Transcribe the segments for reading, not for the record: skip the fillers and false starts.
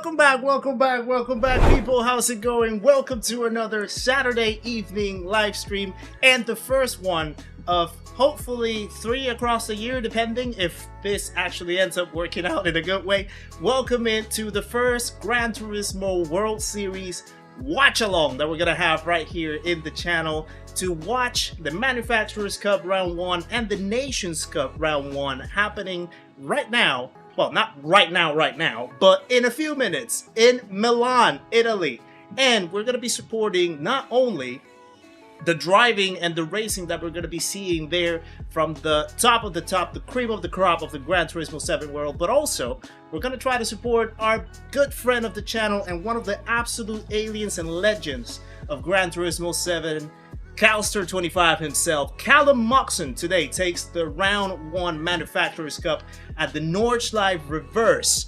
welcome back, people. How's it going? Welcome to another Saturday evening live stream, and the first one of hopefully 3 across the year, depending if this actually ends up working out in a good way. Welcome into the first Gran Turismo World Series watch along that we're gonna have right here in the channel to watch the Manufacturers Cup Round 1 and the Nations Cup Round 1 happening right now. Well, not right now, but in a few minutes in Milan, Italy. And we're going to be supporting not only the driving and the racing that we're going to be seeing there from the top of the top, the cream of the crop of the Gran Turismo 7 world, but also we're going to try to support our good friend of the channel and one of the absolute aliens and legends of Gran Turismo 7, Rd.1 himself. Callum Moxon today takes the Round 1 Manufacturers Cup at the Nordschleife Reverse.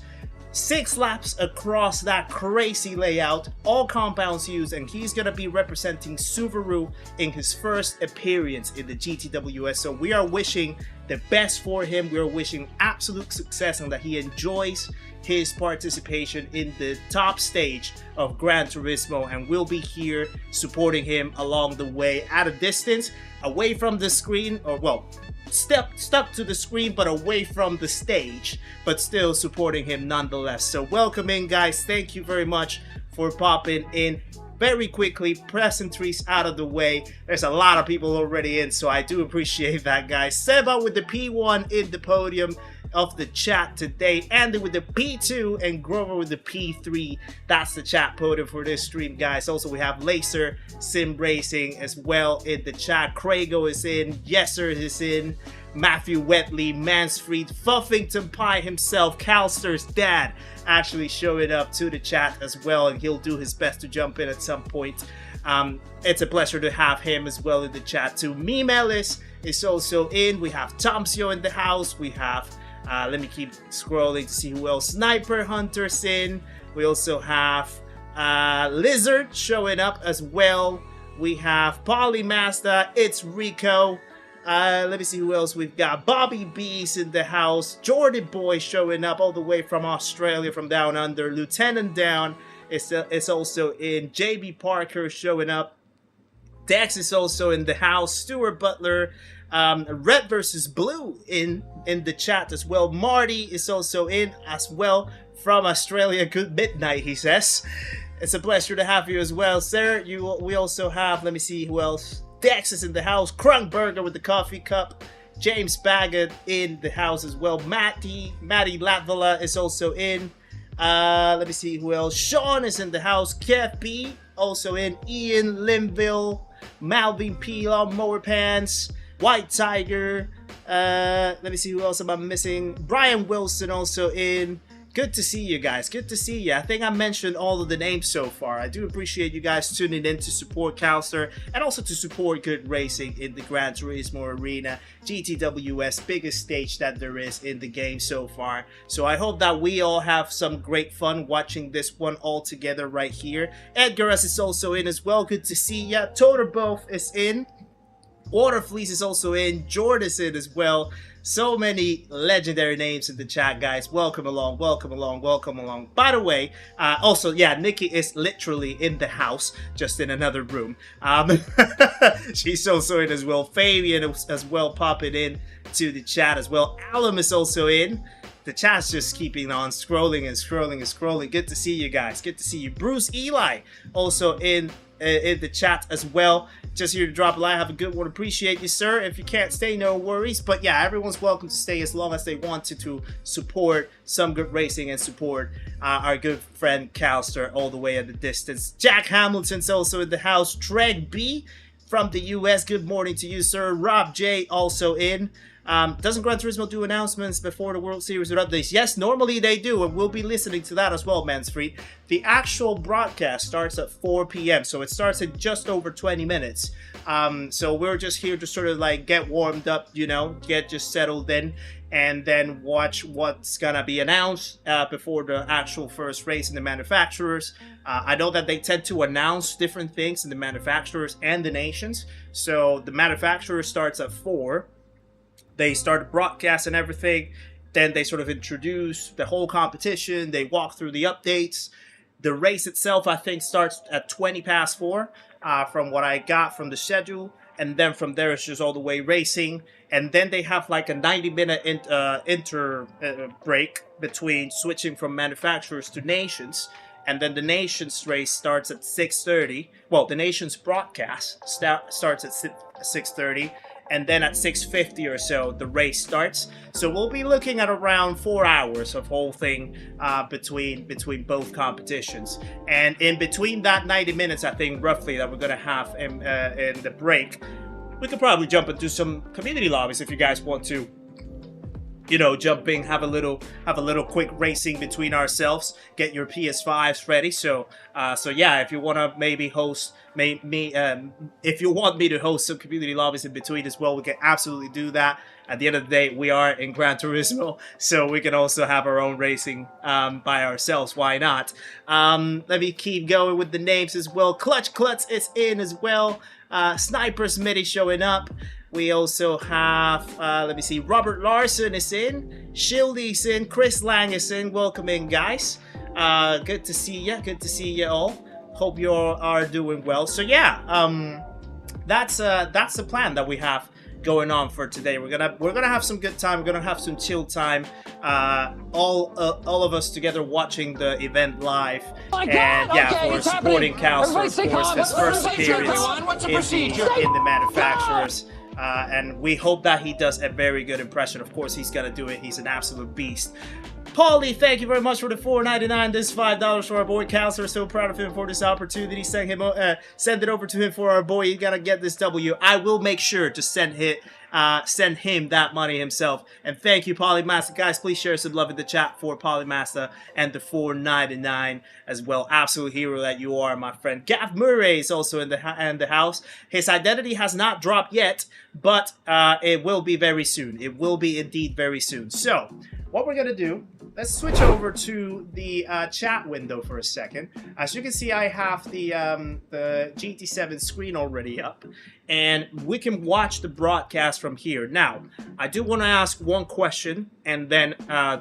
6 laps across that crazy layout, all compounds used, and he's going to be representing Subaru in his first appearance in the GTWS. So we are wishing the best for him. We are wishing absolute success and that he enjoys his participation in the top stage of Gran Turismo, and we'll be here supporting him along the way at a distance, away from the screen, or well, stuck to the screen but away from the stage, but still supporting him nonetheless. So welcome in, guys. Thank you very much for popping in. Very quickly, pleasantries out of the way. There's a lot of people already in, so I do appreciate that, guys. Seba with the P1 in the podium of the chat today, Andy with the P2, and Grover with the P3. That's the chat podium for this stream, guys. Also, we have Laser Sim Racing as well in the chat. Craigo is in, Yeser is in, Matthew Wetley, Mansfried, Fuffington Pie himself, Calster's dad, actually showing up to the chat as well, and he'll do his best to jump in at some point. It's a pleasure to have him as well in the chat too. Meme Ellis is also in. We have Tomsio in the house. We have let me keep scrolling to see who else. Sniper Hunter's in. We also have Lizard showing up as well. We have Polymaster. It's Rico. Let me see who else we've got. Bobby B's in the house. Jordy Boy showing up all the way from Australia, from down under. Lieutenant Down is also in. JB Parker showing up. Dex is also in the house. Stuart Butler. Red versus Blue in the chat as well. Marty is also in as well from Australia. Good midnight, he says. It's a pleasure to have you as well, sir. We also have, let me see who else. Dex is in the house. Krunkberger with the coffee cup. James Baggett in the house as well. Matty Latvala is also in. Let me see who else. Sean is in the house. Kev B also in. Ian Linville. Malvin P. Mower Pants. White Tiger. Let me see who else am I missing. Brian Wilson also in. Good to see you guys. Good to see you. I think I mentioned all of the names so far. I do appreciate you guys tuning in to support Calster and also to support good racing in the Gran Turismo arena. GTWS, biggest stage that there is in the game so far. So I hope that we all have some great fun watching this one all together right here. Edgar is also in as well. Good to see ya. Toterboth is in. Waterfleece is also in. Jordan is in as well. So many legendary names in the chat, guys. Welcome along, welcome along, welcome along. By the way, also, yeah, Nikki is literally in the house, just in another room. She's also in as well. Fabian as well popping in to the chat as well. Alum is also in. The chat's just keeping on scrolling and scrolling and scrolling. Good to see you guys. Good to see you. Bruce Eli also in the chat as well. Just here to drop a line. Have a good one. Appreciate you, sir. If you can't stay, no worries. But yeah, everyone's welcome to stay as long as they want to support some good racing and support our good friend Calster all the way at the distance. Jack Hamilton's also in the house. Treg B from the US. Good morning to you, sir. Rob J also in. Doesn't Gran Turismo do announcements before the World Series or updates? Yes, normally they do, and we'll be listening to that as well, Mansfried. The actual broadcast starts at 4 p.m., so it starts in just over 20 minutes. So we're just here to sort of like get warmed up, you know, get just settled in, and then watch what's gonna be announced before the actual first race in the manufacturers. I know that they tend to announce different things in the manufacturers and the nations. So the manufacturer starts at 4. They start the broadcast and everything. then they sort of introduce the whole competition. They walk through the updates. The race itself, I think, starts at 4:20 from what I got from the schedule. And then from there, it's just all the way racing. And then they have like a 90-minute break between switching from manufacturers to nations. And then the nations race starts at 6:30. Well, the nations broadcast starts at 6:30. And then at 6:50 or so, the race starts. So we'll be looking at around 4 hours of whole thing between both competitions. And in between that 90 minutes, I think roughly that we're gonna have in the break, we could probably jump into some community lobbies if you guys want to. You know, jump in, have a little quick racing between ourselves, get your PS5s ready. So yeah, if you want to maybe host if you want me to host some community lobbies in between as well, we can absolutely do that. At the end of the day, we are in Gran Turismo, so we can also have our own racing by ourselves. Why not? Let me keep going with the names as well. Clutch Klutz is in as well. Sniper Smitty showing up. We also have, let me see, Robert Larson is in, Shildy's in, Chris Lang is in. Welcome in, guys. Good to see ya. Good to see you all. Hope you all are doing well. So yeah, that's the plan that we have going on for today. We're gonna have some good time. We're gonna have some chill time. All of us together watching the event live. And yeah, for supporting Calcer, of course, his first appearance in the manufacturers. And we hope that he does a very good impression. Of course, he's gonna do it. He's an absolute beast. Paulie, thank you very much for the $4.99. This is $5 for our boy Calcer. So proud of him for this opportunity. Send it over to him for our boy. You gotta get this W. I will make sure to send him that money himself. And thank you, Polymaster. Guys, please share some love in the chat for Polymaster and the $4.99 as well. Absolute hero that you are, my friend. Gav Murray is also in the house. His identity has not dropped yet, but it will be very soon. It will be indeed very soon. So what we're gonna do, let's switch over to the chat window for a second. As you can see, I have the GT7 screen already up, and we can watch the broadcast from here. Now, I do want to ask one question and then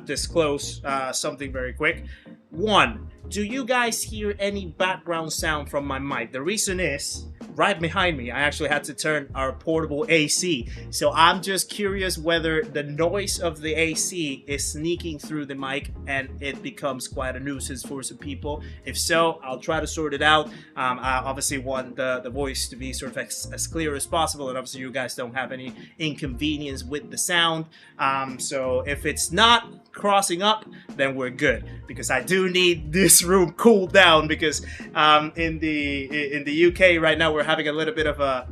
disclose something very quick. One, do you guys hear any background sound from my mic? The reason is, right behind me, I actually had to turn our portable AC. So I'm just curious whether the noise of the AC is sneaking through the mic and it becomes quite a nuisance for some people. If so, I'll try to sort it out. I obviously want the voice to be sort of as clear as possible, and obviously you guys don't have any inconvenience with the sound. So if it's not crossing up, then we're good, because I do need this room cooled down, because in the UK right now we're having a little bit of a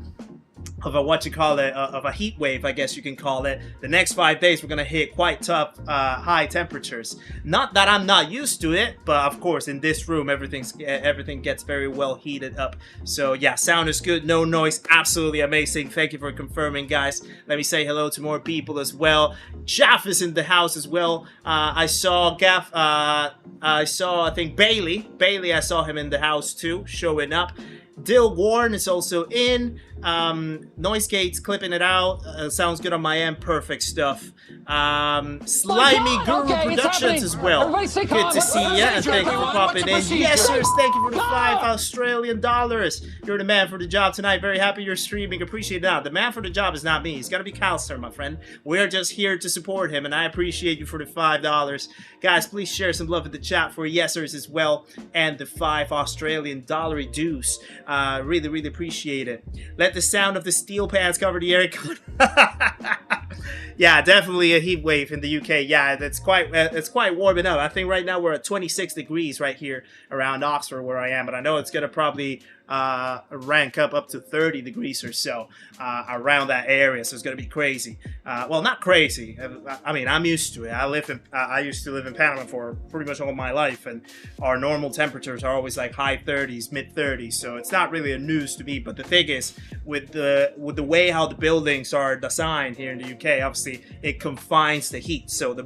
of a heat wave, I guess you can call it. The next 5 days we're gonna hit quite tough high temperatures. Not that I'm not used to it, but of course in this room everything gets very well heated up. So yeah, sound is good, no noise, absolutely amazing. Thank you for confirming, guys. Let me say hello to more people as well. Jaff is in the house as well. I saw Gaff. I think Bailey. I saw him in the house too, showing up. Dill Warren is also in. Noise Gates clipping it out. Sounds good on my end. Perfect stuff. Slimy Guru Productions as well. Good to see you, and thank you for popping in. Yes, sirs, thank you for the $5 Australian. You're the man for the job tonight. Very happy you're streaming. Appreciate that. The man for the job is not me. It's gotta be Calster, my friend. We're just here to support him, and I appreciate you for the $5. Guys, please share some love in the chat for Yesers as well, and the $5 Australian dues. Really, really appreciate it. Let the sound of the steel pans cover the aircon. Yeah, definitely a heat wave in the UK. Yeah, it's quite warming up. I think right now we're at 26 degrees right here around Oxford where I am, but I know it's gonna probably rank up to 30 degrees or so around that area, so it's gonna be crazy. Well, not crazy. I mean, I'm used to it. I used to live in Panama for pretty much all my life, and our normal temperatures are always like high 30s, mid 30s, so it's not really a news to me. But the thing is, with the way how the buildings are designed here in the UK, obviously it confines the heat. So the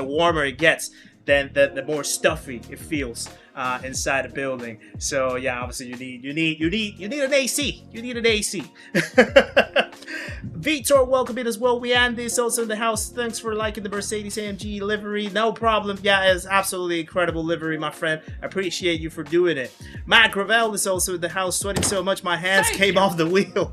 warmer it gets, then the more stuffy it feels inside a building. So yeah, obviously you need an AC. You need an AC. Vitor, welcome in as well. Andy is also in the house. Thanks for liking the Mercedes-AMG livery. No problem. Yeah, it's absolutely incredible livery, my friend. I appreciate you for doing it. Matt Gravel is also in the house. Sweating so much my hands came off the wheel.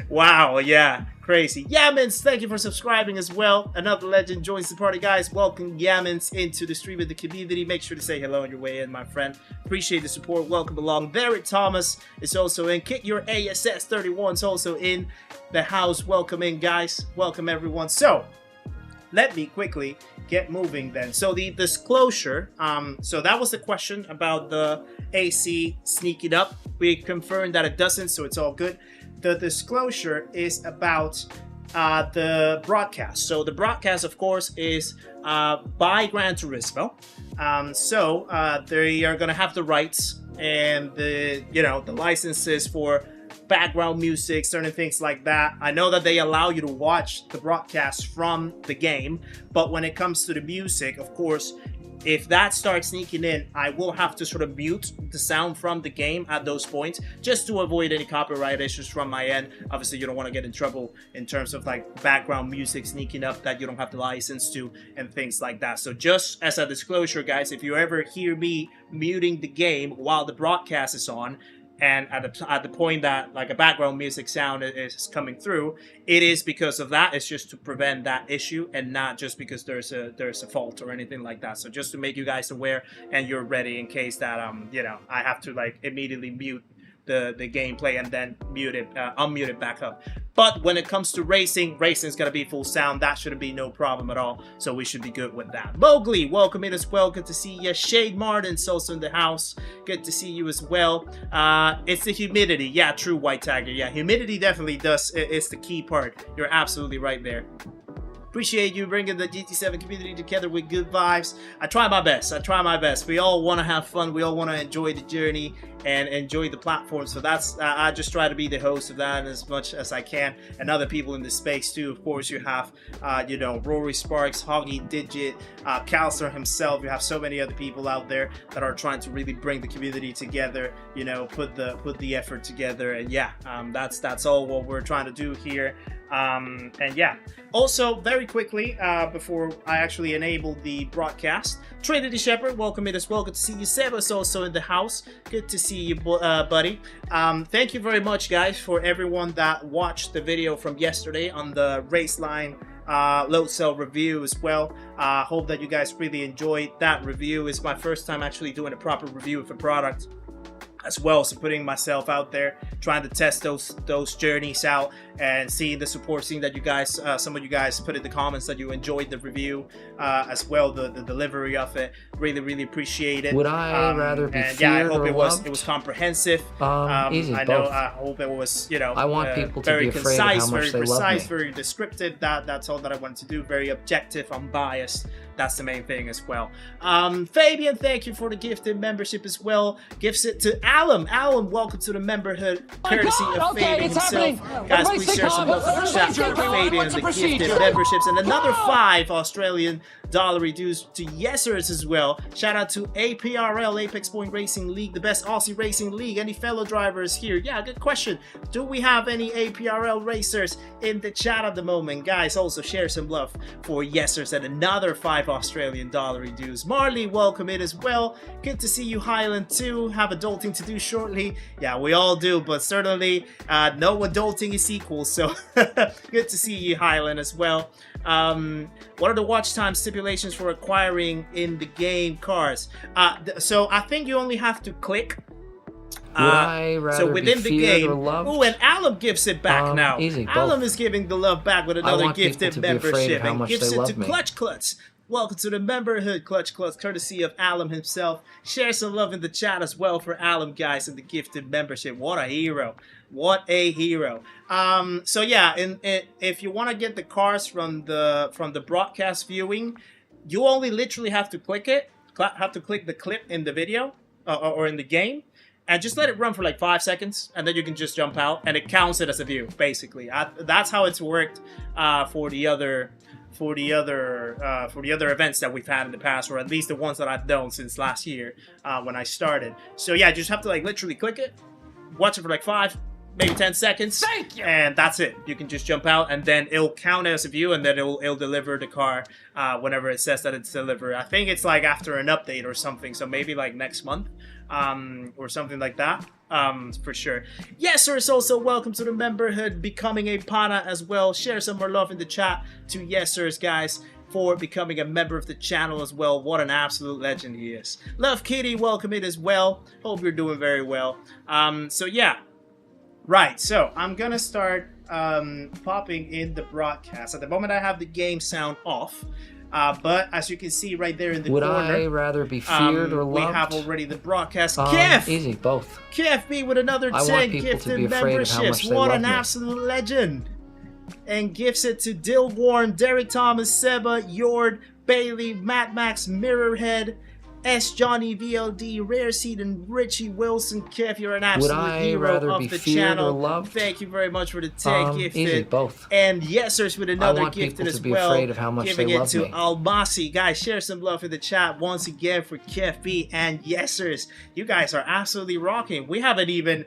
Wow, yeah. Crazy. Yamins, thank you for subscribing as well. Another legend joins the party, guys. Welcome Yamins into the stream with the community. Make sure to say hello on your way in, my friend. Appreciate the support. Welcome along. Barrett Thomas is also in. Kick Your ASS 31 is also in the house. Welcome in, guys. Welcome everyone. So let me quickly get moving then. So the disclosure, so that was the question about the AC sneaking up. We confirmed that it doesn't, so it's all good. The disclosure is about the broadcast. So the broadcast, of course, is by Gran Turismo. They are going to have the rights and the licenses for background music, certain things like that. I know that they allow you to watch the broadcast from the game, but when it comes to the music, of course, if that starts sneaking in, I will have to sort of mute the sound from the game at those points, just to avoid any copyright issues from my end. Obviously, you don't want to get in trouble in terms of like background music sneaking up that you don't have the license to and things like that. So just as a disclosure, guys, if you ever hear me muting the game while the broadcast is on, and at the point that like a background music sound is coming through, it is because of that. It's just to prevent that issue and not just because there's a fault or anything like that. So just to make you guys aware and you're ready in case that I have to like immediately mute the gameplay and then unmute it back up. But when it comes to racing is gonna be full sound. That shouldn't be no problem at all. So we should be good with that. Mowgli, welcome in as well. Good to see you. Shade Martin's also in the house. Good to see you as well. It's the humidity. Yeah, true, White Tiger. Yeah, humidity definitely does. It's the key part. You're absolutely right there. Appreciate you bringing the GT7 community together with good vibes. I try my best. We all want to have fun. We all want to enjoy the journey and enjoy the platform. So that's, I just try to be the host of that as much as I can. And other people in the space too. Of course, you have, Rory Sparks, Hoggy Digit, Calcer himself. You have so many other people out there that are trying to really bring the community together, put the effort together. And yeah, that's all what we're trying to do here. And yeah, also very quickly before I actually enable the broadcast, Trinity Shepherd, welcome in as well. Good to see you. Seb is also in the house. Good to see you, buddy. Thank you very much, guys, for everyone that watched the video from yesterday on the Raceline load cell review as well. Hope that you guys really enjoyed that review. It's my first time actually doing a proper review of a product as well, so putting myself out there, trying to test those journeys out, and seeing the support, seeing that you guys, some of you guys put in the comments that you enjoyed the review as well, the delivery of it. Really appreciate it. Would I rather be feared yeah, I hope or it loved? was comprehensive. Easy, I know. both. I hope it was I want people to very be afraid concise, of how much very they precise, love me. very descriptive. That's all that I wanted to do. Very objective, unbiased. That's the main thing as well. Fabian, thank you for the gifted membership as well. Gifts it to Alum. Alum, welcome to the memberhood, courtesy of Fabian himself. Guys, please share some love for chat for Fabian and the gifted memberships. And another 5 Australian dollar dues to Yesers as well. Shout out to APRL, Apex Point Racing League, the best Aussie racing league. Any fellow drivers here? Yeah, good question. Do we have any APRL racers in the chat at the moment? Guys, also share some love for Yesers and another 5 Australian dollar dues. Marley, welcome in as well. Good to see you, Highland, too. Have adulting to do shortly. Yeah, we all do, but certainly no adulting is equal. So good to see you, Highland, as well. What are the watch time stipulations for acquiring in the game cars? So I think you only have to click. So within the game. Oh, and Alum gives it back now. Easy, Alum is giving the love back with another gifted membership and gives it to me. Clutch Clutch. Welcome to the memberhood, Clutch Clutch, courtesy of Alum himself. Share some love in the chat as well for Alum, guys, and the gifted membership. What a hero. What a hero. So yeah, if you want to get the cars from the broadcast viewing, you only literally have to click the clip in the video or in the game, and just let it run for like 5 seconds, and then you can just jump out, and it counts it as a view, basically. That's how it's worked for the other events that we've had in the past, or at least the ones that I've done since last year when I started. So yeah, you just have to like literally click it, watch it for like 5 maybe 10 seconds. Thank you. And that's it. You can just jump out, and then it'll count as a view, and then it'll deliver the car whenever it says that it's delivered. I think it's like after an update or something, so maybe like next month or something like that. For sure. Yes, sir. Also, welcome to the memberhood, becoming a pana as well. Share some more love in the chat to yes, sirs, guys, for becoming a member of the channel as well. What an absolute legend he is. Love Kitty, welcome in as well. Hope you're doing very well. So yeah, right. So I'm gonna start popping in the broadcast. At the moment, I have the game sound off. But as you can see right there in the corner, would I rather be feared or loved? We have already the broadcast. Easy, both. KFB with another 10 gifted memberships. What an absolute legend. And gifts it to Dilworn, Derek Thomas, Seba, Yord, Bailey, Matt Max, Mirrorhead, S. Johnny VLD, Rare Seed, and Richie Wilson. Kev, you're an absolute hero of the channel. Loved? Thank you very much for the 10 gifted. Easy, both. And yesers with another gifted as well. Afraid of how much giving they it love to me. Almasi. Guys, share some love in the chat once again for KFB and yesers. You guys are absolutely rocking. We haven't even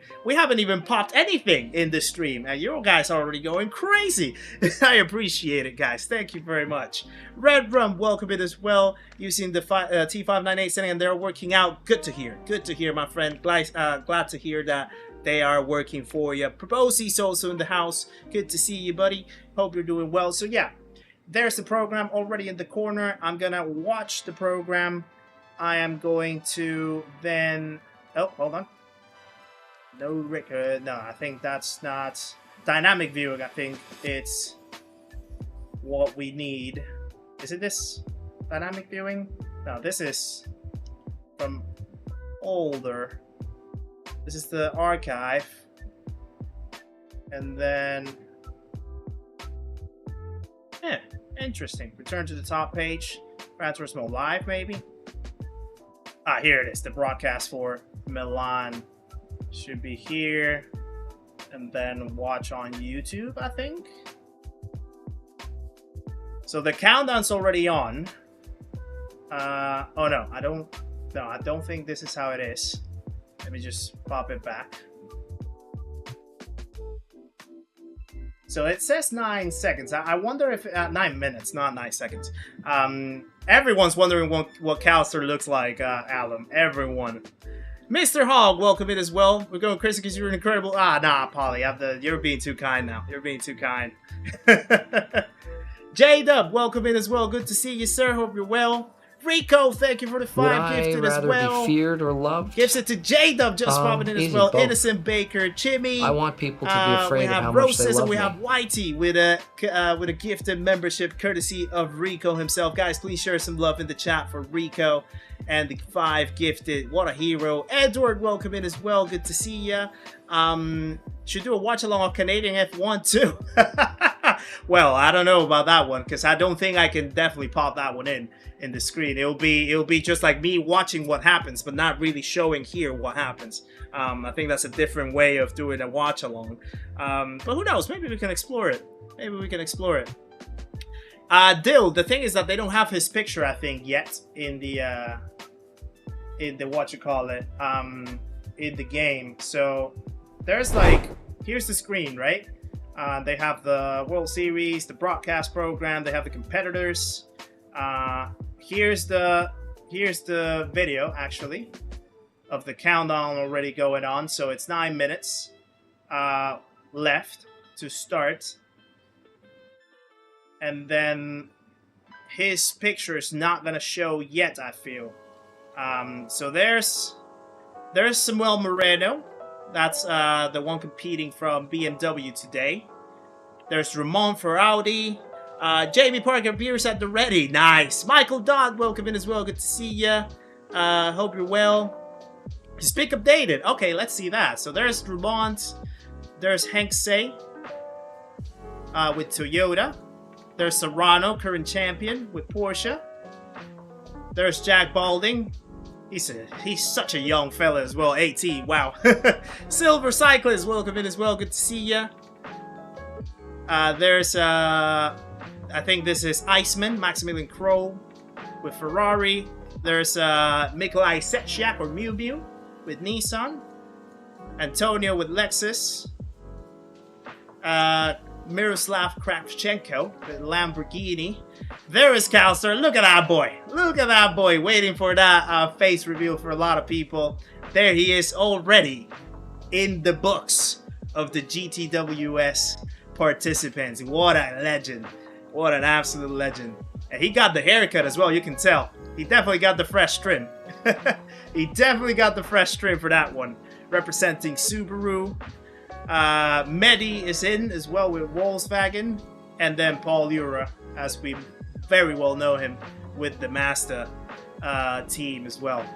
popped anything in the stream, and you guys are already going crazy. I appreciate it, guys. Thank you very much. Red.1, welcome in as well. Using the T598 setting, and they're working out. Good to hear. Good to hear, my friend. Glad to hear that they are working for you. Proposy's also in the house. Good to see you, buddy. Hope you're doing well. So yeah, there's the program already in the corner. I'm gonna watch the program. I am going to then. Oh, hold on. No, Rick. No, I think that's not dynamic viewing. I think it's what we need. Is it this dynamic viewing? No, this is from older. This is the archive. And then, yeah, interesting. Return to the top page. Gran Turismo Live, maybe? Ah, here it is. The broadcast for Milan should be here. And then watch on YouTube, I think. So the countdown's already on. Oh no, I don't think this is how it is. Let me just pop it back. So it says 9 seconds. I wonder if 9 minutes, not 9 seconds. Everyone's wondering what Calster looks like, Alan. Everyone. Mr. Hogg, welcome in as well. We're going crazy because you're incredible. Ah, nah, Polly, you're being too kind now. You're being too kind. J-Dub, welcome in as well. Good to see you, sir. Hope you're well. Rico, thank you for the 5 gifted as well. Would I rather be feared or loved? Gifts it to J-Dub, just popping in as well. Both. Innocent Baker, Jimmy. I want people to be afraid of how much they love me. And we have Whitey with a gifted membership courtesy of Rico himself. Guys, please share some love in the chat for Rico and the 5 gifted. What a hero. Edward, welcome in as well. Good to see ya. Should do a watch along of Canadian F1 too. Well, I don't know about that one because I don't think I can definitely pop that one in the screen. It'll be just like me watching what happens, but not really showing here what happens. I think that's a different way of doing a watch along. But who knows? Maybe we can explore it. Maybe we can explore it. Dill, the thing is that they don't have his picture, I think, yet in the what you call it, in the game. So there's like, here's the screen, right? They have the World Series, the broadcast program. They have the competitors. Here's the video actually of the countdown already going on. So it's 9 minutes left to start, and then his picture is not gonna show yet, I feel. So there's Samuel Moreno. That's the one competing from BMW today. There's Ramon Ferraudi. Jamie Parker, beers at the ready. Nice. Michael Dodd, welcome in as well. Good to see ya. Hope you're well. Is pick updated? Okay, let's see that. So there's Ramon. There's Hank Say with Toyota. There's Serrano, current champion with Porsche. There's Jack Balding. He's such a young fella as well, 18, wow. Silver Cyclist, welcome in as well, good to see ya. There's, I think this is Iceman, Maximilian Kroll with Ferrari. There's Mikolai Setchak or Miu Miu with Nissan. Antonio with Lexus. Miroslav Kravchenko, the Lamborghini. There is Calster. Look at that boy. Look at that boy, waiting for that face reveal for a lot of people. There he is, already in the books of the GTWS participants. What a legend. What an absolute legend. And he got the haircut as well, you can tell. He definitely got the fresh trim. He definitely got the fresh trim for that one. Representing Subaru. Mehdi is in as well with Volkswagen. And then Paul Ura, as we very well know him, with the Mazda team as well.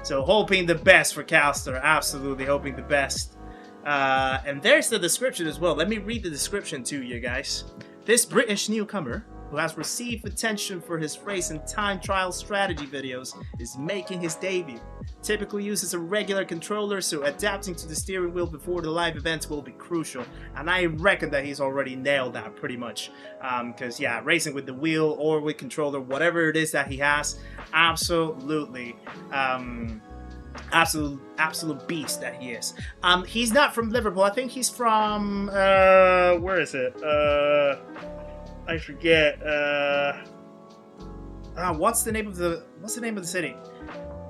So hoping the best for Calster. Absolutely hoping the best. And there's the description as well. Let me read the description to you guys. This British newcomer, who has received attention for his race and time trial strategy videos, is making his debut. Typically uses a regular controller, so adapting to the steering wheel before the live events will be crucial. And I reckon that he's already nailed that pretty much. Because yeah, racing with the wheel or with controller, whatever it is that he has, absolutely. Absolute beast that he is. He's not from Liverpool. I think he's from where is it? I forget. What's the name of the city?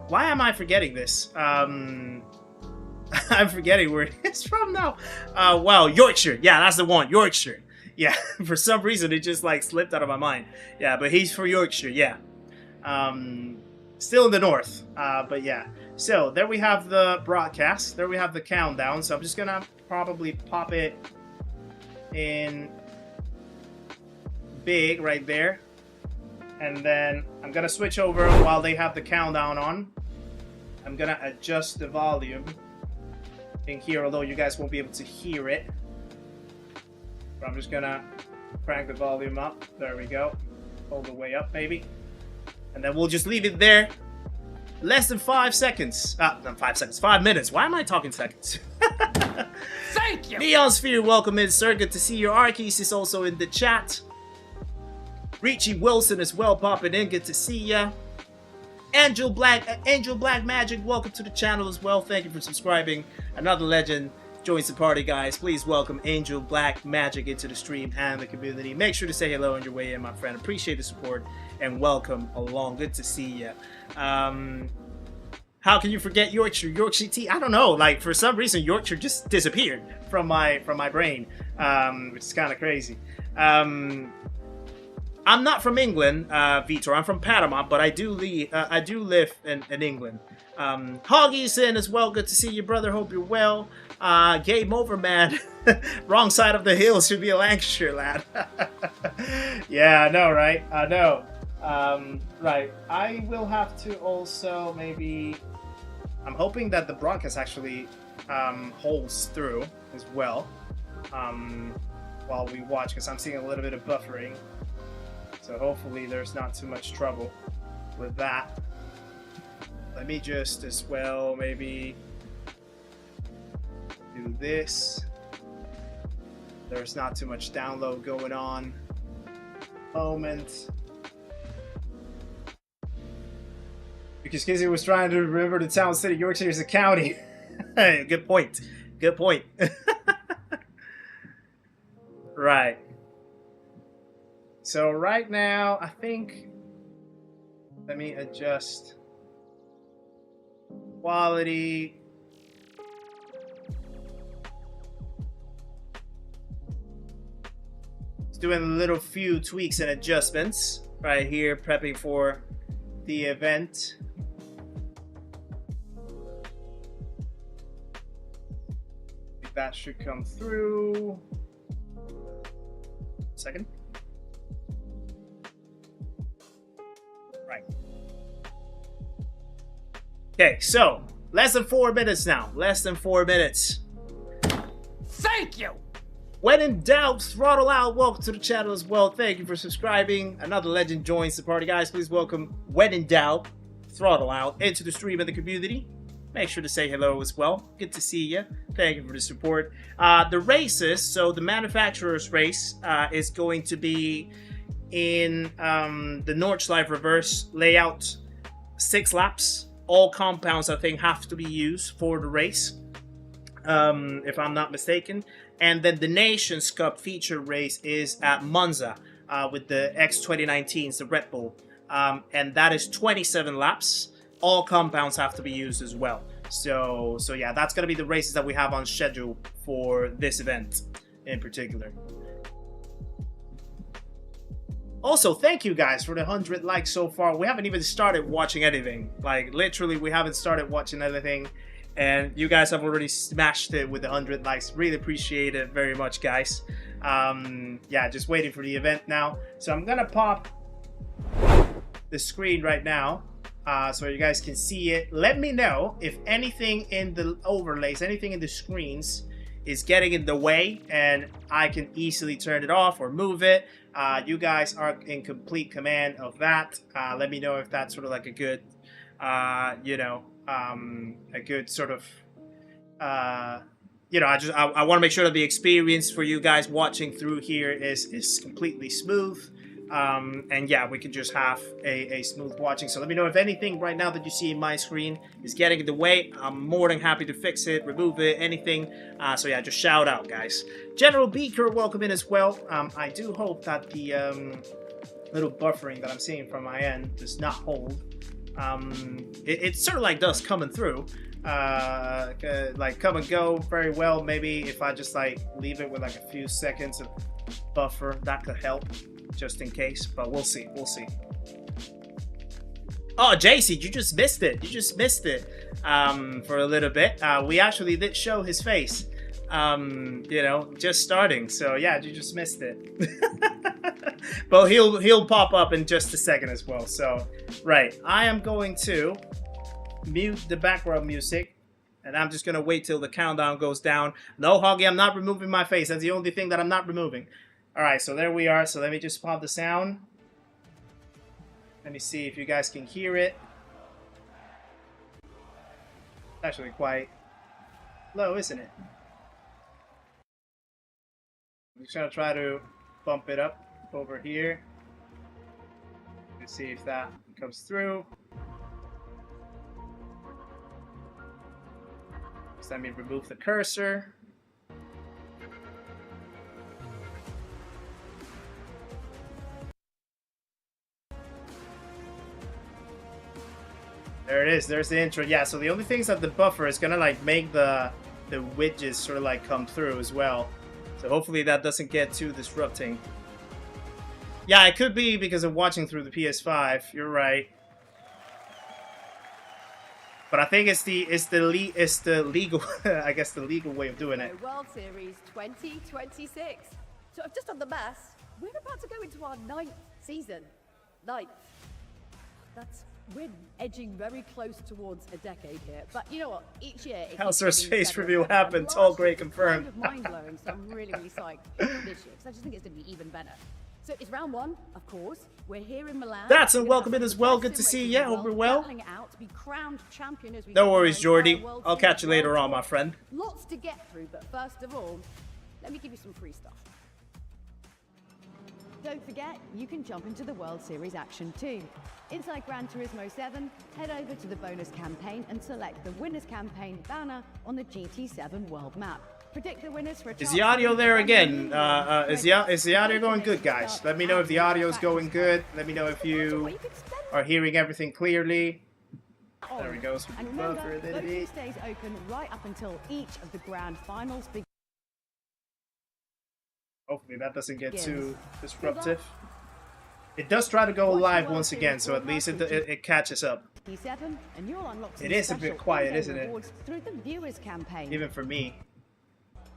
Why am I forgetting this? I'm forgetting where it's from now. Wow, Yorkshire. Yeah, that's the one. Yorkshire. Yeah, for some reason it just like slipped out of my mind. Yeah, but he's from Yorkshire. Yeah. Still in the north. But yeah. So there we have the broadcast. There we have the countdown. So I'm just gonna probably pop it in big right there. And then I'm gonna switch over while they have the countdown on. I'm gonna adjust the volume in here, although you guys won't be able to hear it. But I'm just gonna crank the volume up. There we go. All the way up, maybe. And then we'll just leave it there. Less than 5 seconds. Not 5 seconds. 5 minutes. Why am I talking seconds? Thank you! Neon Sphere, welcome in, sir. Good to see you. Arkeys is also in the chat. Richie Wilson as well popping in. Good to see ya. Angel Black Magic, welcome to the channel as well. Thank you for subscribing. Another legend joins the party, guys. Please welcome Angel Black Magic into the stream and the community. Make sure to say hello on your way in, my friend. Appreciate the support and welcome along. Good to see ya. How can you forget Yorkshire tea? I don't know. Like for some reason, Yorkshire just disappeared from my brain, which is kind of crazy. I'm not from England, Vitor. I'm from Panama, but I do live in England. Hoggy's in as well. Good to see you, brother. Hope you're well. Game over, man. Wrong side of the hill should be a Lancashire lad. Yeah, I know, right? I know. Right. I will have to also maybe. I'm hoping that the broadcast actually holds through as well while we watch, because I'm seeing a little bit of buffering. So hopefully there's not too much trouble with that. Let me just as well maybe do this. There's not too much download going on. Moment. Because Kizzi was trying to remember the town city. Yorkshire is a county. Good point. Good point. Right. So right now, I think, let me adjust quality. Just doing a little few tweaks and adjustments right here, prepping for the event. That should come through. Second. Right. Okay, so less than 4 minutes now. Less than 4 minutes. Thank you! When in doubt, throttle out. Welcome to the channel as well. Thank you for subscribing. Another legend joins the party, guys. Please welcome When in Doubt, throttle out into the stream and the community. Make sure to say hello as well. Good to see you. Thank you for the support. The races, so the manufacturer's race is going to be in the Nordschleife Reverse layout, 6 laps. All compounds, I think, have to be used for the race, if I'm not mistaken. And then the Nations Cup feature race is at Monza with the X2019s, the Red Bull. And that is 27 laps. All compounds have to be used as well. So yeah, that's going to be the races that we have on schedule for this event in particular. Also, thank you guys for the 100 likes so far. We haven't even started watching anything. Like, literally, we haven't started watching anything. And you guys have already smashed it with the 100 likes. Really appreciate it very much, guys. Yeah, just waiting for the event now. So I'm going to pop the screen right now so you guys can see it. Let me know if anything in the overlays, anything in the screens is getting in the way and I can easily turn it off or move it. You guys are in complete command of that. Let me know if that's sort of like a good, you know, a good sort of, you know, I want to make sure that the experience for you guys watching through here is completely smooth. And yeah, we can just have a smooth watching. So let me know if anything right now that you see in my screen is getting in the way. I'm more than happy to fix it, remove it, anything. So yeah, just shout out, guys. General Beaker, welcome in as well. I do hope that the little buffering that I'm seeing from my end does not hold. It sort of like does coming through. Like come and go very well. Maybe if I just like leave it with like a few seconds of buffer, that could help. Just in case, but we'll see. We'll see. Oh, JC, you just missed it. You just missed it for a little bit. We actually did show his face, you know, just starting. So yeah, you just missed it. But he'll pop up in just a second as well. So right, I am going to mute the background music. And I'm just gonna wait till the countdown goes down. No, Hoggy, I'm not removing my face. That's the only thing that I'm not removing. Alright, so there we are. So let me just pop the sound. Let me see if you guys can hear it. It's actually quite low, isn't it? I'm just gonna try to bump it up over here. Let's see if that comes through. Just let me remove the cursor. There it is. There's the intro. Yeah, so the only thing is that the buffer is gonna like make the widgets sort of like come through as well. So hopefully that doesn't get too disrupting. Yeah, it could be because of watching through the PS5. You're right. But I think it's the legal I guess the legal way of doing it. World Series 2026. So I've just done the maths. We're about to go into our 9th season. 9th. We're edging very close towards a decade here. But you know what? Each year... How's our space review happened? All great confirmed. It's kind of mind-blowing, so I'm really, really psyched for this year. Because I just think it's going to be even better. So it's round 1, of course. We're here in Milan. That's a welcome in as well. Good to see you. Yeah, hope you're well. No worries, Jordy. I'll catch you later on, my friend. Lots to get through, but first of all, let me give you some free stuff. Don't forget, you can jump into the World Series action too. Inside Gran Turismo 7, head over to the bonus campaign and select the winners campaign banner on the GT7 world map. Predict the winners for a Is the audio there again? Is the audio going good, guys? Let me know if the audio is going good. Let me know if you are hearing everything clearly. There we go. And remember, voting stays open right up until each of the grand finals begins. Hopefully that doesn't get too disruptive. It does try to go live once again, so at least it catches up. It is a bit quiet, isn't it? Through the viewers campaign. Even for me.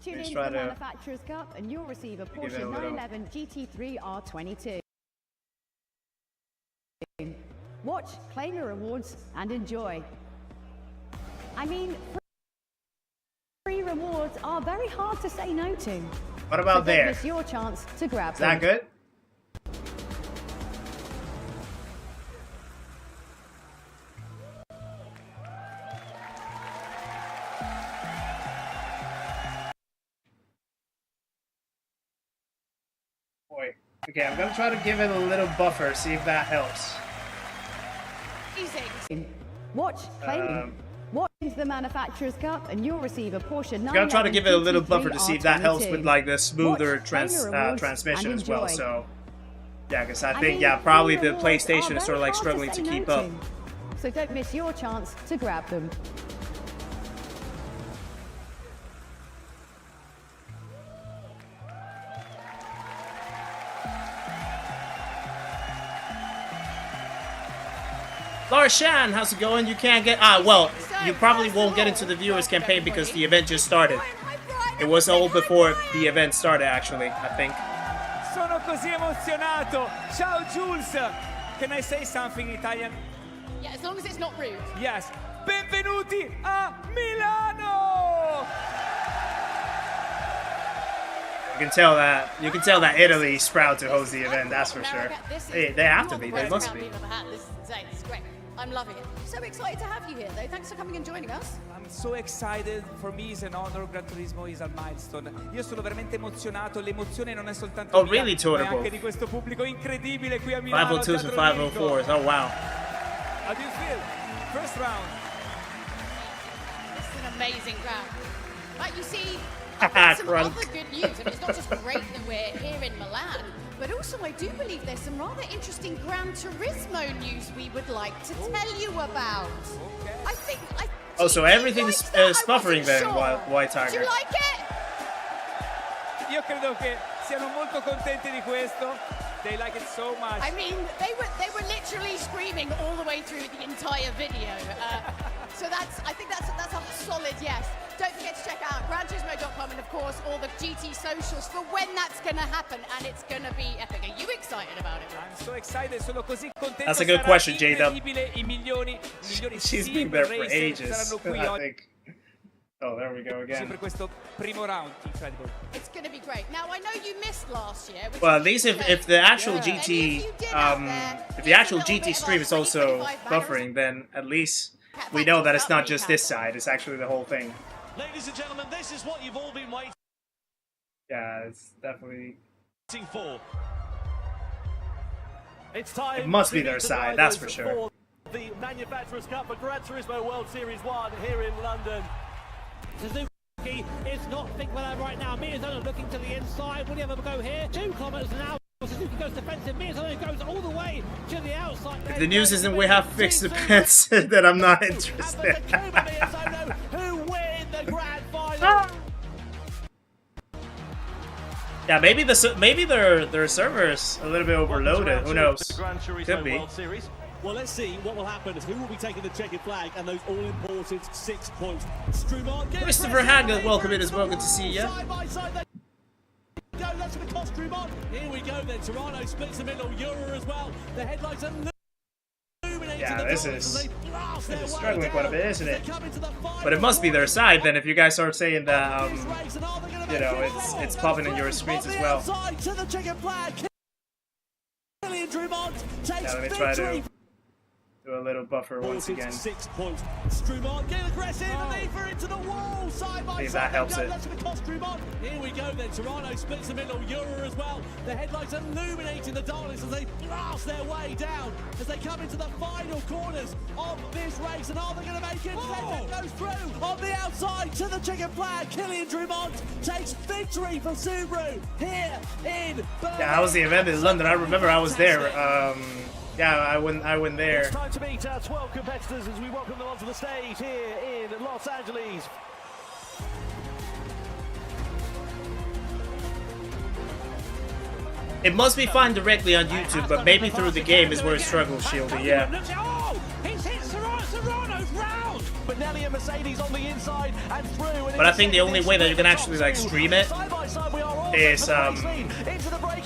Tune in to the Manufacturers Cup and you'll receive a Porsche 911 GT3 R22. Watch, claim your rewards, and enjoy. I mean, free rewards are very hard to say no to. What about there? This is your chance to grab them. Is that good? Boy. Okay, I'm gonna try to give it a little buffer, see if that helps. Easy. Watch, claim. Walk into the Manufacturers' Cup and you'll receive a Porsche 911 I'm trying to give it a little buffer to see if that helps R22. with like the smoother Watch, trainer transmission awards, as well. and So yeah, because I think probably the PlayStation is sort of like struggling to keep up. So don't miss your chance to grab them. Larshan, how's it going? You can't get... well, you probably won't get into the viewers campaign because the event just started. It was all before the event started, actually, I think. Sono così emozionato. Ciao, Jules. Can I say something in Italian? Yeah, as long as it's not rude. Yes. Benvenuti a Milano! You can tell that Italy's proud to host the event, that's for sure. They have to be, they must be. This is insane, this is great. I'm loving it. So excited to have you here, though. Thanks for coming and joining us. I'm so excited. For me it's an honor. Gran Turismo is a milestone. Io sono veramente emozionato. L'emozione non è soltanto mia, ma anche di questo pubblico incredibile qui a Milano. 502s and 504s. Oh wow. How do you feel? First round. This is an amazing round. Right, you see, I've got some other good news. I mean, it's not just great that we're here in Milan, but also I do believe there's some rather interesting Gran Turismo news we would like to tell you about. Okay. I think... Oh, so everything's buffering then, White Tiger. Do you like it? Io credo che siano molto contenti di questo. They like it so much. I mean, they were literally screaming all the way through the entire video. So I think that's a solid yes. Don't forget to check out GranTurismo.com and of course all the GT socials for when that's going to happen, and it's going to be epic. Are you excited about it? I'm so excited. Sono così contento. That's a good question, J-Dub. She's been there for ages, I think. Oh, there we go again. Questo primo round, incredible. It's going to be great. Now, I know you missed last year. Well, at least if the actual GT, if the actual GT stream is also buffering, then at least we know that it's not just this side. It's actually the whole thing. Ladies and gentlemen, this is what you've all been waiting Yeah, it's definitely... for. It's time. It must be their side, that's for sure. The Manufacturers' Cup for Gran Turismo World Series 1 here in London. Suzuki is not thinking about that right now. Miyazono looking to the inside. Will he ever go here? 2 kilometers now. Suzuki goes defensive. Miyazono goes all the way to the outside. If the news isn't we have fixed the pits, then I'm not interested. Who win the grand final? Yeah, maybe their server's a little bit overloaded. Who knows? Could be. Well, let's see what will happen. Who will be taking the checkered flag and those all-important 6 points? Christopher Hagel, welcome in as well. Good to see you. Side by side, they go. That's going to cost Trumont. Here we go then. Toronto splits the middle. Euro as well. The headlights are illuminating. Yeah, this is struggling quite a bit, isn't it? But it must be their side then if you guys are saying that, you know, it's popping in your screens as well. Yeah, let me try to do a little buffer once again. 6 points. Strumont getting aggressive and Leafer into the wall. Side by See if side. that helps it. That's going to cost Strumont. Here we go then. Toronto splits the middle. Euro as well. The headlights illuminating the darkness as they blast their way down as they come into the final corners of this race. And are they going to make it? Fenton goes through on the outside to the chicken flag. Killian Drummond takes victory for Subaru here in Berlin. Yeah, that was the event in London. I remember I was there. Yeah, I went there. It's time to meet our 12 competitors as we welcome them onto the stage here in Los Angeles. It must be fine directly on YouTube, but maybe through the game is where it struggles, Shieldy, yeah. Oh, he's hit Serrano's round. But Nelly and Mercedes on the inside and through. But I think the only way that you can actually like stream it is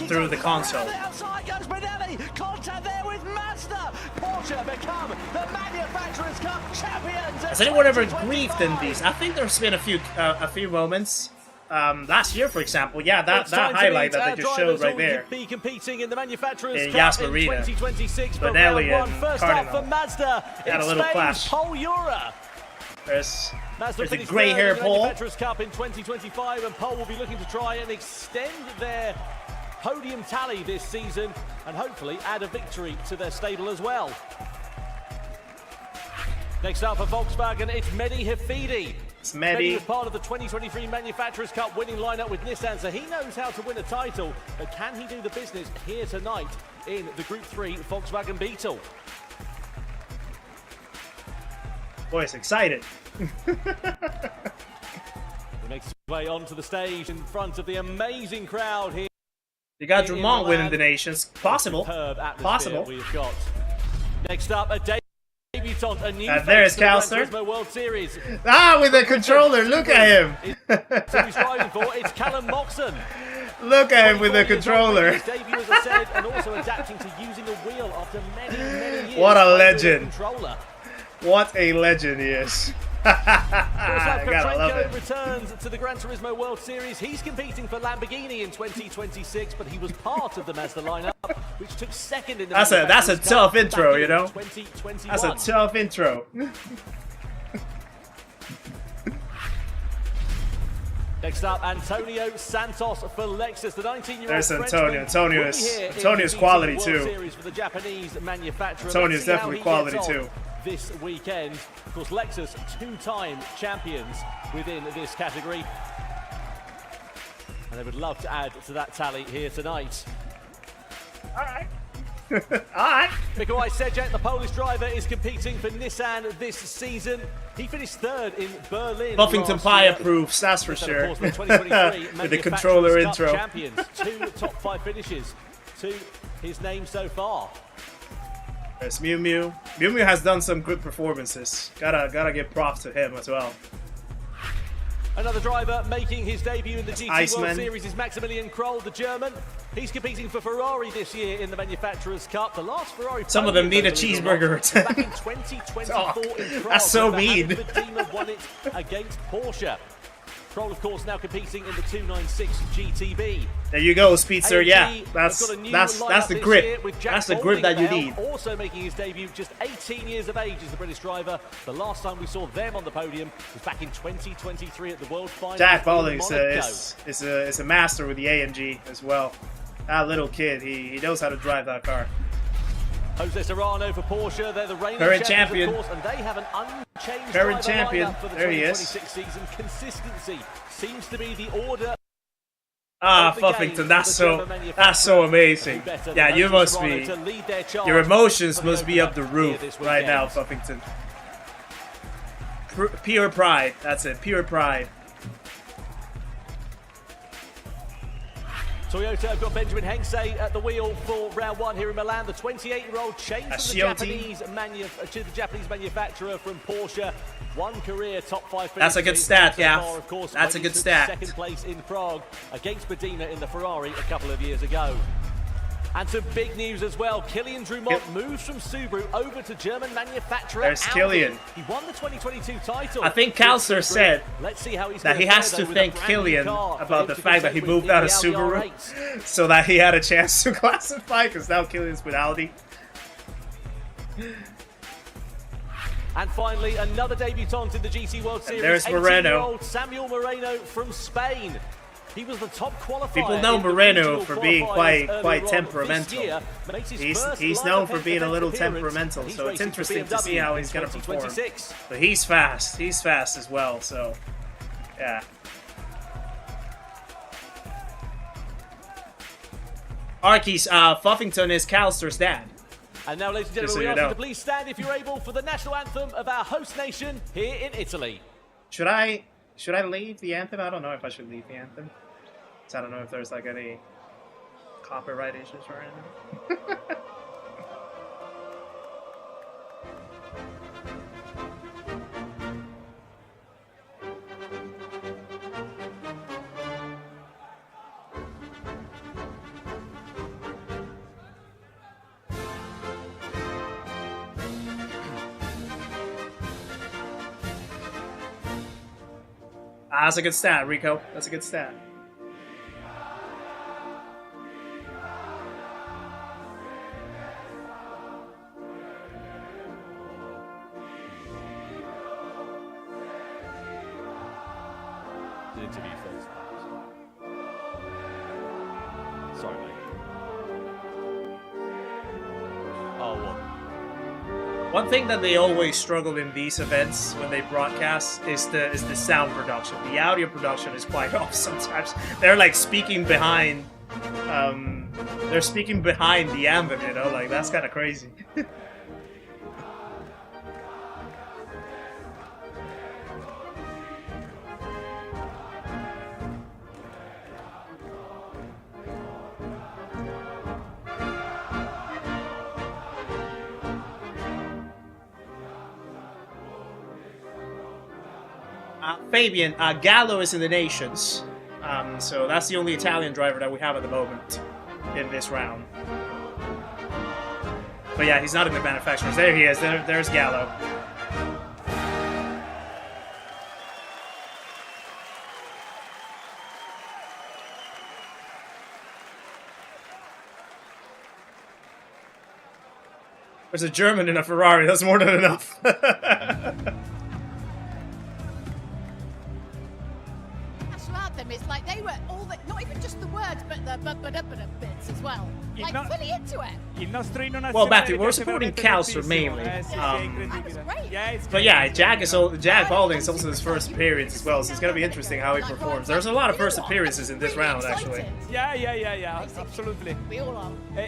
through the console. Outside goes Benelli. Contact there with Mazda. Porsche become the Manufacturers' Cup champions. Has anyone ever griefed in these? I think there's been a few moments. Last year, for example, yeah, that highlight that they just showed right there be competing in the Manufacturers' in Cup Yas in Marina. 2026. Benelli and First up Cardinal. for Mazda. Had a little clash. Pole Eura. There's Mazda the finished grey third hair in the Paul. Manufacturers' Cup in 2025, and Pole will be looking to try and extend their podium tally this season and hopefully add a victory to their stable as well. Next up for Volkswagen, it's Mehdi Hafidi. It's Mehdi. Was part of the 2023 Manufacturers' Cup winning lineup with Nissan, so he knows how to win a title. But can he do the business here tonight in the Group 3 Volkswagen Beetle? Boy, it's excited. He makes his way onto the stage in front of the amazing crowd here. You got Drummond winning the nations. Possible. Possible. We've got. Next up, a debutant, a new there's face Calster. Gran Turismo World Series. Ah, with the controller. Look at him. So he's driving for it's Callum Moxon. Look at him with the controller. His debut, as I said, and also adapting to using a wheel after many years. What a legend. What a legend he is. I gotta love it. Returns to the Gran Turismo World Series. He's competing for Lamborghini in 2026, but he was part of the Mazda lineup, which took second in the That's a tough intro, you know? 2021. That's a tough intro. Next up, Antonio Santos for Lexus, the 19-year-old. There's Antonio. Antonio's quality too. For the Japanese manufacturer. Antonio's definitely quality too. This weekend, of course, Lexus, two-time champions within this category, and they would love to add to that tally here tonight. All right. Alright. Mikołaj Sejak, the Polish driver, is competing for Nissan this season. He finished third in Berlin. Buffington Pie approves, that's for sure. With the controller intro. Champions, 2 top 5 finishes to his name so far. There's Mew Mew. Mew Mew has done some good performances. Gotta give props to him as well. Another driver making his debut in the GT World Iceman. Series is Maximilian Kroll, the German. He's competing for Ferrari this year in the Manufacturers' Cup. The last Ferrari. Some of them need a cheeseburger return. Back in 2024 in Prague. That's so mean. Medina won it against Porsche. Kroll, of course, now competing in the 296 GTB. There you go, Speedster. AMD Yeah, that's the grip. That's the grip that you need. Also making his debut, just 18 years of age as the British driver. The last time we saw them on the podium was back in 2023 at the World Finals. Jack Bowling is a master with the AMG as well. That little kid, he knows how to drive that car. Jose Serrano for Porsche, they're the reigning current champions, champion. Of course, and they have an unchanged current champion. For the there he is. 2026 season. Consistency seems to be the order. Ah, Buffington, that's so amazing. Yeah, you must be. Your emotions must be up the roof right now, Buffington. Pure pride. That's it. Pure pride. Toyota have got Benjamin Hensei at the wheel for round 1 here in Milan. The 28-year-old changed from the Japanese manufacturer from Porsche. One career top 5 finish. That's a good stat, yeah. That's a good stat. Second place in Prague against Medina in the Ferrari a couple of years ago. And some big news as well. Kylian Drummond moves from Subaru over to German manufacturer There's Audi. Kylian. He won the 2022 title. I think Calster said that he has to thank Kylian about the fact that he moved out of Subaru so that he had a chance to classify, because now Kylian's with Audi. And finally, another debutant in the GT World Series. And there's Moreno. 18-year-old Samuel Moreno from Spain. He was the top qualifier. People know Moreno for being quite temperamental. He's known for being a little temperamental, so it's interesting to see how he's going to perform. But he's fast. He's fast as well, so yeah. Arkies, Buffington is Calster's dad. And now, ladies and gentlemen, we ask you to please stand if you're able for the national anthem of our host nation here in Italy. Should I leave the anthem? I don't know if I should leave the anthem. I don't know if there's like any copyright issues or anything. That's a good stat, Rico. That's a good stat. Interview first. Sorry, mate. Oh, what? One thing that they always struggle in these events when they broadcast is the sound production. The audio production is quite off sometimes. They're like speaking behind. They're speaking behind the ambient, you know, like that's kind of crazy. Fabian, Gallo is in the Nations, so that's the only Italian driver that we have at the moment in this round. But yeah, he's not in the manufacturers. There he is. There's Gallo. There's a German in a Ferrari. That's more than enough. It's like they were all the, not even just the words, but the bits as well. Like fully into it. Well, Matthew, we're supporting Calcer mainly. But yeah, Jag Balding is also his first appearance as well, so it's gonna be interesting how he performs. There's a lot of first appearances in this round, actually. Yeah, absolutely.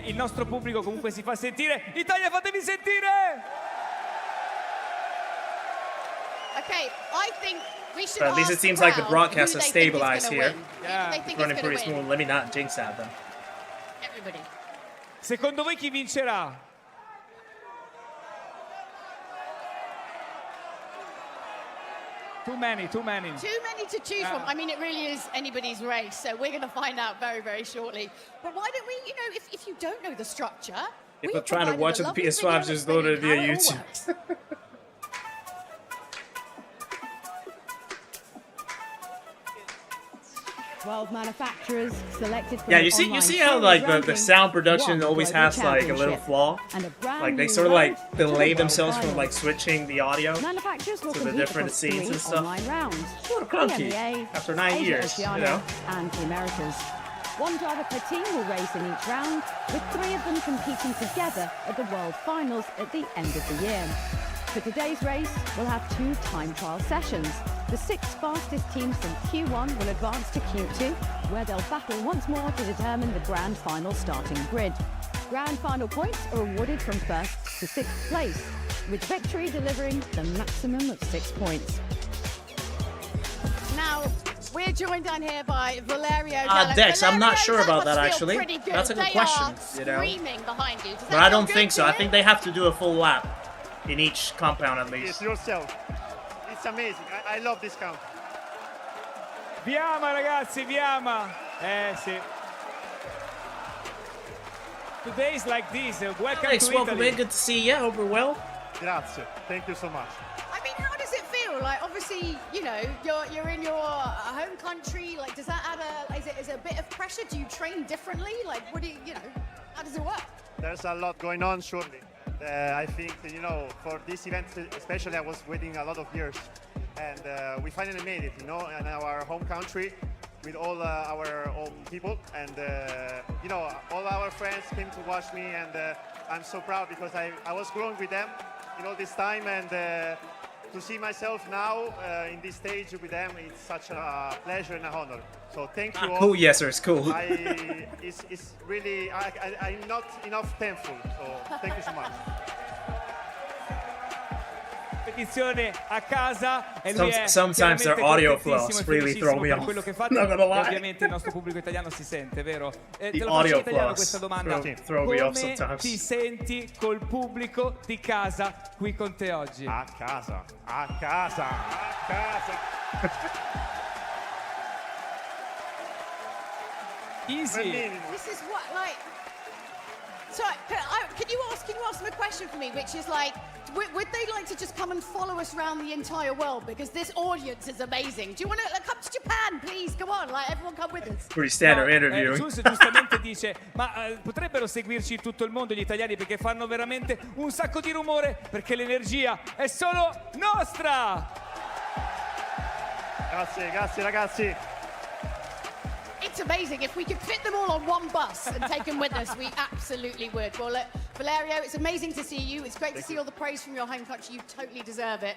Il nostro pubblico comunque si fa sentire. Italia, fatevi sentire! Okay, I think we should. But at least it seems like the broadcast has stabilized here. Running pretty smooth. Let me not jinx at them. Everybody. Secondo voi chi vincerà? Too many to choose from. I mean, it really is anybody's race, so we're going to find out very, very shortly. But why don't we, you know, if you don't know the structure... If you're trying to watch on the PS5, just load it via YouTube. 12 manufacturers selected from yeah, you see how like the sound production always has like a little flaw. Like they sort of like delay themselves from like switching the audio to the different scenes and stuff. It's a little clunky after 9 years, you know. And the Americas. One driver per team will race in each round, with 3 of them competing together at the World Finals at the end of the year. For today's race, we'll have 2 time trial sessions. The 6 fastest teams from Q1 will advance to Q2, where they'll battle once more to determine the grand final starting grid. Grand final points are awarded from 1st to 6th place, with victory delivering the maximum of 6 points. Now, we're joined down here by Valerio. Dex, I'm not sure about that actually. That's a good question, you know. But I don't think so. I think they have to do a full lap in each compound at least. It's yourself. It's amazing. I love this count. Vi ama ragazzi, vi ama. Sì. Today's like this. Welcome to welcome Italy. in. Good to see you. Hope you're well. Grazie. Thank you so much. I mean, how does it feel? Like, obviously, you know, you're in your home country. Like, does that add is it a bit of pressure? Do you train differently? Like, what do you know? How does it work? There's a lot going on, surely. I think, you know, for this event especially, I was waiting a lot of years, and we finally made it, you know, in our home country with all our own people, and you know, all our friends came to watch me, and I'm so proud because I was growing with them, you know, this time, and to see myself now in this stage with them, it's such a pleasure and an honor. So thank you all. Cool, yes, sir, it's cool. It's really, I'm not enough thankful, so thank you so much. Competizione a casa e lui è sometimes their audio flaws really throw me off. Quello che fate, Not gonna lie. ovviamente il nostro pubblico italiano si sente, vero? Te The lo audio faccio in italiano flaws questa domanda. throw me off Come sometimes. ti senti col pubblico di casa qui con te oggi? A casa, a casa, a casa. Easy. This is what, like. So, can you ask them a question for me, which is like, would they like to just come and follow us around the entire world? Because this audience is amazing. Do you want to come to Japan, please? Come on, like everyone come with us. Pretty standard interview. Giustamente dice, ma potrebbero seguirci in tutto il mondo gli italiani perché fanno veramente un sacco di rumore perché l'energia è solo nostra. Grazie, grazie ragazzi. It's amazing. If we could fit them all on one bus and take them with us, we absolutely would. Well, look, Valerio, it's amazing to see you. It's great to see all the praise from your home country. You totally deserve it.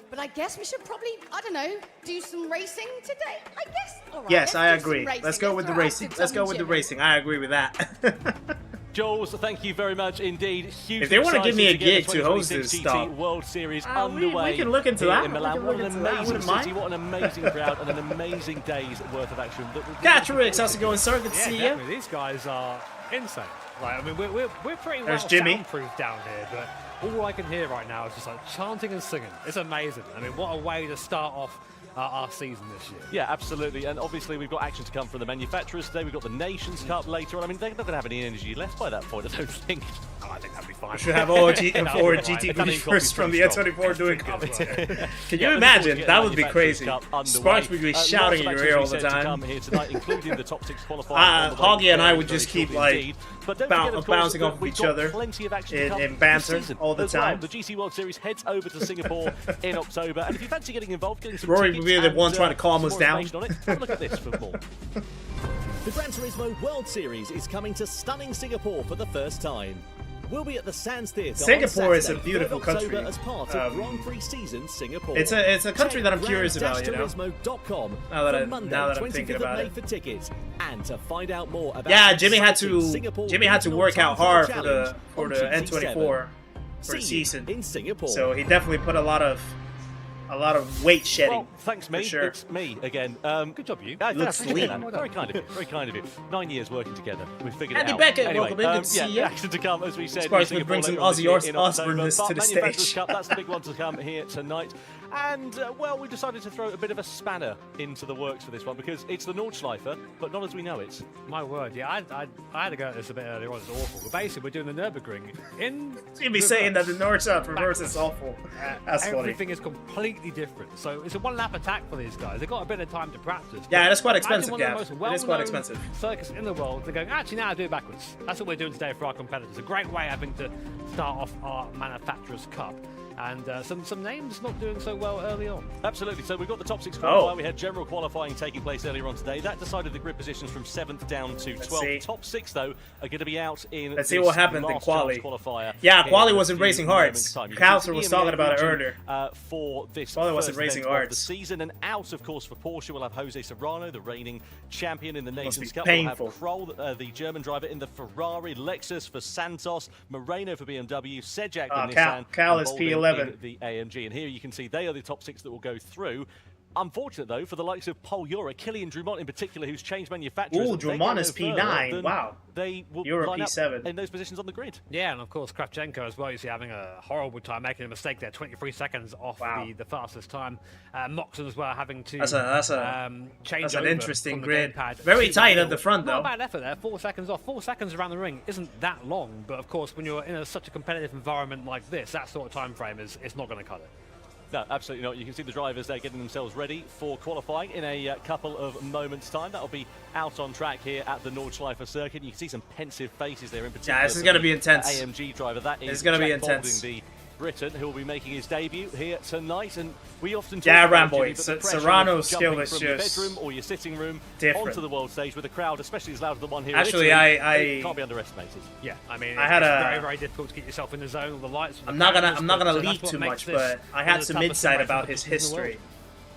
But I guess we should probably, I don't know, do some racing today, I guess? All right, yes, I agree. Let's go with the racing. Let's go with the racing. I agree with that. Jules, thank you very much indeed. Huge if they want to give me a gig to host this stuff, World Series underway. We can look into that. In Milan. What an amazing city, what an amazing crowd, and an amazing day's worth of action. Gatrix, how's it going, sir? Good to see you. These guys are insane. Like, I mean, we're pretty well Jimmy. soundproof down here, but all I can hear right now is just like chanting and singing. It's amazing. I mean, what a way to start off our season this year. Yeah, absolutely. And obviously we've got action to come from the manufacturers today. We've got the Nations Cup later on. I mean, they're not going to have any energy left by that point, I don't think. Oh, I think that'd be fine. We should have all GT first from the N24 doing commentary. Can you imagine? That would be crazy. Sparks would be shouting in your ear all the time. Hoggy and I would just keep like bouncing off of each other in banter all the time. The GC World Series heads over to Singapore in October. And if you fancy getting involved, getting some Rory would be the one trying to calm us down. Have a look at this for more. The Gran Turismo World Series is coming to stunning Singapore for the first time. We'll be at the Sands Theatre. Singapore is a beautiful country. As part of Grand Prix season Singapore. It's a country that I'm curious about, you know. Now that I'm thinking about it. For tickets and to find out more about Jimmy had to work out hard for the N24 for the season in Singapore. So he definitely put a lot of weight shedding. Well, thanks, mate. Sure. It's me again. Good job, you. Looks lean. Very kind of you. Very kind of you. 9 years working together. We figured Andy it out. Beckett, anyway, welcome in. Good to see you. Action to come, as we said. Sparks would bring some Ozzy Osbourne-ness to the stage. Cup, that's the big one to come here tonight. And, well, we decided to throw a bit of a spanner into the works for this one because it's the Nordschleife, but not as we know it. My word, yeah, I had to go at this a bit earlier on. It's awful. But basically, we're doing the Nurburgring in. You'd be saying that the Nordschleife Reverse is awful. That's funny. Everything is completely different. So it's a one-lap attack for these guys. They've got a bit of time to practice. Yeah, that's quite expensive, Gav. It is quite expensive. Circus in the world. They're going, actually, now I do it backwards. That's what we're doing today for our competitors. A great way having to start off our Manufacturers' Cup. And some names not doing so well early on. Absolutely. So we've got the top 6 qualifier. We had general qualifying taking place earlier on today. That decided the grid positions from 7th down to 12th. Top 6, though, are going to be out in Let's see what happened in quali. Qualifier. Yeah, quali wasn't racing hearts. Calcer was talking about it earlier. For this quali wasn't racing hearts. The season, and out, of course, for Porsche, we'll have Jose Serrano, the reigning champion in the Nations Cup. Painful. We'll have Kroll, the German driver in the Ferrari, Lexus for Santos, Moreno for BMW, Sejak for Nissan, Cal is P11. The AMG. And here you can see they are the top 6 that will go through. Unfortunate, though, for the likes of Paul Ura, Killian Drummond in particular, who's changed manufacturers. Ooh, Drummond is P9. Wow. They will Euro line P7. up in those positions on the grid. Yeah, and of course, Kravchenko as well. You see having a horrible time, making a mistake there, 23 seconds off the fastest time. Moxon as well having to change that's an over interesting from grid. The gamepad. Very tight at the front, though. Not a bad effort there, 4 seconds off. 4 seconds around the ring isn't that long, but of course, when you're in such a competitive environment like this, that sort of time frame is not going to cut it. No, absolutely not. You can see the drivers there getting themselves ready for qualifying in a couple of moments' time. That'll be out on track here at the Nordschleife circuit. You can see some pensive faces there in particular. Yeah, this is going to be intense. AMG driver, that is going to be Jack intense. Balding, the Briton, who will be making his debut here tonight. And we often talk about Ramboy. Serrano's skill is from just your bedroom or your sitting room different. Onto the world stage with a crowd, especially as loud as the one here. Actually, it can't be underestimated. Yeah, I mean, I had it's very, very difficult to get yourself in the zone. All the lights. I'm not gonna leak too much, but I had some insight about his history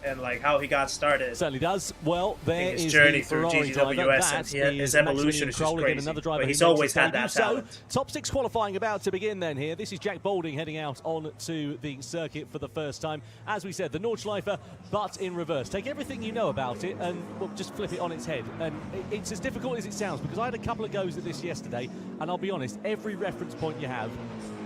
and like how he got started. Certainly does. Well, there his is journey the through Ferrari GTWS and his evolution is just crazy. But he's always had that talent. So, top 6 qualifying about to begin then here. This is Jack Balding heading out on to the circuit for the first time. As we said, the Nordschleife, but in reverse. Take everything you know about it and just flip it on its head. And it's as difficult as it sounds because I had a couple of goes at this yesterday, and I'll be honest, every reference point you have,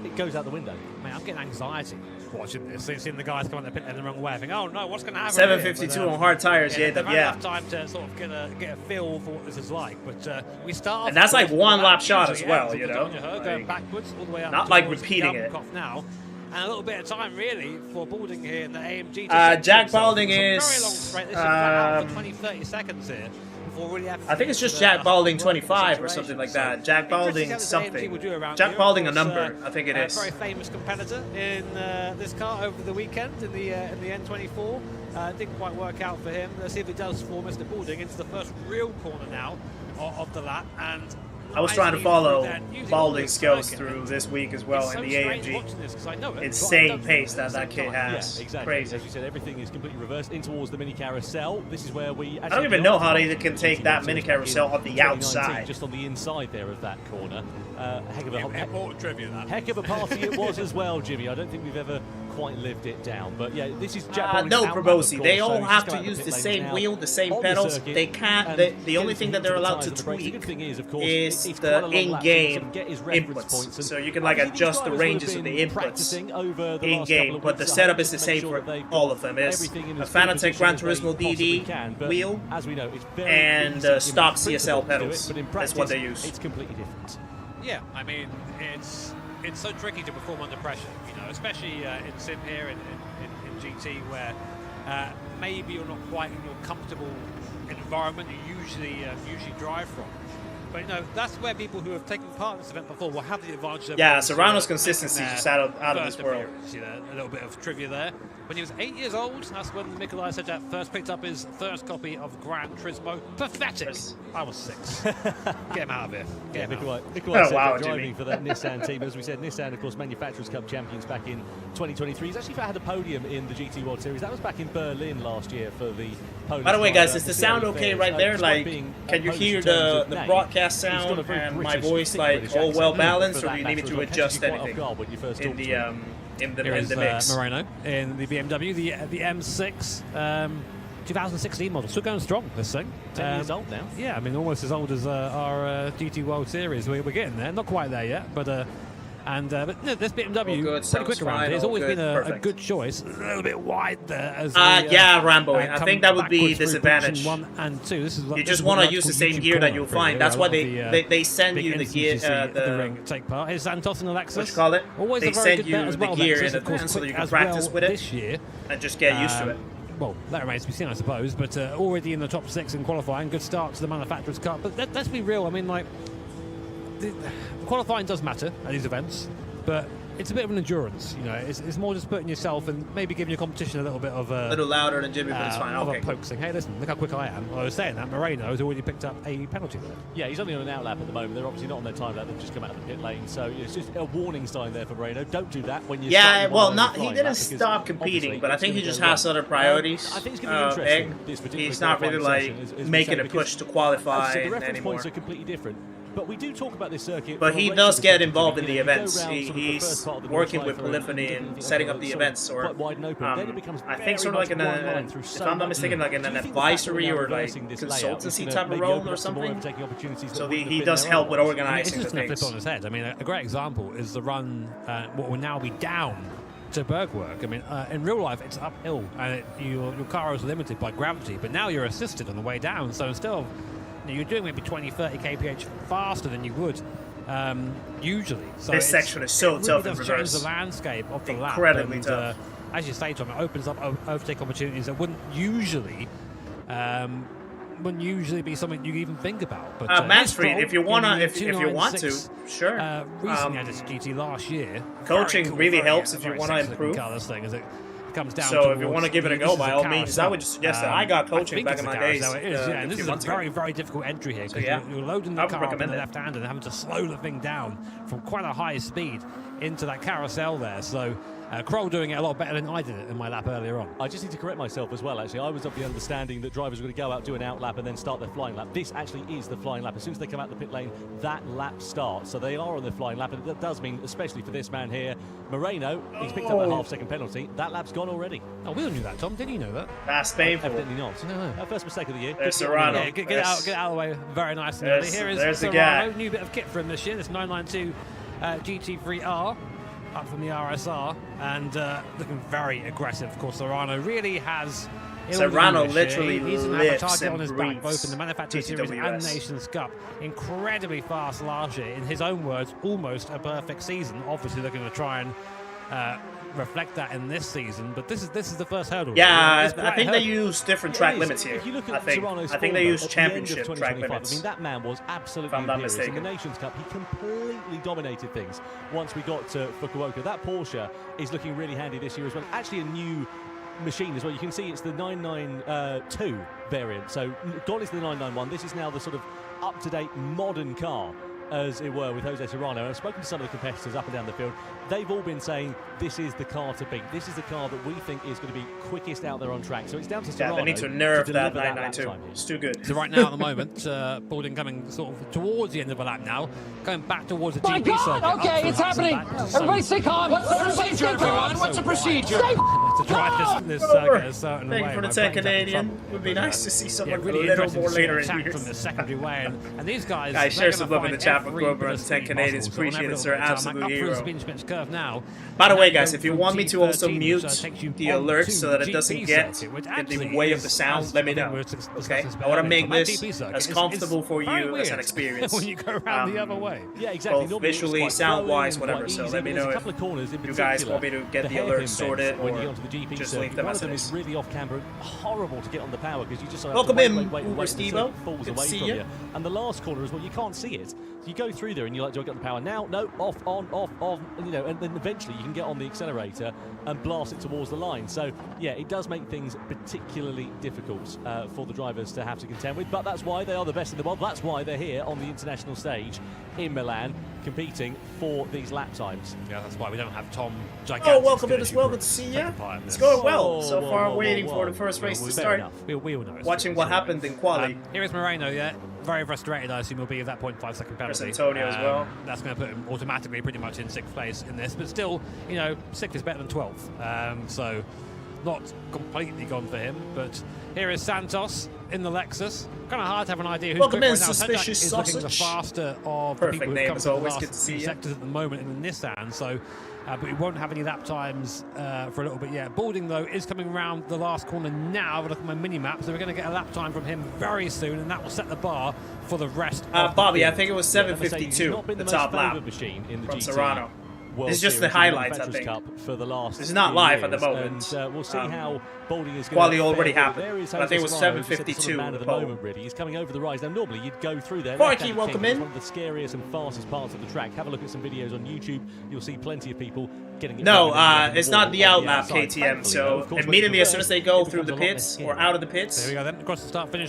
it goes out the window. Man, I'm getting anxiety watching this, seeing the guys come on the pit in the wrong way. I think, oh no, what's going to happen? 752 on hard tires, they've had enough time to sort of get a feel for what this is like. But we start, and that's like one lap shot as well, you know, going backwards all the way up. Not like repeating it. Now, and a little bit of time really for Balding here in the AMG. Jack Balding is very long straight. This is for 20-30 seconds here. Really I think it's just Jack Balding 25 or something like that. Jack Balding something. Jack Balding a number, I think it is. Very famous competitor in this car over the weekend in the N24. Didn't quite work out for him. Let's see if it does for Mr. Balding into the first real corner now of the lap. And I was trying to follow Balding's skills through this week as well, and the AMG insane pace that kid has. Yeah, exactly. Crazy. As you said, everything is completely reversed in towards the mini carousel. This is where we. I don't even know how they can take that mini carousel on the outside. Just on the inside there of that corner. Heck of a party it was as well, Jimmy. I don't think we've ever quite lived it down. But yeah, this is Jack. No, Probosi. They all have to use the same wheel, the same pedals. They can't. The only thing that they're allowed to tweak is the in-game inputs. So you can like adjust the ranges of the inputs in-game, but the setup is the same for all of them. It's a Fanatec Gran Turismo DD wheel and stock CSL pedals. That's what they use. It's completely different. Yeah, I mean, it's so tricky to perform under pressure, you know, especially in sim here in GT, where maybe you're not quite in your comfortable environment you usually drive from. But you know, that's where people who have taken part in this event before will have the advantage. Yeah, Serrano's consistency just out of this world. You know, a little bit of trivia there. When he was 8 years old, that's when Nikolai Sejat first picked up his first copy of Gran Turismo. Pathetic. I was 6. Get him out of here. Yeah, Nikolai Sejat driving for that Nissan team. As we said, Nissan, of course, Manufacturers' Cup champions back in 2023. He's actually had a podium in the GT World Series. That was back in Berlin last year for the Polish. By the way, guys, is the sound okay right there? Like, can you hear the broadcast sound and my voice like all well balanced, or do you need me to adjust anything in the mix? Moreno in the BMW, the M6, 2016 model, still going strong. This thing, 10 years old now. Yeah, I mean almost as old as our GT World Series. We're getting there, not quite there yet, but. But no, this BMW pretty quick around here. It's always been a good choice. A little bit wide there. As yeah, Rambo. I think that would be disadvantage. 1 and 2. This is you just want to use the same gear that you'll find. That's why they send you the gear. The ring take part. Here's Santos and Alexis. What you call it? Always they send you the gear in advance so that you can practice with it this year and just get used to it. Well, that remains to be seen, I suppose. But already in the top 6 in qualifying, good start to the Manufacturers' Cup. But let's be real. I mean, like the qualifying does matter at these events. But it's a bit of an endurance, you know. It's more just putting yourself and maybe giving your competition a little bit of a little louder than Jimmy, but it's fine. Okay. Poke saying, hey, listen, look how quick I am. Well, I was saying that Moreno has already picked up a penalty there. Yeah, he's only on an out lap at the moment. They're obviously not on their time lap. They've just come out of the pit lane, so it's just a warning sign there for Moreno. Don't do that when you're. Yeah, well, he didn't stop competing, but I think he just has other priorities. I think it's going to be interesting. He's not really like making a push to qualify the reference anymore. Points are completely different. But we do talk about this circuit. But he does get involved in the events. He's working with Polyphony and setting up the events, or I think sort of like if I'm not mistaken, like in an advisory or like consultancy type of role or something. So he does help with organizing the things. Flip on his head. I mean, a great example is the run. What will now be down to Bergwerk. I mean, in real life, it's uphill, and your car is limited by gravity. But now you're assisted on the way down. So instead of you're doing maybe 20, 30 kph faster than you would usually. So this section is so tough in reverse. It change the landscape of the lap. Incredibly tough. As you say, Tom, it opens up overtake opportunities that wouldn't usually be something you even think about. But Mansfried, if you want to, sure. Recently had this GT last year. Coaching really helps if you want to improve. This thing as it comes down. So if you want to give it a go, by all means, I would just suggest that. I got coaching back in my days. And this is a very, very difficult entry here because you're loading the car up in the left hand and having to slow the thing down from quite a high speed into that carousel there. So Kroll doing it a lot better than I did it in my lap earlier on. I just need to correct myself as well, actually. I was of the understanding that drivers were going to go out, do an out lap, and then start their flying lap. This actually is the flying lap. As soon as they come out the pit lane, that lap starts. So they are on their flying lap, and that does mean, especially for this man here, Moreno, he's picked up a half-second penalty. That lap's gone already. Oh, we all knew that, Tom. Did you know that? That's painful. Evidently not. No. First mistake of the year. There's Serrano. Yeah, get out of the way very nicely. Here is Serrano. New bit of kit for him this year. This 992 GT3R. Up from the RSR and looking very aggressive. Of course, Serrano really has. Serrano literally lives and on his breathes back, both in the Manufacturers Series and Nations Cup. Incredibly fast last year. In his own words, almost a perfect season. Obviously, they're going to try and reflect that in this season, but this is the first hurdle. Yeah, I think they use different track limits here. If you look at I think they use championship track limits. I mean, that man was absolutely imperious. In the Nations Cup, he completely dominated things. Once we got to Fukuoka, that Porsche is looking really handy this year as well. Actually, a new machine as well. You can see it's the 992 variant. So gone is the 991. This is now the sort of up-to-date modern car. as it were, with Jose Serrano. And I've spoken to some of the competitors up and down the field. They've all been saying this is the car to beat. This is the car that we think is going to be quickest out there on track. So it's down to Serrano. Yeah, they need to nerf that 992. It's too good. So right now at the moment, Baldwin coming sort of towards the end of the lap now, going back towards the GP circuit. Okay, it's happening. Everybody stay calm. What's the procedure, everyone? What's the procedure? To drive this circuit a certain way. Thank you for the 10 Canadian. It would be nice to see someone really a little more later in attack years. from the secondary way, and these guys. Guys, share some love in the chat for Grover and the 10 Canadians. Appreciate it, sir. Absolute hero. By the way, guys, if you want me to also mute the alerts so that it doesn't get in the way of the sound, let me know. Okay, I want to make this as comfortable for you as an experience. When you go around the other way. Yeah, exactly. Both visually, sound-wise, whatever. So let me know if you guys want me to get the alerts sorted or just leave them as it is. Really off camber, horrible to get on the power because you just welcome in, Uber Stevo. Falls Good away to see from you. you. And the last corner as well, you can't see it. You go through there and you're like, do I get the power now? No, off, on, you know, and then eventually you can get on the accelerator and blast it towards the line. So yeah, it does make things particularly difficult for the drivers to have to contend with. But that's why they are the best in the world. That's why they're here on the international stage in Milan, competing for these lap times. Yeah, that's why we don't have Tom. Oh, welcome in as well. Good to see you. It's going well so far. Waiting for the first race to start. We all know. Watching what happened in quali. Here is Moreno. Yeah, very frustrated. I assume he'll be at that 0.5 second penalty. Antonio as well. That's going to put him automatically pretty much in 6th place in this, but still, you know, 6th is better than 12th. So not completely gone for him. But here is Santos in the Lexus. Kind of hard to have an idea who's welcome quick in, right now. Suspicious is Sausage. Looking the faster of Perfect the people name who've as come always. to the Good to last see few you. sectors at the moment in the Nissan. So. But we won't have any lap times for a little bit yet. Balding, though, is coming around the last corner now. We'll look at my mini-map, so we're going to get a lap time from him very soon, and that will set the bar for the rest of Bobby, the I think it was 7:52, the top lap from Serrano. It's just the highlights, I think. For the last it's not live at the moment. And we'll see how Balding is going quali to already fare. happened, but I think it was 7:52 at the moment, really. He's coming over the rise. Now, normally, you'd go through there. Farky, welcome in. It's one of the scariest and fastest parts of the track. Have a look at some videos on YouTube. You'll see plenty of people getting it. No, it's not the out lap, KTM. So immediately as soon as they go through the pits or out of the pits, there we go then, across the start-finish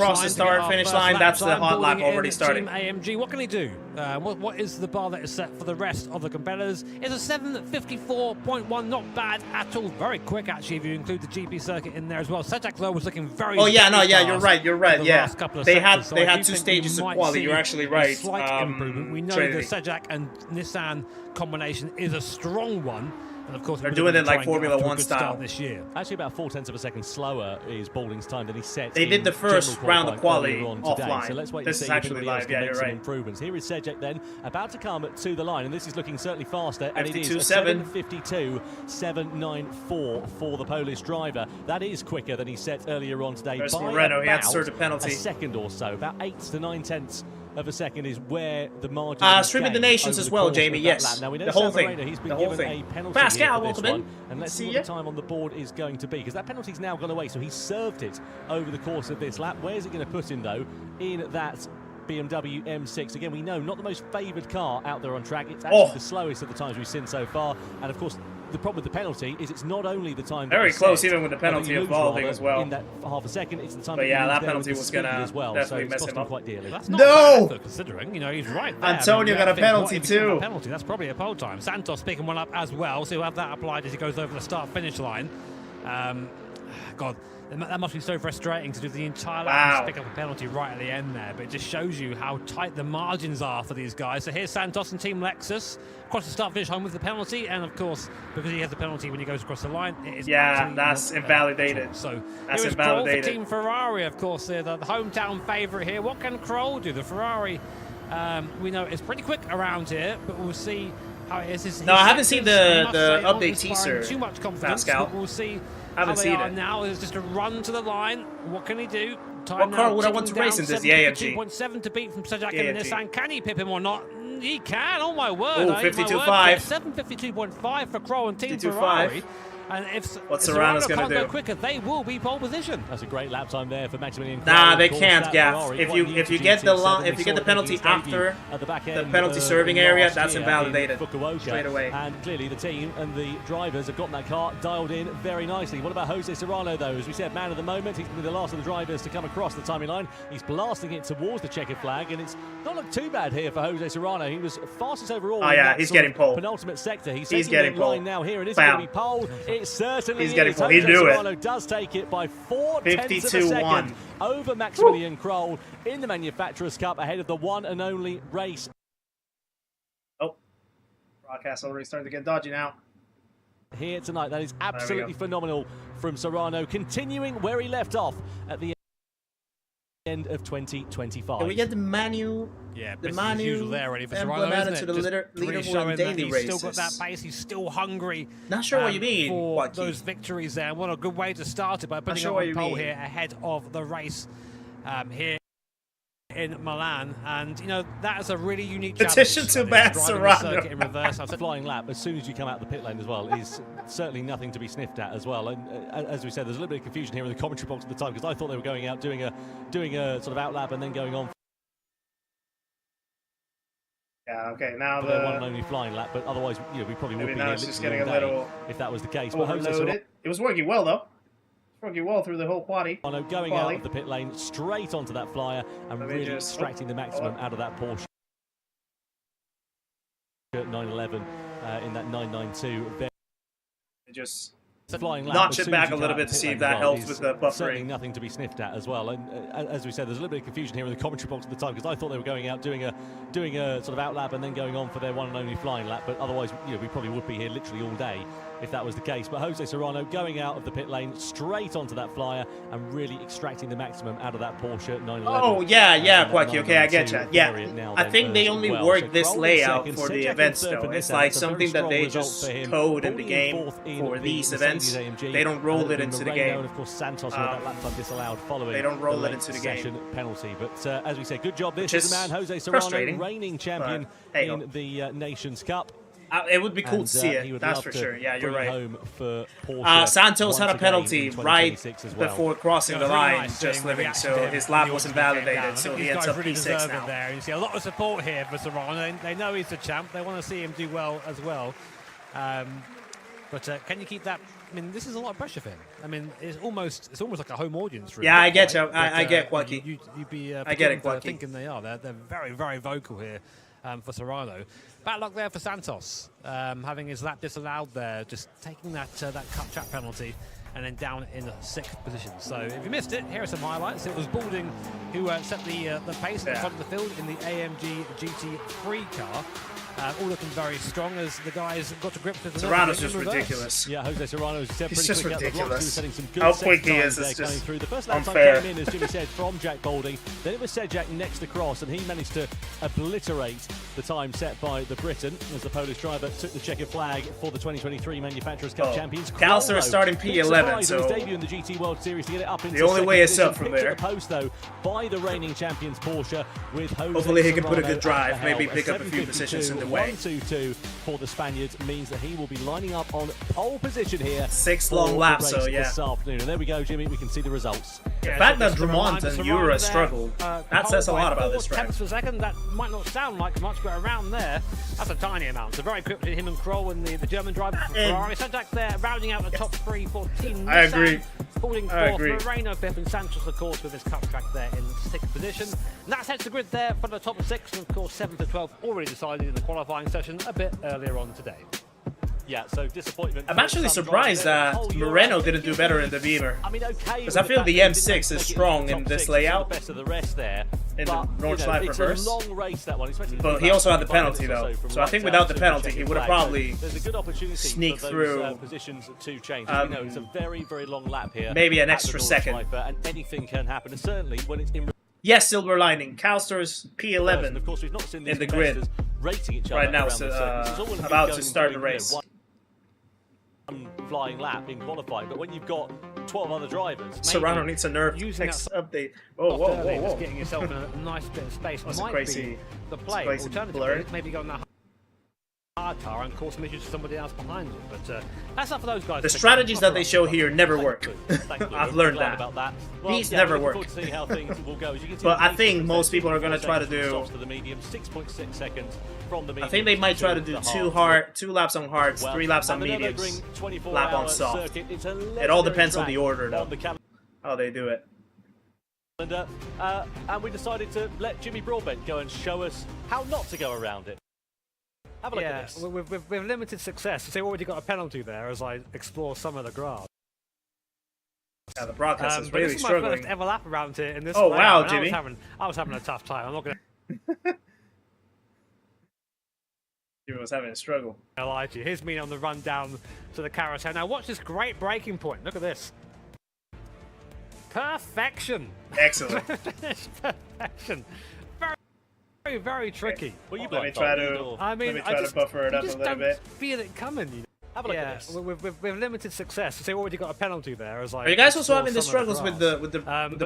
line, that's the hot lap already starting. AMG, what can he do? What is the bar that is set for the rest of the competitors? It's a 7:54.1, not bad at all. Very quick, actually, if you include the GP circuit in there as well. Sajak Lowe was looking very. Oh yeah, no, yeah, you're right. Yeah, they had so 2 stages of quali. You're actually right. Slight improvement. We know the Sajak and Nissan combination is a strong one. And of course, they're doing it like Formula 1 style this year. Actually, about 0.4 of a second slower is Balding's time than he set. They did the first round of quali offline. So let's wait this and see is actually if live. Yeah, you're right. Improvements. Here is Sejek then about to come to the line, and this is looking certainly faster. And it is 7:52.794 for the Polish driver. That is quicker than he set earlier on today. There's by Moreno. He had to about serve a penalty. A second or so, about 8 to 9 tenths of a second is where the margin streaming the nations as well, Jamie. Yes, now we know the whole Moreno, thing. he's been The whole given thing. a penalty Pascal, here for welcome this in. one, and let's see See what ya. the time on the board is going to be, because that penalty's now gone away. So he served it over the course of this lap. Where's it going to put him though? In that BMW M6. Again, we know not the most favoured car out there on track. It's actually the slowest of the times we've seen so far, and of course. The problem with the penalty is it's not only the time very close, even with the penalty involving as well. In that half a second, it's the time. But yeah, that penalty was gonna as well, definitely so mess cost him up quite dearly. That's not bad, considering, you know, he's right there. Antonio got a penalty too. Penalty. That's probably a pole time. Santos picking one up as well, so he'll have that applied as he goes over the start-finish line. God. That must be so frustrating to do the entire lap and pick up a penalty right at the end there, but it just shows you how tight the margins are for these guys. So here's Santos and Team Lexus across the start-finish line with the penalty, and of course, because he has the penalty when he goes across the line, it is that's invalidated. So that's invalidated. For Team Ferrari, of course, they're the hometown favourite here. What can Kroll do? The Ferrari, we know, is pretty quick around here, but we'll see how it is. No, I haven't seen the update teaser. Too much confidence, Pascal. but we'll see. Haven't seen it. Now is just a run to the line. What can he do? What car would I want to race in this? The AMG. 2.7 to beat from Sajak and Nissan. Can he pip him or not? He can. Oh my word! Oh, 52.5. 7:52.5 for Kroll and Team Ferrari. And if Serrano's gonna do? Go quicker, they will be pole position. That's a great lap time there for Maximilian. Nah, they can't, Gaff. If you get the penalty after the penalty serving area, that's invalidated straight away. And clearly the team and the drivers have gotten that car dialed in very nicely. What about Jose Serrano though? As we said, man of the moment. He's going to be the last of the drivers to come across the timing line. He's blasting it towards the checkered flag, and it's not looked too bad here for Jose Serrano. He was fastest overall. Oh yeah, he's getting pole. Penultimate sector. He's getting pole. Line now here, and is going to be pole. It certainly he's getting is. pole. He knew Serrano it. Does take it by 0.4 of a second over Maximilian Kroll in the Manufacturers Cup ahead of the one and only race. Oh, broadcast already starting to get dodgy now. Here tonight, that is absolutely phenomenal from Serrano, continuing where he left off at the end of 2025. Can we get the manual? Yeah, the manual there already for emblem Serrano, added to the leaderboard and daily he's races. Still got that base. He's still hungry. Not sure what you mean. For those victories there. What a good way to start it by putting up on pole here ahead of the race here in Milan, and you know that is a really unique petition to ban Serrano in reverse. After flying lap as soon as you come out the pit lane as well is certainly nothing to be sniffed at as well. And as we said, there's a little bit of confusion here in the commentary box at the time because I thought they were going out doing a sort of outlap and then going on. Yeah, okay, now the one and only flying lap, but otherwise, you know, we probably would be here just getting a little if that was the case. Overloaded. It was working well though. Working well through the whole quali. Going out of the pit lane straight onto that flyer and really extracting the maximum out of that Porsche 911 in that 992. Just flying lap notch it back a little bit to see if that helps with the buffering. Certainly nothing to be sniffed at as well. And as we said, there's a little bit of confusion here in the commentary box at the time because I thought they were going out doing a sort of outlap and then going on for their one and only flying lap. But otherwise, you know, we probably would be here literally all day if that was the case. But Jose Serrano going out of the pit lane straight onto that flyer and really extracting the maximum out of that Porsche 911. Oh yeah, Quacky. Okay, I get you. Yeah, I think they only work this layout for the events though. It's like something that they just code in the game for these events. They don't roll it into the game. And of course, Santos with that lap time disallowed following. They don't roll it into the game. Penalty. But as we said, good job. This is the man, Jose Serrano, reigning champion in the Nations Cup. It would be cool to see it, that's for sure. Yeah, you're right. Home for Porsche Santos had a penalty right before crossing the line, just living, so his lap was invalidated, so he ends up P6 now. There. You see a lot of support here for Serrano. They know he's the champ. They want to see him do well as well. But can you keep that? I mean, this is a lot of pressure for him. I mean, it's almost like a home audience. Really. Yeah, I get you. I get Quacky. You'd be I get it, Quacky. Thinking they are. They're very, very vocal here for Serrano. Bad luck there for Santos, having his lap disallowed there, just taking that cut track penalty and then down in 6th position. So if you missed it, here are some highlights. It was Balding who set the pace in front of the field in the AMG GT3 car. All looking very strong as the guys got to grips with Serrano's just ridiculous. Yeah, Jose Serrano's he's just ridiculous. Some how quick he is just through. The first lap unfair. time came in, as Jimmy said, from Jack Balding. Then it was Sedjak next to cross, and he managed to obliterate the time set by the Briton as the Polish driver took the checkered flag for the 2023 Manufacturers Cup champions. Calcer is starting P11, so his debut in the GT World Series to get it up into the only way is up from there. The post though by the reigning champions Porsche with Jose hopefully he can put a Serrano good drive, maybe pick up a few positions in the way. 1-2-2 for the Spaniards means that he will be lining up on pole position here. 6 long laps, so yeah. This afternoon. And there we go, Jimmy. We can see the results. The fact that Drummond and AORUS struggled, that says a lot about this track. 4/10 per second, that might not sound like much, but around there, that's a tiny amount. So very quick between him and Kroll and the German driver for Ferrari. Sedjak there, rounding out the top 3 for Team Nissan. I agree. Holding 4th, Moreno, 5th, and Santos, of course, with his cup track there in 6th position. And that sets the grid there for the top 6, and of course 7th to 12th already decided in the qualifying session a bit earlier on today. Yeah, so disappointment. I'm actually surprised that Moreno didn't do better in the Beamer. I mean, okay. Because I feel the M6 is strong in this layout. The best of the rest there. In the Nordschleife Reverse. It's a long race, that one. But he also had the penalty though, so I think without the penalty he would have probably sneaked through. Positions to change. It's a very, very long lap here. Maybe an extra second. And anything can happen, and certainly when it's in. Yes, silver lining. Calster's P11 and of course, we've not seen in the grid rating each other right now, so, about to start the race. One flying lap in qualifying, but when you've got 12 other drivers, Serrano needs a nerve update. Whoa. Just getting yourself in a nice bit of space. That's might crazy. be the play. Alternatively, maybe going that hard hard car and cause some issues to somebody else behind them. But that's up for those guys. The strategies that they show here never work. I've learned that. Well, these never work. But I think most people are going to try to do... the medium, 6.6 seconds from the medium. I think they might try to do 2 laps on hards, 3 laps on mediums, lap on soft. It all depends on the order, though, how they do it. And we decided to let Jimmy Broadbent go and show us how not to go around it. Have a look at this. With limited success. So we've already got a penalty there as I explore some of the grass. Yeah, the broadcast is really this struggling. My first ever lap around here in this Oh wow, Jimmy! I was having a tough time. I'm not gonna. Jimmy was having a struggle. I lie to you. Here's me on the run down to the carousel. Now watch this great braking point. Look at this. Perfection. Excellent. Perfection. Very, very tricky. Well, you let me try to. I mean, let me try to buffer it up a little bit. Feel it coming. You know? Have a look at this. With limited success. So we've already got a penalty there. As Are you guys also having the struggles with the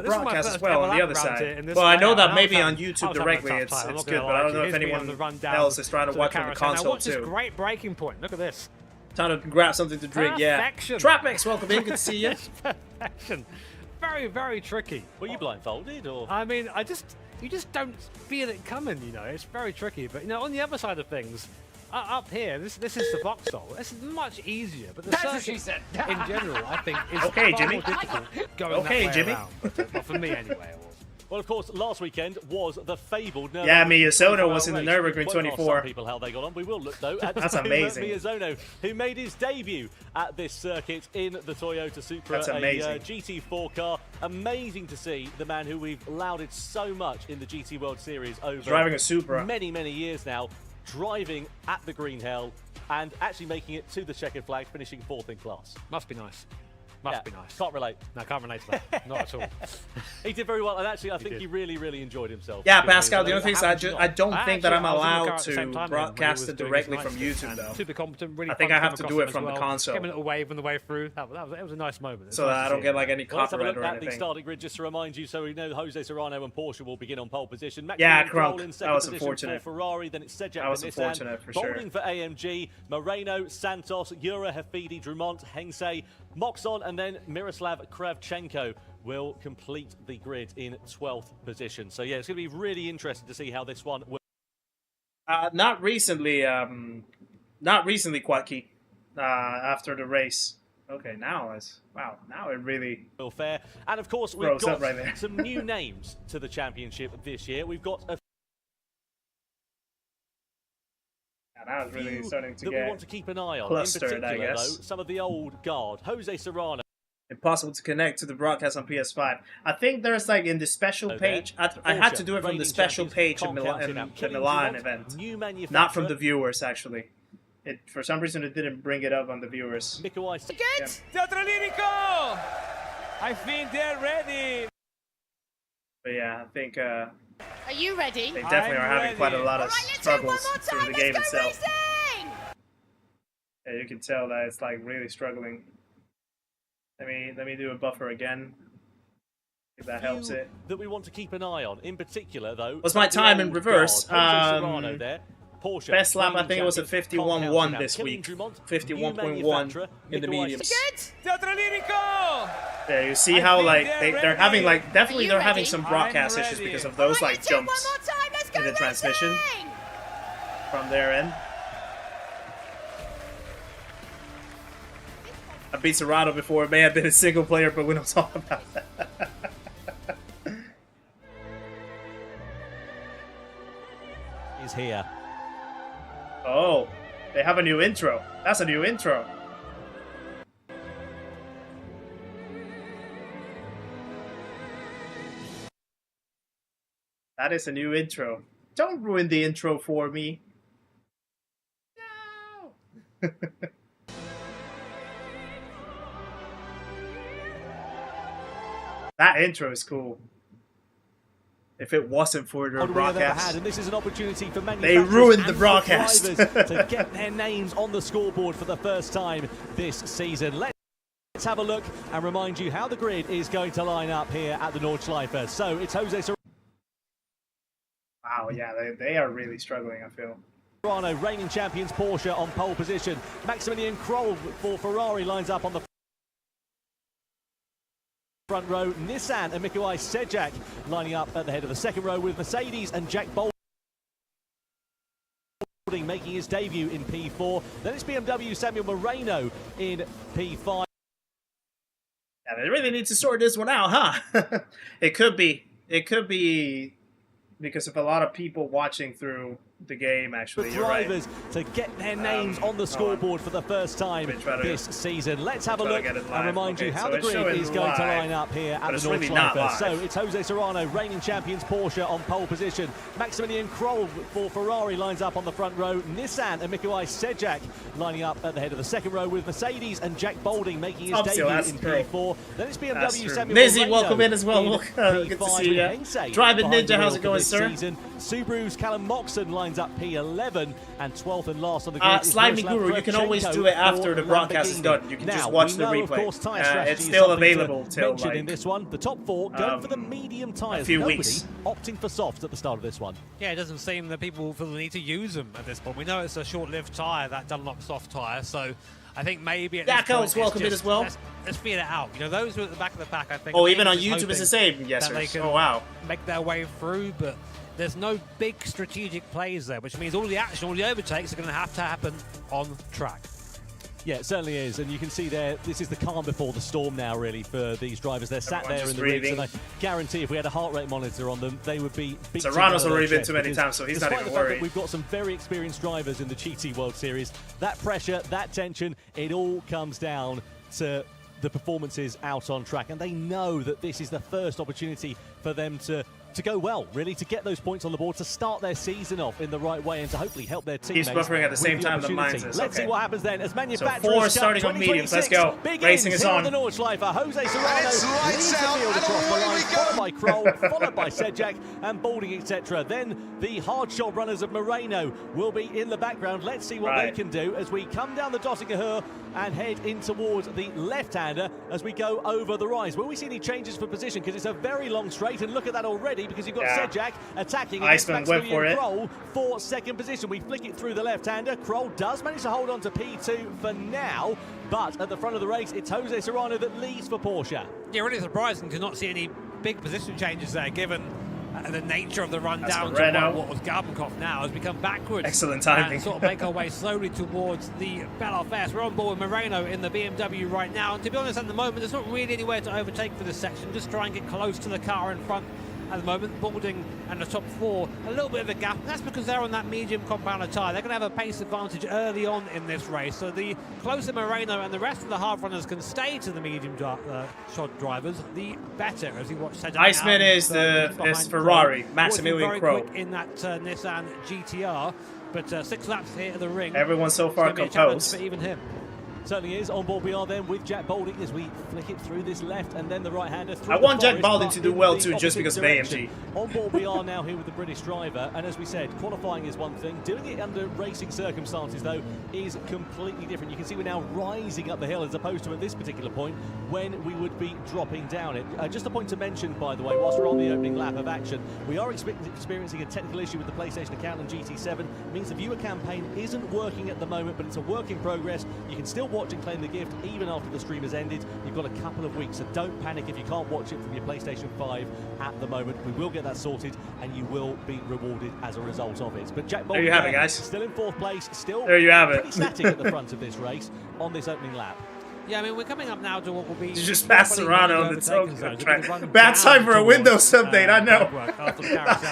broadcast as well on the other side? Well, I know that maybe on YouTube directly it's good, but I don't know if anyone else is trying to watch on the console too. Great braking point. Look at this. Trying to grab something to drink. Yeah. Trapex, welcome in. Good to see you. Perfection. Very, very tricky. Were you blindfolded, or? I mean, you just don't feel it coming. You know, it's very tricky. But you know, on the other side of things. Up here, this is the Vauxhall. This is much easier, but the circuit in general, I think, is okay, far Jimmy. more difficult going that way Jimmy. around. But for me, anyway, it was. Well, of course, last weekend was the fabled Nurburgring. Yeah, Miyazono was in the Nurburgring 24. People how they got on. We will look though at That's amazing. Miyazono, who made his debut at this circuit in the Toyota Supra, That's amazing. a GT4 car. Amazing to see the man who we've lauded so much in the GT World Series over driving a Supra many years now, driving at the Green Hell and actually making it to the checkered flag, finishing 4th in class. Must be nice. Must be nice. Can't relate. No, can't relate to that. Not at all. He did very well, and actually, I think he really enjoyed himself. Yeah, Pascal. The only thing is, I don't think that I'm allowed to broadcast it directly from YouTube, though. Super competent, really. I think I have to do it from the console. Giving it a wave on the way through. It was a nice moment. So that I don't get like any copyright or anything. Let's have a look at the starting grid just to remind you, so we know Jose Serrano and Porsche will begin on pole position. Yeah, Crunk. That was unfortunate. For Ferrari, then it's Sejak that was unfortunate for sure. Bolding for AMG, Moreno, Santos, Jura, Hafidi, Drummond, Hengse, Moxon, and then Miroslav Kravchenko will complete the grid in 12th position. So yeah, it's going to be really interesting to see how this one will. Not recently, Quacky. After the race. Okay, now now it really will fare. And of course, we've got right some new names to the championship this year. We've got a now it's really starting to that get we want to keep an eye on. clustered, in particular, I guess. Though, some of the old guard, Jose Serrano. Impossible to connect to the broadcast on PS5. I think there's like in the special page. I had to do it from the special page in the Milan event, not from the viewers actually. For some reason it didn't bring it up on the viewers. Good. Teatralinico! I think they're ready. But yeah, I think are you ready? they definitely are having quite a lot of struggles in the game itself. Yeah, you can tell that it's like really struggling. Let me do a buffer again, if that helps it. That we want to keep an eye on. In particular, though, was my time in reverse. There. Porsche, best lap I think it was a 51.1 this week. 51.1 in the mediums. Yeah, you see how like they're having like they're having some broadcast issues because of those like jumps in the transmission from their end. I beat Serrano before. It may have been a single player, but we don't talk about that. He's here. Oh, they have a new intro. That's a new intro. That is a new intro. Don't ruin the intro for me. No. That intro is cool. If it wasn't for their broadcast, and this is an opportunity for they ruined the broadcast to get their names on the scoreboard for the first time this season. Let's have a look and remind you how the grid is going to line up here at the Nordschleife. So it's Jose Serrano. Wow, yeah, they are really struggling, I feel. Serrano, reigning champions Porsche on pole position. Maximilian Kroll for Ferrari lines up on the front row. Nissan and Mikołaj Sejak lining up at the head of the second row, with Mercedes and Jack Bolding making his debut in P4. Then it's BMW Samuel Moreno in P5. Yeah, they really need to sort this one out, huh? It could be because of a lot of people watching through the game, actually. The You're drivers right. to get their names on the scoreboard for the first time this season. Let's have a look and remind you how the grid is going to line up here at the Nordschleife. So it's Jose Serrano, reigning champions Porsche on pole position. Maximilian Kroll for Ferrari lines up on the front row. Nissan and Mikołaj Sejak lining up at the head of the second row, with Mercedes and Jack Bolding making his debut in P4. Then it's BMW Samuel Nizzy, Moreno welcome in as well. Good to see you. Driving Ninja, how's it going, sir? Subaru's Callum Moxon lines up P11, and 12th and last on the grid. Slimy Guru, you can always do it after the broadcast is done. You can just watch the replay. It's still available till like in this one. The top four go for the medium tyres. A few weeks. Opting for softs at the start of this one. Yeah, it doesn't seem that people feel the need to use them at this point. We know it's a short-lived tyre, that Dunlop soft tyre, so I think maybe at this point, welcome in as well. Let's feel it out. You know, those who are at the back of the pack, I think. Oh, even on YouTube it's the same. Yes, sir. Oh, wow. Make their way through, but there's no big strategic plays there, which means all the action, all the overtakes are going to happen on track. Yeah, it certainly is, and you can see there, this is the calm before the storm now, really, for these drivers. They're sat there in the rigs, and I guarantee if we had a heart rate monitor on them, they would be beat. Serrano's already been too many times, so he's not even worried. We've got some very experienced drivers in the GT World Series. That pressure, that tension, it all comes down to the performances out on track, and they know that this is the first opportunity for them to go well, really, to get those points on the board, to start their season off in the right way, and to hopefully help their teammates. He's buffering at the same time that mine is. Let's see what happens then as manufacturers. So 4 starting on mediums. Let's go. Racing is on. The Nordschleife. Jose Serrano leads the field across the line, followed by Kroll, followed by Sejak and Bolding, etc. Then the hard shot runners of Moreno will be in the background. Let's see what they can do as we come down the Dottinger and head in towards the left-hander as we go over the rise. Will we see any changes for position? Because it's a very long straight, and look at that already, because you've got Sejak attacking Iceman went for it. Kroll for second position. We flick it through the left-hander. Kroll does manage to hold on to P2 for now, but at the front of the race, it's Jose Serrano that leads for Porsche. Yeah, really surprising to not see any big position changes there, given the nature of the run down to what was Garbenkopf now has become backwards. Excellent timing. And sort of make our way slowly towards the Belfast. We're on board with Moreno in the BMW right now, and to be honest, at the moment, there's not really anywhere to overtake for this section. Just try and get close to the car in front. At the moment, Bolding and the top four, a little bit of a gap. That's because they're on that medium compounder tyre. They're going to have a pace advantage early on in this race. So the closer Moreno and the rest of the hard runners can stay to the medium shod drivers, the better. As you watch Iceman is Ferrari, Maximilian Kroll. Quick in that Nissan GTR, but 6 laps here at the ring. Everyone so far composed. For even him. Certainly is. On board we are then with Jack Bolding as we flick it through this left and then the right-hander. I want Jack Bolding to do well too, just because of AMG. On board we are now here with the British driver, and as we said, qualifying is one thing. Doing it under racing circumstances, though, is completely different. You can see we're now rising up the hill as opposed to at this particular point when we would be dropping down it. Just a point to mention, by the way, whilst we're on the opening lap of action, we are experiencing a technical issue with the PlayStation account and GT7. It means the viewer campaign isn't working at the moment, but it's a work in progress. You can still watch and claim the gift even after the stream has ended. You've got a couple of weeks, so don't panic if you can't watch it from your PlayStation 5 at the moment. We will get that sorted, and you will be rewarded as a result of it. But Jack Bolding, there you have it, guys. Still in 4th place, still there you have pretty static at the front of this race on this opening lap. Yeah, I mean, we're coming up now to what will be... You just passed Serrano on the track. Bad time for a Windows update, I know.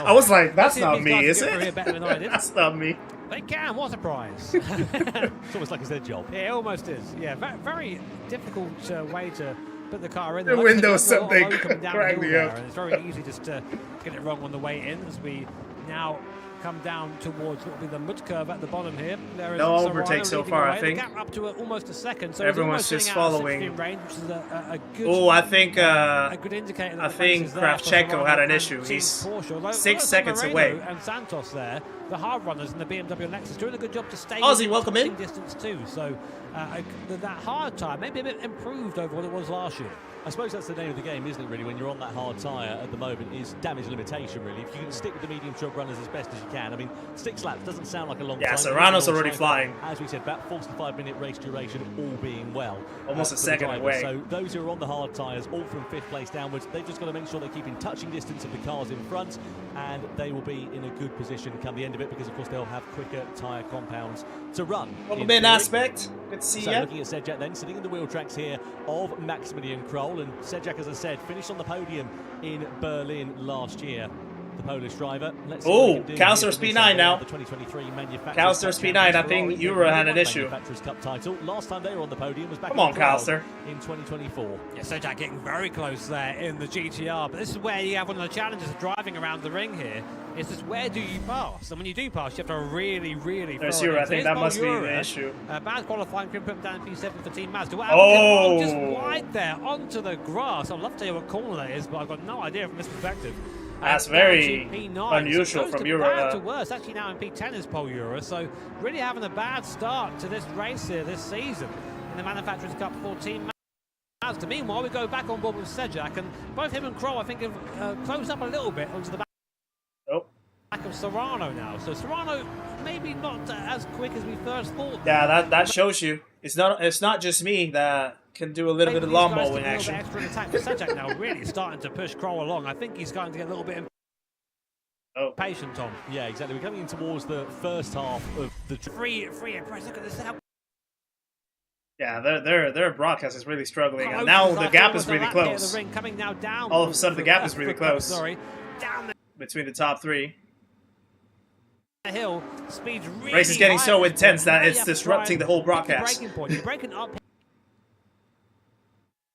I was like, that's not me, is it? That's not me. They can, what a surprise. It's almost like it's their job. Yeah, it almost is. Yeah, very difficult way to put the car in. The Windows update cracked me up. And it's very easy just to get it wrong on the way in as we now come down towards what will be the mud curve at the bottom here. There is no overtake so far, I think. The gap up to almost a second. So everyone's just following. Range, which is a good, I think a good indicator. I think Kravchenko had an issue. He's 6 seconds away. And Santos there, the hard runners in the BMW and Lexus, doing a good job to stay Ozzy, welcome in. Distance too. So that hard time maybe a bit improved over what it was last year. I suppose that's the name of the game, isn't it, really, when you're on that hard tyre at the moment, is damage limitation, really. If you can stick with the medium truck runners as best as you can. I mean, 6 laps doesn't sound like a long time. Yeah, Serrano's already flying. As we said, about 45-minute race duration, all being well. Almost a second away. So those who are on the hard tyres, all from 5th place downwards, they've just got to make sure they keep in touching distance of the cars in front, and they will be in a good position come the end of it, because, of course, they'll have quicker tyre compounds to run. Welcome in, Aspect. Good to see you. Looking at Sedjak then, sitting in the wheel tracks here of Maximilian Kroll, and Sedjak, as I said, finished on the podium in Berlin last year. The Polish driver. Oh, Kowsar's P9 now. The 2023 Kowsar's P9. I think Euro had an issue. Manufacturers Cup title. Last time they were on the podium was back in Kowsar in 2024. Yeah, Sedjak getting very close there in the GTR, but this is where you have one of the challenges of driving around the ring here. It's just where do you pass? And when you do pass, you have to really There's Euro. I think that must be the issue. Bad qualifying, can put him down P7 for Team Mazda. Oh! Just wide there onto the grass. I'd love to tell you what corner that is, but I've got no idea from this perspective. That's very unusual from Euro. Bad to worse. Actually, now in P10 is Pole Euro, so really having a bad start to this race here this season in the Manufacturers Cup for Team Mazda. Meanwhile, we go back on board with Sedjak, and both him and Kroll, I think, have closed up a little bit onto the back of Serrano now. So Serrano maybe not as quick as we first thought. Yeah, that shows you. It's not just me that can do a little bit of lawn mowing action. Extra attack for Sedjak now, really starting to push Kroll along. I think he's starting to get a little bit impatient, Tom. Yeah, exactly. We're coming in towards the first half of the free impress. Look at this. Yeah, their broadcast is really struggling, and now the gap is really close. The ring coming now down. All of a sudden, the gap is really close. Sorry, down between the top 3. The hill, speed's really race is getting so intense that it's disrupting the whole broadcast. You're breaking up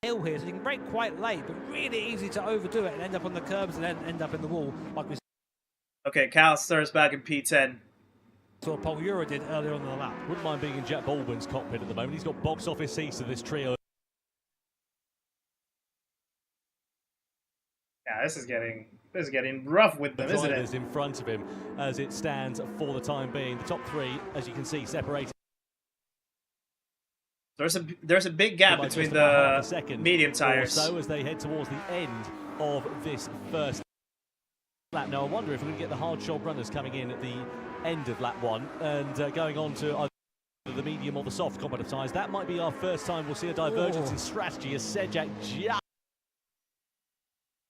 hill here, so you can break quite late, but really easy to overdo it and end up on the curbs and then end up in the wall, like we. Okay, Cal starts back in P10. So Pole Euro did earlier on in the lap. Wouldn't mind being in Jack Baldwin's cockpit at the moment. He's got box office seats to this trio. Yeah, this is getting rough with them, isn't it? In front of him as it stands for the time being. The top 3, as you can see, separated. There's a big gap between the medium tires. So as they head towards the end of this first lap. Now I wonder if we're going to get the hard shod runners coming in at the end of lap 1 and going on to either the medium or the soft combat tyres. That might be our first time we'll see a divergence in strategy as Sedjak just.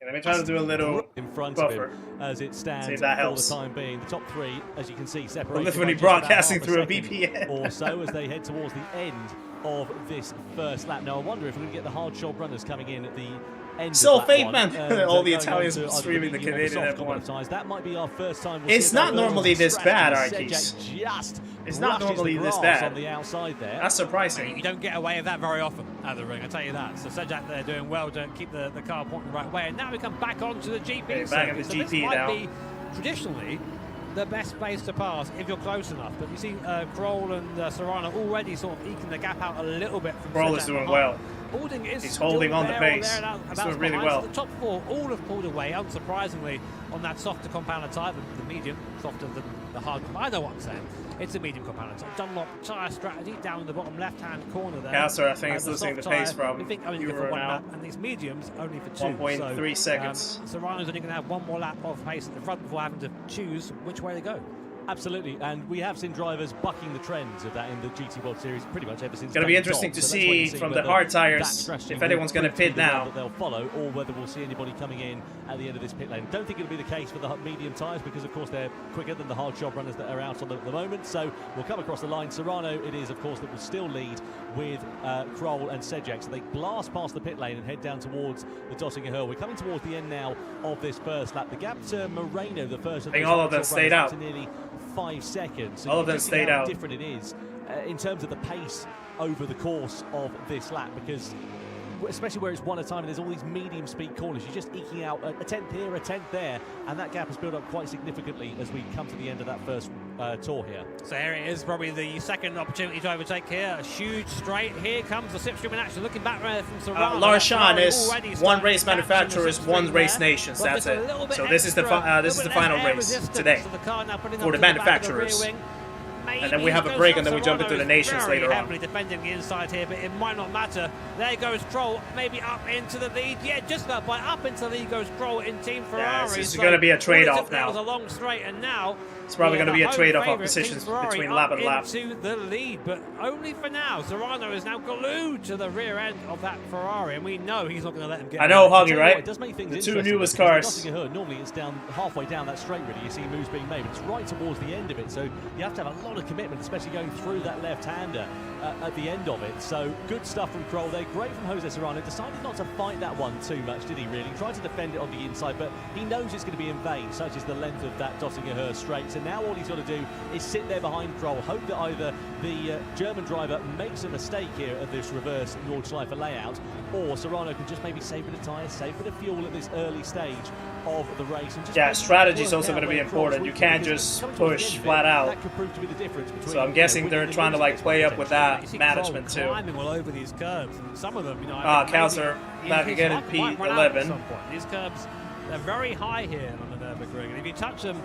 Let me try to do a little in front buffer. of him as it stands see if that for helps. the time being. The top 3, as you can see, separated. Literally broadcasting through a VPN. Or so as they head towards the end of this first lap. Now I wonder if we're going to get the hard shod runners coming in at the end so of fake, lap man. All the Italians streaming the Canadian F1. That might be our first time. It's not normally this bad, Arkis. It's not normally this bad. On the outside there. That's surprising. You don't get away with that very often out of the ring, I tell you that. So Sedjak there doing well to keep the car pointing the right way. And now we come back onto the GP back in the so GP this might now. Be traditionally the best place to pass if you're close enough. But you see Kroll and Serrano already sort of eking the gap out a little bit from Kroll is doing well. Balding is He's holding on the pace. He's doing really well. So the top 4 all have pulled away, unsurprisingly, on that softer compounder tyre, the medium, softer than the hard. I know what I'm saying. It's a medium compounder tyre. Dunlop tyre strategy down in the bottom left-hand corner there. Castor, I think, is losing the pace from we think only for 1 lap, and these mediums only for 2. 1.3 seconds. Serrano's only going to have 1 more lap of pace at the front before having to choose which way to go. Absolutely, and we have seen drivers bucking the trends of that in the GT World Series pretty much ever since. It's going to be interesting to see from the hard tires if anyone's going to pit now. That they'll follow, or whether we'll see anybody coming in at the end of this pit lane. Don't think it'll be the case for the medium tyres because, of course, they're quicker than the hard shod runners that are out on them at the moment. So we'll come across the line. Serrano, it is, of course, that will still lead with Kroll and Sedjak. So they blast past the pit lane and head down towards the Dottinger Hill. We're coming towards the end now of this first lap. The gap to Moreno, the first of the all of them stayed out. To nearly 5 seconds. So all of them stayed out. How different it is in terms of the pace over the course of this lap, because especially where it's 1 at a time and there's all these medium speed corners, you're just eking out a tenth here, a tenth there, and that gap has built up quite significantly as we come to the end of that first tour here. So here it is, probably the second opportunity to overtake here. A huge straight. Here comes the slipstream in action. Looking back there from Serrano. Larshan is 1 race manufacturers, 1 race nations. That's it. So this is the final race today for the manufacturers. maybe And then we have a break, and then we jump into the Nations later on. Heavily defending the inside here, but it might not matter. There goes Stroll, maybe up into the lead. Yeah, just about by up into the lead goes Stroll in Team Ferrari. Yeah, this is going to be a trade-off now. It was a long straight, and now it's probably going to be a trade-off of positions between lap and lap. Into the lead, but only for now. Serrano is now glued to the rear end of that Ferrari, and we know he's not going to let him get. I know, Hoggy, right? It does make things the two newest cars. Normally it's down halfway down that straight, really. You see moves being made, but it's right towards the end of it. So you have to have a lot of commitment, especially going through that left-hander at the end of it. So good stuff from Kroll there. Great from Jose Serrano. Decided not to fight that one too much, did he really? Tried to defend it on the inside, but he knows it's going to be in vain, such as the length of that Dottinger straight. So now all he's got to do is sit there behind Kroll, hope that either the German driver makes a mistake here at this reverse Nordschleife layout, or Serrano can just maybe save a bit of tyres, save a bit of fuel at this early stage of the race. And just strategy is also going to be important. You can't just push flat out. That could prove to be the difference between, so I'm guessing they're trying to like play up with that management too. Climbing all over these curbs, and some of them, you know. Kowser back again in P11. These curbs, they're very high here on the Nurburgring, and if you touch them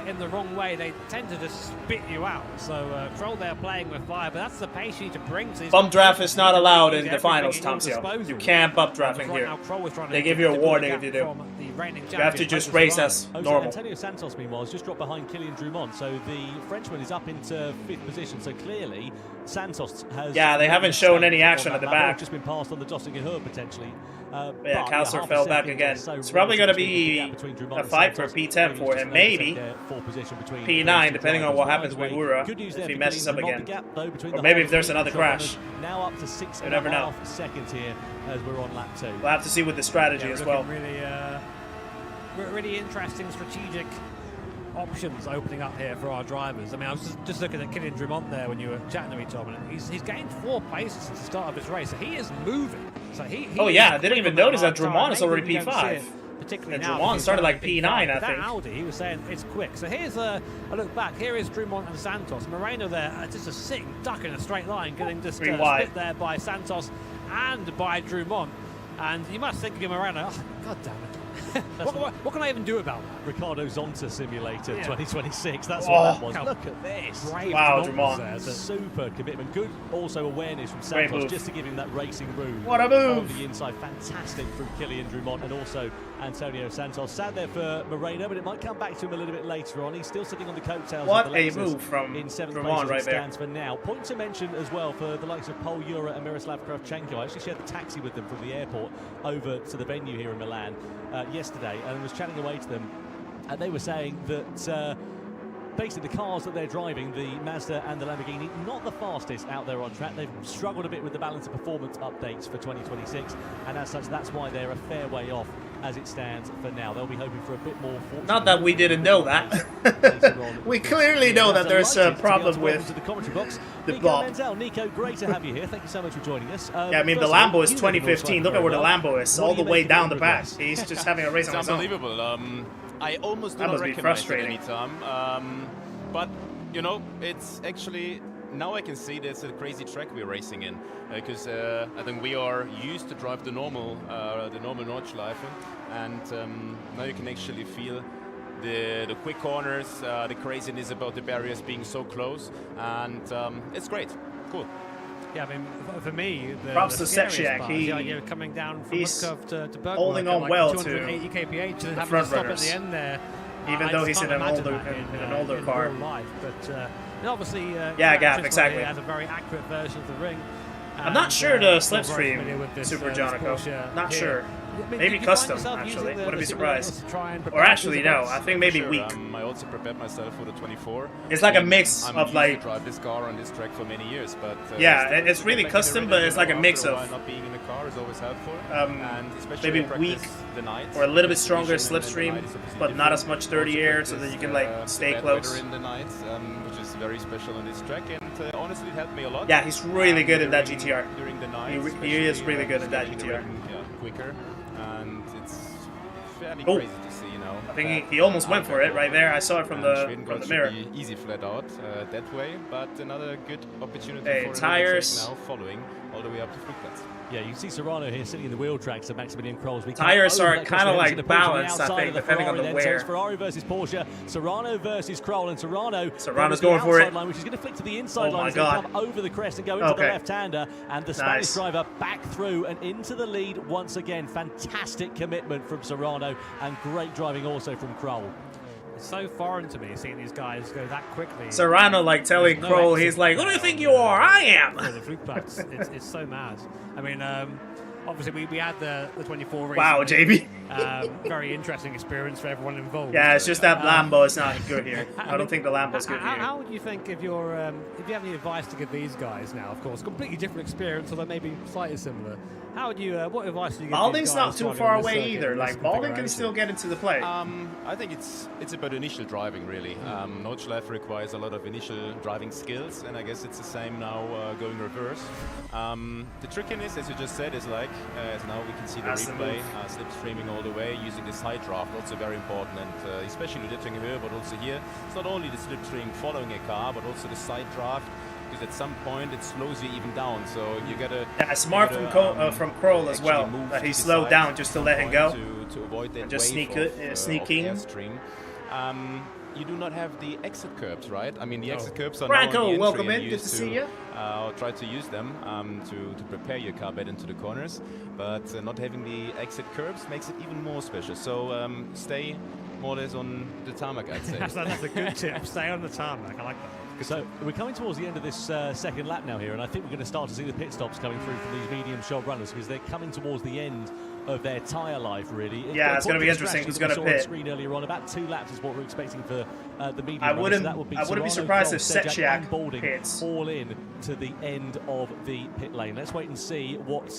in the wrong way, they tend to just spit you out. So Kroll there playing with fire, but that's the pace you need to bring to these. Bump draft is not allowed in the finals, Tomsio. You can't bump drafting here. They give you a warning if you do. You have to just race as normal. Antonio Santos, meanwhile, has just dropped behind Kylian Drumont, so the Frenchman is up into 5th position. So clearly, Santos has. Yeah, they haven't shown any action at the back. Just been passed on the Dottinger potentially. Yeah, Kowser fell back again. It's probably going to be a fight for P10 for him, maybe P9, depending on what happens with Ura, if he messes up again. Or maybe if there's another crash. Now up to 6.5 you never know. seconds here as we're on lap 2. We'll have to see with the strategy as well. Really interesting strategic options opening up here for our drivers. I mean, I was just looking at Kylian Drumont there when you were chatting to me, Tom, and he's gained 4 places since the start of this race, so he is moving. So he oh yeah, I didn't even notice that Drumont is already P5. Particularly and now, Drumont started like P9, I that think. Audi, he was saying it's quick. So here's a look back. Here is Drumont and Santos. Moreno there, just a sitting duck in a straight line, getting just split there by Santos and by Drumont. And you must think of Moreno. Oh, God damn it. What can I even do about that? Ricardo Zonta Simulator 2026. That's what that was. Look at this. Wow, Drumont. Super commitment. Good also awareness from Santos just to give him that racing room. What a move. On the inside. Fantastic from Kylian Drumont and also Antonio Santos. Sad there for Moreno, but it might come back to him a little bit later on. He's still sitting on the coattails. What of the a Lexus move from in 7th Drumont right there. Stands for now. Point to mention as well for the likes of Paul Ura and Miroslav Kravchenko. I actually shared the taxi with them from the airport over to the venue here in Milan yesterday and was chatting away to them, and they were saying that basically the cars that they're driving, the Mazda and the Lamborghini, not the fastest out there on track. They've struggled a bit with the balance of performance updates for 2026, and as such that's why they're a fair way off as it stands for now. They'll be hoping for a bit more fortune. Not that we didn't know that. We clearly know that there's a problem with the commentary box. The Nico Menzel. Nico, great to have you here. Thank you so much for joining us. Yeah, I mean, the Lambo is 2015. Look at where the Lambo is, all the way down the back. He's just having a race on his own. It's unbelievable. I almost do not recognize it anytime. But, you know, it's actually... Now I can see there's a crazy track we're racing in, because I think we are used to drive the normal Nordschleife, and now you can actually feel the quick corners, the craziness about the barriers being so close, and it's great. Cool. Yeah, I mean, for me, props to Sepsiak. Coming down from Muskov to Bergman, holding on well to 280 kph and the having front to stop runners. at the end there. Even though he's in an older car. Life, but obviously, yeah, exactly. Has a very accurate version of the ring. I'm not sure the slipstream, Super Jonico. Not sure. Maybe custom, actually. Wouldn't be surprised. Or actually, no. I think maybe weak. I also prepared myself for the 24. It's like a mix of like. I drive this car on this track for many years, but yeah, it's really custom, but it's like a mix of. Not being in the car is always helpful. And maybe weak or a little bit stronger slipstream, but not as much 30 air, so that you can like stay close. In the night, which is very special on this track, and honestly, it helped me a lot. Yeah, he's really good in that GTR. During the night, he is really good in that GTR. Yeah, quicker, and it's fairly crazy to see, you know. I think he almost went for it right there. I saw it from the mirror. Easy flat out that way, but another good opportunity for tires now following all the way up to Flugplatz. Yeah, you see Serrano here sitting in the wheel tracks of Maximilian Krol's. Tires are kind of like balanced, I think, depending on the wear. So it's Ferrari versus Porsche, Serrano versus Krol, and Serrano's going for it. Line, which is going to flick to the inside line. He's going to come over the crest and go into the left-hander, and the Spanish driver back through and into the lead once again. Fantastic commitment from Serrano, and great driving also from Krol. It's so foreign to me seeing these guys go that quickly. Serrano like telling Krol, he's like, "Who do you think you are? I am." It's so mad. I mean, obviously we had the 24 race. Wow, JB. Very interesting experience for everyone involved. Yeah, it's just that Lambo is not good here. I don't think the Lambo's good here. How would you think if you have any advice to give these guys now? Of course, completely different experience, although maybe slightly similar. How would you? What advice would you give? Balding's not too far away either. Like Balding can still get into the play. I think it's about initial driving really. Nordschleife requires a lot of initial driving skills, and I guess it's the same now going reverse. The trickiness, as you just said, is like as now we can see the replay slipstreaming all the way using the side draft, also very important, and especially Lüttinger, but also here it's not only the slipstream following a car, but also the side draft. Because at some point it slows you even down, so you gotta. Yeah, smart from Krol as well. That he slowed down just to let him go. To avoid that and just sneaking. Airstream. You do not have the exit curbs, right? I mean, the exit curbs are Franco, now on the welcome in. Good to see you. Try to use them to prepare your car better into the corners, but not having the exit curbs makes it even more special. So stay more or less on the tarmac, I'd say. That's a good tip. Stay on the tarmac. I like that. So we're coming towards the end of this second lap now here, and I think we're going to start to see the pit stops coming through from these medium shod runners because they're coming towards the end of their tyre life, really. Yeah, it's going to be interesting who's going to pit. On screen earlier on, about 2 laps is what we're expecting for the medium. I wouldn't be surprised if Setchak pits all in to the end of the pit lane. Let's wait and see what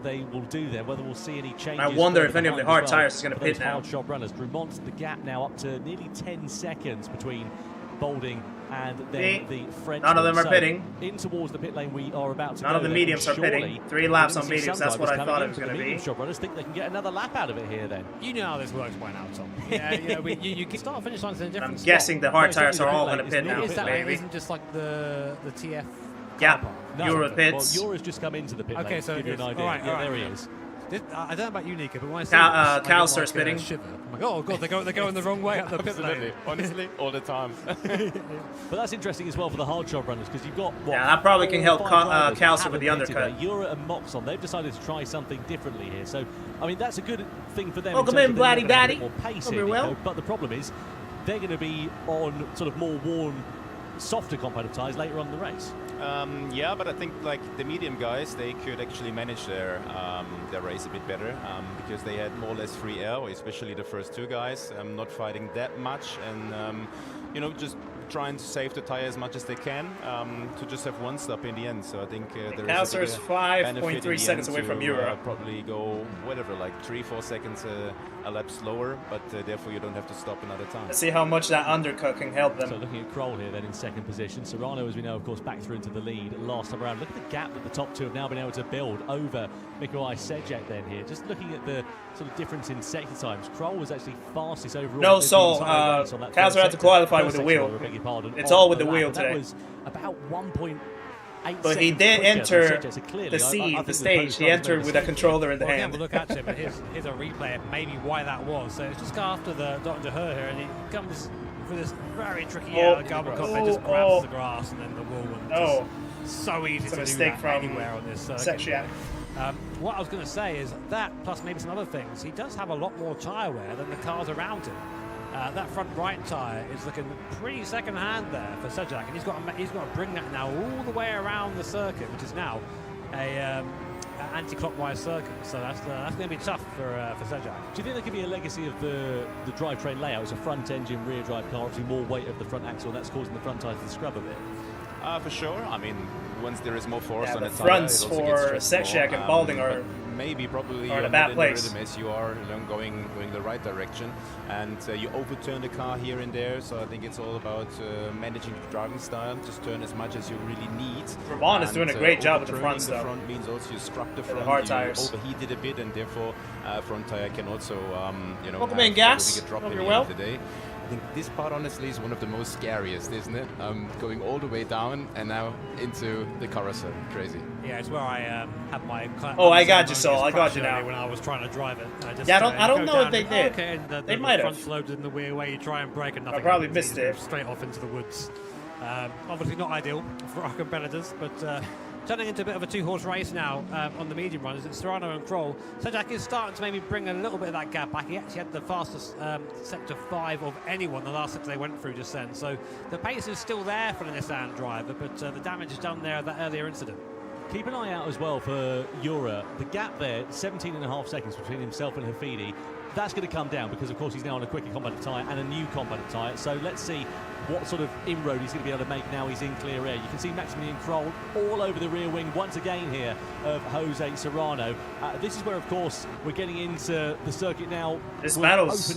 they will do there, whether we'll see any changes. I wonder if any of the hard tyres is going to pit now. Hard shod runners. Drumont's the gap now up to nearly 10 seconds between Balding and then the French. None of them are pitting. In towards the pit lane we are about to go. None of the mediums are pitting. 3 laps on mediums, that's what I thought it was going to be. Shop runners think they can get another lap out of it here then. You know how this works by now, Tom. You can start finish lines in a different I'm guessing the hard tyres are all going to pit now. It isn't just like the TF. Yeah, Euro pits. Well, Euro's just come into the pit lane. Okay, so to give you an idea. All right, there he is. I don't know about you, Nico, but when I see Cal starts spinning. I'm like, oh god, they're going the wrong way up the pit lane. Honestly, all the time. But that's interesting as well for the hard shod runners because you've got that probably can help Calcer with the undercut. Euro and Moxon, they've decided to try something differently here. So, I mean, that's a good thing for them. Welcome in, Blatty Daddy. More pace here, Nico, but the problem is they're going to be on sort of more worn, softer competitive tyres later on in the race. Yeah, but I think like the medium guys, they could actually manage their race a bit better because they had more or less free air, especially the first 2 guys, not fighting that much and you know, just trying to save the tire as much as they can to just have 1 stop in the end. So I think there is a 5.3 seconds away from Euro. Probably go whatever, like 3-4 seconds a lap slower, but therefore you don't have to stop another time. Let's see how much that undercut can help them. So looking at Krol here then in second position. Serrano, as we know, of course, back through into the lead last time around. Look at the gap that the top 2 have now been able to build over Mikolaj Sejak then here. Just looking at the sort of difference in sector times, Krol was actually fastest overall. No, so Kazar had to qualify with the wheel. It's all with the wheel today. That was about 1.8 but he did enter the scene, the stage. He entered with a controller in the hand. We'll look at it, but here's a replay of maybe why that was. So it's just after the Dr. Her here, and he comes for this very tricky Gabel Cup and just grabs the grass and then the wall. And so easy to do that anywhere on this circuit. What I was going to say is that, plus maybe some other things, he does have a lot more tyre wear than the cars around him. That front right tyre is looking pretty second-hand there for Sejak, and he's got to bring that now all the way around the circuit, which is now a anti-clockwise circuit. So that's going to be tough for Sejak. Do you think there could be a legacy of the drivetrain layout? It's a front-engine, rear-drive car, obviously more weight of the front axle, and that's causing the front tyres to scrub a bit. For sure. I mean, once there is more force on the the fronts for Sejak and Balding are probably in a bad place. The rhythm as you are going the right direction, and you overturn the car here and there. So I think it's all about managing the driving style. Just turn as much as you really need. Ramon is doing a great job with the front stuff. The front means also you scrub the front. The hard tires. Overheat it a bit, and therefore front tire can also welcome in, Gas. Hope you're well. I think this part honestly is one of the most scariest, isn't it? Going all the way down and now into the carousel. Crazy. Yeah, it's where I had my. Oh, I got you, Saul. I got you now. When I was trying to drive it. Yeah, I don't know if they did. Okay, and they might have. Front loaded in the weird way. You try and brake and nothing. I probably missed it. Straight off into the woods. Obviously not ideal for our competitors, but turning into a bit of a two-horse race now on the medium runners. It's Serrano and Kroll. Sejak is starting to maybe bring a little bit of that gap back. He actually had the fastest sector 5 of anyone the last sector they went through just then. So the pace is still there for the Nissan driver, but the damage is done there at that earlier incident. Keep an eye out as well for Jura. The gap there, 17.5 seconds between himself and Hafidi. That's going to come down because, of course, he's now on a quicker combative tyre and a new combative tyre. So let's see what sort of inroad he's going to be able to make now he's in clear air. You can see Maximilian Kroll all over the rear wing once again here of Jose Serrano. This is where, of course, we're getting into the circuit now. This battle's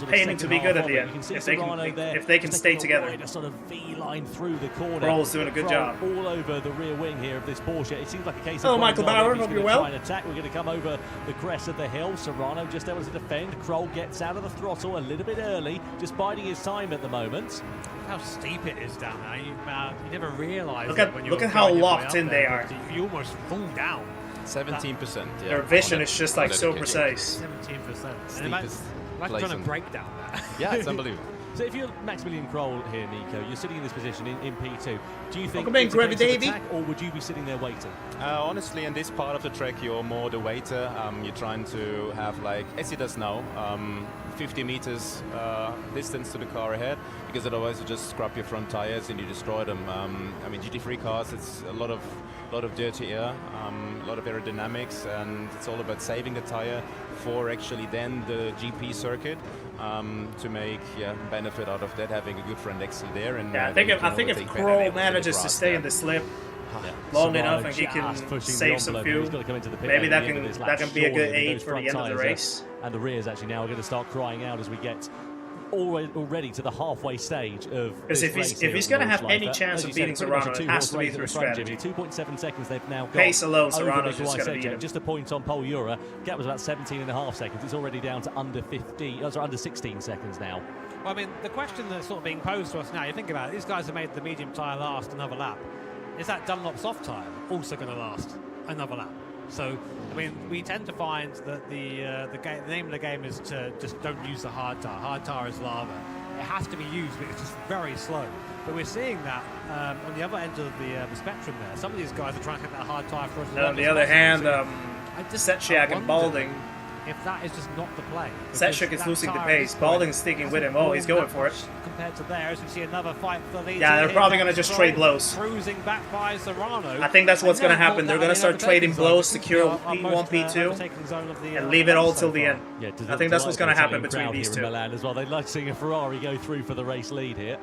painting to be good at the end. If they can stay together. A sort of V-line through the corner. Kroll's doing a good job. All over the rear wing here of this Porsche. It seems like a case of... Hello, Michael Bauer. Hope you're well. Attack. We're going to come over the crest of the hill. Serrano just able to defend. Kroll gets out of the throttle a little bit early, just biding his time at the moment. How steep it is down there. You never realise. Look at how locked in they are. You almost fall down. 17%. Yeah. Their vision is just like so precise. 17%. Like trying to break down that. Yeah, it's unbelievable. So if you're Maximilian Kroll here, Nico, you're sitting in this position in P2. Do you think it's a case of attack, or would you be sitting there waiting? Honestly, in this part of the track, you're more the waiter. You're trying to have, like, as he does now, 50 meters distance to the car ahead, because otherwise you just scrap your front tires and you destroy them. I mean, GT3 cars, it's a lot of dirty air, a lot of aerodynamics, and it's all about saving the tire for actually then the GP circuit to make benefit out of that, having a good friend Axel there. And I think if Kroll manages to stay in the slip long enough and he can save some fuel, maybe that can be a good aid for the end of the race. And the rears actually now are going to start crying out as we get already to the halfway stage of because if he's going to have any chance of beating Serrano, it has to be through strategy. 2.7 seconds they've now got. Pace alone, Serrano's just going to beat him. Just a point on pole Jura. Gap was about 17.5 seconds. It's already down to under 16 seconds now. Well, I mean, the question that's sort of being posed to us now, you think about it, these guys have made the medium tyre last another lap. Is that Dunlop soft tyre also going to last another lap? So, I mean, we tend to find that the name of the game is to just don't use the hard tyre. Hard tyre is lava. It has to be used, but it's just very slow. But we're seeing that on the other end of the spectrum there. Some of these guys are trying to get that hard tyre for us. And on the other hand, Setchak and Balding. If that is just not the play. Setchak is losing the pace. Balding's sticking with him. Oh, he's going for it. Compared to theirs, we see another fight for the lead. Yeah, they're probably going to just trade blows. Cruising back by Serrano. I think that's what's going to happen. They're going to start trading blows, secure P1, P2, and leave it all till the end. Yeah, I think that's what's going to happen between these two. Milan as well. They'd like seeing a Ferrari go through for the race lead here.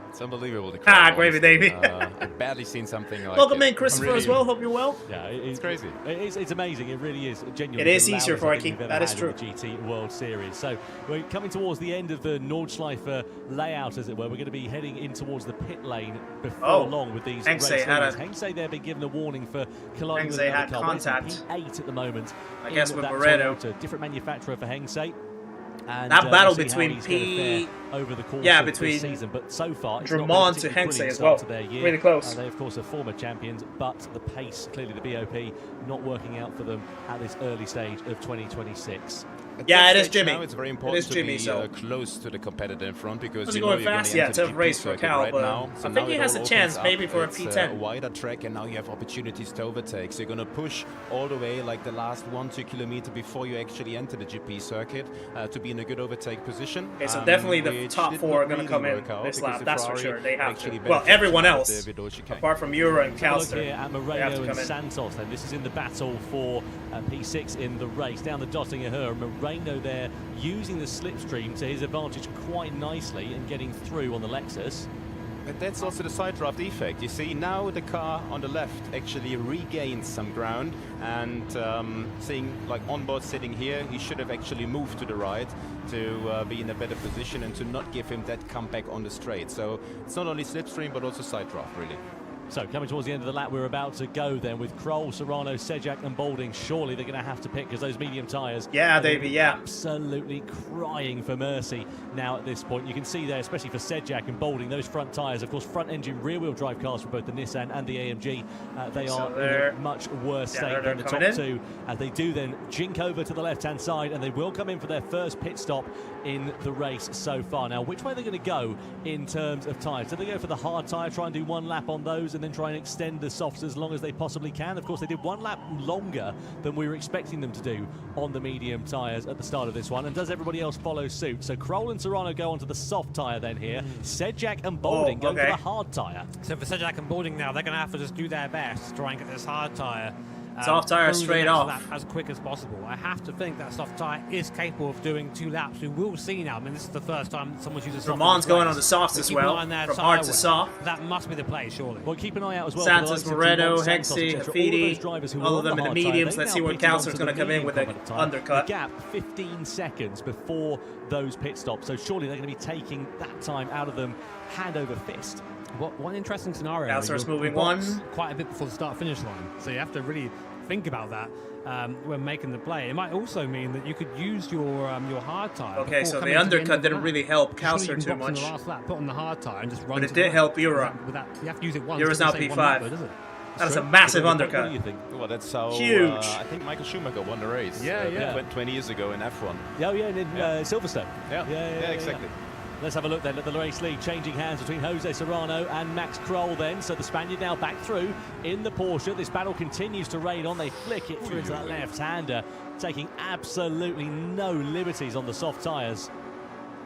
It's unbelievable. Gravy, Davey. I've barely seen something like Welcome in, Christopher, as well. Hope you're well. Yeah, it's crazy. It's amazing. It really is. Genuinely. It is easier for a keep. That is true. The GT World Series. So we're coming towards the end of the Nordschleife layout, as it were. We're going to be heading in towards the pit lane before long with these race leaders. Hengse there been given a warning for colliding with another car. Contact. P8 at the moment. I guess with Moretto. Different manufacturer for Hengse. And that battle between over the course of between this season, but so far it's Drummond to Hengse as well. Really close. They of course are former champions, but the pace, clearly the BOP, not working out for them at this early stage of 2026. Yeah, it is Jimmy. Now it's very important to be close to the competitor in front because you know going fast. Yeah, it's a race for Cal, right but now. I think he has a chance maybe for a P10. A wider track, and now you have opportunities to overtake. So you're going to push all the way, like the last 1-2 kilometers before you actually enter the GP circuit, to be in a good overtake position. Okay, so definitely the top four are going to come in this lap. That's for sure. They have to. Well, everyone else, apart from Jura and Calster, here at Moreno and Santos. Then this is in the battle for P6 in the race down the Dottinger. Moreno there using the slipstream to his advantage quite nicely and getting through on the Lexus. But that's also the side draft effect. You see, now the car on the left actually regains some ground, and seeing like onboard sitting here, he should have actually moved to the right to be in a better position and to not give him that comeback on the straight. So it's not only slipstream but also side draft, really. So coming towards the end of the lap, we're about to go then with Kroll, Serrano, Sejak and Balding. Surely they're going to have to pick because those medium tyres. Yeah, Davey, yeah. Absolutely crying for mercy now at this point. You can see there, especially for Sejak and Balding, those front tyres, of course, front engine, rear wheel drive cars for both the Nissan and the AMG. They are in a much worse state than the top two. As they do then jink over to the left-hand side, and they will come in for their first pit stop in the race so far. Now, which way are they going to go in terms of tyres? Do they go for the hard tyre, try and do one lap on those, and then try and extend the softs as long as they possibly can? Of course, they did one lap longer than we were expecting them to do on the medium tyres at the start of this one. And does everybody else follow suit? So Kroll and Serrano go onto the soft tyre then here. Sejak and Balding go for the hard tyre. So for Sejak and Balding now, they're going to have to just do their best to try and get this hard tyre soft tyre straight off as quick as possible. I have to think that soft tyre is capable of doing 2 laps. We will see now. I mean, this is the first time someone's used a soft. Ramon's going on the softs as well, from hard to soft. That must be the play, surely. Well, keep an eye out as well. Santos, Moretto, Hexy, Hafidi, all of them in the mediums. Let's see what Kessler's going to come in with an undercut. The gap 15 seconds before those pit stops. So surely they're going to be taking that time out of them hand over fist. One interesting scenario. Kessler's moving one quite a bit before the start-finish line. So you have to really think about that when making the play. It might also mean that you could use your hard tyre. Okay, so the undercut didn't really help Kessler too much. In the last lap, put on the hard tyre and just run. But it did help Ura. You have to use it once. Ura's now P5. That's a massive undercut. What do you think? Well, that's how huge. I think Michael Schumacher won the race. 20 years ago in F1. Yeah, in Silverstone. Yeah, exactly. Let's have a look then at the race lead, changing hands between Jose Serrano and Max Kroll then. So the Spaniard now back through in the Porsche. This battle continues to rain on. They flick it through to that left-hander, taking absolutely no liberties on the soft tyres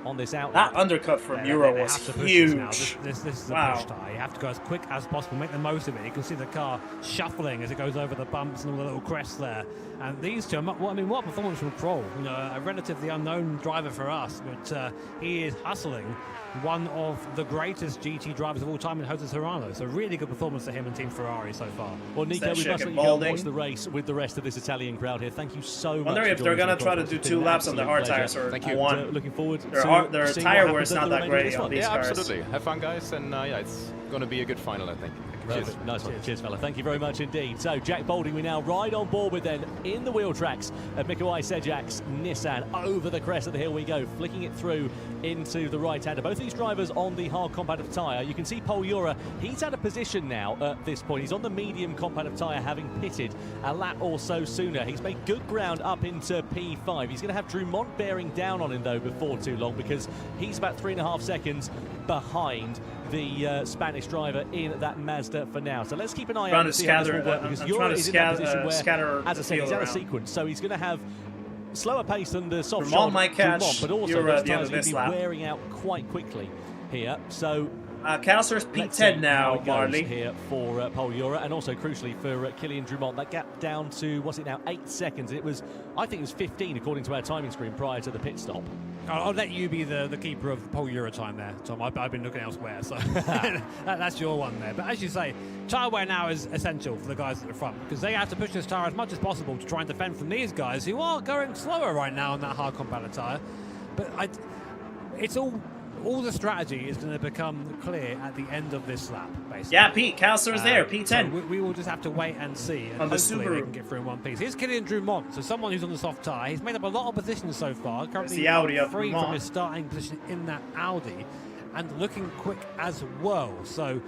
on this outlet. That undercut from Euro was huge. This is a push tyre. You have to go as quick as possible, make the most of it. You can see the car shuffling as it goes over the bumps and all the little crests there. And these two, what performance from Kroll? You know, a relatively unknown driver for us, but he is hustling one of the greatest GT drivers of all time in Jose Serrano. So really good performance for him and Team Ferrari so far. Well, Nico, we must let you go and watch the race with the rest of this Italian crowd here. Thank you so much. Wondering if they're going to try to do 2 laps on the hard tires or one. Looking forward to their tire wear is not that great on these cars. Absolutely. Have fun, guys, and it's going to be a good final, I think. Cheers. Nice one. Cheers, fella. Thank you very much indeed. So, Jack Balding, we now ride on board with then in the wheel tracks of Mikołaj Sejak's Nissan. Over the crest of the hill we go, flicking it through into the right-hander. Both these drivers on the hard competitive tyre. You can see Pol Ura, he's at a position now at this point. He's on the medium competitive tyre, having pitted a lap or so sooner. He's made good ground up into P5. He's going to have Drummond bearing down on him, though, before too long, because he's about 3.5 seconds behind the Spanish driver in that Mazda for now. So let's keep an eye out and see how this will work, because Ura is in that position where, as I said, he's out of sequence, so he's going to have slower pace than the soft shot might catch Drummond, but also those tyres are going to be wearing out quite quickly here. So Kessler's P10 now, Marley. Here for Pol Ura, and also crucially for Kylian Drummond. That gap down to, what's it now, 8 seconds. It was, I think it was 15 according to our timing screen prior to the pit stop. I'll let you be the keeper of Pol Ura time there, Tom. I've been looking elsewhere, so that's your one there. But as you say, tyre wear now is essential for the guys at the front, because they have to push this tyre as much as possible to try and defend from these guys who are going slower right now on that hard competitive tyre. But it's all the strategy is going to become clear at the end of this lap, basically. Yeah, Pete, Kessler's there, P10. So we will just have to wait and see. And on the hopefully Subaru. they can get through in one piece. Here's Kylian Drummond, so someone who's on the soft tyre. He's made up a lot of positions so far. Currently the Audi of free Drummond from his starting position in that Audi, and looking quick as well. So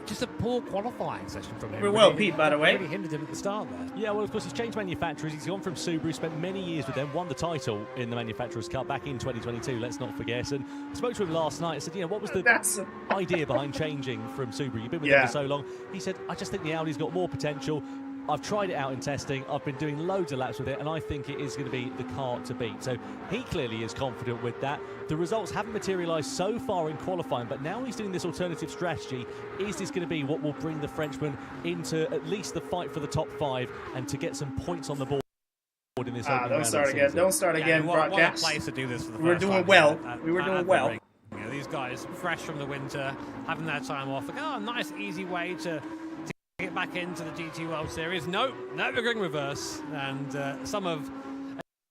just a poor qualifying session from him. Very well, Pete, by the way. Really hindered him at the start there. Yeah, well, of course, he's changed manufacturers. He's gone from Subaru, spent many years with them, won the title in the Manufacturers' Cup back in 2022, let's not forget. And I spoke to him last night. I said, what was the idea behind changing from Subaru? You've been with them for so long. He said, I just think the Audi's got more potential. I've tried it out in testing. I've been doing loads of laps with it, and I think it is going to be the car to beat. So he clearly is confident with that. The results haven't materialised so far in qualifying, but now he's doing this alternative strategy. Is this going to be what will bring the Frenchman into at least the fight for the top 5 and to get some points on the board in this opening round? Don't start again, broadcast. What a place to do this for the we were doing well. We were doing well. These guys, fresh from the winter, having their time off. Like, a nice, easy way to get back into the GT World Series. No, Nurburgring Reverse, and some of...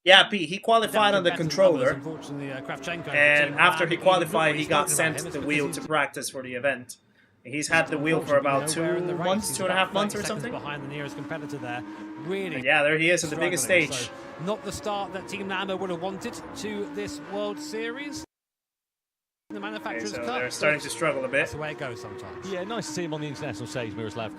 Yeah, Pete, he qualified on the controller, unfortunately, and after he qualified, he got sent to the wheel to practice for the event. He's had the wheel for about 2 months, 2.5 months or something. Behind the nearest competitor there, really. And yeah, there he is at the biggest stage. So not the start that Team Lambo would have wanted to this World Series. The manufacturers' so cup, they're starting to struggle a bit. That's the way it goes sometimes. Yeah, nice to see him on the international stage, Miroslav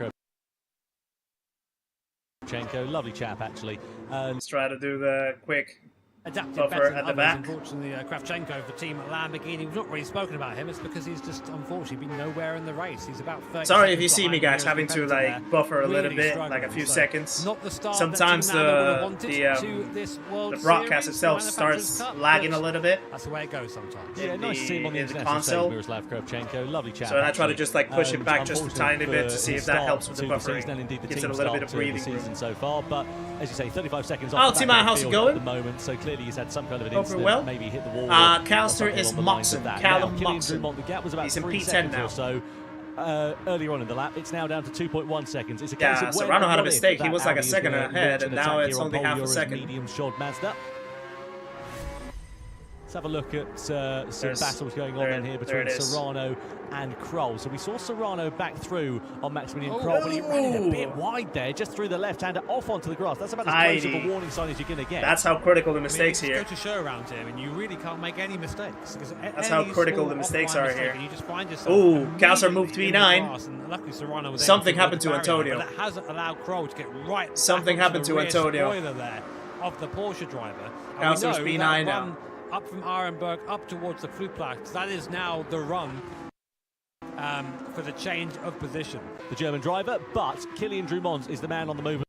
Kravchenko. Lovely chap, actually. Let's try to do the quick adapted buffer better than at the others, back. Unfortunately, Kravchenko for Team Lamborghini. We've not really spoken about him. It's because he's just unfortunately been nowhere in the race. He's about 30 Sorry if you seconds see me, behind guys, the having to competitor like there. buffer a little Really bit, struggling. like a few So, seconds. not the start Sometimes that Team Lambo would have wanted the to this World broadcast Series, itself the Manufacturers' starts Cup, lagging but a little bit. That's the way it goes sometimes. Yeah, nice to see him on the in the international console. stage, Miroslav Kravchenko. Lovely chap. So then I try to actually. just like push it back just a tiny bit to Unfortunately see for if that his helps with the start to buffering. season, and indeed the Gives it a team's little bit start of to the breathing season room. so far. But as you say, 35 seconds Oh, off the Tima, back of the how's it field going? at the moment. So clearly he's had some kind of an Over incident, well. maybe hit the wall. Calster is Moxon. Callum Moxon. The gap was about He's in 3 P10 seconds now. or so. Earlier on in the lap, it's now down to 2.1 seconds. It's a case Yeah, of when Serrano had a and if mistake. He that was like a Audi is second gonna ahead, launch and an now attack it's here on only pole half a Euro's second. medium shod Mazda. Let's have a look at some battles going on in here between Serrano and Kroll. So we saw Serrano back through on Maximilian Kroll, but he ran it a bit wide there, just through the left-hander, off onto the grass. That's about as close of a warning sign as you're going to get. That's how critical the mistakes I mean, here. Go to show around here, and you really can't make any mistakes. That's how critical the mistakes are here. You just find yourself Ooh, Calcer moved to B9. And luckily Serrano was Something happened to Antonio. But that has allowed Kroll to get right. Something back happened onto to the rear Antonio. spoiler there of the Porsche driver. Calcer's B9 now. Up from Arenberg up towards the Flugplatz. That is now the run for the change of position. The German driver, but Kylian Drumont is the man on the move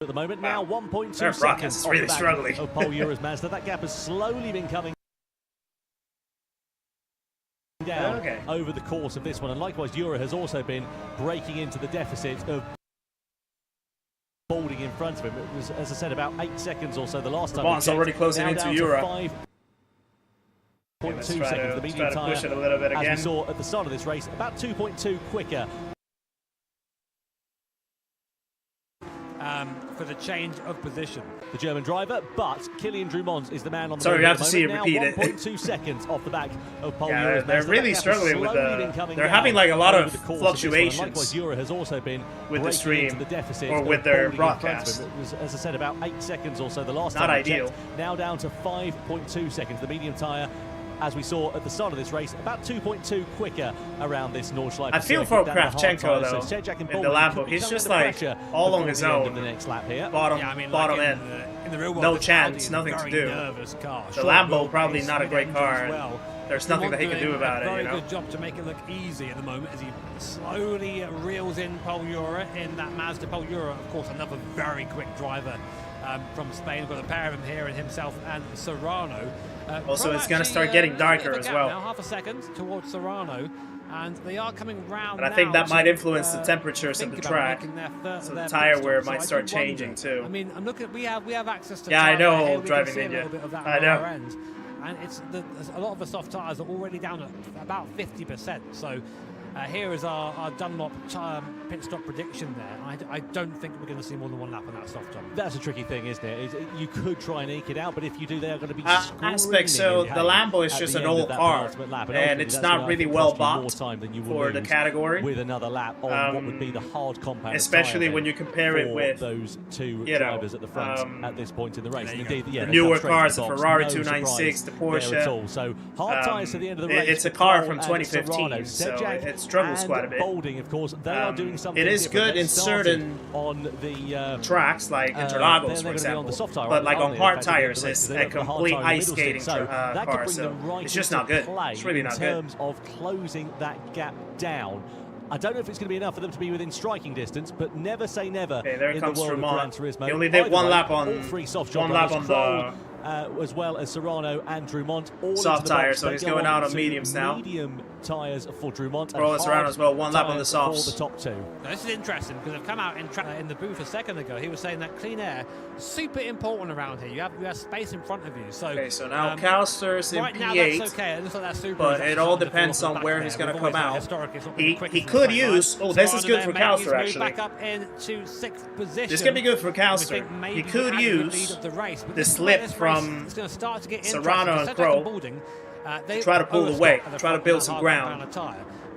at the moment. Now 1.2 seconds broadcast is really struggling. of pole Euro's Mazda. That gap has slowly been coming down over the course of this one, and likewise Euro has also been breaking into the deficit of holding in front of him. It was, as I said, about 8 seconds or so the last time. Bond's already closing now into down Euro. To 5.2 seconds. The medium try to push tyre, it a little bit again. as we saw at the start of this race, about 2.2 quicker. For the change of position. The German driver, but Kylian Drumont is the man on the Sorry, move you at have the to see it moment. repeat Now it. 1.2 seconds off the back of pole Yeah, Euro's they're Mazda. really That gap has struggling with slowly the. been coming They're down having like a lot over of the course fluctuations Likewise, Euro has also been with the breaking stream into the deficit or of with their holding in front of broadcast. him. It was, as I said, about 8 seconds or so the last Not time I ideal. checked. Now down to 5.2 seconds. The medium tyre, as we saw at the start of this race, about 2.2 quicker around this Nordschleife. I feel for Kravchenko though in the Lambo. He's just like all on his own. The next lap here. Bottom end. In the real world, No this chance, Audi nothing is a to very do. nervous car. The Short Lambo wheel probably base, not a great mid-engine car. as well. There's nothing that he can do about it, Very you know. good job to make it look easy at the moment as he slowly reels in Pole Euro in that Mazda. Pole Euro, of course, another very quick driver from Spain. We've got a pair of him here, and himself and Serrano. Also, it's going to start getting darker as well. Now, half a second towards Serrano, and they are coming round. And I think now that might to, influence the temperatures of the track. So the tire wear might start changing too. I mean, I'm looking. We have access to. Yeah, I know, here. We driving can see a ninja. little bit of that I on know. our end. And it's a lot of the soft tyres are already down at about 50%. So here is our Dunlop pit stop prediction there. I don't think we're going to see more than one lap on that soft top. That's a tricky thing, isn't it? You could try and eke it out, but if you do, they are going to be aspect. So the Lambo is just an old car, and it's not really well bought for the category. With another lap on what would be the hard compound, especially when you compare it with those two drivers at the front at this point in the race. And indeed, the newer cars, the Ferrari 296, the Porsche. So hard tyres to the end of the race. It's a car from 2015, so it struggles quite a bit. Bolding, of course, they are doing something. It is good in certain on the tracks, like Interlagos, for example. But like on hard tires, it's a complete ice skating car, so it's just not good. It's really not good. In terms of closing that gap down. I don't know if it's going to be enough for them to be within striking distance, but never say never. Okay, there in comes the world of Gran Drumont. Turismo. He only did one lap on all three soft job as well as Serrano and Drumont. All soft tires, so They he's go going out on to mediums now. Medium tyres for Drumont. Roll us around as well. One lap on the softs. For the top two. Now, this is interesting because I've come out in the booth a second ago. He was saying that clean air is super important around here. You have space in front of you. So okay, so now Calster's in right P8. Now that's okay. It looks like that's super. But it all depends on where he's going to come out. He could use. Oh, this is good for Calster actually. Back up into 6th position. This can be good for Calster. He could use the slip from Serrano and Kroll to try to pull away, try to build some ground.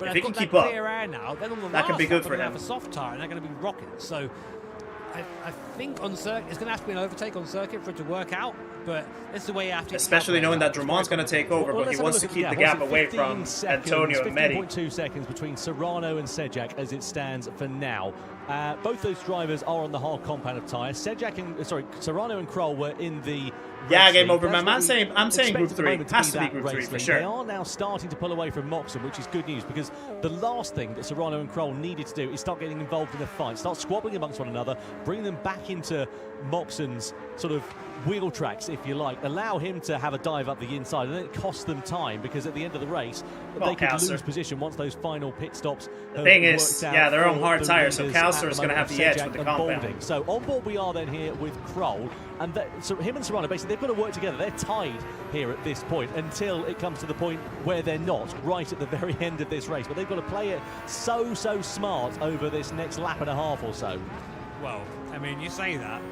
But if they've he can got keep that up, clear air now. Then on the that could be good for him. Have a soft tire, and they're going to be rocking. So I think on circuit, it's going to have to be an overtake on circuit for it to work out. But it's the way you have to. Especially knowing that Drummond's going to take over, but he wants to keep the gap away from Antonio and Mehdi. 15.2 seconds between Serrano and Sejak as it stands for now. Both those drivers are on the hard compound of tyres. Serrano and Kroll were in the game over, man. I'm saying Group 3. Has to be Group 3 for sure. They are now starting to pull away from Moxon, which is good news, because the last thing that Serrano and Kroll needed to do is start getting involved in a fight, start squabbling amongst one another, bring them back into Moxon's sort of wheel tracks, if you like, allow him to have a dive up the inside, and then it costs them time, because at the end of the race they could lose position once those final pit stops. The thing is, they're on hard tires, so Calcer is going to have the edge with the compound. So on board we are then here with Kroll, and so him and Serrano, basically they've got to work together. They're tied here at this point until it comes to the point where they're not, right at the very end of this race, but they've got to play it so smart over this next lap and a half or so. Well, I mean, you say that,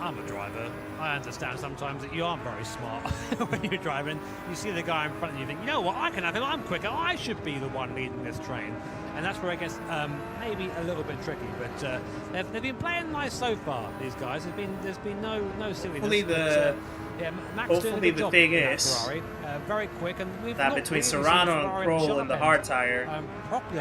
I'm a driver. I understand sometimes that you aren't very smart when you're driving. You see the guy in front of you, you think, you know what, I can have him, I'm quicker, I should be the one leading this train. And that's where it gets maybe a little bit tricky, but they've been playing nice so far, these guys. There's been no silliness. Hopefully the thing is Ferrari, very quick, and we've that between Serrano and Kroll and the hard tire,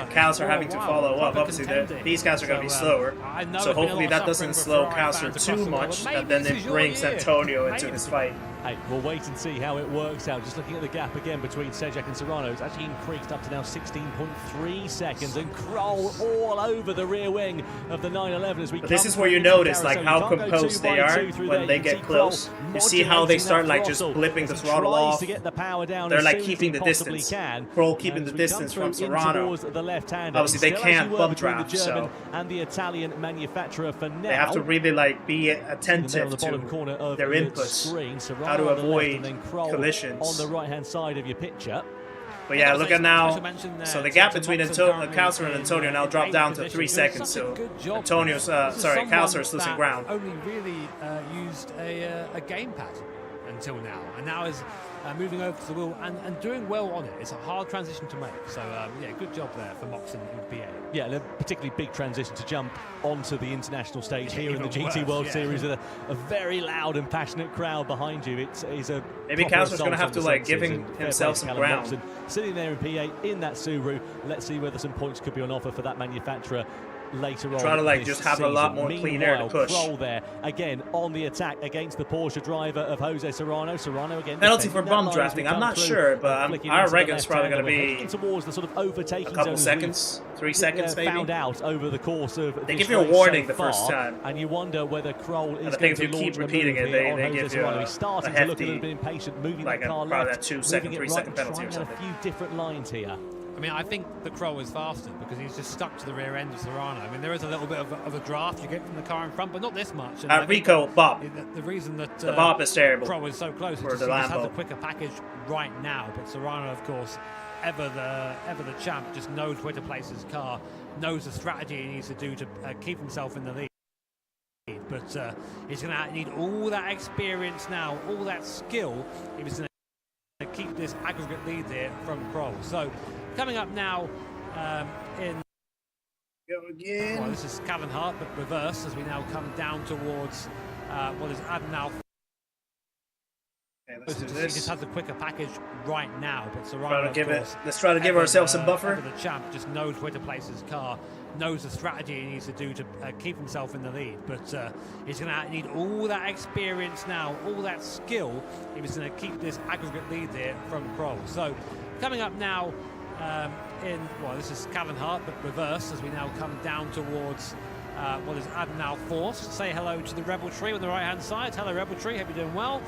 Calcer having to follow up. Obviously, these guys are going to be slower, so hopefully that doesn't slow Calcer too much, and then it brings Antonio into his fight. Hey, we'll wait and see how it works out. Just looking at the gap again between Sejak and Serrano, it's actually increased up to now 16.3 seconds, and Kroll all over the rear wing of the 911 as we. But this is where you notice like how composed they are when they get close. You see how they start like just blipping the throttle off. They're like keeping the distance. Kroll keeping the distance from Serrano. Obviously, they can't bump draft, so and the Italian manufacturer for now. They have to really like be attentive to their inputs. How to avoid collisions on the right-hand side of your picture. But yeah, look at now. So the gap between Calcer and Antonio now dropped down to 3 seconds. So Calcer is losing ground. Only really used a gamepad until now, and now is moving over to the wheel and doing well on it. It's a hard transition to make. So yeah, good job there for Moxon and BA. Yeah, and a particularly big transition to jump onto the international stage here in the GT World Series with a very loud and passionate crowd behind you. It's a maybe Calcer's going to have to like give himself some ground. Moxon, sitting there in P8 in that Subaru. Let's see whether some points could be on offer for that manufacturer later on. Trying to like just have a lot more clean air to push. Kroll there again on the attack against the Porsche driver of Jose Serrano. Serrano again. Penalty for bump drafting. I'm not sure, but I reckon it's probably going to be towards the sort of overtaking a couple seconds, 3 seconds maybe. Found out over the course of. They give you a warning the first time, and you wonder whether Kroll is going to keep repeating it. They give you He's starting to look a little bit impatient, moving like the car probably left, that 2 second, 3 second penalty or something. A few different lines here. I mean, I think the Kroll is faster because he's just stuck to the rear end of Serrano. I mean, there is a little bit of a draft you get from the car in front, but not this much. Rico, Bob. The reason that the Bob is terrible. Kroll is so close is just, he just has a quicker package right now. But Serrano, of course, ever the champ, just knows where to place his car, knows the strategy he needs to do to keep himself in the lead. But he's going to need all that experience now, all that skill, if he's going to keep this aggregate lead there from Kroll. So coming up now in go again. Well, this is Calvin Hart, but reverse as we now come down towards what is Adnal. Okay, let's do this. He just has a quicker package right now, but Serrano, let's try to give ourselves some buffer. The champ just knows where to place his car, knows the strategy he needs to do to keep himself in the lead. But he's going to need all that experience now, all that skill, if he's going to keep this aggregate lead there from Kroll. So coming up now well, this is Calvin Hart, but reverse as we now come down towards what is Adnal Force. Say hello to the Rebel Tree on the right-hand side. Hello, Rebel Tree. Hope you're doing well.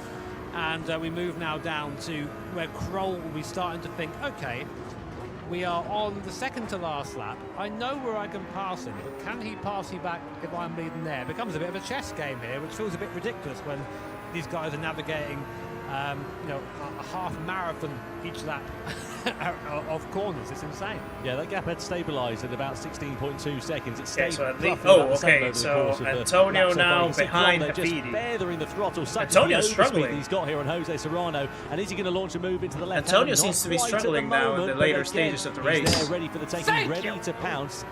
And we move now down to where Kroll will be starting to think, okay, we are on the second to last lap. I know where I can pass him, but can he pass me back if I'm leading there? It becomes a bit of a chess game here, which feels a bit ridiculous when these guys are navigating you know, a half marathon each lap of corners. It's insane. Yeah, that gap had stabilised at about 16.2 seconds. It stayed so at least, so Antonio now behind just feathering the throttle. Antonio's struggling. He's got here on Jose Serrano, and is he going to launch a move into the left? Antonio seems to be struggling now in the later stages of the race. He's ready for the taking, ready to pounce.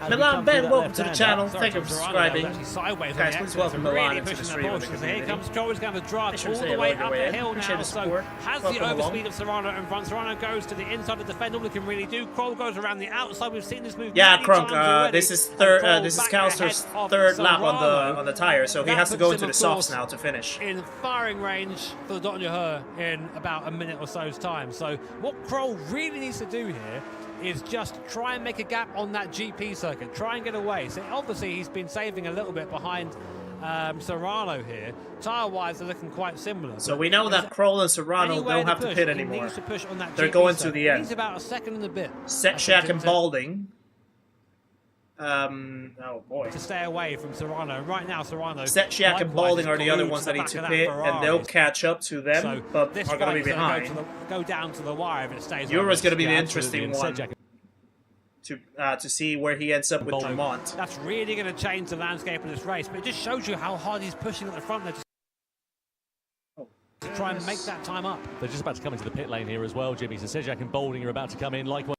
Milan Ben, welcome to the channel. Thank you for subscribing. Guys, please welcome Milan into the stream. Here comes Stroll, he's going to drive all the way up the hill now. So has the overspeed of Serrano in front. Serrano goes to the inside of the defender, all he can really do. Kroll goes around the outside. We've seen this move. Yeah, Krunk. This is Calster's third lap on the tire, so he has to go into the softs now to finish. In firing range for the Dr. in about a minute or so's time. So what Kroll really needs to do here is just try and make a gap on that GP circuit. Try and get away. So obviously he's been saving a little bit behind Serrano here. Tyre-wise, they're looking quite similar. So we know that Kroll and Serrano don't have to pit anymore. They're going to the end. He's about a second and a bit. Setchak and Balding. Oh boy. To stay away from Serrano. Right now, Serrano. Setchak and Balding are the other ones that need to pit, and they'll catch up to them, but are going to be behind. Go down to the wire if it stays. Euro's going to be the interesting one to see where he ends up with Dumont. That's really going to change the landscape of this race, but it just shows you how hard he's pushing at the front there to try and make that time up. They're just about to come into the pit lane here as well, Jimmy. So Setchak and Balding are about to come in, likewise.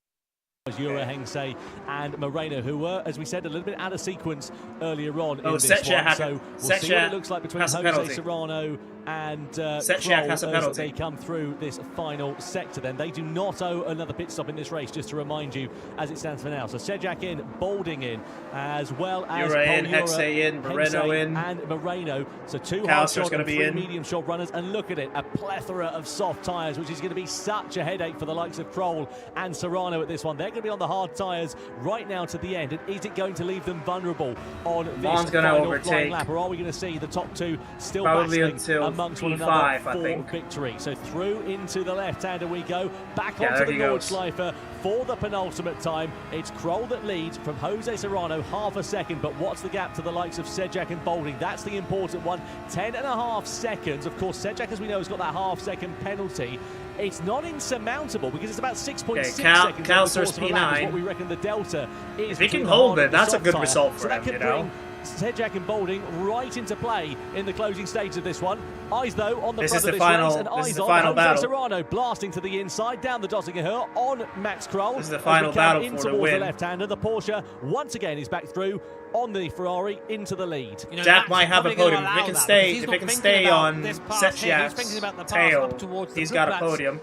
Euro, Hengse and Moreno, who were, as we said, a little bit out of sequence earlier on in this one. So we'll see what it looks like between Jose Serrano and Kroll as they come through this final sector. Then they do not owe another pit stop in this race, just to remind you, as it stands for now. So Setchak in, Balding in, as well as Euro in, Hengse in, Moreno in, and Moreno. So two hard shot and three medium shot runners, and look at it, a plethora of soft tyres, which is going to be such a headache for the likes of Kroll and Serrano at this one. They're going to be on the hard tyres right now to the end, and is it going to leave them vulnerable on this final flying lap, or are we going to see the top two still battling amongst one another for victory? So through into the left-hander we go, back onto the Nordschleife for the penultimate time. It's Kroll that leads from Jose Serrano, half a second, but what's the gap to the likes of Setchak and Balding? That's the important one, 10.5 seconds. Of course, Setchak, as we know, has got that half-second penalty. It's not insurmountable because it's about 6.6 seconds. Calster's P9. What we reckon the delta is. If he can hold it, that's a good result for him, you know. Setchak and Balding right into play in the closing stage of this one. Eyes though on the this front is of the this final, race, and this eyes is the on final battle. Serrano blasting to the inside down the Dottinger Hill on Max Kroll. This is the final battle in for the towards win. The left-hander, the Porsche once again is back through on the Ferrari into the lead. You know, Jack might have a podium if it can stay on Setchak's tail. He's got a podium,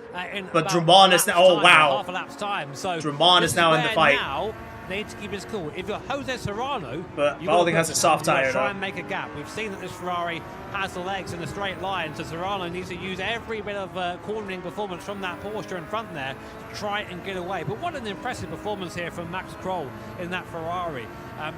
but Drummond is now. Oh wow! Drummond is now in the fight. Needs to keep his cool. If you're Jose Serrano, but Balding has a soft tire. Try and make a gap. We've seen that this Ferrari has the legs in a straight line, so Serrano needs to use every bit of cornering performance from that Porsche in front there to try and get away. But what an impressive performance here from Max Kroll in that Ferrari.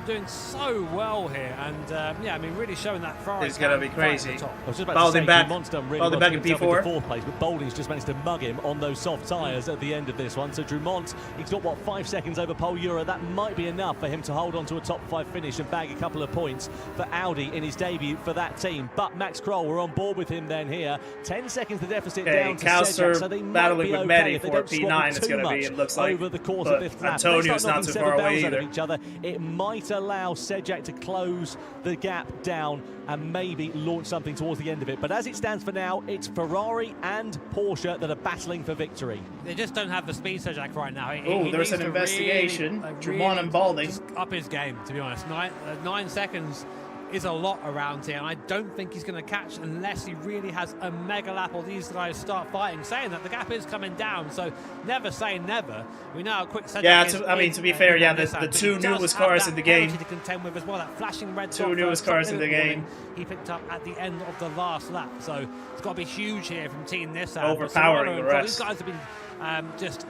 Doing so well here, and yeah, I mean, really showing that Ferrari. It's going to be crazy. Balding back in P4. Fourth place, but Balding's just managed to mug him on those soft tyres at the end of this one. So Drummond, he's got, what, 5 seconds over pole Euro. That might be enough for him to hold on to a top 5 finish and bag a couple of points for Audi in his debut for that team. But Max Kroll, we're on board with him then here. 10 seconds the deficit down to Setchak, so they might be okay if they don't swap it's going to be, it looks like, over the course of this lap. Antonio's not too far away either. Each other. It might allow Setchak to close the gap down and maybe launch something towards the end of it. But as it stands for now, it's Ferrari and Porsche that are battling for victory. They just don't have the speed, Setchak, right now. Oh, there's an investigation. Drummond and Balding. Up his game, to be honest. 9 seconds is a lot around here, and I don't think he's going to catch unless he really has a mega lap or these guys start fighting. Saying that, the gap is coming down, so never say never. We know how quick Setchak is. I mean, to be fair, yeah, the two newest cars in the game. To contend with as well, that flashing red two newest cars in the game. He picked up at the end of the last lap, so it's got to be huge here from Team Nissan. Overpowering the rest. These guys have been just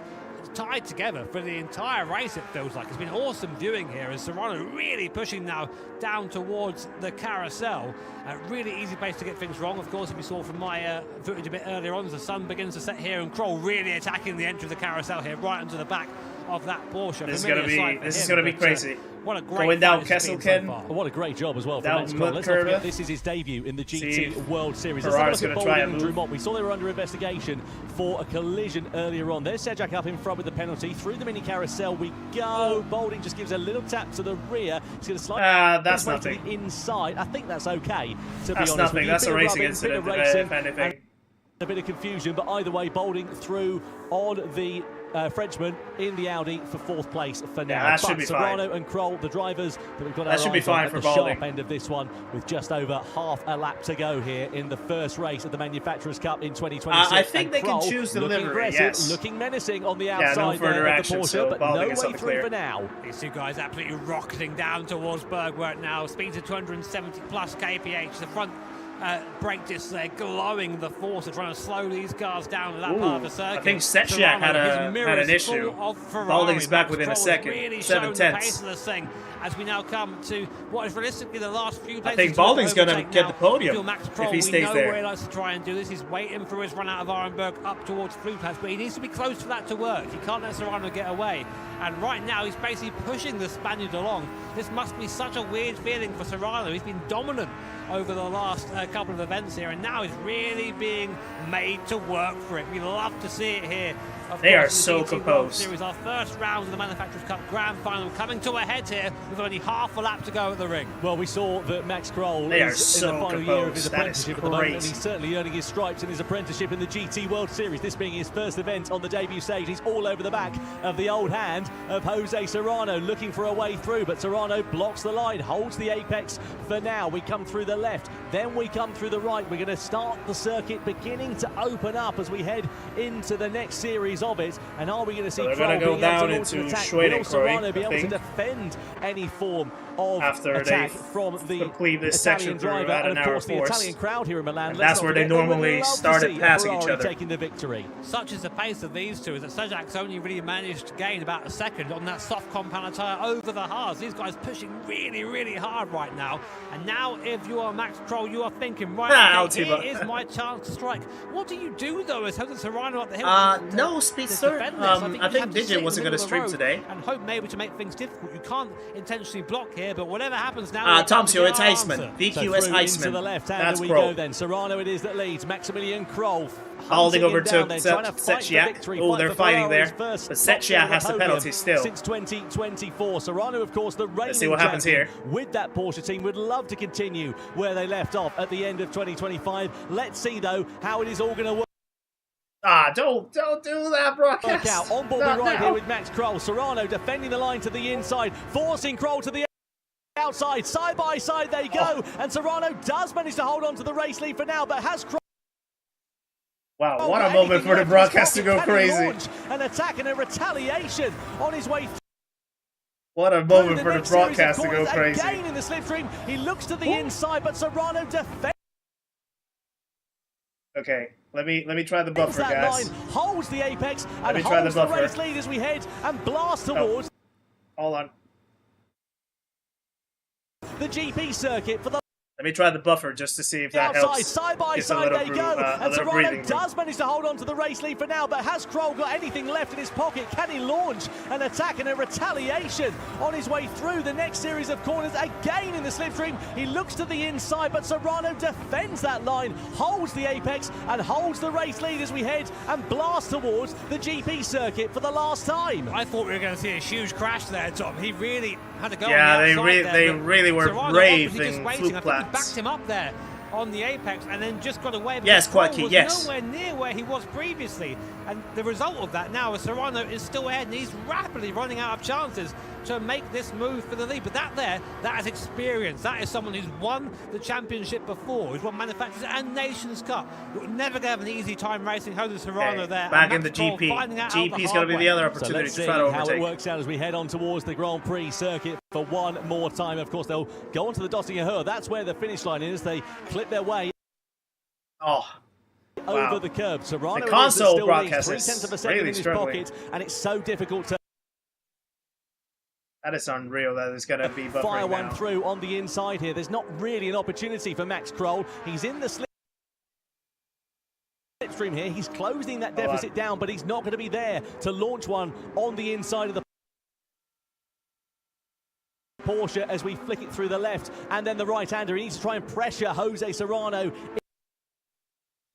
tied together for the entire race, it feels like. It's been awesome viewing here as Serrano really pushing now down towards the carousel. Really easy place to get things wrong, of course, as we saw from my footage a bit earlier on, as the sun begins to set here, and Kroll really attacking the entry of the carousel here, right onto the back of that Porsche. This is gonna be crazy. What a great going down Kesselken. What a great job as well from Max Down Let's not forget, this is his debut in the GT World Series. Ferrari's going to try and move. We saw they were under investigation for a collision earlier on. There's Sejak up in front with the penalty. Through the mini carousel we go. Bolding just gives a little tap to the rear. He's going to slide that's to nothing. the inside. I think that's okay, to that's be honest. Nothing. That's a racing incident, if anything. A bit of confusion, but either way, Bolding through on the Frenchman in the Audi for 4th place for now. Yeah, that should be Serrano fine. and Kroll, the drivers, but we've got that should be fine for the Bolding. sharp end of this one with just over half a lap to go here in the first race of the Manufacturers' Cup in 2026. I think they Kroll can choose the livery, aggressive, yes. looking menacing on the outside no further there action, of the Porsche, so but no way is up through clear. for now. These two guys absolutely rocketing down towards Bergwerk now. Speeds of 270 plus kph. The front brake discs there glowing the force of trying to slow these cars down to that part of the circuit. I think Setchiak had an issue. Bolding's back within a second. Really 7/10. the pace of this thing as we now come to what is realistically the last few places. I think Bolding's going to get the podium if he stays there. there. We know where he likes to try and do this. He's waiting for his run out of Arenberg up towards Flutas, but he needs to be close for that to work. He can't let Serrano get away. And right now he's basically pushing the Spaniard along. This must be such a weird feeling for Serrano. He's been dominant over the last couple of events here, and now he's really being made to work for it. We love to see it here. They are so composed. Series, our first round of the Manufacturers' Cup Grand Final coming to a head here with only half a lap to go at the ring. Well, we saw that Max Kroll They are is so in the final composed. year of his That is apprenticeship at the moment, and crazy. he's certainly earning his stripes in his apprenticeship in the GT World Series. This being his first event on the debut stage. He's all over the back of the old hand of Jose Serrano, looking for a way through, but Serrano blocks the line, holds the apex for now. We come through the left, then we come through the right. We're going to start the circuit beginning to open up as we head into the next series of it. And are we going to see Kroll being down able to into launch an attack? Will Serrano be able to think, defend any form of after attack from the Italian driver, and of course the Italian crowd here in Milan. That's where they normally started passing each other. Taking the victory. Such is the pace of these two, is that Sejak's only really managed to gain about a second on that soft compound tyre over the hards. These guys pushing really, really hard right now. And now, if you are Max Kroll, you are thinking, right, okay, here is my chance to strike. What do you do though? Is Jose Serrano up the hill? No, Speedster. I think Digit wasn't going to stream today. And hope maybe to make things difficult. You can't intentionally block here, but whatever happens now. Tomsio, it's Iceman. VQS Iceman. To the left hand, that's we Kroll. go then. Serrano it is that leads. Maximilian Kroll holding over to Setchiak. Oh, they're fighting there. But Setchiak has the penalty still. Since 2024. Serrano, of course, the reigning Let's see what happens here. With that Porsche team, would love to continue where they left off at the end of 2025. Let's see, though, how it is all going to work. Don't do that, broadcast. Out. On board right here with Max Kroll. Serrano defending the line to the inside, forcing Kroll to the outside. Side by side they go, and Serrano does manage to hold on to the race lead for now, but has Kroll. Wow, what a moment for the broadcast to go crazy. An attack and a retaliation on his way. What a moment for the broadcast to go crazy. Again in the slipstream, he looks to the inside, but Serrano defends. Okay, let me try the buffer, guys. Line, holds the apex and holds the race lead as we head and blast towards. Hold on. The GP circuit for the. Let me try the buffer just to see if that helps. Side by side they go, and Serrano does manage to hold on to the race lead for now, but has Kroll got anything left in his pocket? Can he launch an attack and a retaliation on his way through the next series of corners? Again in the slipstream, he looks to the inside, but Serrano defends that line, holds the apex, and holds the race lead as we head and blast towards the GP circuit for the last time. I thought we were going to see a huge crash there, Tom. He really had to go on the outside outside. They really were brave in fluke plats. Backed him up there on the apex and then just got away. Yes, quite key, yes. Nowhere near where he was previously, and the result of that now is Serrano is still ahead and he's rapidly running out of chances to make this move for the lead. But that is experience. That is someone who's won the championship before, who's won Manufacturers and Nations Cup. You're never going to have an easy time racing Jose Serrano there. Back in the GP. GP's going to be the other opportunity to try to overtake. How it works out as we head on towards the Grand Prix circuit for one more time. Of course, they'll go on to the Dottinger. That's where the finish line is. They clip their way. Over the curb. Serrano the console broadcast is 0.3 of a second really in his struggling. pocket, and it's so difficult to. That is unreal. That is going to be buffering fire one now. Through on the inside here. There's not really an opportunity for Max Kroll. He's in the slip slipstream here. He's closing that deficit down, but he's not going to be there to launch one on the inside of the Porsche as we flick it through the left and then the right-hander. He needs to try and pressure Jose Serrano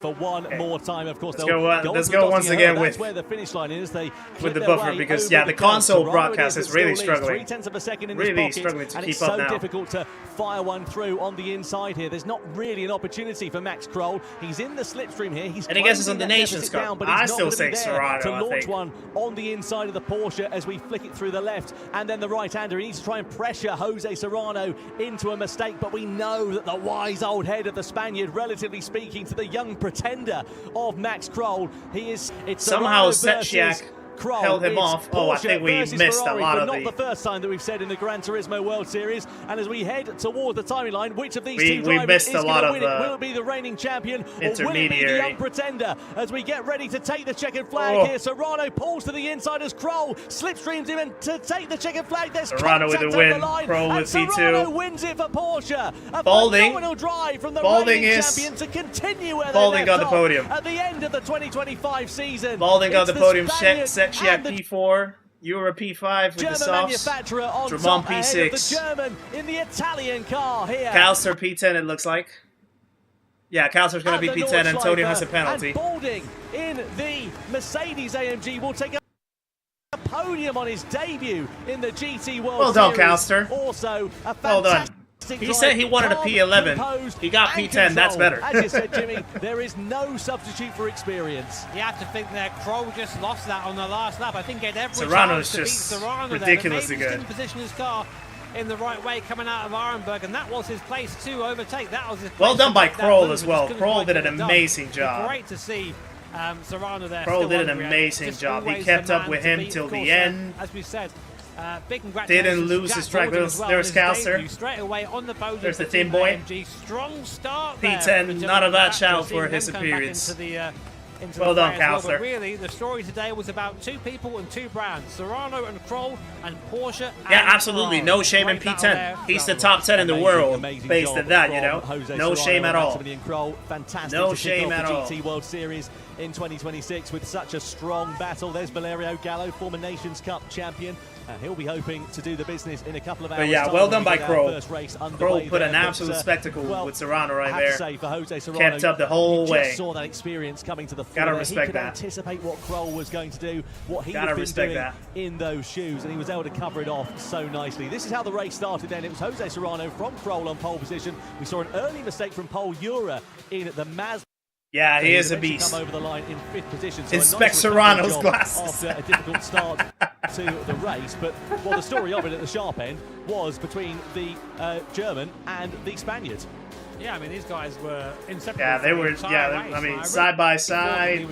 for one more time. Of course, let's go once again with where the finish line is. They with the buffer, because the console broadcast is really struggling. 0.3 of a second in really his pocket, struggling to and keep it's up so now. difficult to fire one through on the inside here. There's not really an opportunity for Max Kroll. He's in the slipstream here. He's and I guess it's on the Nations Cup. I still say Serrano. To launch one on the inside of the Porsche as we flick it through the left and then the right-hander. He needs to try and pressure Jose Serrano into a mistake, but we know that the wise old head of the Spaniard, relatively speaking, to the young pretender of Max Kroll, he is. It's somehow Setchiak held him off. Oh, I think we missed Ferrari, a lot of not the first time that we've said in the Gran Turismo World Series. And as we head toward the timing line, which of these two drivers is going to win it? Will it be the reigning champion, or will it be the young pretender? As we get ready to take the checkered flag here, Serrano pulls to the inside as Kroll slipstreams him, and to take the checkered flag, there's Serrano with the win. Kroll with P2. Serrano wins it for Porsche. A Balding. phenomenal drive from the Balding reigning is champion to continue where Balding they got left the podium. at the end of the 2025 season. Balding got It's the podium. Setchiak P4. Euro P5 with German the softs. manufacturer on Dramon top P6. ahead of the German in the Italian car here. Calcer P10, it looks like. Yeah, Calcer's going to be P10. Antonio has a penalty. And Balding in the Mercedes AMG will take a podium on his debut in the GT World Series. Well done, Calcer. Also, a well done. He said he wanted a P11. He got P10. Control. That's better. As you said, Jimmy, there is no substitute for experience. You have to think that Kroll just lost that on the last lap. I think he had every Serrano's chance just to beat Serrano ridiculously there, but maybe good. He didn't position his car in the right way coming out of Arenberg, and that was his place to overtake. That was his place. Well done by Kroll as well. Kroll Kroll did an amazing job. Great to see Serrano there. Kroll did an amazing job. He kept up with him till the end. As we said, big congratulations. Didn't lose his track. There's Calcer. Straight away on the podium. There's the Team Boy. AMG. Strong start P10, not a bad shout for his appearance. Well done, Calcer. But really, the story today was about two people and two brands, Serrano and Kroll, and Porsche. Yeah, absolutely. No shame in P10. He's the top 10 in the world based on that, you know. No shame at all. Fantastic. No shame at all. GT World Series in 2026 with such a strong battle. There's Valerio Gallo, former Nations Cup champion. He'll be hoping to do the business in a couple of hours. But yeah, well done by Kroll. Kroll put an there, absolute spectacle with Serrano right I have there. to say, for Jose Serrano, kept up the whole way. Just saw that experience coming to the fore. Gotta He respect could that. anticipate what Kroll was going to do, what he would been doing in those shoes, and he was able to cover it off so nicely. This is how the race started then. It was Jose Serrano from Kroll on pole position. We saw an early mistake from Pol Ura in the Mazda. Yeah, he is a beast. Come over the line in 5th position. So Inspect Serrano's glasses. After a difficult start to the race, but the story of it at the sharp end was between the German and the Spaniard. Yeah, I mean, these guys were inseparable. Yeah, they were. Yeah, I mean, side by side,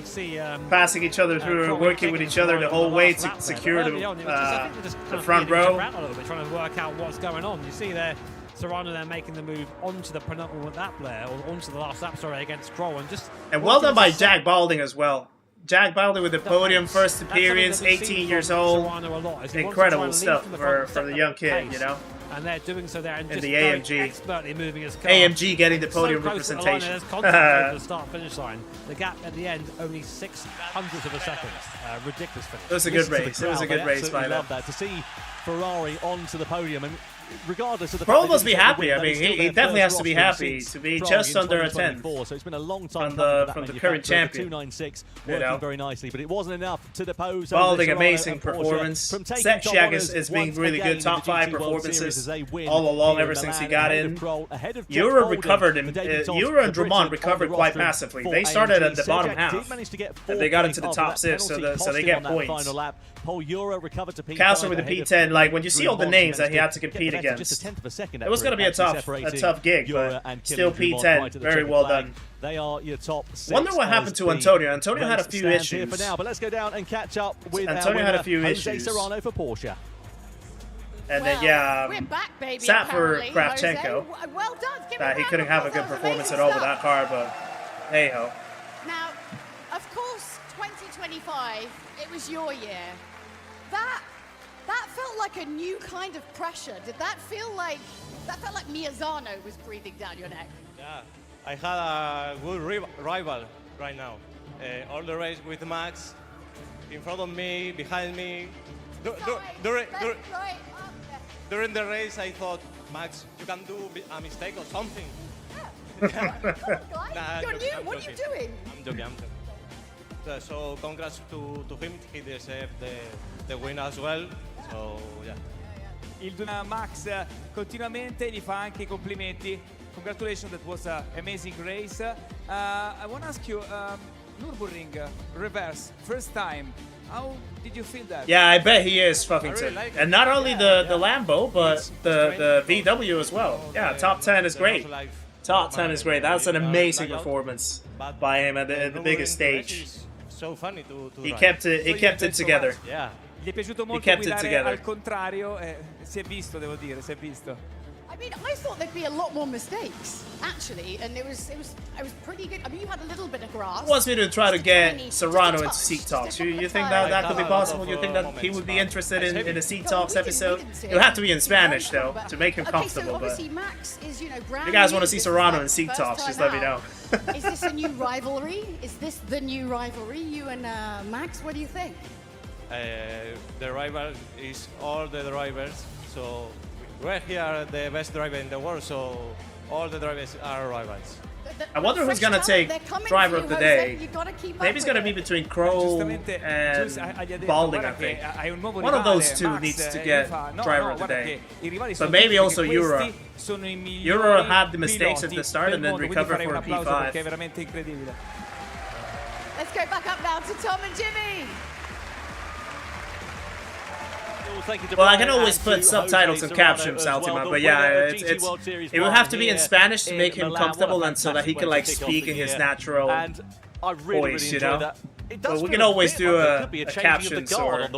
passing each other through, working with each other the whole way to secure the front row. Trying to work out what's going on. You see there. Serrano there making the move onto the penultimate lap there, or onto the last lap, sorry, against Kroll, and well done by Jack Balding as well. Jack Balding with the podium, first appearance, 18 years old. Incredible stuff for the young kid, you know. And they're doing so there, and in just the AMG. Expertly moving his car. AMG getting the podium so representation. There's contact over the start-finish line. The gap at the end, only 0.06 of a second. Ridiculous finish. It was a good race. It was a good race by them. To see Ferrari onto the podium, and regardless of the Kroll must be happy. I mean, he definitely has to be happy to be just under a 10. So it's been a long time from the current champion. 296 working very nicely, but it wasn't enough to depose. Balding, amazing perforence. Setchiak is being really good. Top 5 performances all along ever since he got in. Euro recovered him. Euro and Dramon recovered quite massively. They started at the bottom half, and they got into the top 6, so they get points. Calcer with the P10, like when you see all the names that he had to compete against, it was going to be a tough gig, but still P10, very well done. They are your top 6. Wonder what happened to Antonio. Antonio had a few issues. For now, but let's go down and catch up with Antonio had a few Jose issues. Serrano for Porsche. And then, yeah, we're back, baby, sat for Kravchenko. Well done. That he couldn't have a good performance at all with that car, but hey ho. Now, of course, 2025, it was your year. That felt like a new kind of pressure. Did that feel like Miazano was breathing down your neck? Yeah, I had a good rival right now. all the race with Max, in front of me, behind me. During the race, I thought, Max, you can do a mistake or something. Nah, you're new. What are you doing? I'm joking. So congrats to him. He deserved the win as well. So yeah. Il Max continuamente gli fa anche i complimenti. Congratulations, that was an amazing race. I want to ask you, Nurburgring Reverse, first time. How did you feel that? Yeah, I bet he is fucking sick. Like and not only the Lambo, but the VW as well. Yeah, top 10 is great. Top 10 is great. That's an amazing performance by him at the biggest stage. So funny to he kept it together. Yeah. Gli è piaciuto molto guidare al contrario, si è visto, devo dire, si è visto. I mean, I thought there'd be a lot more mistakes, actually, and it was pretty good. I mean, you had a little bit of grass. Wants me to try to get Serrano into Seat Talks. You think that could be possible? You think that he would be interested in a Seat Talks episode? It'll have to be in Spanish, though, to make him comfortable. Okay, so obviously Max is, you know, brand new. If you guys want to see this Serrano in Seat Talks, just let me know. Is this a new rivalry? Is this the new rivalry, you and Max? What do you think? The rival is all the drivers, so we're here the best driver in the world, so all the drivers are rivals. I wonder who's gonna take driver of the day. Maybe it's gonna be between Crow and Balding, I think. One of those two needs to get driver of the day. But maybe also Euro. Euro had the mistakes at the start and then recovered for a P5. Let's go back up now to Tom and Jimmy. Well, I can always put subtitles and captions, Ultima, but yeah, it will have to be in Spanish to make him comfortable and so that he can like speak in his natural voice, you know? But we can always do a captions or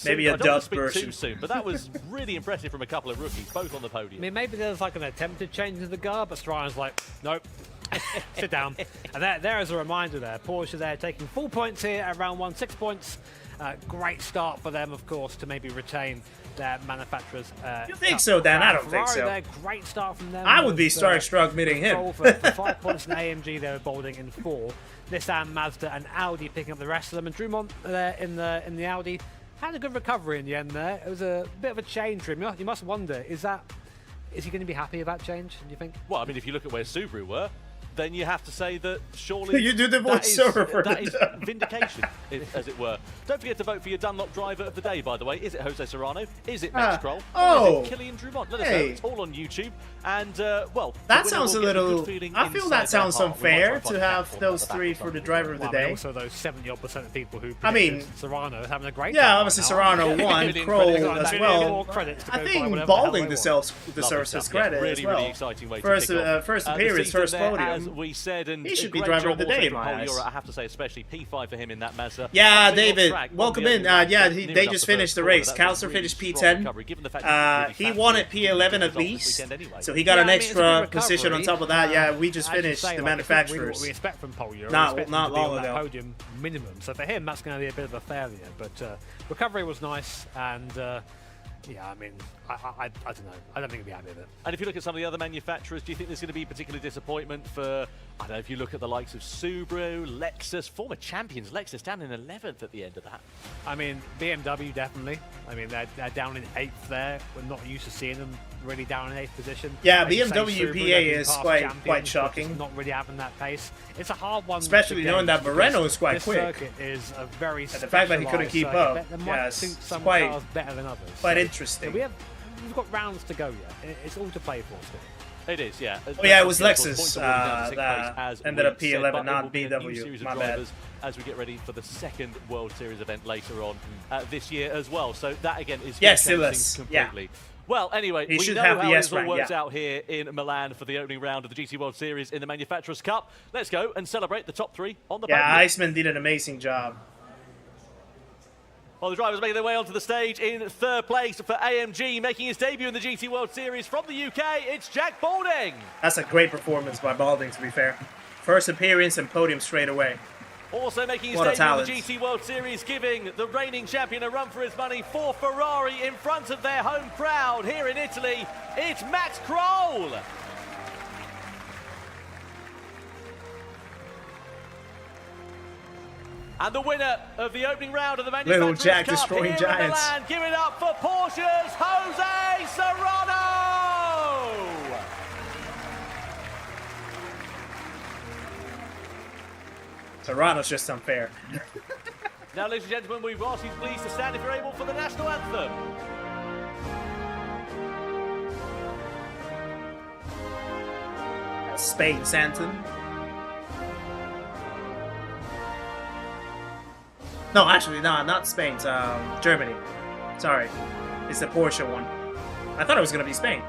maybe a dubbed version. But that was really impressive from a couple of rookies, both on the podium. I mean, maybe there's like an attempted change in the guard, but Serrano's like, nope. Sit down. And there is a reminder there. Porsche there taking 4 points here at round 1, 6 points. Great start for them, of course, to maybe retain their manufacturers. You think so, Dan? I don't think so. There, great start from them. I would be starstruck meeting him. For 5 points in AMG, they were bowling in 4. Nissan, Mazda, and Audi picking up the rest of them. And Drummond there in the Audi had a good recovery in the end there. It was a bit of a change for him. You must wonder, is he going to be happy about change, do you think? Well, I mean, if you look at where Subaru were, then you have to say that surely you do the voiceover. That is vindication, as it were. Don't forget to vote for your Dunlop driver of the day, by the way. Is it Jose Serrano? Is it Max Kroll? Oh, is it Killian Drummond? Let us know. It's all on YouTube. And, well, that sounds a little... I feel that sounds unfair to have those three for the driver of the day. Also, those 70-odd% of people who Serrano is having a great time. Obviously Serrano won, Kroll as well. I think Balding deserves his credit as well. First appearance, first podium. We said, and he should be driver of the day in my eyes. I have to say, especially P5 for him in that Mazda. Yeah, David, welcome in. Yeah, they just finished the race. Calcer finished P10. He won at P11 at least, so he got an extra position on top of that. Yeah, we just finished the manufacturers. We expect from Paul Euro. Not long ago. Podium minimum. So for him, that's going to be a bit of a failure. But recovery was nice, and yeah, I mean, I don't know. I don't think he'll be happy with it. And if you look at some of the other manufacturers, do you think there's going to be particular disappointment for, I don't know, if you look at the likes of Subaru, Lexus, former champions, Lexus down in 11th at the end of that? I mean, BMW definitely. I mean, they're down in 8th there. We're not used to seeing them really down in 8th position. Yeah, BMW PA is quite shocking. Not really having that pace. It's a hard one. Especially knowing that Moreno is quite quick. This circuit is a very and the fact that he couldn't keep up, yeah, it's quite, better than others. Quite interesting. So we've got rounds to go yet. It's all to play for still. It is, yeah. Oh yeah, it was Lexus that ended up P11, not BW. My bad. As we get ready for the second World Series event later on this year as well. So that again is completely. Yeah. Well, anyway, we know how it all works out here in Milan for the opening round of the GT World Series in the Manufacturers' Cup. Let's go and celebrate the top 3 on the podium. Yeah, Iceman did an amazing job. Well, the drivers making their way onto the stage in 3rd place for AMG, making his debut in the GT World Series from the UK, it's Jack Balding. That's a great performance by Balding, to be fair. First appearance and podium straight away. Also making his debut in the GT World Series, giving the reigning champion a run for his money for Ferrari in front of their home crowd here in Italy. It's Max Kroll. And the winner of the opening round of the Little Manufacturers Jack Cup destroying here in giants. Milan. Give it up for Porsche's Jose Serrano! Serrano's just unfair. Now, ladies and gentlemen, we've asked you please to stand if you're able for the national anthem. Spain, Santon. No, actually, no, not Spain. It's Germany. Sorry, it's the Porsche one. I thought it was gonna be Spain.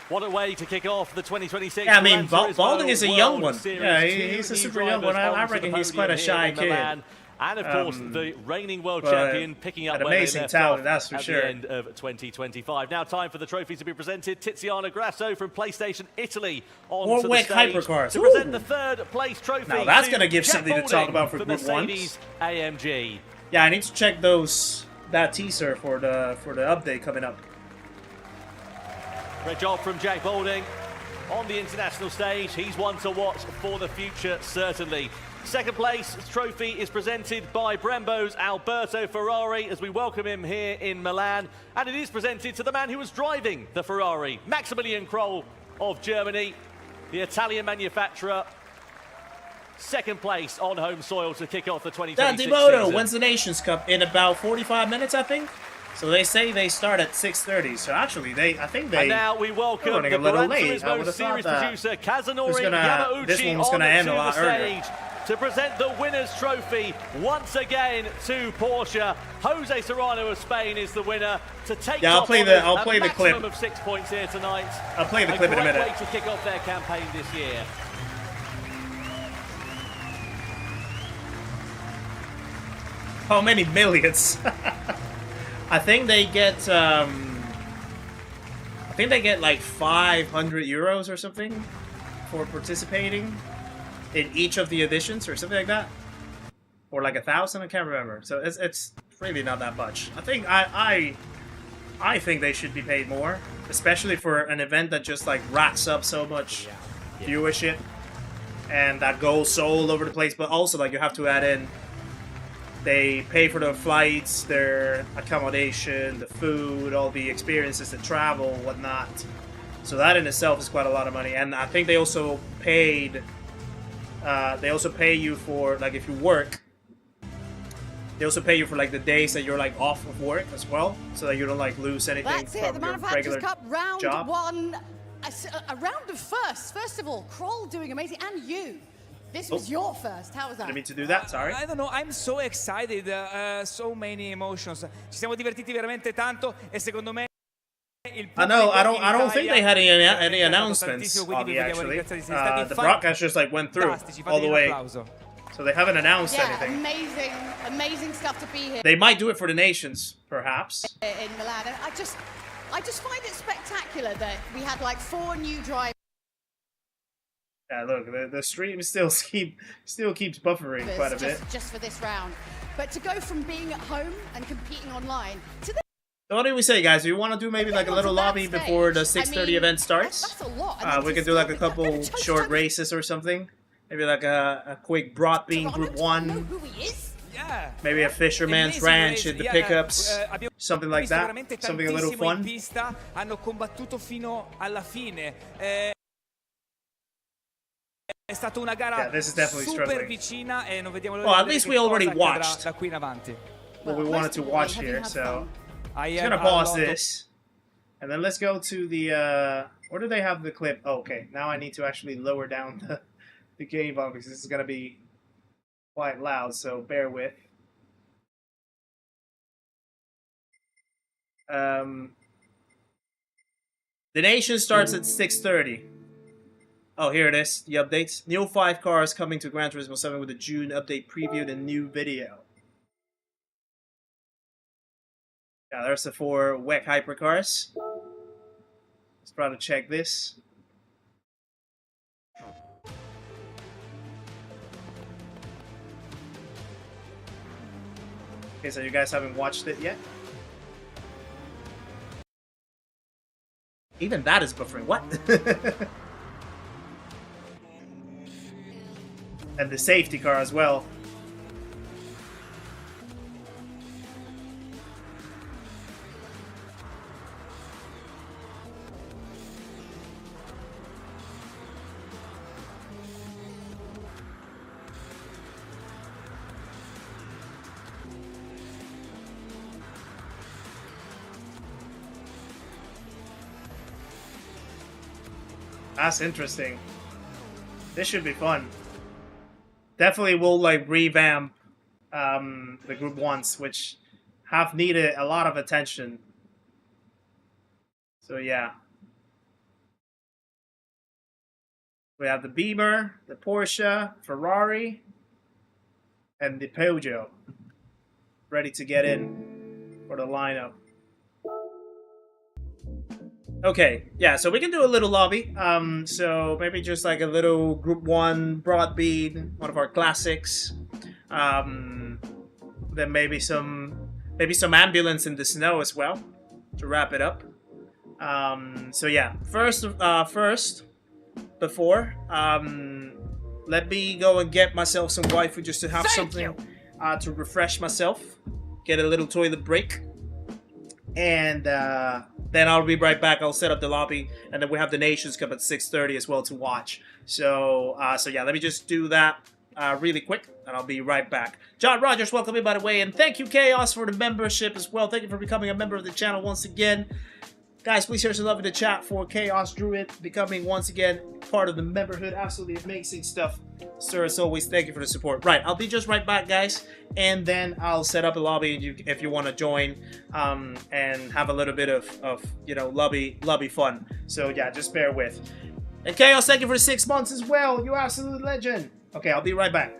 What a way to kick off the 2026. Yeah, I mean, Gran Turismo Balding is a young World one. Series. Yeah, Two he's a new super young drivers one. I onto reckon the he's quite a podium shy here in kid. Milan. And of course, the reigning world champion picking up an where they amazing left talent, off that's for at sure. the end of 2025. Now, time for the trophy to be presented. Tiziano Grasso from PlayStation Italy on the Warwick stage Hypercars. to present Ooh. the third place trophy. Now that's to gonna give Jack something to talk Balding about for Group Mercedes 1s. AMG. Yeah, I need to check that teaser for the update coming up. Great job from Jack Balding on the international stage. He's one to watch for the future, certainly. Second place trophy is presented by Brembo's Alberto Ferrari as we welcome him here in Milan. And it is presented to the man who was driving the Ferrari, Maximilian Kroll of Germany, the Italian manufacturer. Second place on home soil to kick off the 2026 Dantimoto season. wins the Nations Cup in about 45 minutes, I think. So they say they start at 6:30. So actually, I think they. And now we welcome running the a little Gran late. I Turismo would have thought series that producer this Kazunori one was Yamauchi gonna end a onto lot the earlier. stage to present the winner's trophy once again to Porsche. Jose Serrano of Spain is the winner to take Yeah, I'll off play on the a clip. maximum of 6 points here tonight. I'll play the clip in a minute. Great way to kick off their campaign this year. How many millions? I think they get. I think they get like 500 euros or something for participating in each of the editions or something like that, or like 1,000. I can't remember. So it's really not that much. I think I think they should be paid more, especially for an event that just like racks up so much viewership and that goes so all over the place. But also, like, you have to add in, they pay for their flights, their accommodation, the food, all the experiences, the travel, whatnot. So that in itself is quite a lot of money. And I think they also paid. They also pay you for, like, if you work. They also pay you for, like, the days that you're, like, off of work as well, so that you don't, like, lose anything That's it, the from your Manufacturers regular Cup round job. one. A round of firsts. First of all, Kroll doing amazing, and you. This was your first. How was that? Didn't mean to do that, sorry. I don't know, I'm so excited, so many emotions. Ci siamo divertiti veramente tanto e secondo me il I know. I pubblico don't think they had any ha dato announcements tantissimo, quindi on vi the vogliamo actually. ringraziare, siete stati The broadcast just like went through fantastici, all the fategli un way, applauso. so they haven't announced Yeah, anything. amazing stuff to be here. They might do it for the nations, perhaps. In Milan, and I just find it spectacular that we had like 4 new drivers. Yeah, look, the stream still keeps buffering quite a bit. Just for this round, but to go from being at home and competing online to the So what do we say, guys? Do you want to do maybe like a little lobby before the 6:30 event starts? That's a lot. And We then can do like a couple short races or something. Maybe like a quick broad bean Group 1. who he is. Yeah. Maybe a Fisherman's Ranch in the pickups. Something like that. Something a little In fun. pista, hanno combattuto fino alla fine. È stata una gara this is definitely super struggling. vicina e non vediamo l'ora Well, di at vedere least che we already cosa accadrà watched. da qui in avanti. What we wanted to watch here, so I'm Ahir just gonna pause all'otto. this. And then let's go to the, where do they have the clip? Oh, okay, now I need to actually lower down the game volume because this is going to be quite loud, so bear with. The nation starts at 6:30. Oh, here it is, the updates. New 5 cars coming to Gran Turismo 7 with a June update preview and new video. Yeah, there's the 4 WEC hypercars. Let's try to check this. Okay, so you guys haven't watched it yet? Even that is buffering. What? And the safety car as well. That's interesting. This should be fun. Definitely will like revamp the Group 1s, which have needed a lot of attention. So yeah. We have the Beamer, the Porsche, Ferrari, and the Peugeot ready to get in for the lineup. Okay, yeah, so we can do a little lobby. So maybe just like a little Group 1 Broadbeat, one of our classics. Then maybe some ambulance in the snow as well to wrap it up. So yeah, before let me go and get myself some waifu just to have something to refresh myself, get a little toilet break, and then I'll be right back. I'll set up the lobby, and then we have the Nations Cup at 6:30 as well to watch. So yeah, let me just do that really quick, and I'll be right back. John Rogers, welcome in, by the way, and thank you, Chaos, for the membership as well. Thank you for becoming a member of the channel once again. Guys, please share some love in the chat for Chaos Druid becoming once again part of the memberhood. Absolutely amazing stuff, sir. As always, thank you for the support. Right, I'll be just right back, guys, and then I'll set up a lobby if you want to join and have a little bit of you know, lobby fun. So yeah, just bear with. And Chaos, thank you for 6 months as well. You absolute legend. Okay, I'll be right back.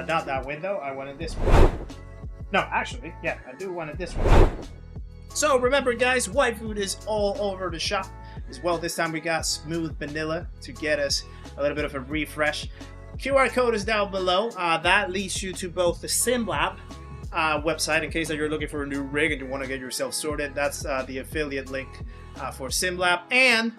Not that window, I wanted this one. No, actually, yeah, I do want this one. So remember, guys, waifu is all over the shop as well. This time we got Smooth Vanilla to get us a little bit of a refresh. QR code is down below. That leads you to both the SimLab website in case that you're looking for a new rig and you want to get yourself sorted. That's the affiliate link for SimLab. And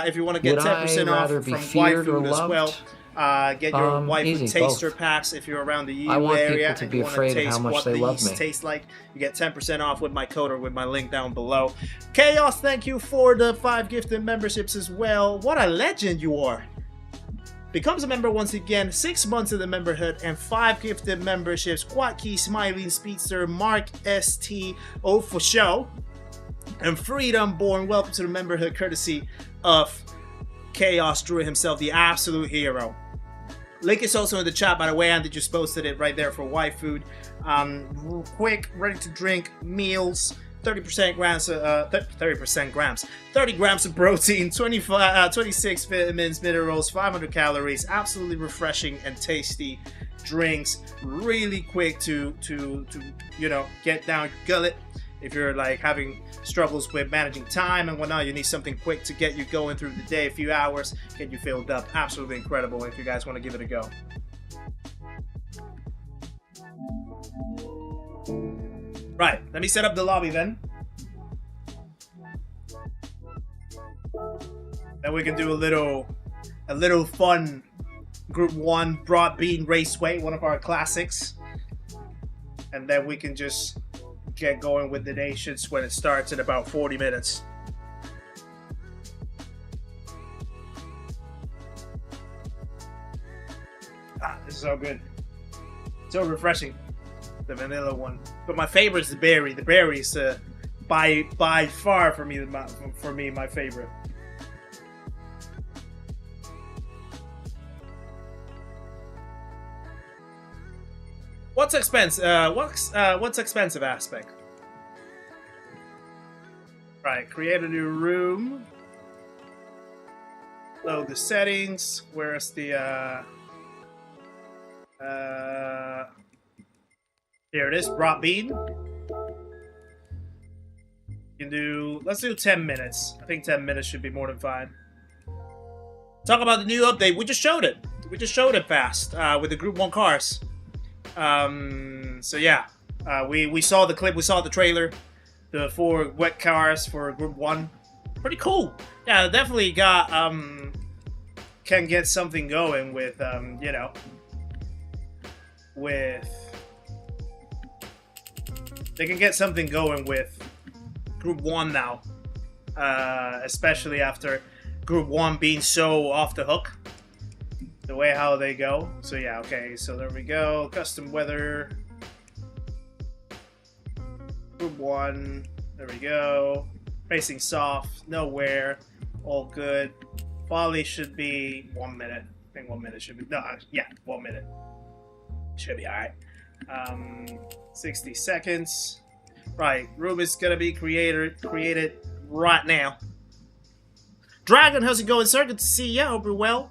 if you want to get 10% off from waifu as well, Get your waifu easy, taster both. packs if you're around the EU I want area people to and be you want to afraid of taste how much what they love these me. taste like. You get 10% off with my code or with my link down below. Chaos, thank you for the 5 gifted memberships as well. What a legend you are. Becomes a member once again, 6 months in the memberhood and 5 gifted memberships. Quacky, Smiling Speedster, Mark ST, O for show, and Freedom Born. Welcome to the memberhood, courtesy of Chaos Druid himself, the absolute hero. Link is also in the chat, by the way, Andy just posted it right there for waifu. Quick, ready to drink meals. 30 grams of protein, 26 vitamins, minerals, 500 calories, absolutely refreshing and tasty drinks. Really quick to you know, get down your gullet. If you're like having struggles with managing time and whatnot, you need something quick to get you going through the day, a few hours, get you filled up. Absolutely incredible if you guys want to give it a go. Right, let me set up the lobby then. Then we can do a little fun Group 1 Broad Bean Raceway, one of our classics. And then we can just get going with the nations when it starts in about 40 minutes. Ah, this is so good. So refreshing. The vanilla one. But my favorite is the berry. The berry is by far for me my favorite. What's expensive? What's expensive aspect? Right, create a new room. Load the settings. Where's the here it is, Broad Bean. You can do, let's do 10 minutes. I think 10 minutes should be more than fine. Talk about the new update. We just showed it. We just showed it fast with the Group 1 cars. So yeah, we saw the clip, we saw the trailer. The 4 wet cars for Group 1. Pretty cool. Yeah, definitely got, can get something going with, you know, they can get something going with Group 1 now, especially after Group 1 being so off the hook, the way how they go. So yeah, okay, so there we go. Custom weather, Group 1, there we go. Racing soft, no wear, all good. Volley should be 1 minute. I think 1 minute should be, no, yeah, 1 minute. Should be alright. 60 seconds. Right, room is gonna be created right now. Dragon, how's it going, sir? Good to see you. Hope you're well.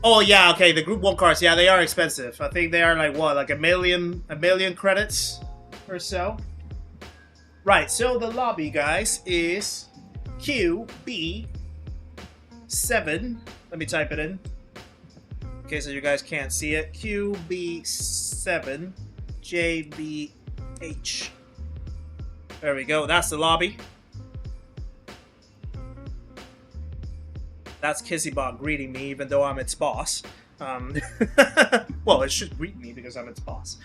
Oh yeah, okay. The Group 1 cars, yeah, they are expensive. I think they are like what, like a million credits or so. Right. So the lobby, guys, is QB7. Let me type it in. Okay, so you guys can't see it. QB7JBH. There we go. That's the lobby. That's Kizzybot greeting me, even though I'm its boss. Well, it should greet me because I'm its boss.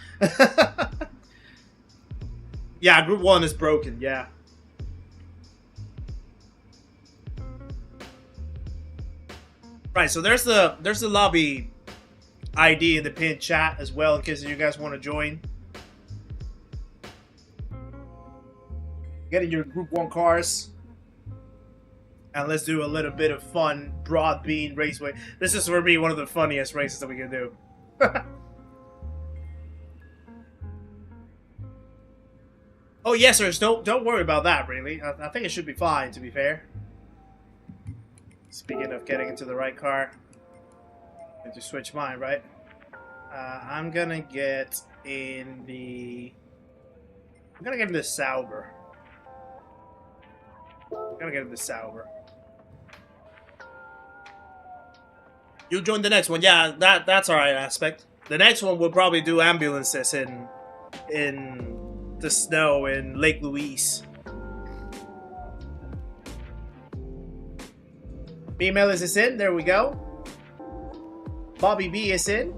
Yeah, Group 1 is broken. Yeah. Right. So there's the lobby ID in the pinned chat as well, in case you guys want to join. Getting your Group 1 cars. And let's do a little bit of fun Broad Bean Raceway. This is for me one of the funniest races that we can do. Oh yes, sirs. Don't worry about that. Really, I think it should be fine. To be fair. Speaking of getting into the right car, I have to switch mine, right? I'm gonna get in the. I'm gonna get in the Sauber. I'm gonna get in the Sauber. You join the next one. Yeah, that's alright aspect. The next one we'll probably do ambulances in the snow in Lake Louise. Female is in. There we go. Bobby B is in.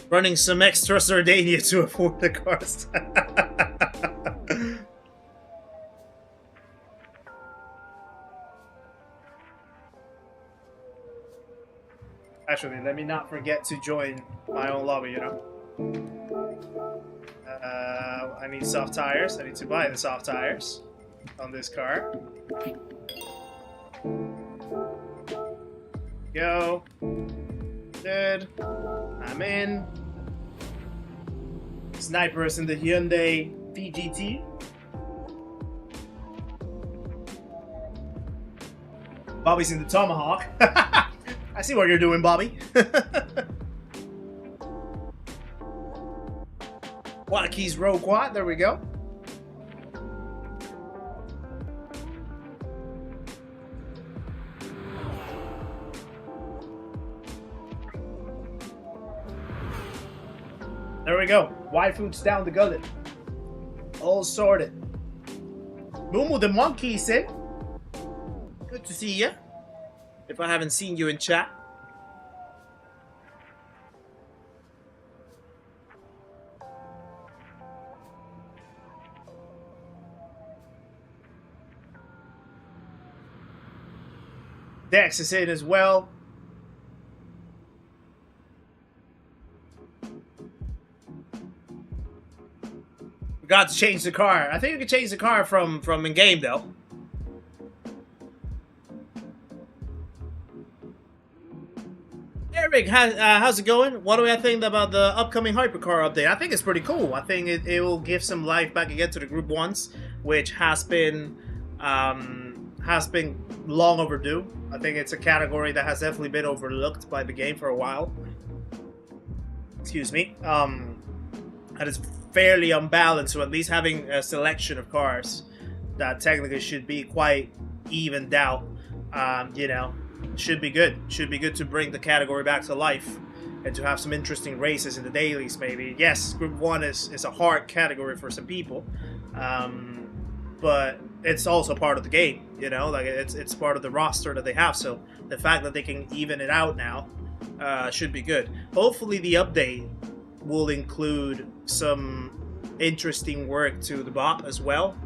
Running some extra Sardinia to afford the cars. Actually, let me not forget to join my own lobby, you know. I need soft tires. I need to buy the soft tires on this car. Go. Good. I'm in. Sniper's in the Hyundai VGT. Bobby's in the Tomahawk. I see what you're doing, Bobby. Waukes's Rogue Quad, there we go. There we go. Waifu's down the gullet. All sorted. Mumu the Monkey said, good to see you. If I haven't seen you in chat. Dex is in as well. Forgot to change the car. I think you can change the car from in-game though. Eric, how's it going? What do I think about the upcoming hypercar update? I think it's pretty cool. I think it will give some life back again to the Group 1s, which has been long overdue. I think it's a category that has definitely been overlooked by the game for a while. Excuse me. And it's fairly unbalanced, so at least having a selection of cars that technically should be quite evened out, you know, should be good. Should be good to bring the category back to life and to have some interesting races in the dailies, maybe. Yes, Group 1 is a hard category for some people, but it's also part of the game, you know, like it's part of the roster that they have, so the fact that they can even it out now should be good. Hopefully the update will include some interesting work to the bot as well,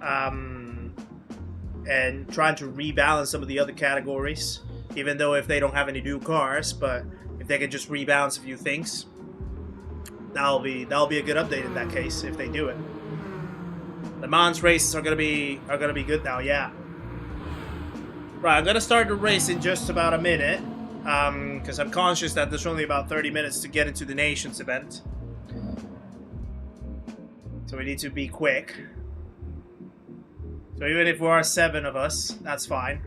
and trying to rebalance some of the other categories, even though if they don't have any new cars, but if they can just rebalance a few things, that'll be a good update in that case if they do it. The Mons races are gonna be good now, yeah. Right, I'm gonna start the race in just about a minute, because I'm conscious that there's only about 30 minutes to get into the Nations event, so we need to be quick. So even if we are 7 of us, that's fine.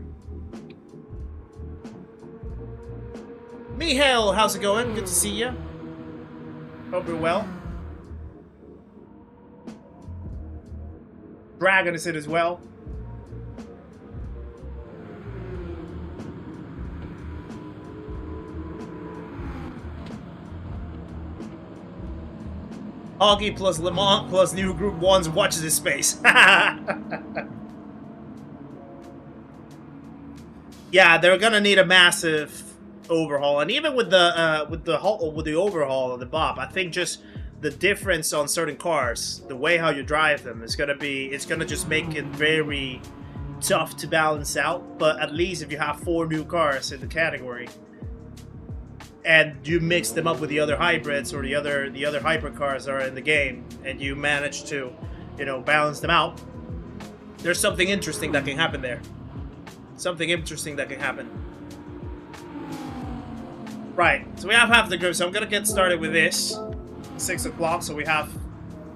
Mihail, how's it going? Good to see you. Hope you're well. Dragon is in as well. Augie plus Lamont plus new Group 1s watches his space. Yeah, they're gonna need a massive overhaul, and even with the overhaul of the BOP, I think just the difference on certain cars, the way how you drive them, it's gonna just make it very tough to balance out. But at least if you have 4 new cars in the category, and you mix them up with the other hybrids or the other hypercars that are in the game, and you manage to, you know, balance them out, there's something interesting that can happen there. Something interesting that can happen. Right, so we have half the group, so I'm gonna get started with this. 6 o'clock, so we have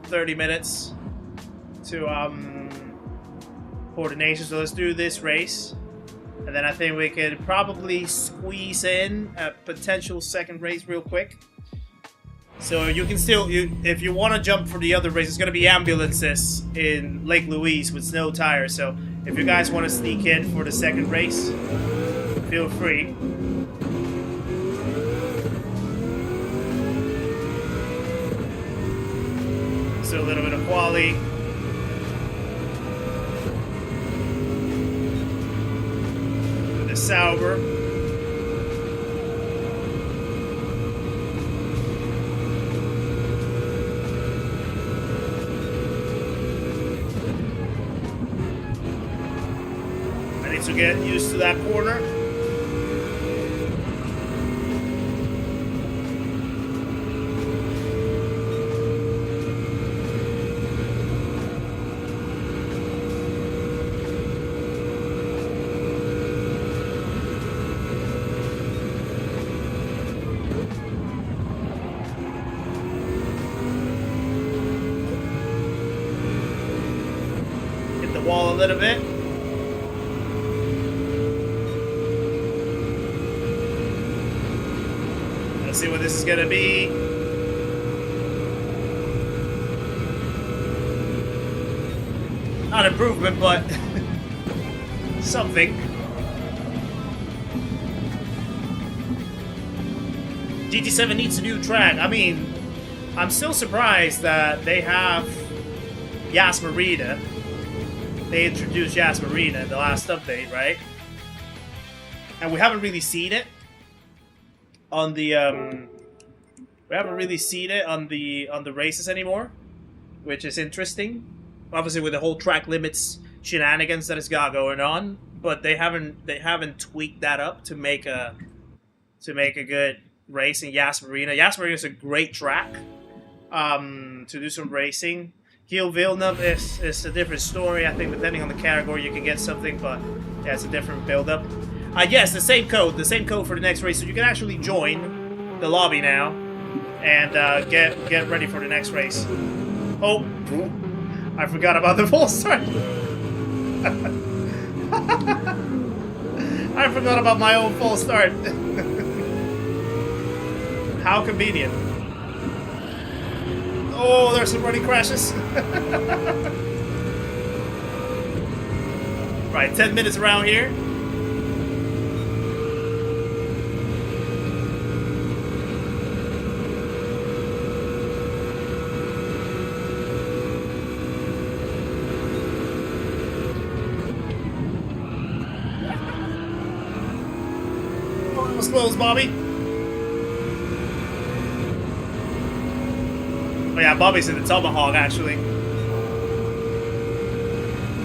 30 minutes to coordination. So let's do this race, and then I think we could probably squeeze in a potential second race real quick. So you can still, if you want to jump for the other race, it's gonna be ambulances in Lake Louise with snow tires. So if you guys want to sneak in for the second race, feel free. So a little bit of quali. Sauber. I need to get used to that corner. Wall a little bit. Let's see what this is gonna be. Not improvement, but something. GT7 needs a new track. I mean, I'm still surprised that they have Yas Marina. They introduced Yas Marina in the last update, right? And we haven't really seen it on the on the races anymore, which is interesting. Obviously, with the whole track limits shenanigans that has got going on, but they haven't tweaked that up to make a good race in Yas Marina. Yas Marina is a great track to do some racing. Kiel Villeneuve is a different story. I think depending on the category you can get something, but yeah, it's a different build-up. Yes, the same code for the next race, so you can actually join the lobby now and get ready for the next race. Oh, I forgot about the full start. I forgot about my own full start. How convenient. Oh, there's some running crashes. Right, 10 minutes around here. Oh, it was close, Bobby. Oh yeah, Bobby's in the Tomahawk, actually.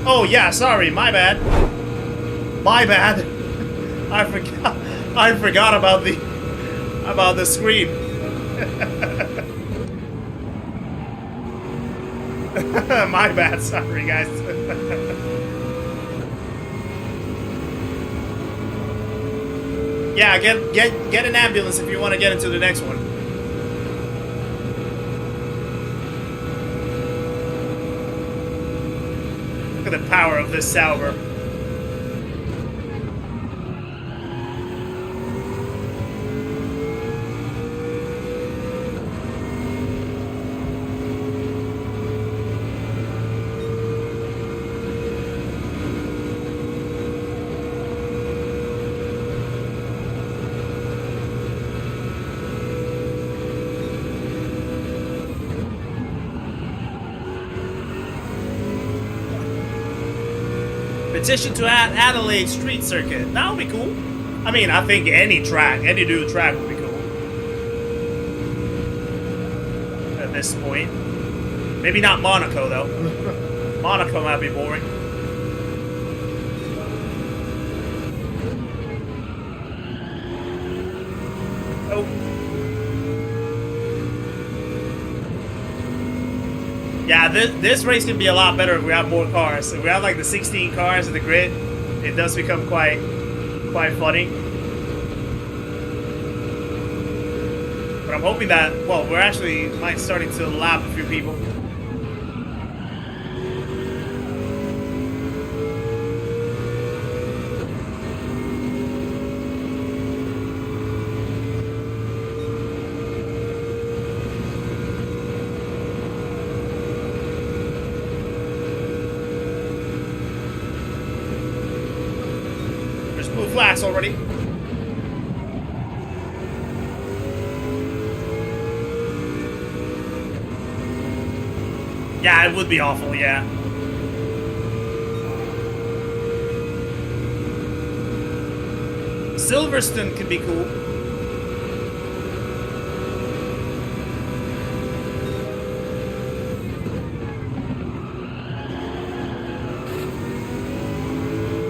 Oh yeah, sorry, my bad. My bad. I forgot about the screen. My bad, sorry guys. Yeah, get an ambulance if you want to get into the next one. Look at the power of this Sauber. Petition to add Adelaide Street Circuit. That would be cool. I mean, I think any new track would be cool. At this point. Maybe not Monaco, though. Monaco might be boring. Oh. Yeah, this race can be a lot better if we have more cars. If we have like the 16 cars in the grid, it does become quite funny. But I'm hoping that, well, we're actually starting to lap a few people. Flags already. Yeah, it would be awful, yeah. Silverstone could be cool.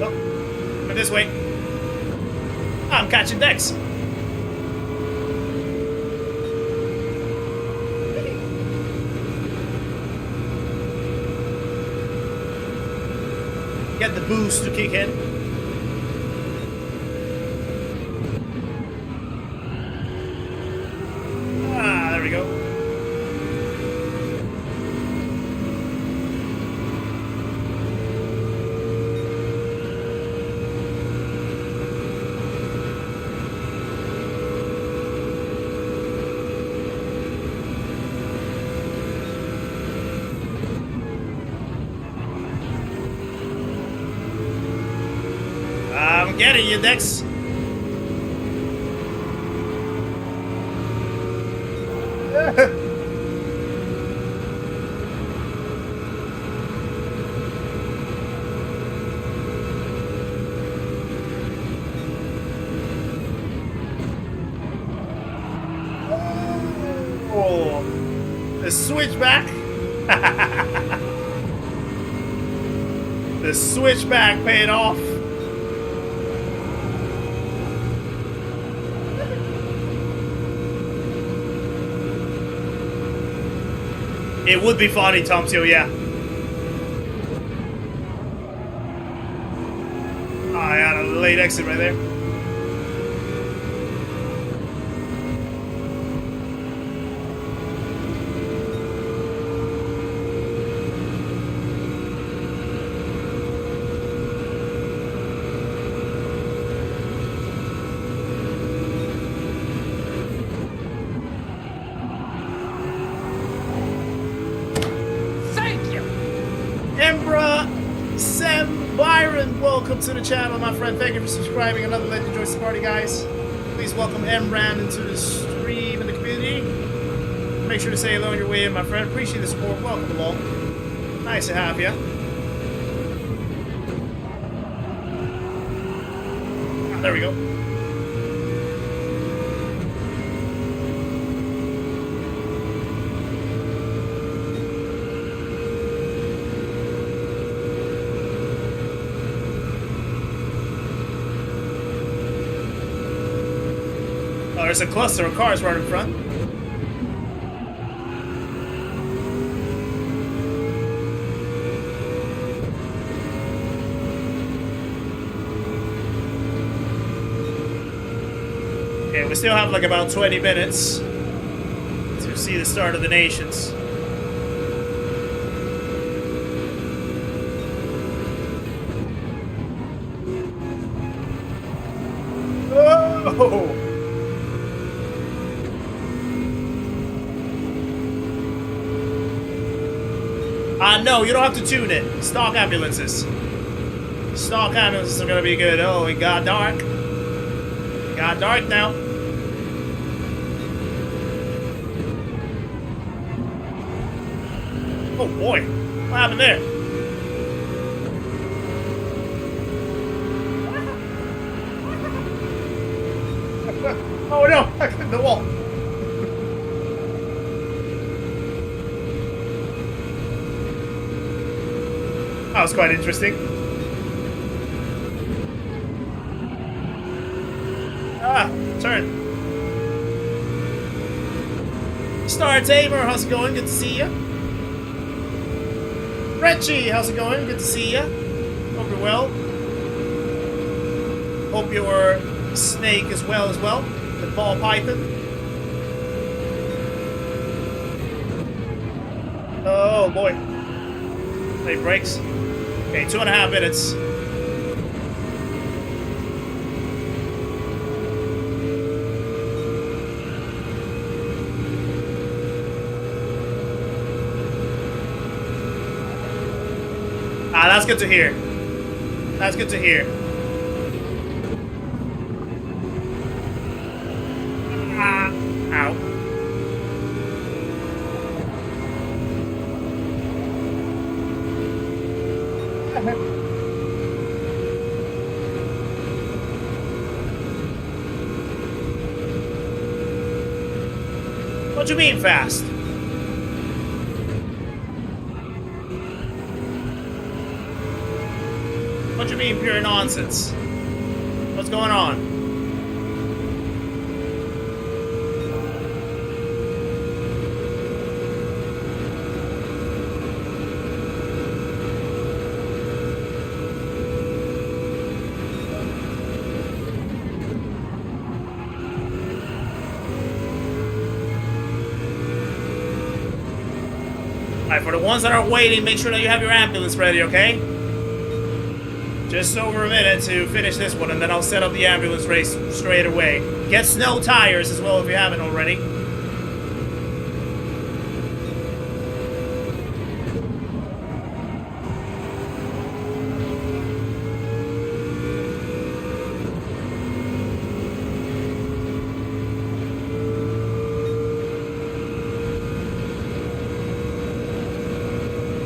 Oh, this way. I'm catching decks. Get the boost to kick in. Ah, there we go. I'm getting you, Dex. Oh, the switchback. The switchback paid off. It would be funny, Tomtio, yeah. Oh, I got a late exit right there. Welcome to the channel, my friend. Thank you for subscribing. Another Legend joins the party, guys. Please welcome Emran into the stream and the community. Make sure to say hello on your way in, my friend. Appreciate the support. Welcome along. Nice to have you. Ah, there we go. There's a cluster of cars right in front. Okay, we still have like about 20 minutes to see the start of the nations. Oh! No, you don't have to tune it. Stock ambulances. Stock ambulances are gonna be good. Oh, it got dark. It got dark now. Oh boy, what happened there? Oh no, I hit the wall. That was quite interesting. Ah, turn. Star Tamer, how's it going? Good to see you. Reggie, how's it going? Good to see you. Hope you're well. Hope you're Snake as well. The ball python. Oh boy. Play brakes. Okay, 2.5 minutes. Ah, that's good to hear. That's good to hear. Ah, ow. What do you mean fast? What do you mean pure nonsense? What's going on? Alright, for the ones that are waiting, make sure that you have your ambulance ready, okay? Just over a minute to finish this one, and then I'll set up the ambulance race straight away. Get snow tires as well if you haven't already.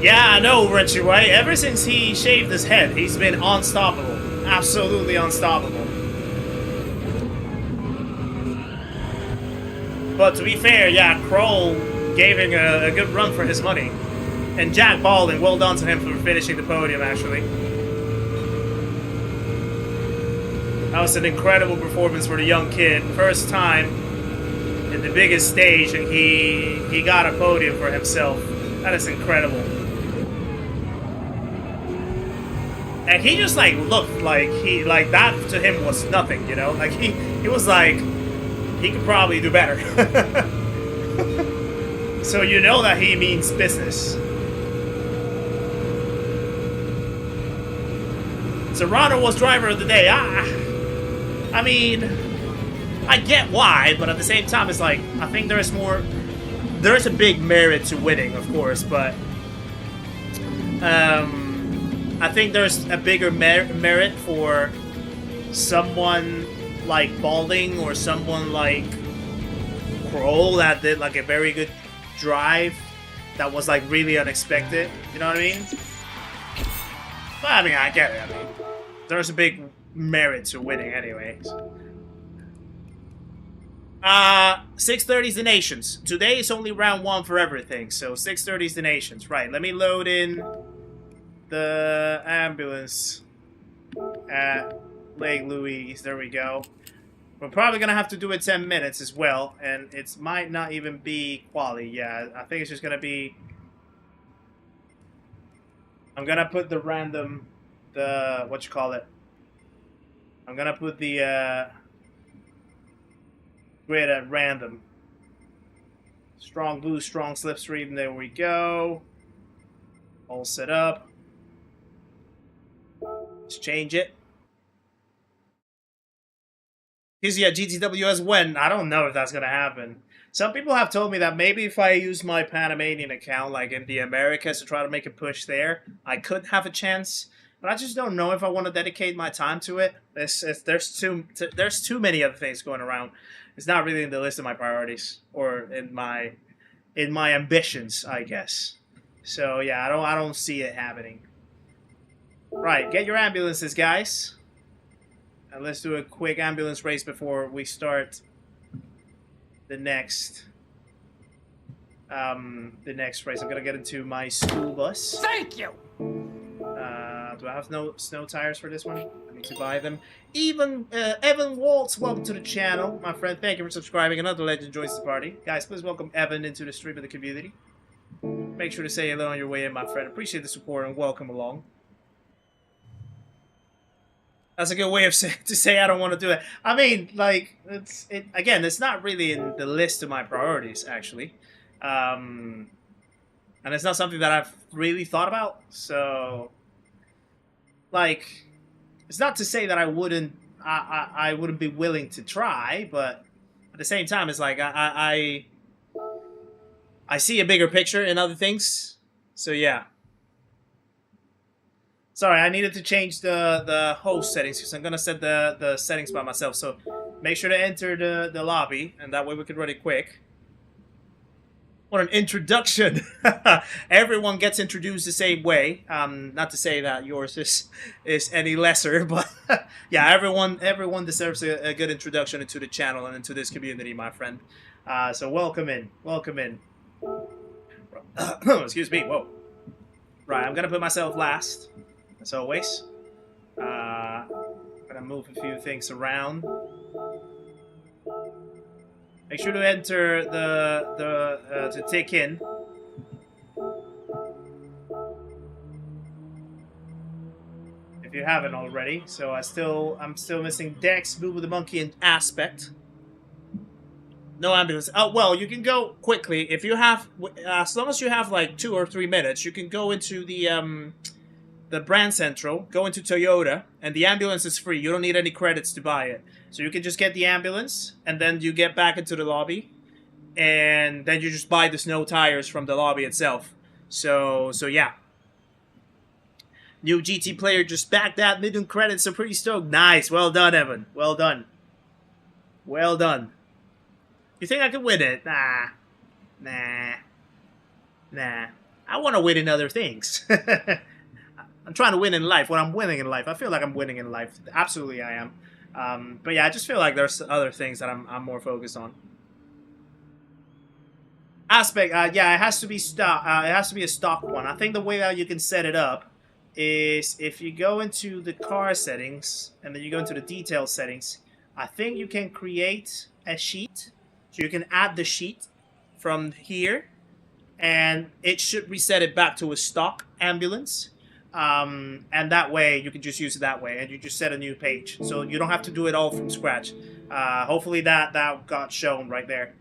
Yeah, I know, Richie, right? Ever since he shaved his head, he's been unstoppable. Absolutely unstoppable. But to be fair, yeah, Kroll gave him a good run for his money. And Jack Baldwin, well done to him for finishing the podium, actually. That was an incredible performance for the young kid. First time in the biggest stage, and he got a podium for himself. That is incredible. And he just like looked like that to him was nothing, you know? Like he was like he could probably do better. So you know that he means business. Serrano was driver of the day. I mean, I get why, but at the same time it's like I think there is a big merit to winning, of course, but I think there's a bigger merit for someone like Balding or someone like Kroll that did like a very good drive that was like really unexpected. You know what I mean? But I mean, I get it. I mean, there's a big merit to winning anyways. 6:30 is the nations. Today is only round 1 for everything, so 6:30 is the nations. Right, let me load in the ambulance at Lake Louise. There we go. We're probably gonna have to do it 10 minutes as well, and it might not even be quali. Yeah, I think it's just gonna be. I'm gonna put the random, what you call it. I'm gonna put the grid at random. Strong boost, strong slipstream. There we go. All set up. Let's change it. Kizzi at gtws when? I don't know if that's gonna happen. Some people have told me that maybe if I use my Panamanian account, like in the Americas, to try to make a push there, I could have a chance. But I just don't know if I want to dedicate my time to it. There's too many other things going around. It's not really in the list of my priorities or in my ambitions, I guess. So yeah, I don't see it happening. Right, get your ambulances, guys. And let's do a quick ambulance race before we start the next race. I'm gonna get into my school bus. Thank you. Do I have no snow tires for this one? I need to buy them. Evan Waltz, welcome to the channel, my friend. Thank you for subscribing. Another legend joins the party. Guys, please welcome Evan into the stream of the community. Make sure to say hello on your way in, my friend. Appreciate the support and welcome along. That's a good way of to say I don't want to do it. I mean, like, again, it's not really in the list of my priorities, actually. And it's not something that I've really thought about, so... Like, it's not to say that I wouldn't be willing to try, but at the same time, it's like I see a bigger picture in other things. So yeah. Sorry, I needed to change the host settings because I'm gonna set the settings by myself. So make sure to enter the lobby, and that way we can run it quick. What an introduction! Everyone gets introduced the same way. Not to say that yours is any lesser, but yeah, everyone deserves a good introduction into the channel and into this community, my friend. So welcome in. Welcome in. Excuse me. Whoa. Right, I'm gonna put myself last, as always. I'm gonna move a few things around. Make sure to enter to take in. If you haven't already. So I'm still missing Dex, Boo the Monkey, and Aspect. No ambulance. Oh, well, you can go quickly. If you have, as long as you have like 2 or 3 minutes, you can go into the brand central, go into Toyota, and the ambulance is free. You don't need any credits to buy it. So you can just get the ambulance, and then you get back into the lobby, and then you just buy the snow tires from the lobby itself. So yeah. New GT player just backed that million credits. I'm pretty stoked. Nice. Well done, Evan. Well done. Well done. You think I could win it? Nah. I want to win in other things. I'm trying to win in life. When I'm winning in life, I feel like I'm winning in life. Absolutely, I am. But yeah, I just feel like there's other things that I'm more focused on. Aspect, yeah, it has to be stock. It has to be a stock one. I think the way that you can set it up is if you go into the car settings and then you go into the detail settings. I think you can create a sheet. So you can add the sheet from here, and it should reset it back to a stock ambulance. And that way, you can just use it that way, and you just set a new page. So you don't have to do it all from scratch. Hopefully that got shown right there.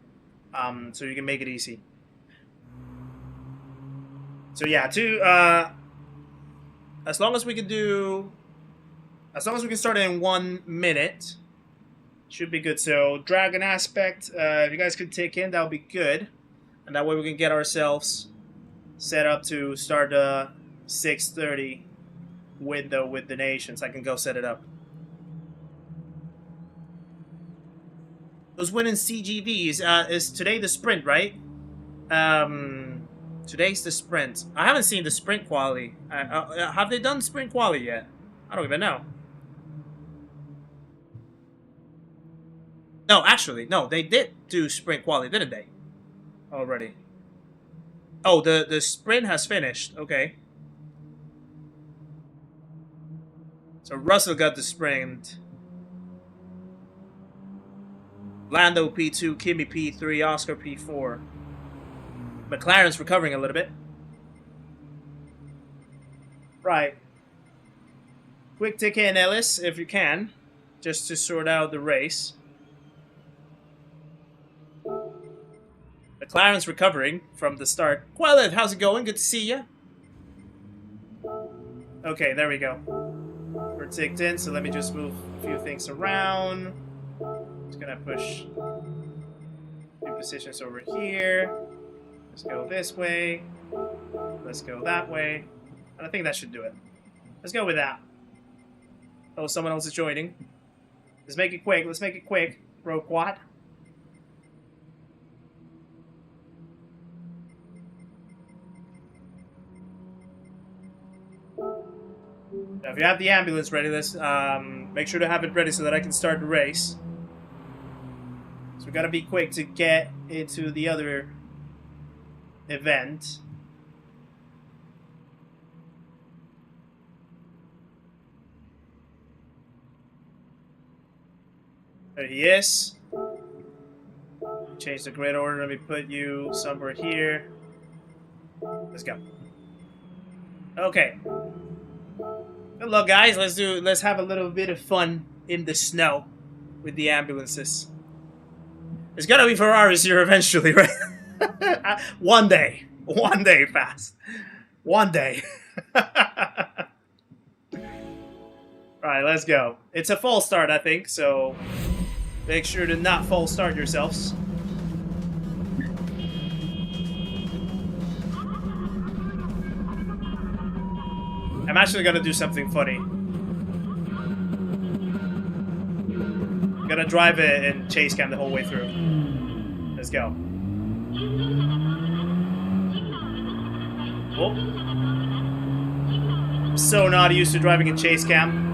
So you can make it easy. So yeah, as long as we can start it in 1 minute, should be good. So Dragon Aspect, if you guys could take in, that would be good. And that way we can get ourselves set up to start the 6:30 window with the nations. I can go set it up. Those winning CGVs, is today the sprint, right? Today's the sprint. I haven't seen the sprint quality. Have they done sprint quality yet? I don't even know. No, actually, no, they did do sprint quality, didn't they? Already. Oh, the sprint has finished. Okay. So Russell got the sprint. Lando P2, Kimi P3, Oscar P4. McLaren's recovering a little bit. Right. Quick tick in, Ellis, if you can, just to sort out the race. McLaren's recovering from the start. Qualit, how's it going? Good to see you. Okay, there we go. We're ticked in, so let me just move a few things around. Just gonna push a few positions over here. Let's go this way. Let's go that way. And I think that should do it. Let's go with that. Oh, someone else is joining. Let's make it quick. Let's make it quick. Bro Quad. Now, if you have the ambulance ready, let's make sure to have it ready so that I can start the race. So we gotta be quick to get into the other event. There he is. Change the grid order. Let me put you somewhere here. Let's go. Okay. Good luck, guys. Let's have a little bit of fun in the snow with the ambulances. There's gotta be Ferraris here eventually, right? One day, fast. One day. Alright, let's go. It's a false start, I think, so make sure to not false start yourselves. I'm actually gonna do something funny. I'm gonna drive it and chase cam the whole way through. Let's go. Oh. I'm so not used to driving in chase cam.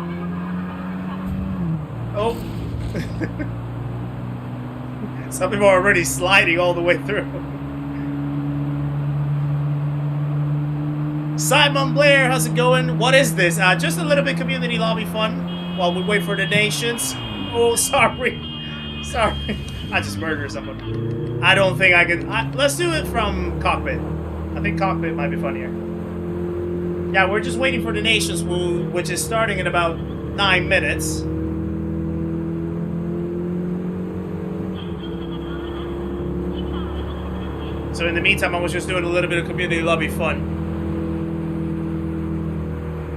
Some people are already sliding all the way through. Simon Blair, how's it going? What is this? Just a little bit community lobby fun while we wait for the nations. Oh, sorry. Sorry. I just murdered someone. I don't think I can... let's do it from cockpit. I think cockpit might be funnier. Yeah, we're just waiting for the nations, which is starting in about 9 minutes. So in the meantime, I was just doing a little bit of community lobby fun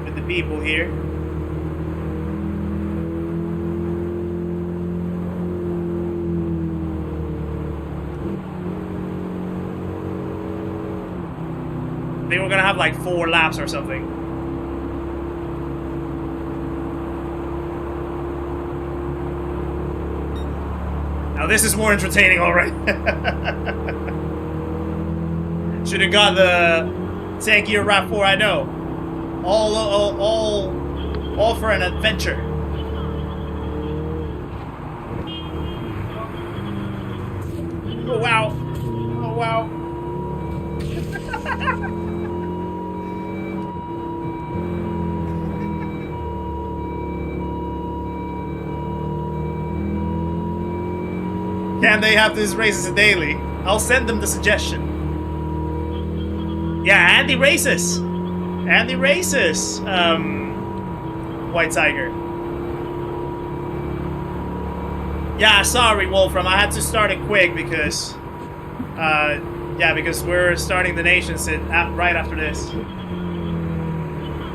with the people here. I think we're gonna have like 4 laps or something. Now this is more entertaining already. Should have got the tankier RAV4, I know. All for an adventure. Oh wow. Oh wow. Can they have these races daily? I'll send them the suggestion. Yeah, Andy races. Andy races. White Tiger. Yeah, sorry, Wolfram. I had to start it quick because, yeah, because we're starting the nations right after this.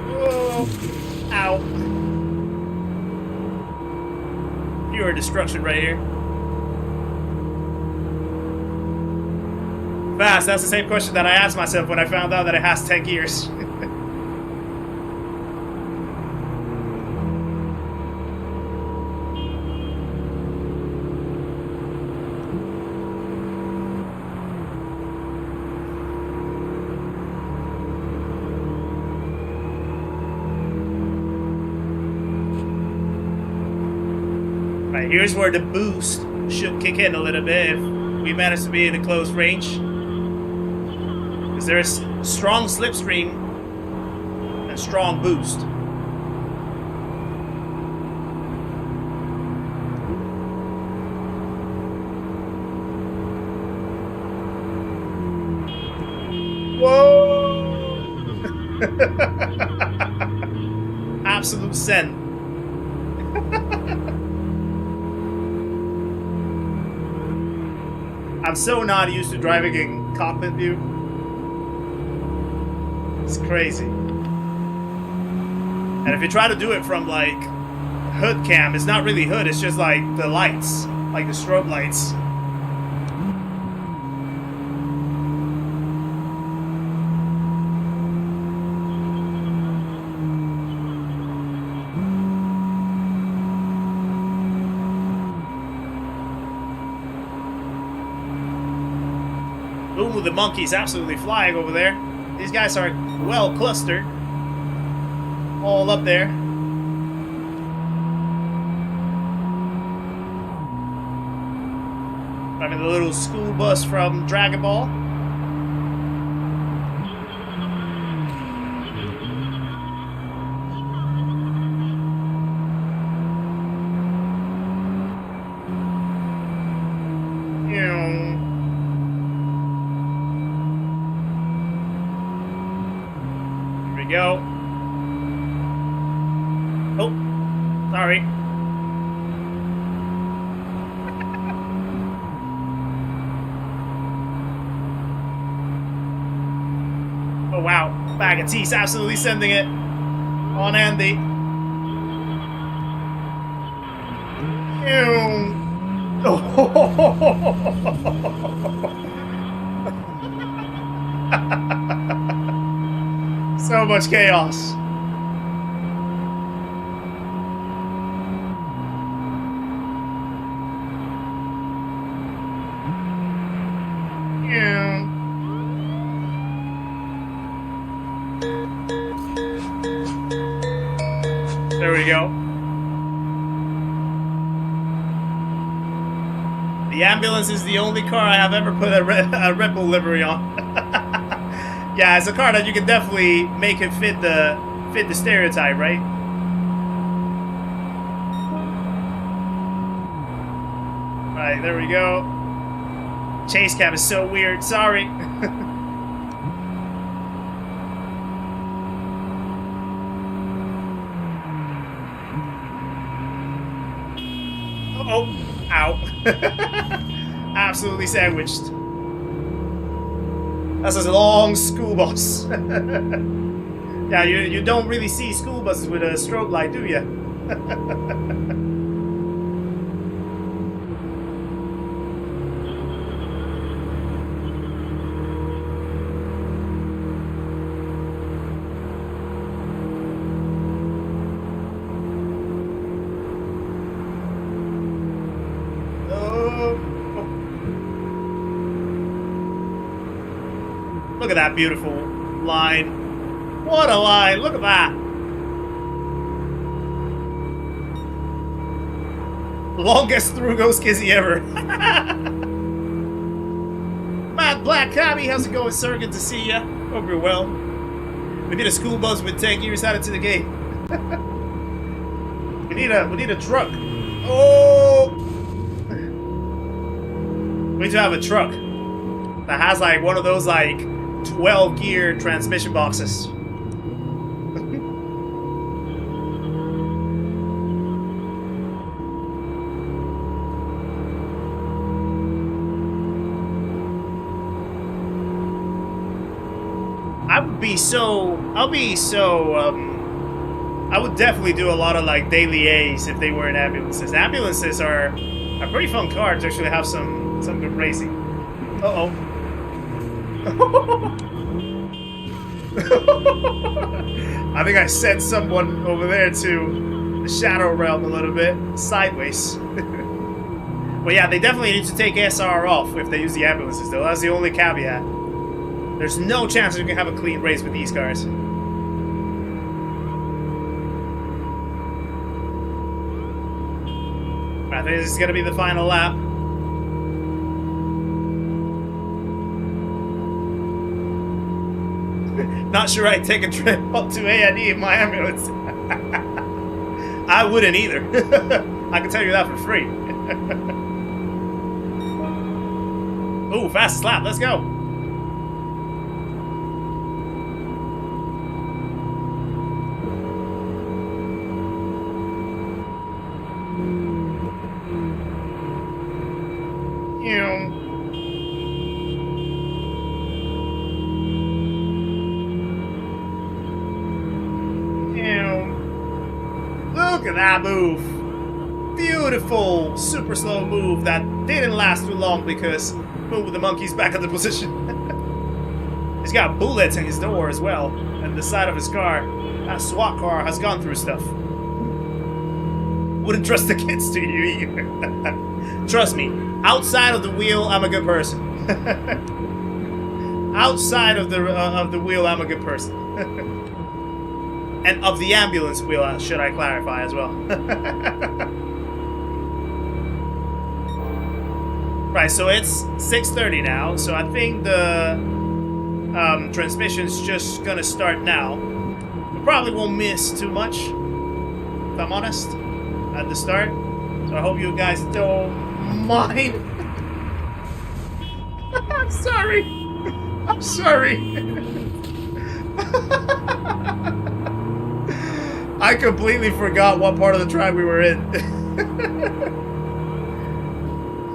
Whoa. Ow. Pure destruction right here. Fast, that's the same question that I asked myself when I found out that it has 10 gears. Right, here's where the boost should kick in a little bit if we manage to be in a close range. There's strong slipstream and strong boost. Whoa! Absolute send. I'm so not used to driving in cockpit view. It's crazy. And if you try to do it from like hood cam, it's not really hood, it's just like the lights, like the strobe lights. Ooh, the monkey's absolutely flying over there. These guys are well clustered. All up there. Driving the little school bus from Dragon Ball. Go. Oh, sorry. Oh wow, Bag of Tea's absolutely sending it on Andy. So much chaos. There we go. The ambulance is the only car I have ever put a Red Bull livery on. Yeah, it's a car that you can definitely make it fit the stereotype, right? Right, there we go. Chase cam is so weird. Sorry. Oh, ow. Absolutely sandwiched. That's a long school bus. Yeah, you don't really see school buses with a strobe light, do you? Look at that beautiful line. What a line. Look at that. Longest through goes Kizzi ever. Matt Black Cabby, how's it going, sir? Good to see ya. Hope you're well. We need a school bus with 10 gears added to the gate. we need a truck. Oh! We need to have a truck that has like one of those like 12-gear transmission boxes. I would definitely do a lot of like daily A's if they were in ambulances. Ambulances are a pretty fun car to actually have some good racing. Uh-oh. I think I sent someone over there to the shadow realm a little bit, sideways. Well, yeah, they definitely need to take SR off if they use the ambulances, though. That's the only caveat. There's no chance you can have a clean race with these cars. I think this is going to be the final lap. Not sure I'd take a trip up to A&E in my ambulance. I wouldn't either. I can tell you that for free. Ooh, fastest lap. Let's go. Look at that move. Beautiful, super slow move that didn't last too long because move the monkey's back into position. He's got bullets in his door as well, and the side of his car. That SWAT car has gone through stuff. Wouldn't trust the kids to you either. Trust me, outside of the wheel, I'm a good person. Outside of the wheel, I'm a good person. And of the ambulance wheel, should I clarify as well. Right, so it's 6:30 now, so I think the transmission's just gonna start now. We probably won't miss too much, if I'm honest, at the start. So I hope you guys don't mind. I'm sorry. I'm sorry. I completely forgot what part of the track we were in.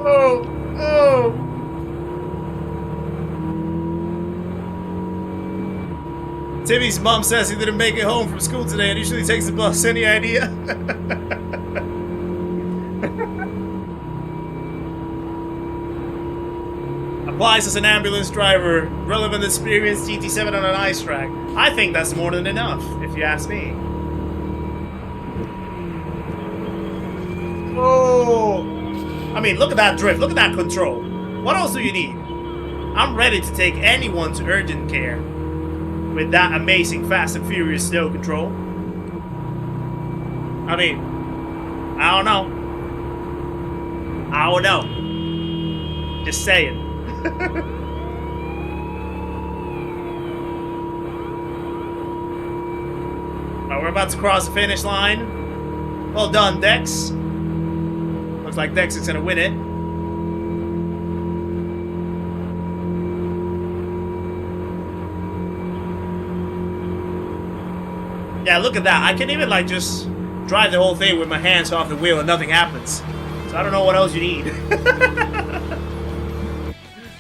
Oh. Timmy's mom says he didn't make it home from school today and usually takes the bus. Any idea? Applies as an ambulance driver. Relevant experience, GT7 on an ice track. I think that's more than enough, if you ask me. Oh! I mean, look at that drift. Look at that control. What else do you need? I'm ready to take anyone to urgent care with that amazing Fast and Furious snow control. I mean, I don't know. Just saying. Alright, we're about to cross the finish line. Well done, Dex. Looks like Dex is gonna win it. Yeah, look at that. I can even like just drive the whole thing with my hands off the wheel and nothing happens. So I don't know what else you need.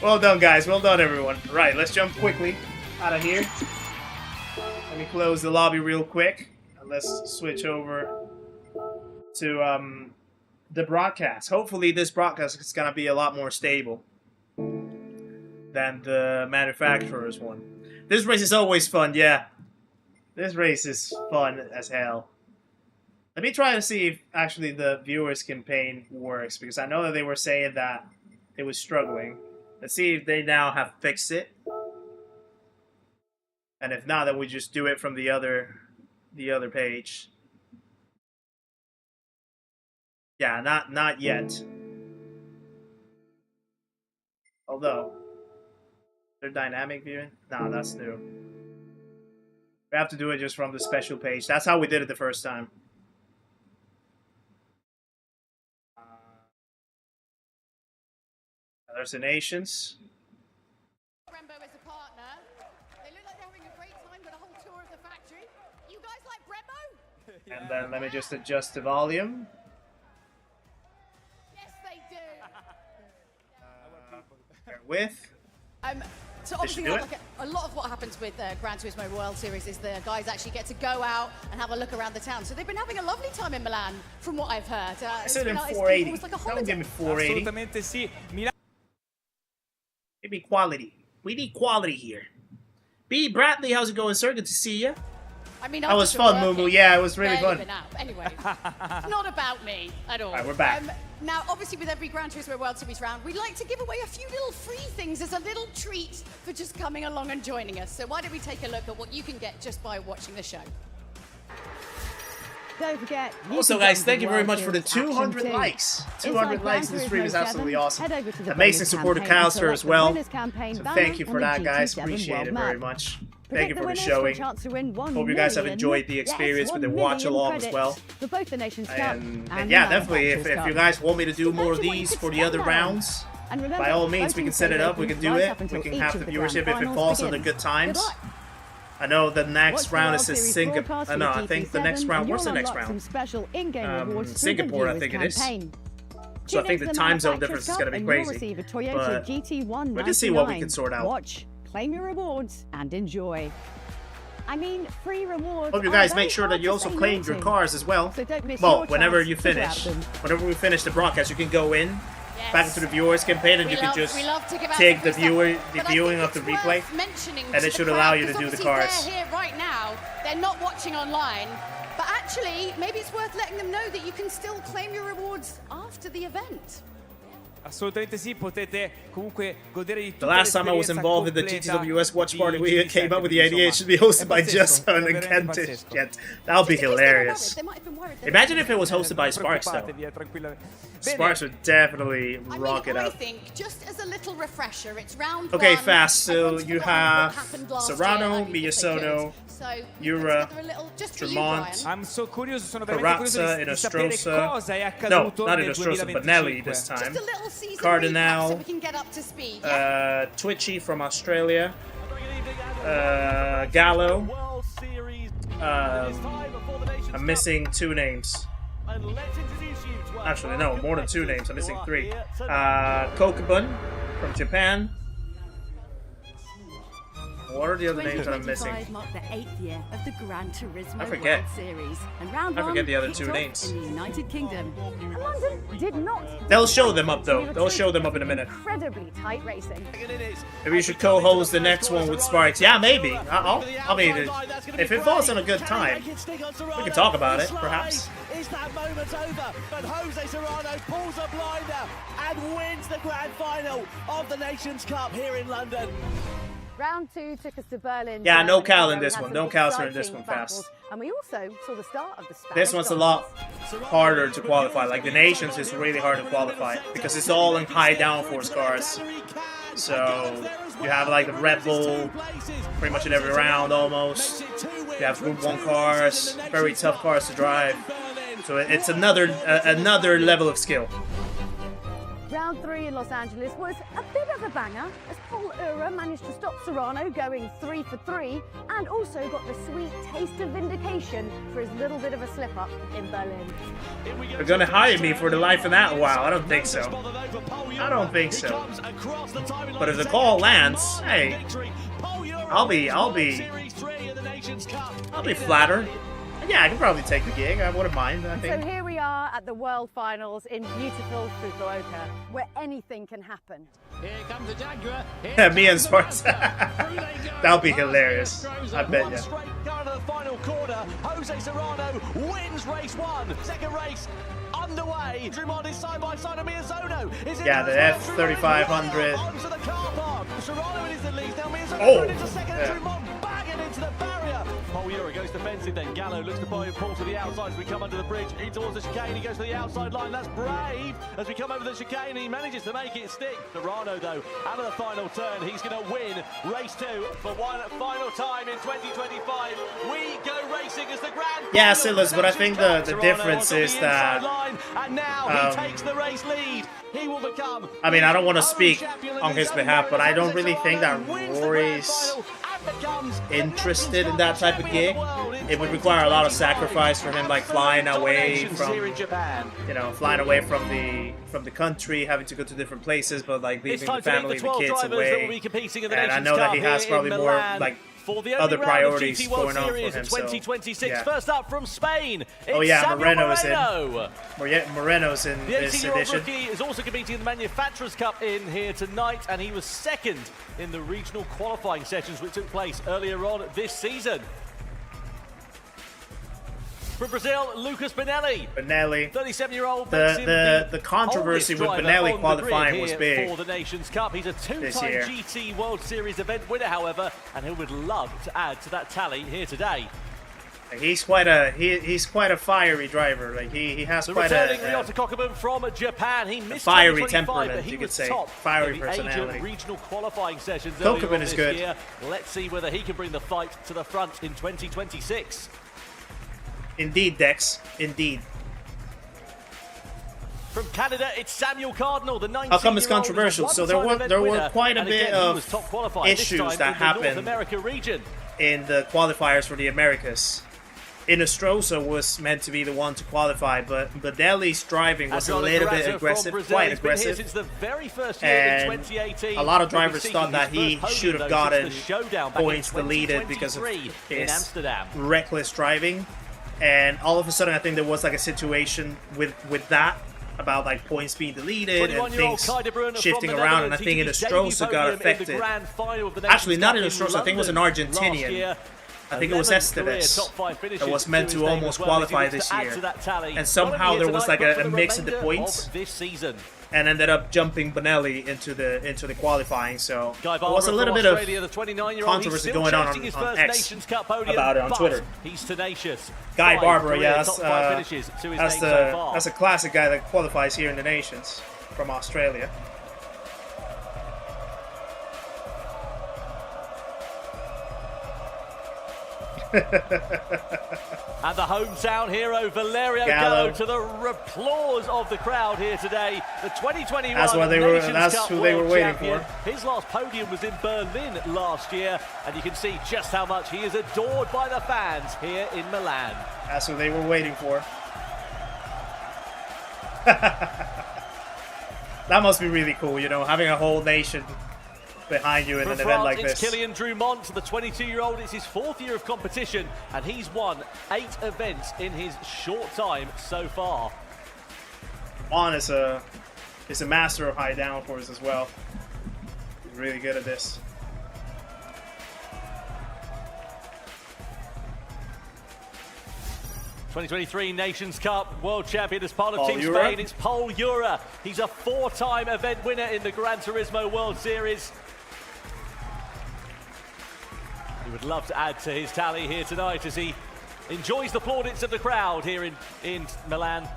Well done, guys. Well done, everyone. Right, let's jump quickly out of here. Let me close the lobby real quick. And let's switch over to the broadcast. Hopefully this broadcast is going to be a lot more stable than the manufacturer's one. This race is always fun, yeah. This race is fun as hell. Let me try to see if actually the viewers campaign works, because I know that they were saying that it was struggling. Let's see if they now have fixed it. And if not, then we just do it from the other page. Yeah, not yet. Although, their dynamic viewing? No, that's new. We have to do it just from the special page. That's how we did it the first time. There's the nations. Brembo as a partner. They look like they're having a great time, got a whole tour of the factory. You guys like Brembo? And then let me just adjust the volume. Yes, they do. Bear with. So obviously, like a lot of what happens with Gran Turismo World Series is the guys actually get to go out and have a look around the town. So they've been having a lovely time in Milan, from what I've heard. I said in 480. Like don't give me 480. Assolutamente sì. Milan. Give me quality. We need quality here. B. Bradley, how's it going, sir? Good to see you. I mean, that was fun, Moo Moo. Yeah, it was really fun. Anyway, it's not about me at all. All right, we're back. Now, obviously, with every Gran Turismo World Series round, we like to give away a few little free things as a little treat for just coming along and joining us. So why don't we take a look at what you can get just by watching the show? Don't forget. Also, guys, thank you very much for the 200 likes. 200 likes in the stream is absolutely awesome. Amazing support of Calster as well. So thank you for that, guys. Appreciate it very much. Thank you for the showing. Hope you guys have enjoyed the experience with the watch along as well. And yeah, definitely, if you guys want me to do more of these for the other rounds, by all means, we can set it up, we can do it. We can have the viewership if it falls under good times. I know the next round is Singapore. No, I think the next round. What's the next round? Singapore, I think it is. So I think the time zone difference is going to be crazy. But we can see what we can sort out. Watch, claim your rewards, and enjoy. I mean, free rewards. Hope you guys make sure that you also claim your cars as well. Well, whenever you finish, whenever we finish the broadcast, you can go in. Back into the viewers campaign, and you can just take the viewing of the replay, and it should allow you to do the cars. They're here right now. They're not watching online, but actually, maybe it's worth letting them know that you can still claim your rewards after the event. Assolutamente sì, potete comunque godere di The last time I was involved in the GTWS watch party, we came up with the idea it should be hosted by Justin and Kentish. That would be hilarious. Imagine if it was hosted by Sparks, though. Sparks would definitely rock it up. I think, just as a little refresher, it's round okay, one. fast. So you have Serrano, Miyasoto, Yura, Tremont, I'm so curious, sono veramente curioso di sapere cosa è accaduto no, not in Ostrosa, but Nelly this time. Cardinal, Twitchy from Australia, Gallo. I'm missing 2 names. Actually, no, more than 2 names. I'm missing 3. Kokubun from Japan. What are the other names that I'm missing? Marked the 8th year of the Gran Turismo I forget. World Series, and round I forget the other kicked 2 off names. in the United Kingdom. And London did not. They'll show them up though. They'll show them up in a minute. Incredibly tight racing. Maybe you should co-host the next one with Sparks. Yeah, maybe. I mean, if it falls on a good time, we can talk about it, perhaps. Is that moment over? But Jose Serrano pulls a blinder and wins the grand final of the Nations Cup here in London. Round 2 took us to Berlin. Yeah, no Germany, Cal where in we this had one. some No Cal's in this exciting one battles. fast. And we also saw the start of the Spanish This one's a Grand lot harder to qualify. Like the Nations is really hard to qualify because it's all in high downforce cars. So you have like the Red Bull pretty much in every round almost. You have Group 1 cars, very tough cars to drive. So it's another level of skill. Round 3 in Los Angeles was a bit of a banger as Paul Ura managed to stop Serrano going 3 for 3 and also got the sweet taste of vindication for his little bit of a slip-up in Berlin. They're gonna hire me for the life of that? Wow, I don't think so. I don't think so. But if the call lands, hey, I'll be flattered. Yeah, I can probably take the gig. I wouldn't mind, I think. So here we are at the World Finals in beautiful Fukuoka, where anything can happen. Here comes the Jaguar. Yeah, me and Sparks. That'll be hilarious. I bet you. Straight car to the final corner. Jose Serrano wins race 1. Second race underway. Drummond is side by side of Miyazono. Yeah, the F3500. Onto the car park. Serrano is the lead. Now Oh, into second. yeah. Drummond banging into the barrier. Paul Ura goes defensive then. Gallo looks to pull to the outside as we come under the bridge. In towards the chicane, he goes to the outside line. That's brave. As we come over the chicane, he manages to make it stick. Serrano, though, out of the final turn, he's going to win race 2 for one final time in 2025. We go racing as the Grand. Yeah, Silas, but I think the difference is that. And now he takes the race lead. He will become. I mean, I don't want to speak on his behalf, but I don't really think that Rory's interested in that type of gig. It would require a lot of sacrifice for him, like flying away from, you know, flying away from the country, having to go to different places, but like leaving the family, the kids away. And I know that he has probably more like other priorities going on for him. 2026. So, yeah. First up from Spain. Oh yeah, Moreno's in. Moreno's in this edition. Rookie is also competing in the Manufacturers Cup in here tonight, and he was second in the regional qualifying sessions which took place earlier on this season. From Brazil, Lucas Benelli. 37-year-old. The controversy with Benelli qualifying was big for the Nations Cup. He's a two-time GT World Series event winner, however, and he would love to add to that tally here today. He's quite a fiery driver. Like he has quite a Ryota Kokuman from Japan. He missed fiery temperament, you could say. Fiery personality. Asian regional qualifying sessions Kokuman is good. Year. Let's see whether he can bring the fight to the front in 2026. Indeed, Dex. Indeed. From Canada, it's Samuel Cardinal, the 19-year-old. How come it's controversial? So there were quite a bit of issues that happened in the qualifiers for the Americas. Inestrosa was meant to be the one to qualify, but Benelli's driving was a little bit aggressive, quite aggressive. Since the very first year in 2018, a lot of drivers thought that he should have gotten points deleted because of his reckless driving. And all of a sudden, I think there was like a situation with that about like points being deleted and things shifting around. And I think Inestrosa got affected. Actually, not Inestrosa. I think it was an Argentinian. I think it was Esteves that was meant to almost qualify this year. And somehow there was like a mix of the points. And ended up jumping Benelli into the qualifying. So there was a little bit of controversy going on X about it on Twitter. He's tenacious. Guy Barber, yeah, that's a classic guy that qualifies here in the Nations from Australia. And the hometown hero Valerio Gallo to the applause of the crowd here today. The 2021 That's who they were waiting for. His last podium was in Berlin last year, and you can see just how much he is adored by the fans here in Milan. That's who they were waiting for. That must be really cool, you know, having a whole nation behind you in an event like this. It's Kylian Drummond, the 22-year-old. It's his 4th year of competition, and he's won 8 events in his short time so far. Juan is a master of high downforce as well. He's really good at this. '23 Nations Cup World Champion as part of Team Spain. It's Paul Ura. He's a 4-time event winner in the Gran Turismo World Series. He would love to add to his tally here tonight as he enjoys the plaudits of the crowd here in Milan.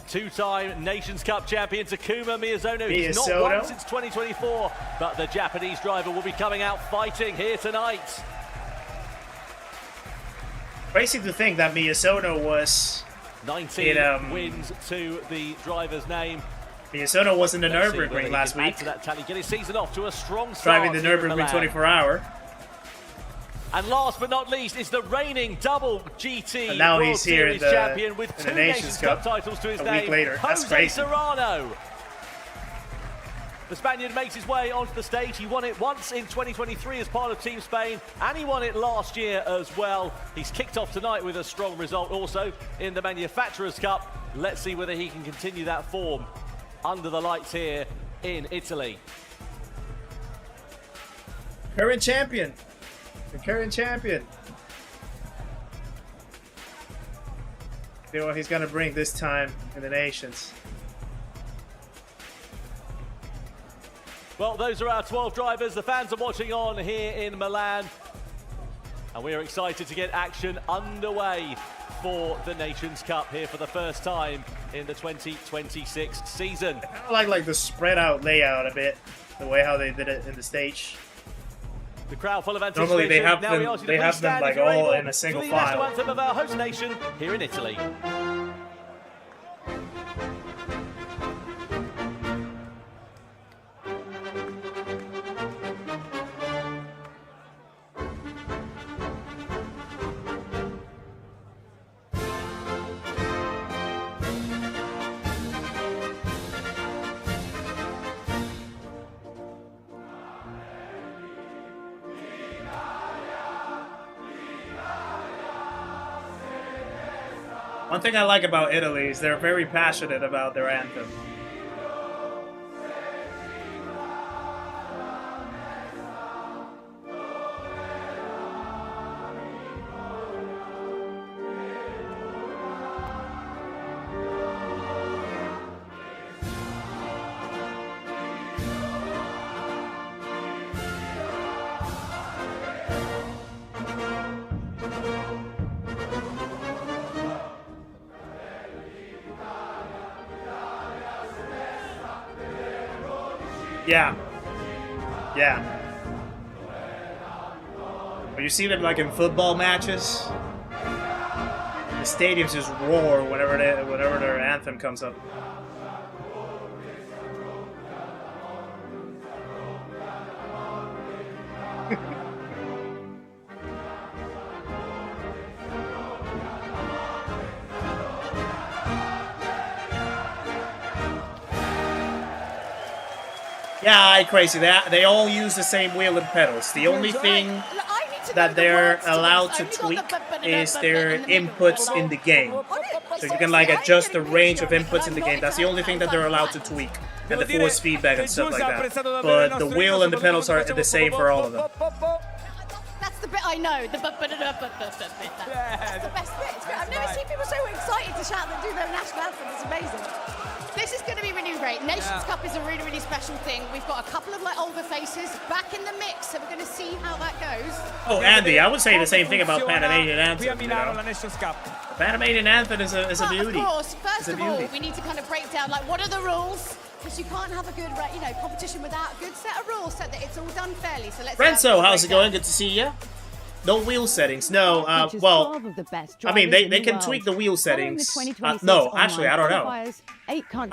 Two-time Nations Cup champion Takuma Miyazono. He's not won since 2024, but the Japanese driver will be coming out fighting here tonight. Crazy to think that Miyazono was 19 wins to the driver's name. Miyazono was in the Nurburgring last week. To that tally, get his season off to a strong start. Driving the Nurburgring 24-hour. And last but not least is the reigning double GT and now World he's here Series in the, champion with two Nations Cup titles to his name. A week later. That's Jose crazy. Serrano. The Spaniard makes his way onto the stage. He won it once in 2023 as part of Team Spain, and he won it last year as well. He's kicked off tonight with a strong result also in the Manufacturers' Cup. Let's see whether he can continue that form under the lights here in Italy. Current champion. The current champion. See what he's gonna bring this time in the Nations. Well, those are our 12 drivers. The fans are watching on here in Milan. And we are excited to get action underway for the Nations Cup here for the first time in the 2026 season. I kind of like the spread out layout a bit, the way how they did it in the stage. The crowd full of anticipation. Normally they have them like all in a single file. The national anthem of our host nation here in Italy. One thing I like about Italy is they're very passionate about their anthem. Yeah. But you see them like in football matches, the stadiums just roar whenever their anthem comes up. Yeah, crazy. They all use the same wheel and pedals. The only thing that they're allowed to tweak is their inputs in the game. So you can like adjust the range of inputs in the game. That's the only thing that they're allowed to tweak. And the force feedback and stuff like that. But the wheel and the pedals are the same for all of them. That's the bit I know. The bit. That's the best bit. I've never seen people so excited to shout and do their national anthem. It's amazing. This is going to be really great. Nations Cup is a really, really special thing. We've got a couple of like older faces back in the mix, so we're going to see how that goes. Oh, Andy, I would say the same thing about Panamanian anthem. You know? The Panamanian anthem is a beauty. Of course, first of all, we need to kind of break down like what are the rules, because you can't have a good, competition without a good set of rules, so that it's all done fairly. So let's. Renzo, how's it going? Good to see you. No wheel settings. No, well, I mean, they can tweak the wheel settings. No, actually, I don't know. I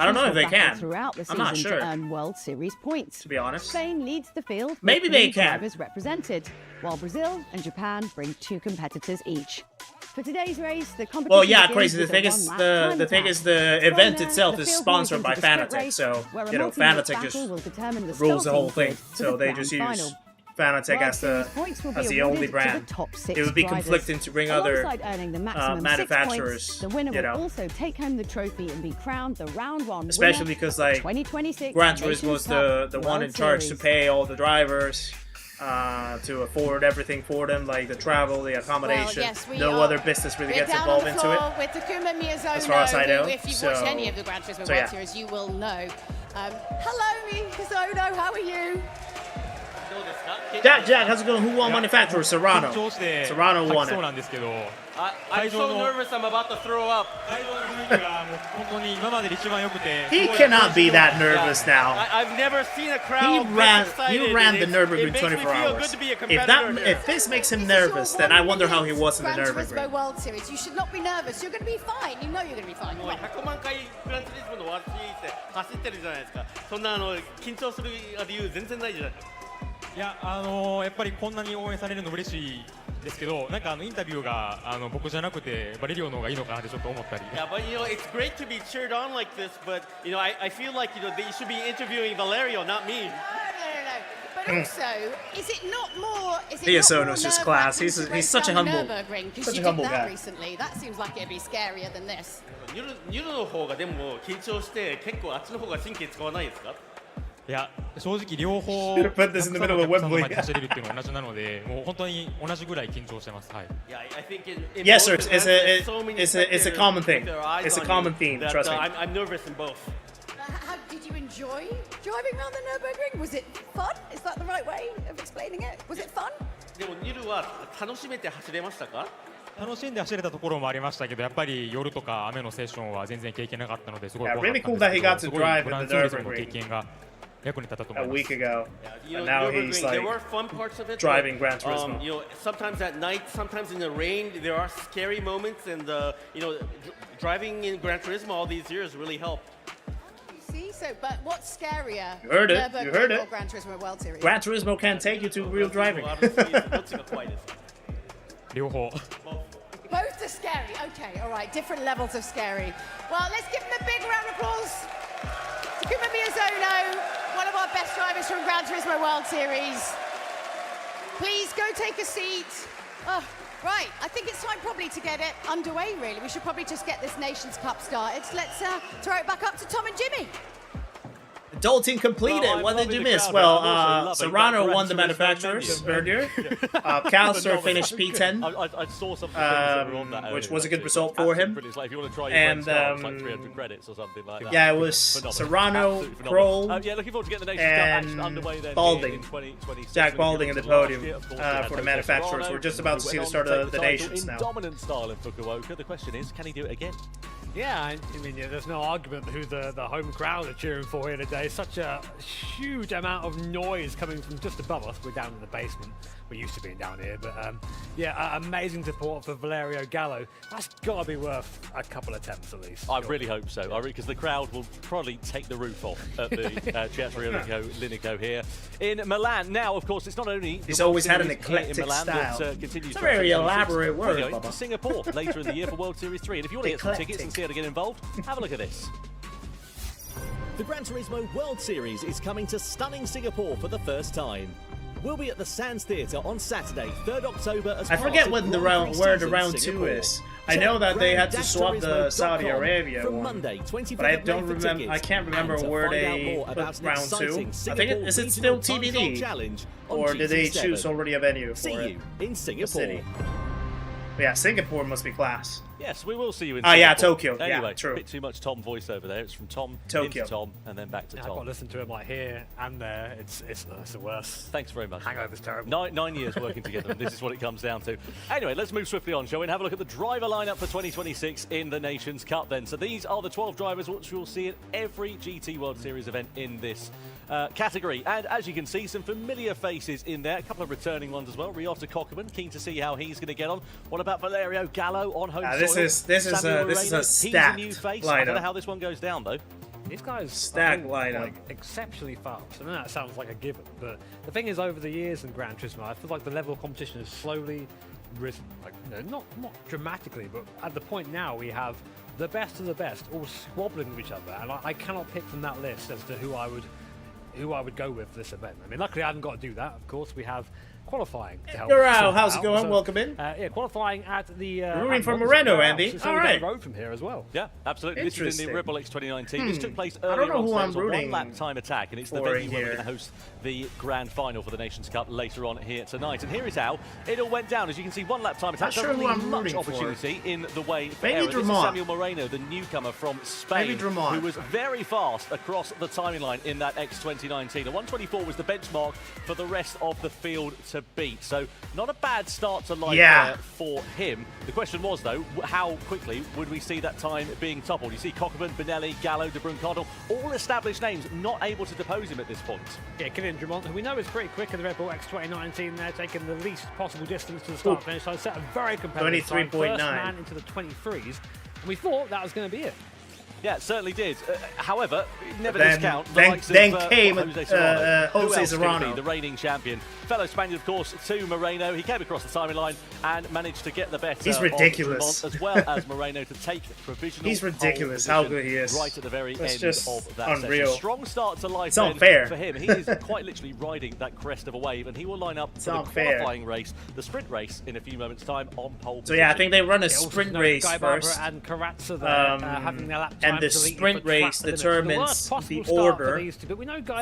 don't know if they can. I'm not sure. World Series points. To be honest. Spain leads the field. Maybe they can. Drivers represented, while Brazil and Japan bring 2 competitors each. For today's race, the competition. Well, yeah, crazy. The thing is, the event itself is sponsored by Fanatec, so Fanatec just rules the whole thing. So they just use Fanatec as the only brand. It would be conflicting to bring other manufacturers. The winner will also take home the trophy and be crowned the round 1 especially because like Gran Turismo was the one in charge to pay all the drivers, to afford everything for them, like the travel, the accommodation. Well, yes, no other business really gets involved into it. With Takuma Miyazono, as far as I know. If you've watched any of the Gran Turismo World Series, you will know. Hello, Miyazono, how are you? Jack, how's it going? Who won manufacturer? Serrano. Serrano won it. I'm so nervous I'm about to throw up. He cannot be that nervous now. I've never seen a crowd. He ran the Nurburgring 24 hours. If this makes him nervous, then I wonder how he was in the Gran Nurburgring. Turismo World Series. You should not be nervous. You're going to be fine. You know you're going to be fine. 100万回グランツリスモのワールドシリーズで走ってるじゃないですか。そんな緊張する理由全然ないじゃないですか。いややっぱりこんなに応援されるの嬉しいですけど、なんかインタビューが僕じゃなくてバレリオの方がいいのかなってちょっと思ったり。Yeah, but it's great to be cheered on like this, but I feel like they should be interviewing Valerio, not me. No. But also, is it not more? Sono's just class. He's such a humble guy. Recently, that seems like it'd be scarier than this. ユルの方がでも緊張して結構あっちの方が神経使わないですか？いや正直両方 Put this in the middle of Wembley. 走れるっていうのは同じなので、もう本当に同じぐらい緊張してます。はい。Yes, sir. It's a common thing. It's a common theme. Trust me. I'm nervous in both. How did you enjoy driving around the Nurburgring? Was it fun? Is that the right way of explaining it? Was it fun? でもユルは楽しめて走れましたか？楽しんで走れたところもありましたけど、やっぱり夜とか雨のセッションは全然経験なかったので、すごい怖かったんですけど、すごいグランツーリスモの経験が役に立ったと思います。A week ago, and now he's like driving Gran Turismo. Sometimes at night, sometimes in the rain, there are scary moments, and driving in Gran Turismo all these years really helped. See, but what's scarier? You heard it. You heard it. Gran Turismo World Series. Gran Turismo can't take you to real driving. Both are scary. Okay, all right, different levels of scary. Well, let's give him a big round of applause. Takuma Miyazono, one of our best drivers from Gran Turismo World Series. Please go take a seat. Oh, right, I think it's time probably to get it underway, really. We should probably just get this Nations Cup started. Let's throw it back up to Tom and Jimmy. Adulting completed. What did you miss? Well, Serrano won the manufacturers earlier. Callister finished P10, I saw something on that which was a good result for him. Like, if you want to try and like 300 credits or something like that. Yeah, it was Serrano, Kroll, yeah, looking forward to getting the Nations Cup underway then Balding. In 2026. Jack Balding in the podium for the manufacturers. We're just about to see the start of the Nations now. Dominant style in Fukuoka. The question is, can he do it again? Yeah, I mean, there's no argument who the home crowd are cheering for here today. Such a huge amount of noise coming from just above us. We're down in the basement. We're used to being down here, but yeah, amazing support for Valerio Gallo. That's got to be worth a couple of attempts at least. I really hope so, because the crowd will probably take the roof off at the Teatro Linico here in Milan. Now, of course, it's not only he's always had an eclectic Milan style. That, continues it's a very elaborate word. We're going to Singapore later in the year for World Series 3, and if you want to get some tickets and see how to get involved, have a look at this. The Gran Turismo World Series is coming to stunning Singapore for the first time. We'll be at the Sands Theatre on Saturday, 3rd October. As I forget when where the round 2 is. I know that they had to swap the Saudi Arabia one, but I don't remember. I can't remember where they put round 2. I think is it still TBD, or did they choose already a venue for it? In Singapore. But yeah, Singapore must be class. Yes, we will see you in Singapore. Yeah, Tokyo. Anyway, yeah, true. A bit too much Tom voice over there. It's from Tom Tokyo. into Tom and then back to Tom. I've got to listen to him like here and there. It's the worst. Thanks very much. Hangover's terrible. 9 years working together, and this is what it comes down to. Anyway, let's move swiftly on, shall we? And have a look at the driver lineup for 2026 in the Nations Cup then. So these are the 12 drivers which we'll see at every GT World Series event in this category. And as you can see, some familiar faces in there. A couple of returning ones as well. Ryota Kokkerman, keen to see how he's going to get on. What about Valerio Gallo on home soil? This is a stacked lineup. I don't know how this one goes down, though. These guys stacked lineup, like, exceptionally fast. I know that sounds like a given, but the thing is, over the years in Gran Turismo, I feel like the level of competition has slowly risen. Like, not dramatically, but at the point now we have the best of the best all squabbling with each other, and I cannot pick from that list as to who I would go with for this event. I mean, luckily I haven't got to do that. Of course, we have qualifying. Dorao, how's it going? Welcome in. Yeah, qualifying at the. Rooting for Moreno, Andy. So all right. Road from here as well. Yeah, absolutely. This is in the Red Bull X2019. This took place I don't earlier know who I'm on rooting one-lap time attack, and it's the venue where we're going to host the grand final for the Nations Cup later on here tonight. And here is how it all went down. As you can see, one-lap time attack doesn't leave much opportunity in the way for error. This is Samuel Moreno, the newcomer from Spain, who was very fast across the timing line in that X2019. A 124 was the benchmark for the rest of the field to beat. So not a bad start to life there for him. The question was, though, how quickly would we see that time being toppled? You see Cockburn, Benelli, Gallo, De Bruyne, all established names, not able to depose him at this point. Yeah, Kylian Drummond, who we know is pretty quick in the Red Bull X2019 there, taking the least possible distance to the start finish. So set a very competitive 23.9. First man into the 23s. And we thought that was going to be it. Yeah, it certainly did. However, never discount the then, likes then of came Jose Serrano. Jose Serrano, the reigning champion. Fellow Spaniard, of course, to Moreno. He came across the timing line and managed to get the better. He's ridiculous. Of as well as Moreno to take provisional. He's ridiculous how good he is. Right at the very end just of that unreal. session. Strong start to life. It's unfair for him. He is quite literally riding that crest of a wave, and he will line up for the qualifying race, the sprint race, in a few moments' time on pole position. So yeah, I think they run a sprint race first, and Karatza there, having their lap time and the sprint race determines the order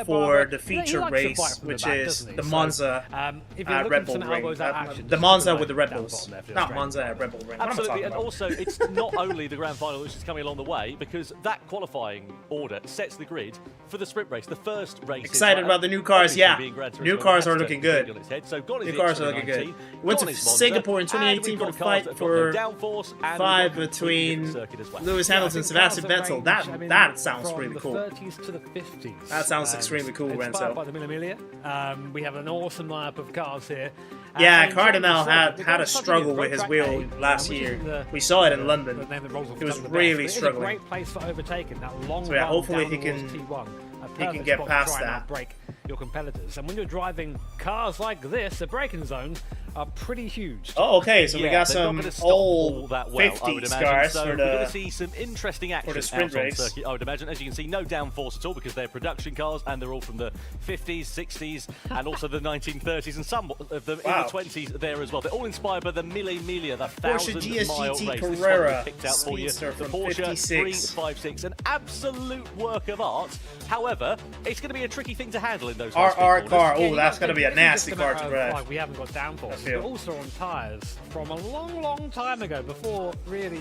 for the feature race, which is the Monza Red Bull ring. The Monza with the Red Bulls, not Monza at Red Bull ring. Absolutely, and also it's not only the grand final which is coming along the way, because that qualifying order sets the grid for the sprint race. The first race. Excited about the new cars, yeah. New cars are looking good. New cars are looking good. Went to Singapore in 2018 for the fight for 5 between Lewis Hamilton and Sebastian Vettel. That sounds really cool. The 30s to the 50s. That sounds extremely cool, Renzo. By the Mille. We have an awesome lineup of cars here. Yeah, Cardinal had a struggle with his wheel last year. We saw it in London. He was really struggling. It's a great place for overtaking that long. So yeah, hopefully he can get past that. Break your competitors. And when you're driving cars like this, the braking zones are pretty huge. Oh, okay. So we got some old that 50s cars so for we're going to see some interesting action for the sprint race. Circuit, I would imagine. As you can see, no downforce at all because they're production cars and they're all from the 50s, 60s, and also the 1930s, and some of them in the 20s there as well. They're all inspired by the Mille Miglia, the 1,000-mile race. Carrera picked out for you. The from Porsche 56. 356, an absolute work of art. However, it's going to be a tricky thing to handle in those RR car. Oh, that's going to be a nasty car to drive. We haven't got downforce. We're also on tyres from a long time ago, before really,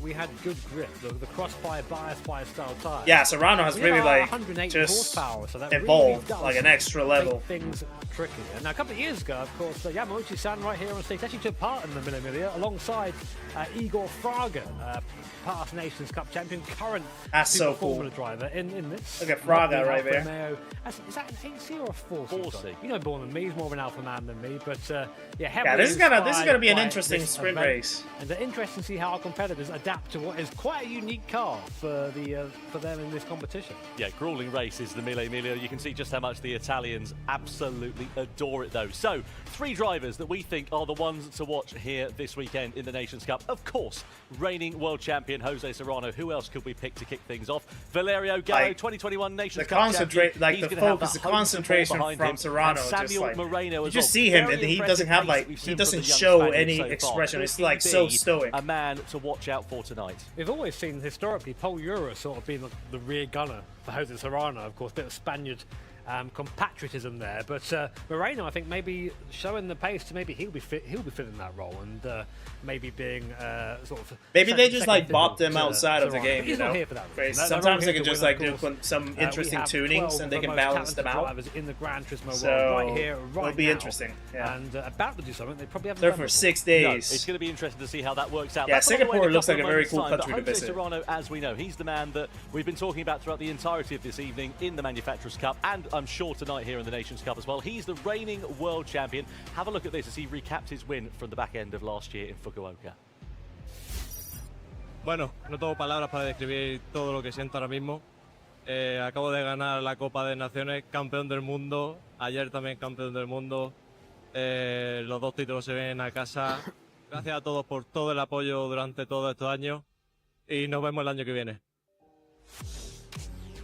we had good grip. The crossfire bias style tyres. Yeah, Serrano has really just horsepower, so that evolved really like an extra level. Things tricky. And now a couple of years ago, of course, Yamauchi-san right here on stage actually took part in the Mille Miglia alongside Igor Fraga, past Nations Cup champion, current Super Formula driver in this. Look at Fraga right there. Is that an 8C or a 4C? 4C. You know more than me. He's more of an alpha man than me. But this is gonna be an interesting sprint race. And it's interesting to see how our competitors adapt to what is quite a unique car for them in this competition. Yeah, grueling race is the Mille Miglia. You can see just how much the Italians absolutely adore it, though. So, 3 drivers that we think are the ones to watch here this weekend in the Nations Cup. Of course, reigning world champion Jose Serrano. Who else could we pick to kick things off? Valerio Gallo, 2021 Nations Cup champion. The focus, the concentration from Serrano. Samuel Moreno. You just see him, and he doesn't have he doesn't show any expression. It's like so stoic. A man to watch out for tonight. We've always seen historically Paul Ura sort of being the rear gunner for Jose Serrano. Of course, a bit of Spaniard compatriotism there, but Moreno, I think, maybe showing the pace to maybe he'll be fit in that role, and maybe being sort of they just bopped him outside of the game. He's not here for that reason. Sometimes they can just do some interesting tunings and they can balance them out. In the Gran Turismo so World right here, right it'll be now, interesting. Yeah. And about to do something they probably haven't there done for before. 6 days. No, it's going to be interesting to see how that works out. Yeah, Singapore looks like a very cool country to visit. Serrano, as we know, he's the man that we've been talking about throughout the entirety of this evening in the Manufacturers' Cup, and I'm sure tonight here in the Nations Cup as well. He's the reigning world champion. Have a look at this as he recapped his win from the back end of last year in Fukuoka. Bueno, no tengo palabras para describir todo lo que siento ahora mismo. Acabo de ganar la Copa de Naciones, campeón del mundo. Ayer también campeón del mundo. Los 2 títulos se ven a casa. Gracias a todos por todo el apoyo durante todos estos años. Y nos vemos el año que viene.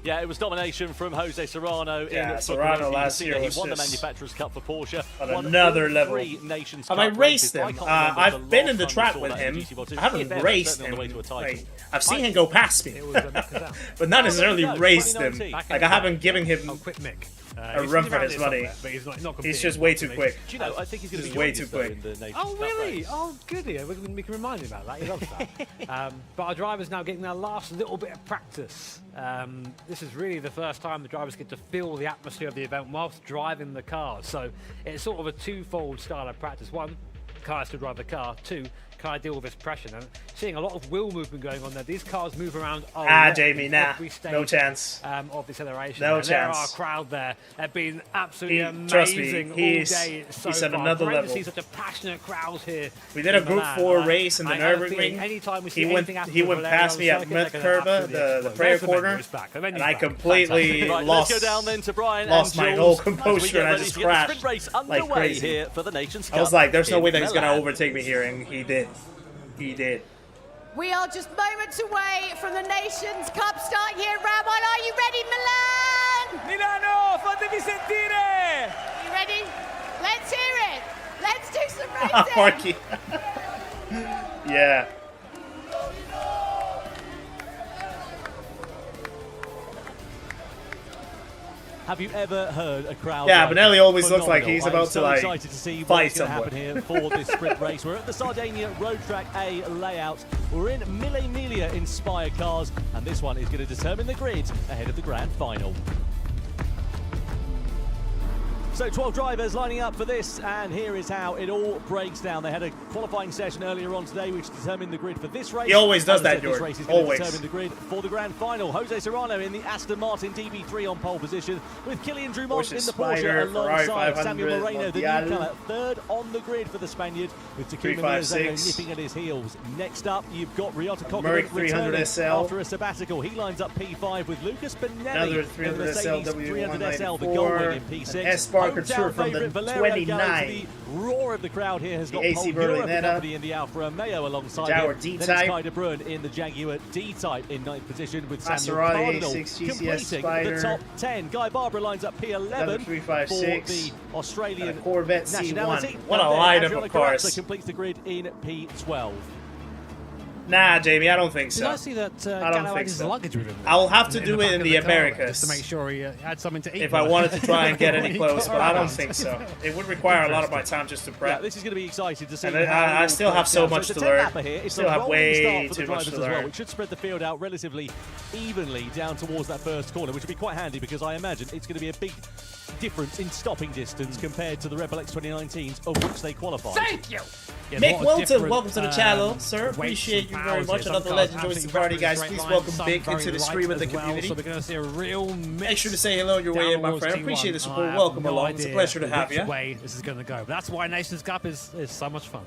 Yeah, it was domination from Jose Serrano. Serrano last year he won the Manufacturers' Cup for Porsche. On another level. Nations Have I raced him? I've been in the track with him. I haven't raced him. I've seen him go past me, but not necessarily raced him. Like, I haven't given him a run for his money. But he's just way too quick. Do you know, I think he's going to be way too quick. Oh, really? Oh, goody. We can remind him about that. He loves that. But our drivers now getting their last little bit of practice. This is really the first time the drivers get to feel the atmosphere of the event whilst driving the cars. So it's sort of a twofold style of practice. One, car has to drive the car. Two, can I deal with this pressure? And seeing a lot of wheel movement going on there. These cars move around a lot. Jamie, no chance. Of the acceleration. No chance. There are a crowd there. They've been absolutely amazing trust me, he's at far. another Great level. To see such a passionate crowd here. We did a Group 4 race in the Nurburgring. He went past me at Curva, the prayer corner, and I completely lost. Let's go down then to Brian. Lost my whole composure, and I just crashed like crazy. Here for the Nations Cup. I was like, "There's no way that he's gonna overtake me here," and he did. He did. We are just moments away from the Nations Cup start here in round 1. Are you ready, Milan? Milano, fatevi sentire! You ready? Let's hear it. Let's do some racing. Marky. Yeah. Have you ever heard a crowd? Yeah, Benelli always phenomenal. looks like he's about to like excited to see fight what's going to someone. happen here for this sprint race. We're at the Sardinia Road Track A layout. We're in Mille Miglia inspired cars, and this one is going to determine the grid ahead of the grand final. So 12 drivers lining up for this, and here is how it all breaks down. They had a qualifying session earlier on today which determined the grid for this race. He always does that, This Jordan. race is going Always. to determine the grid for the grand final. Jose Serrano in the Aston Martin DB3 on pole position, with Kylian Drumont in the Porsche alongside Samuel Moreno, the newcomer, third on the grid for the Spaniard, with Takuma Miyazono nipping at his heels. Next up, you've got Ryota Kokkonen returning after a sabbatical. He lines up P5 with Lucas Benelli. Another 300 SL W194, the goal winning P6. S-Spark Couture from the 29. The roar of the crowd here has got AC Paul Euro Berlinetta in the Alfa Romeo alongside Jaguar him. D-Type. Then it's Kai De Bruyne in the Jaguar D-Type in 9th position with Samuel Maserati Cardinal A6 GCS completing Spider. the top 10. Guy Barbara lines up P11 for the Australian Corvette nationality. C1. What a lineup of cars. Adriano completes the grid in P12. Nah, Jamie, I don't think so. Did I see that I don't Gallo had think his so. luggage with him? I'll have to do the it in back the of car, Americas. just to make sure he had something to eat. If I wanted to try and get any close, but I don't think so. It would require a lot of my time just to prep. Yeah, this is going to be exciting to see. And I still have so much to learn. Still have way too much to learn. Which should spread the field out relatively evenly down towards that first corner, which would be quite handy because I imagine it's going to be a big difference in stopping distance compared to the Red Bull X2019s of which they qualified. Thank you! Yeah, Mick Wilton, welcome to the channel, sir. Appreciate you very much. Another legend joins the party, guys. Please welcome Big into the stream of the community. So we're going to see a real Make sure to say hello your way in, my friend. Appreciate the support. Welcome along. It's a pleasure to have you. Which way this is going to go. But that's why Nations Cup is so much fun.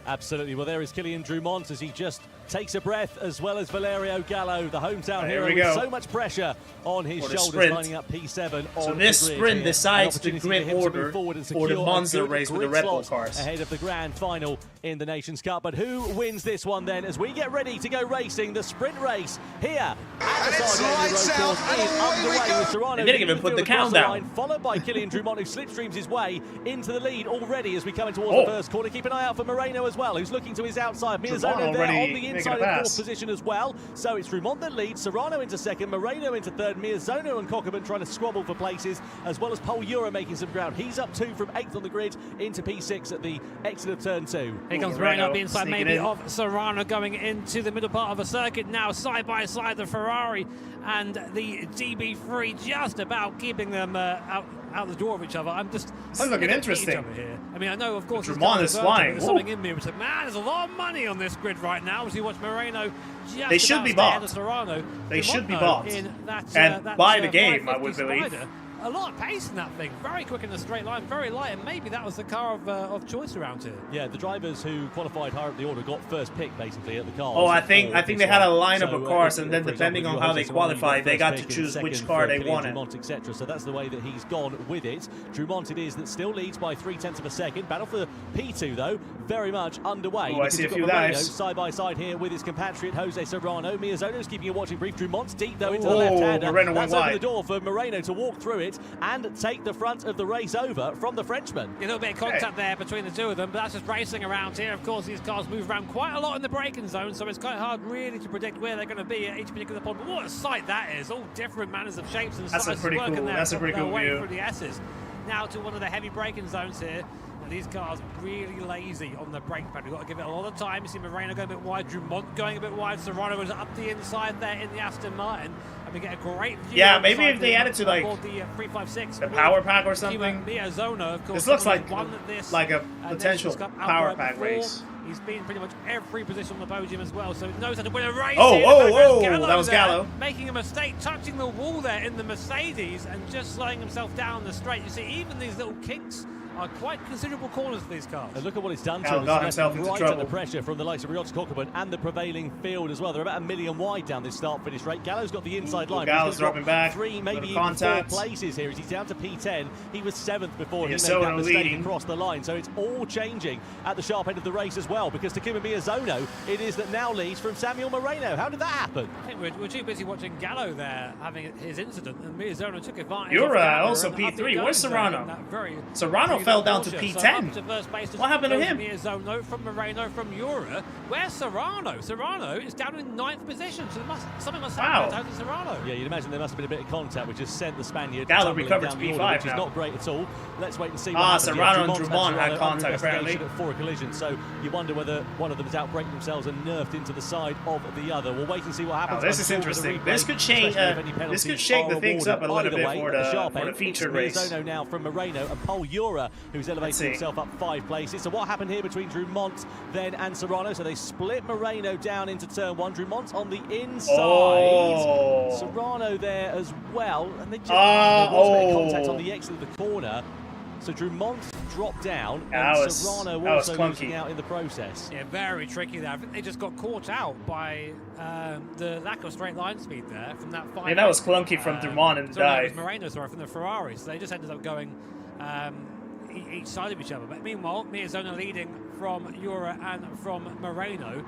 Absolutely. Well, there is Kylian Drumont as he just takes a breath, as well as Valerio Gallo, the hometown hero, with so much pressure on his shoulders, lining up P7 on so this the grid sprint here. decides the grid order for the Monza race with the Red Bull cars. Ahead of the grand final in the Nations Cup. But who wins this one then as we get ready to go racing the sprint race here at the Sardinia Road Course is underway with Serrano. They didn't even put the countdown. Followed by Kylian Drumont, who slipstreams his way into the lead already as we come in towards the first corner. Keep an eye out for Moreno as well, who's looking to his outside. Miyazono there on the inside in fourth position as well. So it's Drumont that leads, Serrano into second, Moreno into third, Miyazono and Kokkonen trying to squabble for places, as well as Paul Euro making some ground. He's up 2 from 8th on the grid into P6 at the exit of turn 2. Here comes Moreno up the inside maybe of Serrano going into the middle part of the circuit now, side by side the Ferrari and the DB3 just about keeping them out the door of each other. I'm just looking interesting here. I mean, I know, of course, Drumont is flying. There's something in me which said, man, there's a lot of money on this grid right now. As you watch Moreno just they should be bought. Serrano. They should be Drumont, bought. in that, and that, buy the game, I would believe. Spider, a lot of pace in that thing. Very quick in the straight line, very light, and maybe that was the car of choice around here. Yeah, the drivers who qualified higher up the order got first pick basically at the cars. Oh, I think they had a lineup of cars, and then depending on how they qualified, they got to choose which car they wanted. Dumont, etc. So that's the way that he's gone with it. Dumont it is that still leads by 0.3 of a second. Battle for P2 though, very much underway. Oh, I see a few guys side by side here with his compatriot Jose Serrano. Miyazono's keeping a watching brief. Dumont's deep though into the left-hander. That's opened the door for Moreno to walk through it and take the front of the race over from the Frenchman. A little bit of contact there between the two of them, but that's just racing around here. Of course, these cars move around quite a lot in the braking zone, so it's quite hard really to predict where they're going to be at each particular point. But what a sight that is! All different manners of shapes and sizes working there. That's a pretty cool view. Through the S's. Now to one of the heavy braking zones here. These cars really lazy on the brake pad. We've got to give it a lot of time. You see Moreno going a bit wide, Dumont going a bit wide, Serrano was up the inside there in the Aston Martin, and we get a great view. Yeah, maybe if they added to like the 356, the power pack or something. Miyazono, of course, this looks like a potential power pack race. He's been pretty much every position on the podium as well, so he knows how to win a race. Oh, that was Gallo. Making a mistake, touching the wall there in the Mercedes and just slowing himself down the straight. You see, even these little kinks are quite considerable corners for these cars. And look at what it's done to him. Got himself into trouble. Under pressure from the likes of Ryots Kokobun and the prevailing field as well. They're about 1 million wide down this start-finish rate. Gallo's got the inside line. Gallo's dropping back. 3, maybe even 4 places here as he's down to P10. He was 7th before he made that mistake across the line. So it's all changing at the sharp end of the race as well, because Takuma Miyazono it is that now leads from Samuel Moreno. How did that happen? I think we're too busy watching Gallo there having his incident, and Miyazono took advantage. You're also P3. Where's Serrano? Serrano fell down to P10. What happened to him? Miyazono from Moreno from Jura. Where's Serrano? Serrano is down in 9th position, so something must happen to Serrano. Yeah, you'd imagine there must have been a bit of contact which just sent the Spaniard Gallo recovered to P5, which is not great at all. Let's wait and see what happens. Serrano and Dumont had contact apparently for a collision, so you wonder whether one of them has outbraked themselves and nerfed into the side of the other. We'll wait and see what happens. This is interesting. This could change. This could shake the things up a little bit for the featured race. Miyazono now from Moreno and Paul Jura, who's elevated himself up 5 places. So what happened here between Dumont then and Serrano? So they split Moreno down into turn 1. Dumont on the inside. Serrano there as well, and they just there was a bit of contact on the exit of the corner. So Dumont dropped down, and Serrano also losing out in the process. Yeah, very tricky there. I think they just got caught out by the lack of straight line speed there from that final. Yeah, that was clunky from Dumont and dive. It was Moreno, from the Ferrari. So they just ended up going each side of each other. But meanwhile, Miyazono leading from Jura and from Moreno.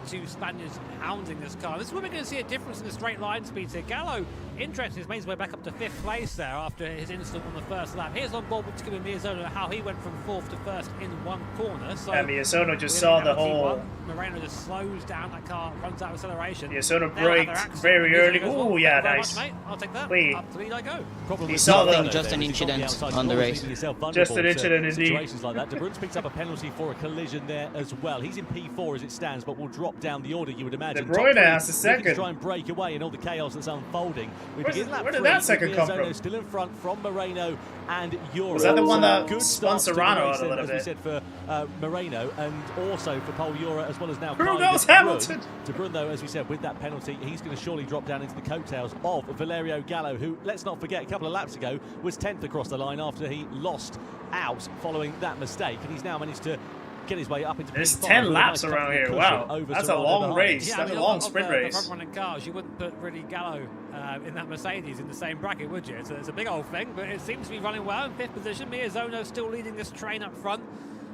2 Spaniards hounding this car. This is where we're going to see a difference in the straight line speeds here. Gallo, interesting, has made his way back up to 5th place there after his incident on the first lap. Here's on board with Takuma Miyazono how he went from 4th to 1st in one corner. So Miyazono just saw the whole. Moreno just slows down that car, runs out of acceleration. Miyazono braked very early. Oh yeah, nice. Much, I'll take that. Clean. Up to lead I go. He saw the just an incident on the race. Just an incident indeed. Situations like that. De Bruyn's picked up a penalty for a collision there as well. He's in P4 as it stands, but will drop down the order, you would imagine. De Bruyne has a second. To try and break away in all the chaos that's unfolding. Where did that second come from? Still in front from Moreno and Jura. Was that the one that spun Serrano out a little bit? As we said for Moreno and also for Paul Jura, as well as now Hamilton. De Bruyn, though, as we said, with that penalty, he's going to surely drop down into the coattails of Valerio Gallo, who, let's not forget, a couple of laps ago was 10th across the line after he lost out following that mistake, and he's now managed to get his way up into. There's 10 laps around here. Wow, that's a long race. Yeah, that's a long sprint race. The front-running cars, you wouldn't put really Gallo in that Mercedes in the same bracket, would you? It's a big old thing, but it seems to be running well in 5th position. Miyazono still leading this train up front.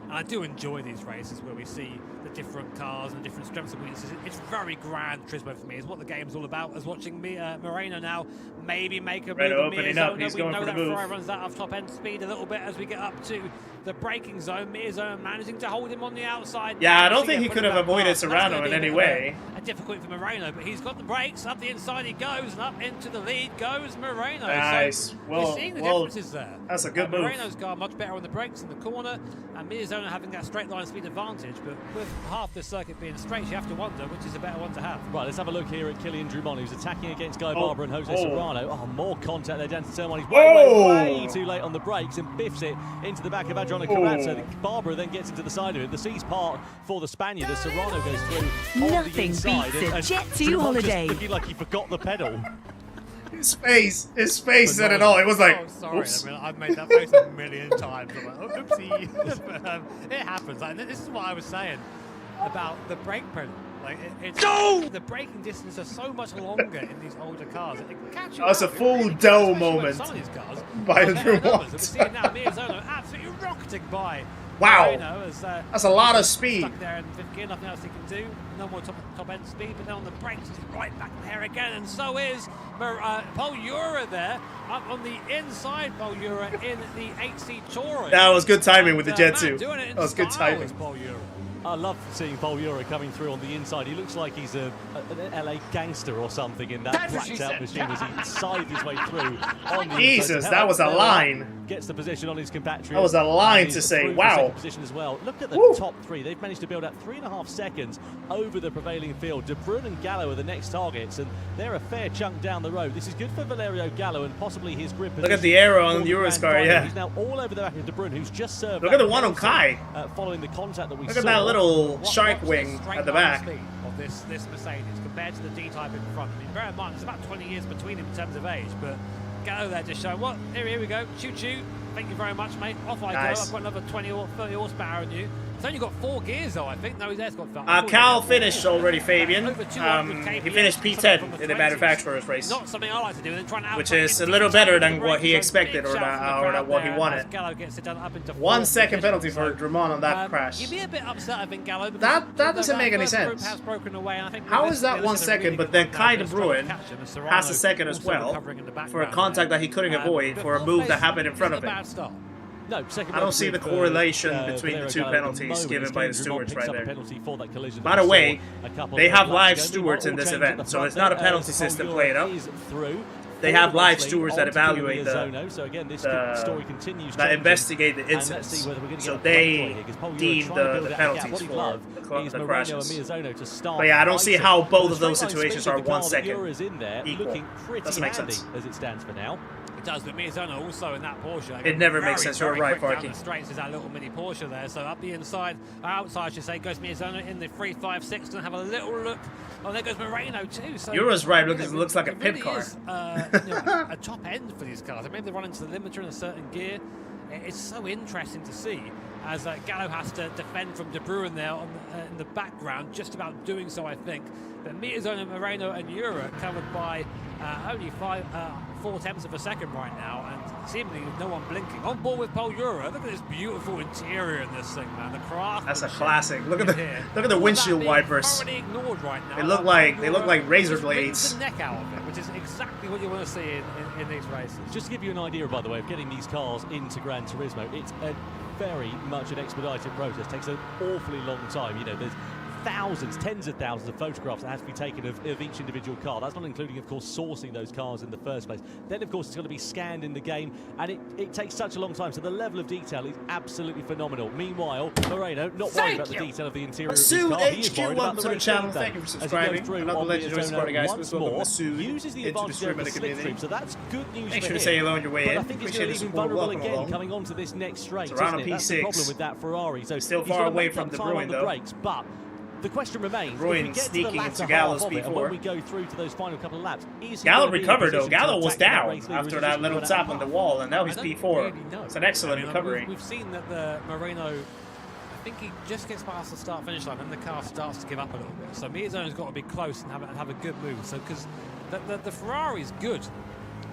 And I do enjoy these races where we see the different cars and different strengths and weaknesses. It's very Gran Turismo for me. It's what the game's all about. As watching Moreno now maybe make a move. Opening up. He's going for the move. Ferrari runs that off top end speed a little bit as we get up to the braking zone. Miyazono managing to hold him on the outside. Yeah, I don't think he could have avoided Serrano in any way. A difficult for Moreno, but he's got the brakes. Up the inside he goes, and up into the lead goes Moreno. Nice. So we're seeing the differences there. That's a good move. Moreno's car much better on the brakes in the corner, and Miyazono having that straight line speed advantage, but with half the circuit being straight, you have to wonder which is a better one to have. Right, let's have a look here at Kilian Dumont, who's attacking against Guy Barber and Jose Serrano. Oh, more contact there down to turn 1. He's way too late on the brakes and biffs it into the back of Adriano Corazza. Barber then gets into the side of it. The seas part for the Spaniard as Serrano goes through on the inside. Nothing beats a Jet2 holiday. Just looking like he forgot the pedal. His face said it all. It was like, oh, sorry. oops. I mean, I've made that face a million times. I'm like, oh, oopsie. It happens. Like, this is what I was saying about the brake pedal. Like, the braking distance are so much longer in these older cars. It catches you That's a out. full dough moment. Some of these cars By the numbers. numbers. We're seeing now Miyazono absolutely rocketing by. Wow. As, that's a lot of speed. Stuck there in fifth gear, nothing else he can do. No more top end speed, but then on the brakes, he's right back there again, and so is Paul Ura there, up on the inside. Paul Ura in the 8C Touring. That was good timing with the Jet 2. That was good timing. I love seeing Paul Ura coming through on the inside. He looks like he's an LA gangster or something in that blacked out machine as he scythed his way through. On the Jesus, that was a line. Gets the position on his compatriot. That was a line to say, wow. Position as well. Look at the top three. They've managed to build up 3.5 seconds over the prevailing field. De Bruyne and Gallo are the next targets, and they're a fair chunk down the road. This is good for Valerio Gallo and possibly his grip. Look at the arrow on Ura's car, yeah. He's now all over the back of De Bruyne, who's just served. Look at the one on Kai. Following the contact that we saw. Look at that little shark wing at the back. Of this Mercedes compared to the D-Type in front. I mean, bear in mind, there's about 20 years between them in terms of age, but Gallo there just showing, what? Here we go. Choo-choo. Thank you very much, mate. Off I go. I've got another 20 or 30 horsepower on you. It's only got 4 gears, though, I think. No, he's got Cal finished already, Fabian. He finished P10 in the manufacturer's race. Not something I like to do. Which is a little better than what he expected or what he wanted. 1 second penalty for Drummond on that crash. You'd be a bit upset, I think, Gallo. That doesn't make any sense. How is that 1 second, but then Kai De Bruyne has a second as well for a contact that he couldn't avoid for a move that happened in front of him? No, I don't see the correlation between the two penalties given by the stewards right there. By the way, they have live stewards in this event, so it's not a penalty system played up. They have live stewards that evaluate that investigate the incidents. So they deem the penalties for the crashes. But yeah, I don't see how both of those situations are 1 second equal. Doesn't make sense. As it stands for now. It does, but Miyazono also in that Porsche. It never makes sense. You're right, Farky. The straights is that little mini Porsche there. So up the inside, outside, I should say, goes Miyazono in the 356 and have a little look. Oh, there goes Moreno too. So Ura's right. It looks like a pit car. Is, a top end for these cars. Maybe they run into the limiter in a certain gear. It's so interesting to see as Gallo has to defend from De Bruyne there in the background, just about doing so, I think. But Miyazono, Moreno, and Ura covered by only 4/10 of a second right now, and seemingly with no one blinking. On board with Paul Ura. Look at this beautiful interior in this thing, man. The craft. That's a classic. Look at the windshield wipers. Ignored right now. They look like razor blades. The neck out of it, which is exactly what you want to see in these races. Just to give you an idea, by the way, of getting these cars into Gran Turismo, it's very much an expedited process. It takes an awfully long time. You know, there's thousands, tens of thousands of photographs that have to be taken of each individual car. That's not including, of course, sourcing those cars in the first place. Then, of course, it's got to be scanned in the game, and it takes such a long time. So the level of detail is absolutely phenomenal. Meanwhile, Moreno not worried about the detail of the interior of his car. He is worried about the to the channel. Thank you for subscribing. Another legendary supporter, guys. Once more, uses the advantage of the slipstream, so that's good news. Make sure to say hello on your way in. I think it's going to be vulnerable again coming onto this next straight. It's around a P6. That's the problem with that Ferrari. So still far away from De Bruyne, though. But the question remains, if we get sneaking into Gallo's P4, when we go through to those final couple of laps, Gallo recovered though. Gallo was down after that little tap on the wall, and now he's P4. It's an excellent recovery. We've seen that the Moreno, I think he just gets past the start-finish line, and the car starts to give up a little bit. So Miyazono's got to be close and have a good move. So because the Ferrari's good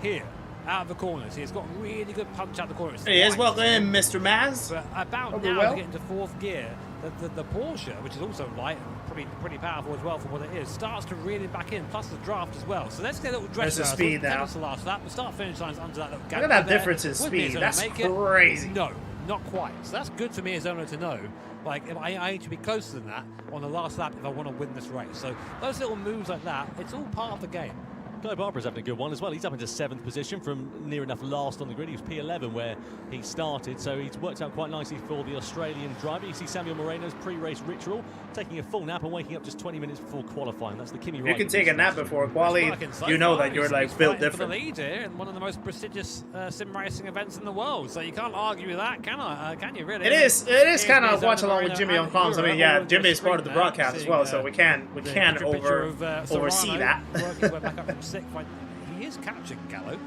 here. Out of the corners. He's got really good punch out the corners. He is. Welcome in, Mr. Maz. But about now to get into fourth gear, the Porsche, which is also light and pretty powerful as well for what it is, starts to reel it back in, plus the draft as well. So let's get a little dress. There's the speed now. The last lap. The start-finish line's under that little gap. Look at that difference in speed. That's crazy. No, not quite. So that's good for Miyazono to know. Like, if I need to be closer than that on the last lap if I want to win this race. So those little moves like that, it's all part of the game. Guy Barbara's having a good one as well. He's up into 7th position from near enough last on the grid. He was P11 where he started, so he's worked out quite nicely for the Australian driver. You see Samuel Moreno's pre-race ritual, taking a full nap and waking up just 20 minutes before qualifying. That's the Kimi Räikkönen. You can take a nap before quali. You know that you're like built different. For the lead here in one of the most prestigious sim racing events in the world, so you can't argue with that, can you really? It is kind of watch along with Jimmy on comms. I mean, yeah, Jimmy is part of the broadcast as well, so we can oversee that. Back up from 6th. He is catching Gallo,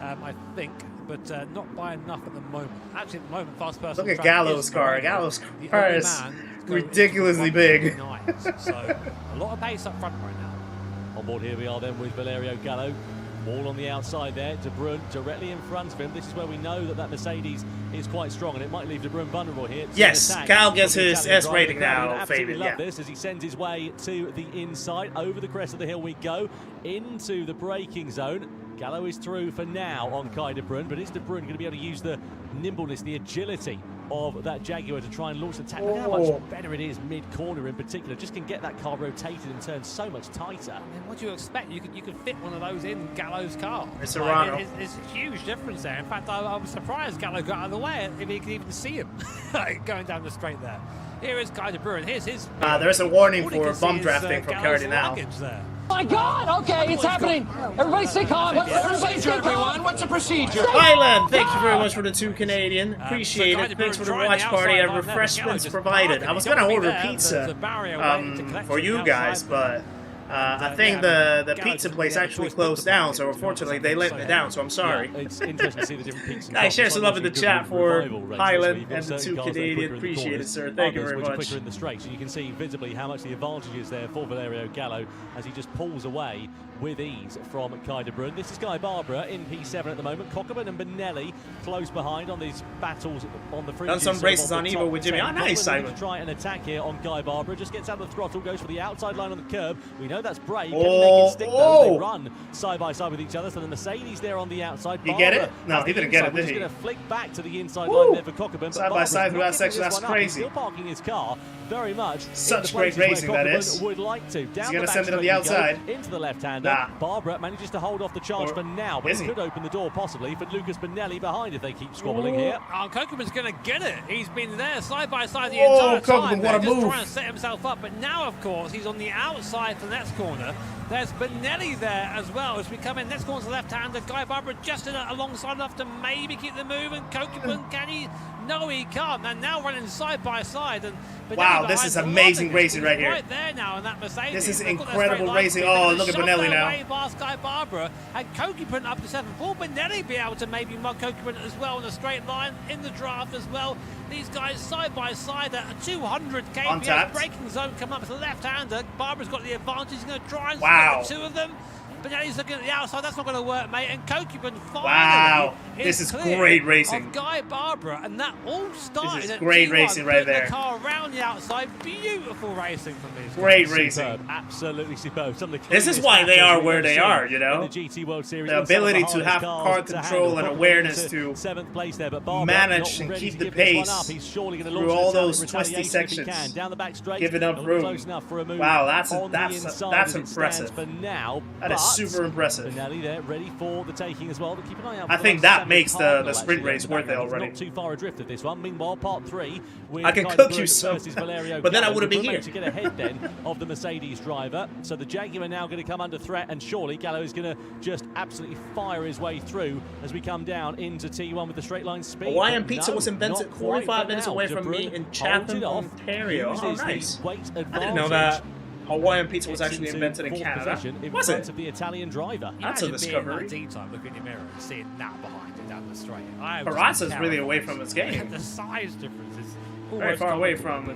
I think, but not by enough at the moment. Actually, at the moment, fast person. Look at Gallo's car. Gallo's car is ridiculously big. So a lot of pace up front right now. On board here we are then with Valerio Gallo. All on the outside there, De Bruyne directly in front of him. This is where we know that Mercedes is quite strong, and it might leave De Bruyne vulnerable here. Yes, Cal gets his S rating now, Fabian. Love this as he sends his way to the inside. Over the crest of the hill we go, into the braking zone. Gallo is through for now on Kai De Bruyne, but is De Bruyne going to be able to use the nimbleness, the agility of that Jaguar to try and launch the attack? Look how much better it is mid-corner in particular. Just can get that car rotated and turned so much tighter. I mean, what do you expect? You could fit one of those in Gallo's car. It's a It's a huge difference there. In fact, I was surprised Gallo got out of the way if he could even see him going down the straight there. Here is Kai De Bruyne. Here's his. There's a warning for bum drafting from Cardinal. My God! Okay, it's happening. Everybody stay calm. What's the procedure, everyone? What's the procedure? Milan, thank you very much for the 2 Canadian. Appreciate it. Thanks for the watch party and refreshments provided. I was going to order pizza for you guys, but I think the pizza place actually closed down, so unfortunately they let me down, so I'm sorry. Yeah, it's interesting to see the different pizza. Guys, share some love in the chat for Highland and the 2 Canadian. Appreciate it, sir. Thank you very much. Quicker in the straight, so you can see visibly how much the advantage is there for Valerio Gallo as he just pulls away with ease from Kai De Bruyne. This is Guy Barbara in P7 at the moment. Cockburn and Benelli close behind on these battles on the fringes. Done some races on Evo with Jimmy. Oh, nice, Simon. To try an attack here on Guy Barbara. Just gets out of the throttle, goes for the outside line on the curb. We know that's brave. Can they make it stick though? They run side by side with each other. So the Mercedes there on the outside. You get it? No, he didn't get it, did he? He's going to flick back to the inside line there for Cockburn. Side by side through that section. That's crazy. Still parking his car very much. Such great racing that is. Would like to. He's going to send it on the outside. Into the left-hander. Barbara manages to hold off the charge for now, but it could open the door possibly for Lucas Benelli behind if they keep squabbling here. Oh, Kokeman's going to get it. He's been there side by side the entire time. What a move. Just trying to set himself up, but now, of course, he's on the outside for the next corner. There's Benelli there as well as we come in. Next corner to the left-hander. Guy Barbara just alongside enough to maybe keep the move, and Kokeman, can he? No, he can't. And now running side by side. And wow, this is amazing racing right here. Right there now in that Mercedes. This is incredible racing. Oh, look at Benelli now. Way past Guy Barbara, and Kokeman up to 7. Will Benelli be able to maybe mug Kokeman as well in a straight line in the draft as well? These guys side by side at a 200 kph braking zone coming up to the left-hander. Barbara's got the advantage. He's going to try and split the 2 of them. Benelli's looking at the outside. That's not going to work, mate. And Kokeman finally this is great racing. Of Guy Barbara, and that all started. This is great racing right there. The car around the outside. Beautiful racing from these guys. Great racing. Absolutely superb. This is why they are where they are, you know. The GT World Series. The ability to have car control and awareness to 7th place there, but manage and keep the pace through all those twisty sections. Down the back straight. Give enough room. Wow, that's impressive. For now, that is super impressive. Benelli there, ready for the taking as well. But keep an eye out. I think that makes the sprint race worth it already. Not too far adrift of this one. Meanwhile, part 3. I can cook you some, but then I wouldn't be here. To get ahead then of the Mercedes driver. So the Jaguar now going to come under threat, and surely Gallo is going to just absolutely fire his way through as we come down into T1 with the straight line speed. Hawaiian pizza was invented 45 minutes away from me in Chatham, Ontario. Oh, nice. I didn't know that Hawaiian pizza was actually invented in Canada. Was it? Of the Italian driver. That's a discovery. D-time, looking in your mirror and seeing that behind you down the straight. Peraza's really away from his game. The size difference is very far away from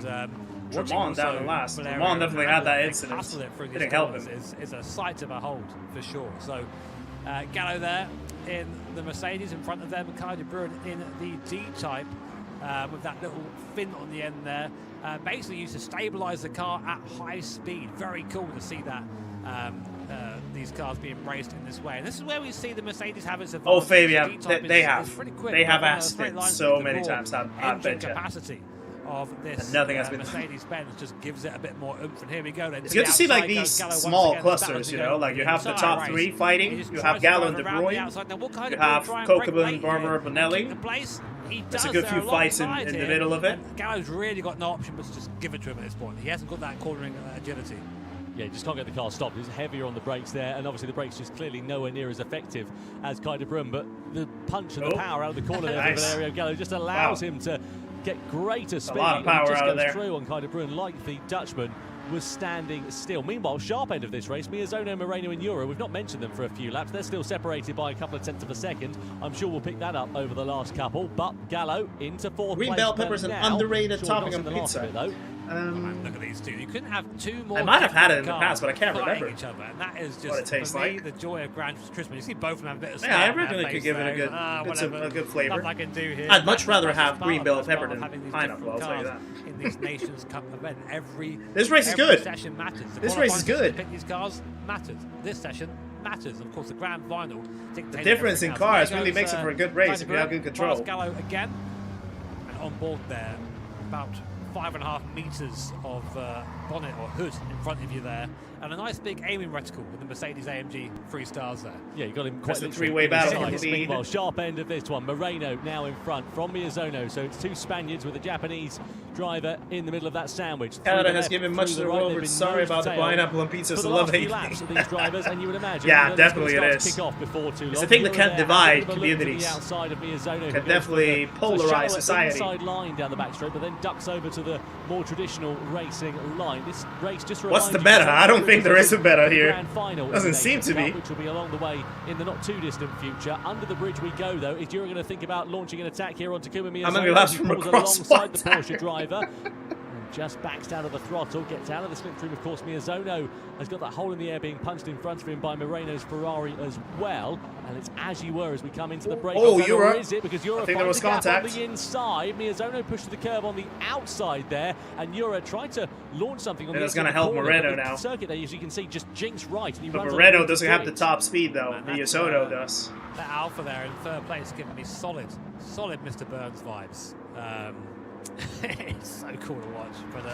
Ramon down the last. Ramon definitely had that incident. It didn't help him. Is a sight to behold for sure. So Gallo there in the Mercedes in front of them, and Kai De Bruyne in the D-type with that little fin on the end there. Basically used to stabilize the car at high speed. Very cool to see that these cars being raced in this way. And this is where we see the Mercedes have its advantage. Oh, Fabian, they have asked it so many times. I bet you. Capacity of this nothing has been Mercedes-Benz just gives it a bit more oomph. And here we go then. It's good to see like these small clusters, you know, like you have the top 3 fighting, you have Gallo and De Bruyne, you have Kokeman, Barbara, Benelli. There's a good few fights in the middle of it. Gallo's really got no option but to just give it to him at this point. He hasn't got that cornering agility. Yeah, just can't get the car stopped. He's heavier on the brakes there, and obviously the brakes just clearly nowhere near as effective as Kai De Bruyne, but the punch and the power out of the corner there for Valerio Gallo just allows him to get greater speed. A lot of power just out of goes there. Through on Kai De Bruyne like the Dutchman. was standing still. Meanwhile, sharp end of this race, Miyazono, Moreno and Ura, we've not mentioned them for a few laps. They're still separated by a couple of tenths of a second. I'm sure we'll pick that up over the last couple, but Gallo into fourth Green place. bell pepper's an underrated topping on the pizza. Bit, though. Look at these two. You couldn't have two more. I might have had it in the past, but I can't remember each other, and that is just what it tastes for me, like. the joy of Gran Turismo. You see both of them have a bit of I really could give it a good, a good flavor. Nothing I can do here. I'd much rather have green bell pepper than pineapple. I'll tell you that. In these Nations Cup event, this race is good. Session matters. This race is good. Pick these cars matters. This session matters. Of course, the grand final. The difference in cars really makes it for a good race if you have good control. Gallo again, and on board there, about 5.5 meters of bonnet or hood in front of you there, and a nice big aiming reticle with the Mercedes AMG 3 stars there. Yeah, you got him quite the three-way battle. Meanwhile, sharp end of this one. Moreno now in front from Miyazono, so it's two Spaniards with a Japanese driver in the middle of that sandwich. Canada has given much to the world. We're sorry about the pineapple and pizza. It's a lovely laps of these drivers, and you would imagine yeah, definitely it is. Kick off before too long. It's a thing that can divide communities. Outside of Miyazono, can definitely polarize society. Inside line down the back straight, but then ducks over to the more traditional racing line. This race just what's the better? I don't think there is a better here. Final doesn't seem to be. Which will be along the way in the not too distant future. Under the bridge we go though. Is Jura going to think about launching an attack here on Takuma Miyazono? I'm going to be last from across alongside the Porsche driver. Just backs down to the throttle, gets out of the slipstream. Of course, Miyazono has got that hole in the air being punched in front of him by Moreno's Ferrari as well. And it's as you were as we come into the break. Oh, Ura. Is it? Because Ura I think there was contact on the inside. Miyazono pushed to the curb on the outside there, and Ura tried to launch something on the it's going to help Moreno now. Circuit there, as you can see, just jinx right. And he but runs Moreno doesn't have the top speed though. Miyazono does. That Alpha there in third place giving me solid Mr. Burns vibes. It's so cool to watch, but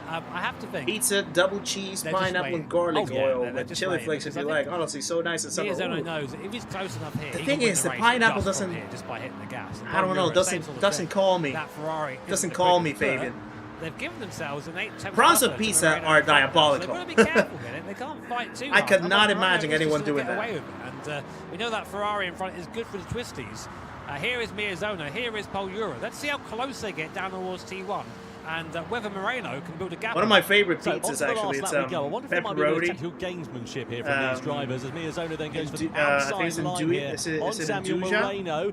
I have to think pizza, double cheese, pineapple, and garlic oil with chili flakes if you like. Honestly, so nice and summer. Miyazono knows that if he's close enough here, the thing is, the pineapple doesn't. Just by hitting the gas. I don't know. Doesn't call me. That Ferrari doesn't call me, Fabian. They've given themselves an 8-10. Prawns of pizza are diabolical. They've got to be careful with it. They can't fight too hard. I could not imagine anyone doing that. Away with it. And we know that Ferrari in front is good for the twisties. Here is Miyazono. Here is Paul Ura. Let's see how close they get down towards T1. And whether Moreno can build a gap. One of my favorite pizzas, actually, it's pepperoni. Tactical gamesmanship here from these drivers as Miyazono then goes for the outside line here on Samuel Moreno.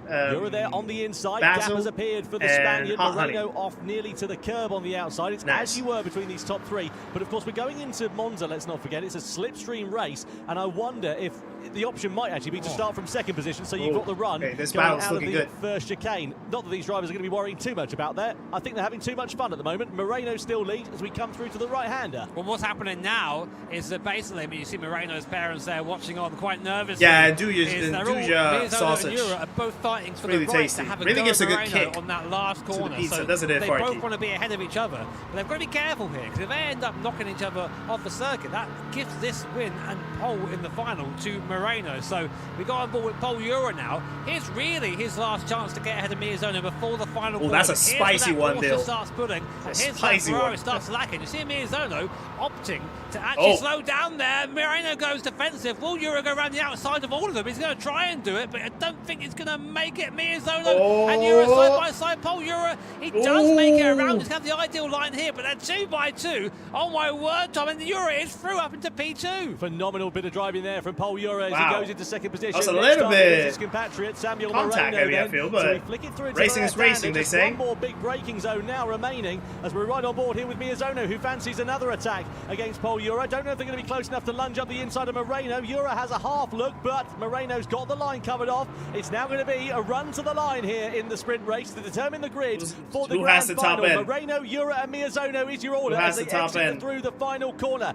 You're there on the inside. Gap has appeared for the Spaniard. Moreno off nearly to the curb on the outside. It's as you were between these top three. But of course, we're going into Monza, let's not forget. It's a slipstream race. And I wonder if the option might actually be to start from second position, so you've got the run this going battle's out looking of the good. First chicane. Not that these drivers are going to be worrying too much about that. I think they're having too much fun at the moment. Moreno still leads as we come through to the right-hander. Well, what's happening now is that basically, you see Moreno's parents there watching on quite nervously. Yeah, Duja sausage. And are both fighting for really the right tasty. to have a really go gives a good Moreno kick on that last corner. To the pizza, so doesn't it, they Farky? both want to be ahead of each other, but they've got to be careful here because if they end up knocking each other off the circuit, that gives this win and pole in the final to Moreno. So we got on board with Paul Ura now. Here's really his last chance to get ahead of Miyazono before the final corner. That's a spicy one, Bill. Starts pulling, and here's spicy Ferrari one. starts lacking. You see Miyazono opting to actually slow down there. Moreno goes defensive. Will Ura go around the outside of all of them? He's going to try and do it, but I don't think he's going to make it. Miyazono and Ura side by side. Paul Ura, he does make it around. He's got the ideal line here, but they're 2 by 2. Oh my word, Tom! And Ura is through up into P2. Phenomenal bit of driving there from Paul Ura as he goes into second position. That's a little bit his compatriot Samuel contact Moreno, heavy, I feel, but so we flick it through racing is racing, they say. One more big braking zone now remaining as we're right on board here with Miyazono, who fancies another attack against Paul Ura. Don't know if they're going to be close enough to lunge up the inside of Moreno. Ura has a half look, but Moreno's got the line covered off. It's now going to be a run to the line here in the sprint race to determine the grid for the grand final. Moreno, Ura and Miyazono is your order as they exit through the final corner.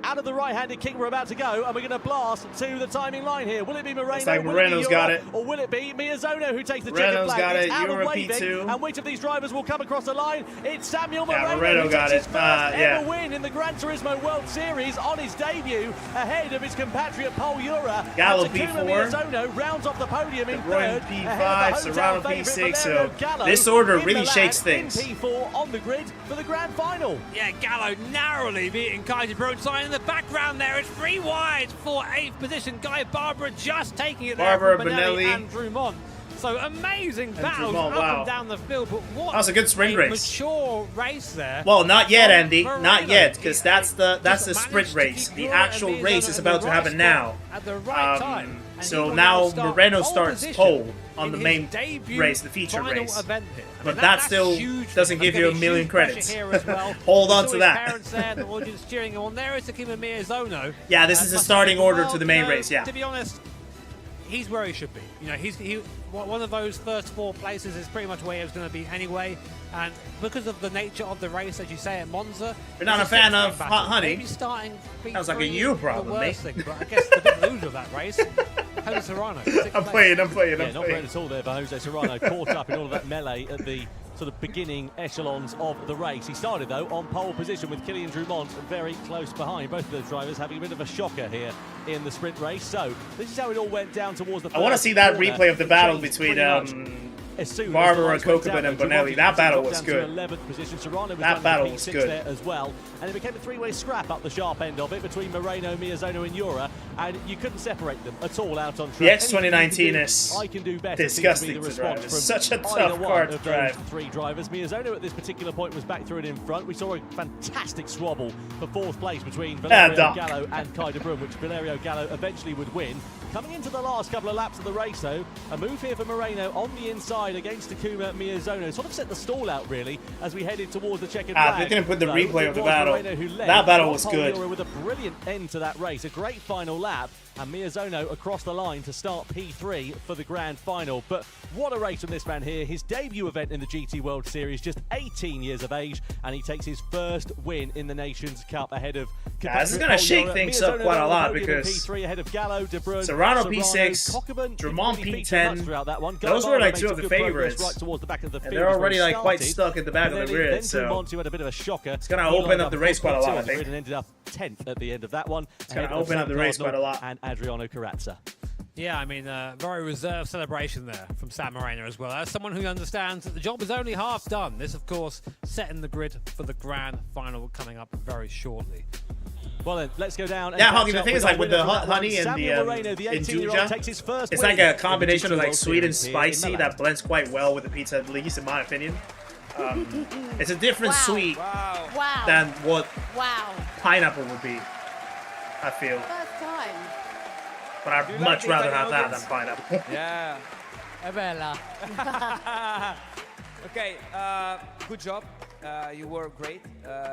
Out of the right-handed kick, we're about to go, and we're going to blast to the timing line here. Will it be Moreno? Like Moreno's got it. Or will it be Miyazono who takes the checkered flag? Got it. It's out Ura of waving, P2. and which of these drivers will come across the line? It's Samuel Moreno. Yeah, Moreno who got takes it. his first ever win in the Gran Turismo World Series on his debut, ahead of his compatriot Paul Ura. Gallo Takuma P4. Miyazono rounds off the podium in Royan third. P5, Serrano P6. So this order really shakes things. In P4 on the grid for the grand final. Yeah, Gallo narrowly beating Kizzi Broadside in the background there. It's 3 wide for 8th position. Guy Barbara just taking it there from Benelli and Drummond. So amazing battles Jamal, up and down the field, but what that was a good sprint race. Mature race there. Well, not yet, Andy. Not yet, because that's the sprint race. The actual race is about to happen now. At the right time. So now Moreno starts pole on the main race, the feature race. But that still doesn't give you a million credits. Hold on to that. Parents there, the audience cheering him on. There is Takuma Miyazono. Yeah, this is the starting order to the main race. Yeah. To be honest, he's where he should be. You know, he one of those first 4 places is pretty much where he was going to be anyway. And because of the nature of the race, as you say, at Monza, you're not a fan of hot honey. Maybe starting that was like a you problem, mate. Thing, but I guess the big loser of that race, Jose Serrano. I'm playing. Not playing at all there for Jose Serrano. Caught up in all of that melee at the sort of beginning echelons of the race. He started, though, on pole position with Kylian Drumont very close behind. Both of those drivers having a bit of a shocker here in the sprint race. So this is how it all went down towards the I want to see that replay of the battle between Barbara, Kokubin, and Bonelli. That battle was good. That battle was good. There as well. And it became a 3-way scrap up the sharp end of it between Moreno, Miyazono, and Yura. And you couldn't separate them at all out on track. The X2019 is disgusting to drive. It's such a tough car to drive. 3 drivers. Miyazono at this particular point was back through it in front. We saw a fantastic swabble for 4th place between Valerio Gallo and Kai de Bruyne, which Valerio Gallo eventually would win. Coming into the last couple of laps of the race, though, a move here for Moreno on the inside against Takuma Miyazono. Sort of set the stall out, really, as we headed towards the checkered flag. They didn't put the replay of the battle. That battle was good. With a brilliant end to that race. A great final lap. And Miyazono across the line to start P3 for the grand final. But what a race from this man here. His debut event in the GT World Series, just 18 years of age, and he takes his first win in the Nations Cup ahead of... this is going to shake things up quite a lot because P3 ahead of Gallo, De Bruyne, Serrano P6, Drummond P10. Those were like 2 of the favorites. Right towards the back of the and they're already like quite stuck at the back of the grid. So Drummond, who had a bit of a shocker. It's going to open up the race quite a lot, I think. And ended up 10th at the end of that one. It's going to open up the race quite a lot. And Adriano Carrazza. Yeah, I mean, very reserved celebration there from Sam Moreno as well. As someone who understands that the job is only half done. This, of course, setting the grid for the grand final coming up very shortly. Well then, let's go down. Yeah, Hoggy, the thing is, like, with the hot honey and the Induja, it's like a combination of, like, sweet and spicy that blends quite well with the pizza, at least in my opinion. It's a different sweet than what pineapple would be, I feel. First time. But I'd much rather have that than pineapple. Yeah. È bella. Okay, good job. You were great.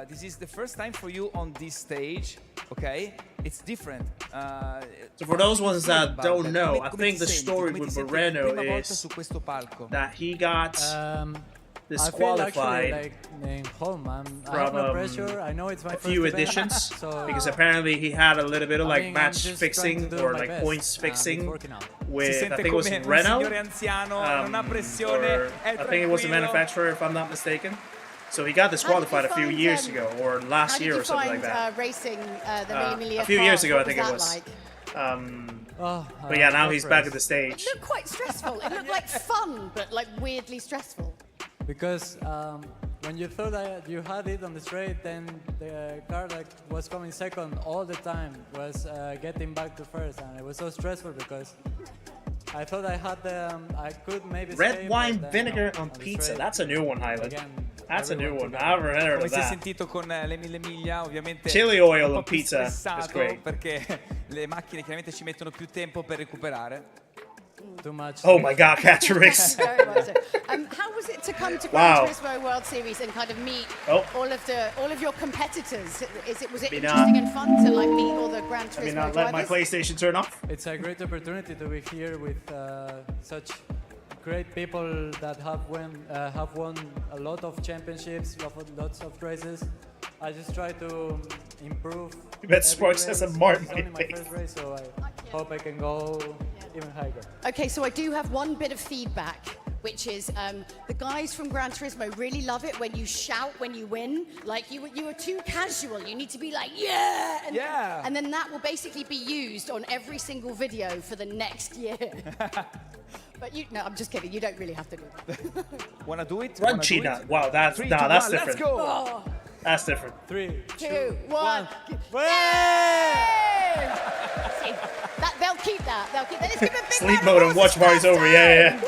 This is the first time for you on this stage, okay? It's different. So for those ones that don't know, I think the story with Moreno is that he got disqualified I feel actually like home. I have from no pressure. I know it's my a few first event, editions so because apparently he had a little bit of like match fixing or like points fixing with, I think it was Renault, or I think it was the manufacturer if I'm not mistaken. So he got disqualified a few years ago or last year or something like that. Racing the a few years ago I think it was. But yeah, now he's back at the stage. It looked quite stressful. It looked like fun, but like weirdly stressful. Because when you thought that you had it on the straight, then the car that was coming second all the time was getting back to first, and it was so stressful because I thought I had I could maybe red wine vinegar on pizza. That's a new one, Highland. That's a new one. I haven't heard of that. Sentito con l'Emilia, ovviamente chili oil on pizza is great. Perché le macchine chiaramente ci mettono più tempo per recuperare. Too much. Oh my God, Catrix. Very well so. How was it to come to Gran Turismo World Series and kind of meet all of your competitors? Was it interesting and fun to like meet all the Gran Turismo drivers? Let my PlayStation turn off. It's a great opportunity to be here with such great people that have won a lot of championships, lots of races. I just try to improve. Bet Sparks has a mark on my first race, so I hope I can go even higher. Okay, so I do have one bit of feedback, which is the guys from Gran Turismo really love it when you shout when you win. Like you are too casual. You need to be like yeah, and then that will basically be used on every single video for the next year. But no, I'm just kidding. You don't really have to do that. Wanna do it? Crunchy. Wow, that's different. Let's go. Oh. That's different. 3, 2, 1. See, they'll keep that. Let's give a big sleep mode and watch parties over. Yeah.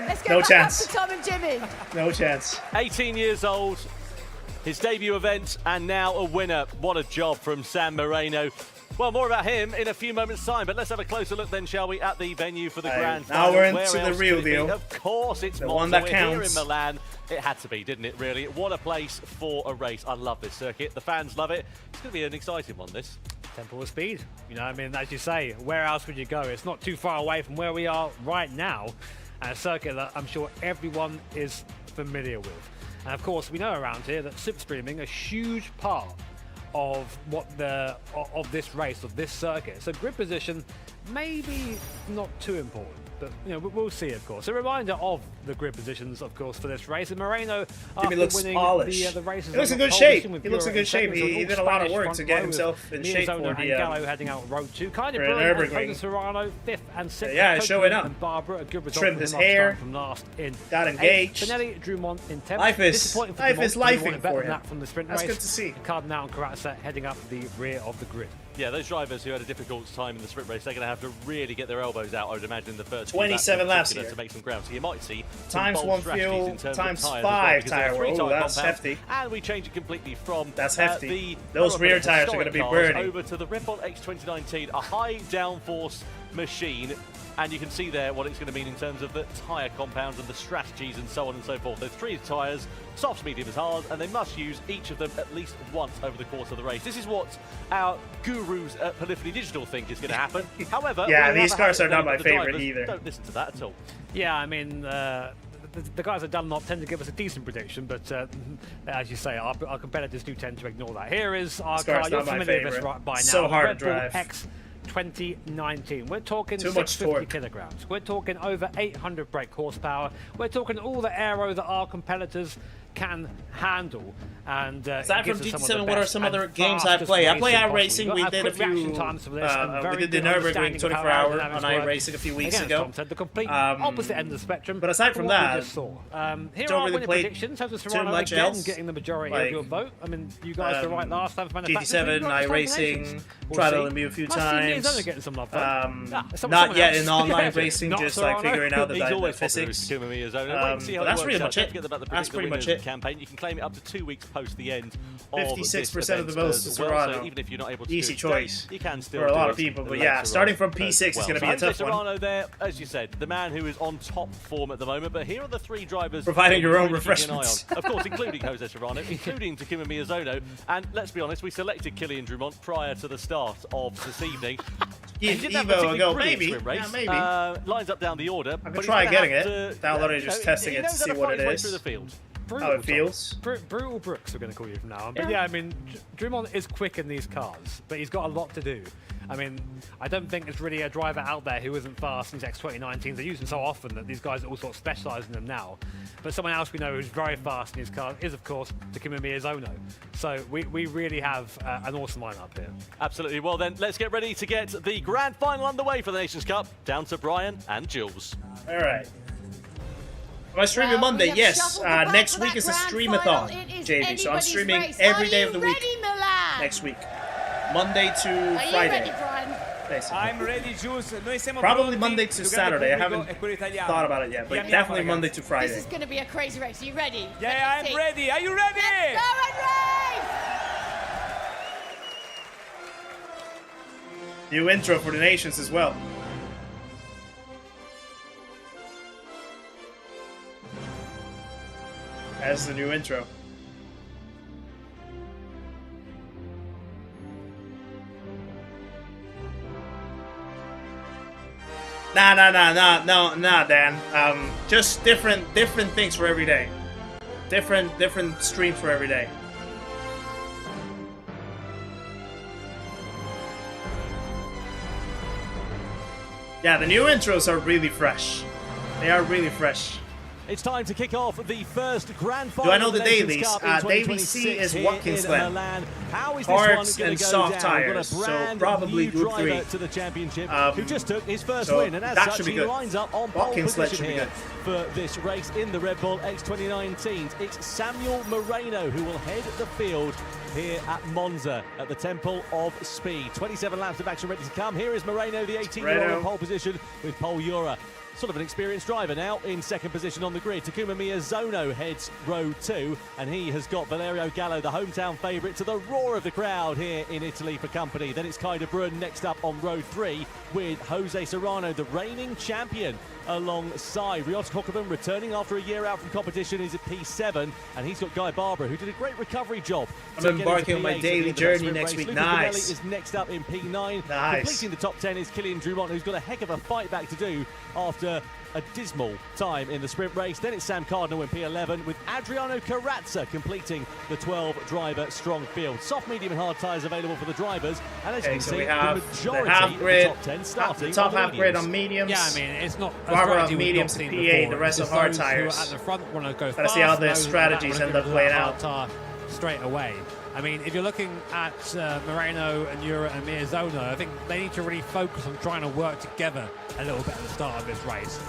Let's go back up to Tom and Jimmy. No chance. 18 years old, his debut event, and now a winner. What a job from San Marino. Well, more about him in a few moments' time, but let's have a closer look then, shall we, at the venue for the Grand Final. Now we're into the real deal. Of course, it's the Monza. one that we're counts. here in Milan. It had to be, didn't it, really? What a place for a race. I love this circuit. The fans love it. It's going to be an exciting one, this. Temple of Speed. You know, I mean, as you say, where else would you go? It's not too far away from where we are right now, and a circuit that I'm sure everyone is familiar with. And of course, we know around here that slipstreaming, a huge part of this race, of this circuit. So grid position, maybe not too important, but you know, we'll see, of course. A reminder of the grid positions, of course, for this race. And Moreno, after winning the races, he looks in good shape. He looks in good shape. He did a lot of work to get himself in shape for the Gallo heading out Road 2. Kind of Nurburgring. Serrano, 5th and 6th. Yeah, showing up. And Barbara, a good result. Trimmed his hair. From last in got engaged. Finelli, Drumont in 10th. Life is lifing for him. From the sprint That's race. good to see. Cardinal and Carazza heading up the rear of the grid. Yeah, those drivers who had a difficult time in the sprint race, they're going to have to really get their elbows out, I would imagine, in the first 27 laps here to make some ground. So you might see times one fuel, times 5 tire wear. Oh, that's hefty. And we change it completely from that's hefty. Those rear tires are going to be burning. Over to the Red Bull X2019, a high downforce machine. And you can see there what it's going to mean in terms of the tyre compounds and the strategies and so on and so forth. There's 3 tyres, soft, medium, and hard, and they must use each of them at least once over the course of the race. This is what our gurus at Polyphony Digital think is going to happen. However, yeah, these cars are not my favorite either. Don't listen to that at all. Yeah, I mean, the guys at Dunlop tend to give us a decent prediction, but as you say, our competitors do tend to ignore that. Here is our car. You're familiar with this by now. So hard to Red Bull drive. X2019. We're talking too much 650 torque. kilograms. We're talking over 800 brake horsepower. We're talking all the aero that our competitors can handle. And aside from GT7, what are some other games I play? I play iRacing. We did a few. We did the Nurburgring 24 hour on iRacing a few weeks ago. The complete opposite end of the spectrum. But aside from that, here are winning predictions. Jose Serrano again getting the majority of your vote. I mean, you guys were right last time. GT7, iRacing, tried to LMU a few times. Getting some love, not yet in online racing, just like figuring out the physics. That's pretty much it. That's pretty much it. Campaign. You can claim it up to 2 weeks post the end. 56% of the votes to Serrano. So even if you're not able to easy choice you can still for a lot of people. But yeah, starting from P6 is going to be a tough Serrano one. there, as you said, the man who is on top form at the moment. But here are the 3 drivers providing your own really refreshments. Of course, including Jose Serrano, including Takuma Miyazono. And let's be honest, we selected Kylian Drumont prior to the start of this evening. Give Evo a go, maybe. Yeah, maybe. Lines up down the order. I could try getting it. Downloading, just testing it to see what it is. Through the field. Brutal, how it feels. Brutal Brooks, we're going to call you from now on. But yeah, I mean, Drumont is quick in these cars, but he's got a lot to do. I mean, I don't think there's really a driver out there who isn't fast since X2019s. They use them so often that these guys are all sort of specialise in them now. But someone else we know who's very fast in his car is, of course, Takuma Miyazono. So we really have an awesome lineup here. Absolutely. Well, then, let's get ready to get the grand final underway for the Nations Cup. Down to Brian and Jules. All right. Am I streaming Monday? Yes. Next week is a streamathon, JV. So I'm streaming every day of the week next week. Monday to Friday. Are you ready, Brian? Basically. I'm ready, Jules. Noi siamo probably Monday to Saturday. I haven't thought about it yet, but definitely Monday to Friday. This is going to be a crazy race. Are you ready? Yeah, I'm ready. Are you ready? Let's go and race! New intro for the Nations as well. That's the new intro. Nah, Dan. Just different things for every day. Different streams for every day. Yeah, the new intros are really fresh. They are really fresh. It's time to kick off the first grand final. Do I know the dailies? Daily C is Watkins Glen. Hards and soft tires, so probably Group 3. To the championship, who just took his first win, and as such, he lines up on pole position here for this race in the Red Bull X2019. It's Samuel Moreno who will head the field here at Monza at the Temple of Speed. 27 laps of action ready to come. Here is Moreno, the 18-year-old on pole position with Paul Ura sort of an experienced driver now in second position on the grid. Takuma Miyazono heads row 2, and he has got Valerio Gallo, the hometown favourite, to the roar of the crowd here in Italy for company. Then it's Kai de Bruyne next up on row 3 with Jose Serrano, the reigning champion, alongside. Ryota Kokubun, returning after a year out from competition, is at P7, and he's got Guy Barbara, who did a great recovery job. I'm embarking on my daily journey next week. Nice. Is next up in P9. Nice. Completing the top 10 is Kylian Drumont, who's got a heck of a fight back to do after a dismal time in the sprint race. Then it's Sam Cardinal in P11 with Adriano Carrazza completing the 12-driver strong field. Soft, medium and hard tyres available for the drivers, and as you can see, we have the majority half grid, of the top 10 starting the top on half grid on mediums. Yeah, I mean, it's not Barbara on mediums to P8, the rest of hard tyres. At the front want to go Gotta see how the strategies end up playing out. Straight away. I mean, if you're looking at Moreno and Ura and Miyazono, I think they need to really focus on trying to work together a little bit at the start of this race.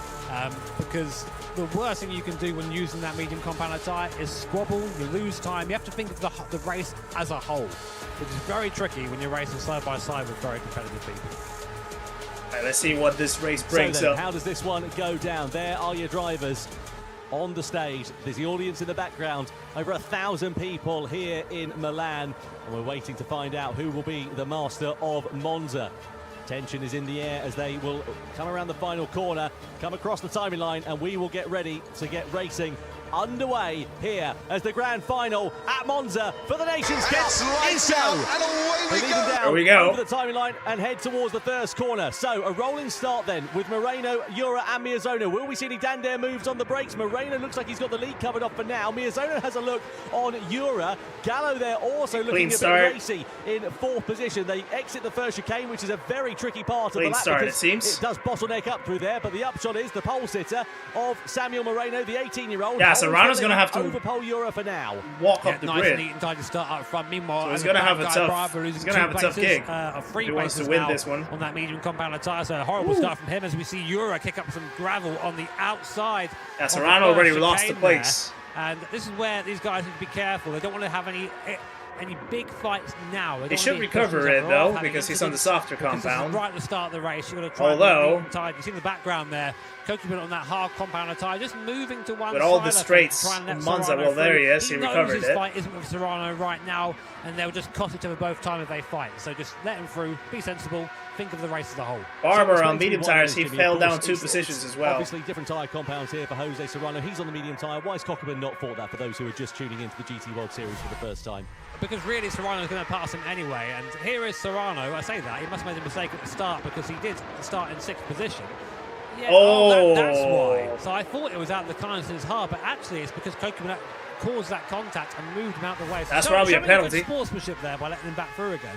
Because the worst thing you can do when using that medium compounder tyre is squabble, you lose time. You have to think of the race as a whole, which is very tricky when you're racing side by side with very competitive people. All right, let's see what this race brings so then, up. How does this one go down? There are your drivers on the stage. There's the audience in the background. Over 1,000 people here in Milan, and we're waiting to find out who will be the master of Monza. Tension is in the air as they will come around the final corner, come across the timing line, and we will get ready to get racing underway here as the grand final at Monza for the Nations Cup is go. And away we go. There we go. Over the timing line and head towards the first corner. So a rolling start then with Moreno, Ura and Miyazono. Will we see any Dandare moves on the brakes? Moreno looks like he's got the lead covered off for now. Miyazono has a look on Ura. Gallo there also looking a bit racy in 4th position. They exit the first chicane, which is a very tricky part of the lap because it seems. It does bottleneck up through there, but the upshot is the pole sitter of Samuel Moreno, the 18-year-old. Yeah, Serrano's going to have to overpole Ura for now. Walk up the nice grid. and neat and tidy start up front. Meanwhile, so he's going to have a tough gig. He wants to win this one on that medium compounder tyre. So a horrible start from him as we see Ura kick up some gravel on the outside. Yeah, Serrano already lost the place. And this is where these guys need to be careful. They don't want to have any big fights now. He should recover it though, because he's on the softer compound. Right at the start of the race, you've got to try and tied. You see in the background there, Kokubun on that hard compounder tyre, just moving to one side. With all the straights in Monza, well there he is, he recovered his it. Fight isn't with Serrano right now, and they'll just cost each other both time if they fight. So just let him through, be sensible, think of the race as a whole. Barber on medium tyres, he fell down 2 positions as well. Obviously different tyre compounds here for Jose Serrano. He's on the medium tyre. Why has Kokubun not fought that for those who are just tuning into the GT World Series for the first time? Because really Serrano's going to pass him anyway, and here is Serrano. I say that, he must have made a mistake at the start because he did start in 6th position. Yeah, that's why. So I thought it was out of the kindness of his heart, but actually it's because Kokubun caused that contact and moved him out of the way. So that's probably a penalty. Good sportsmanship there by letting him back through again.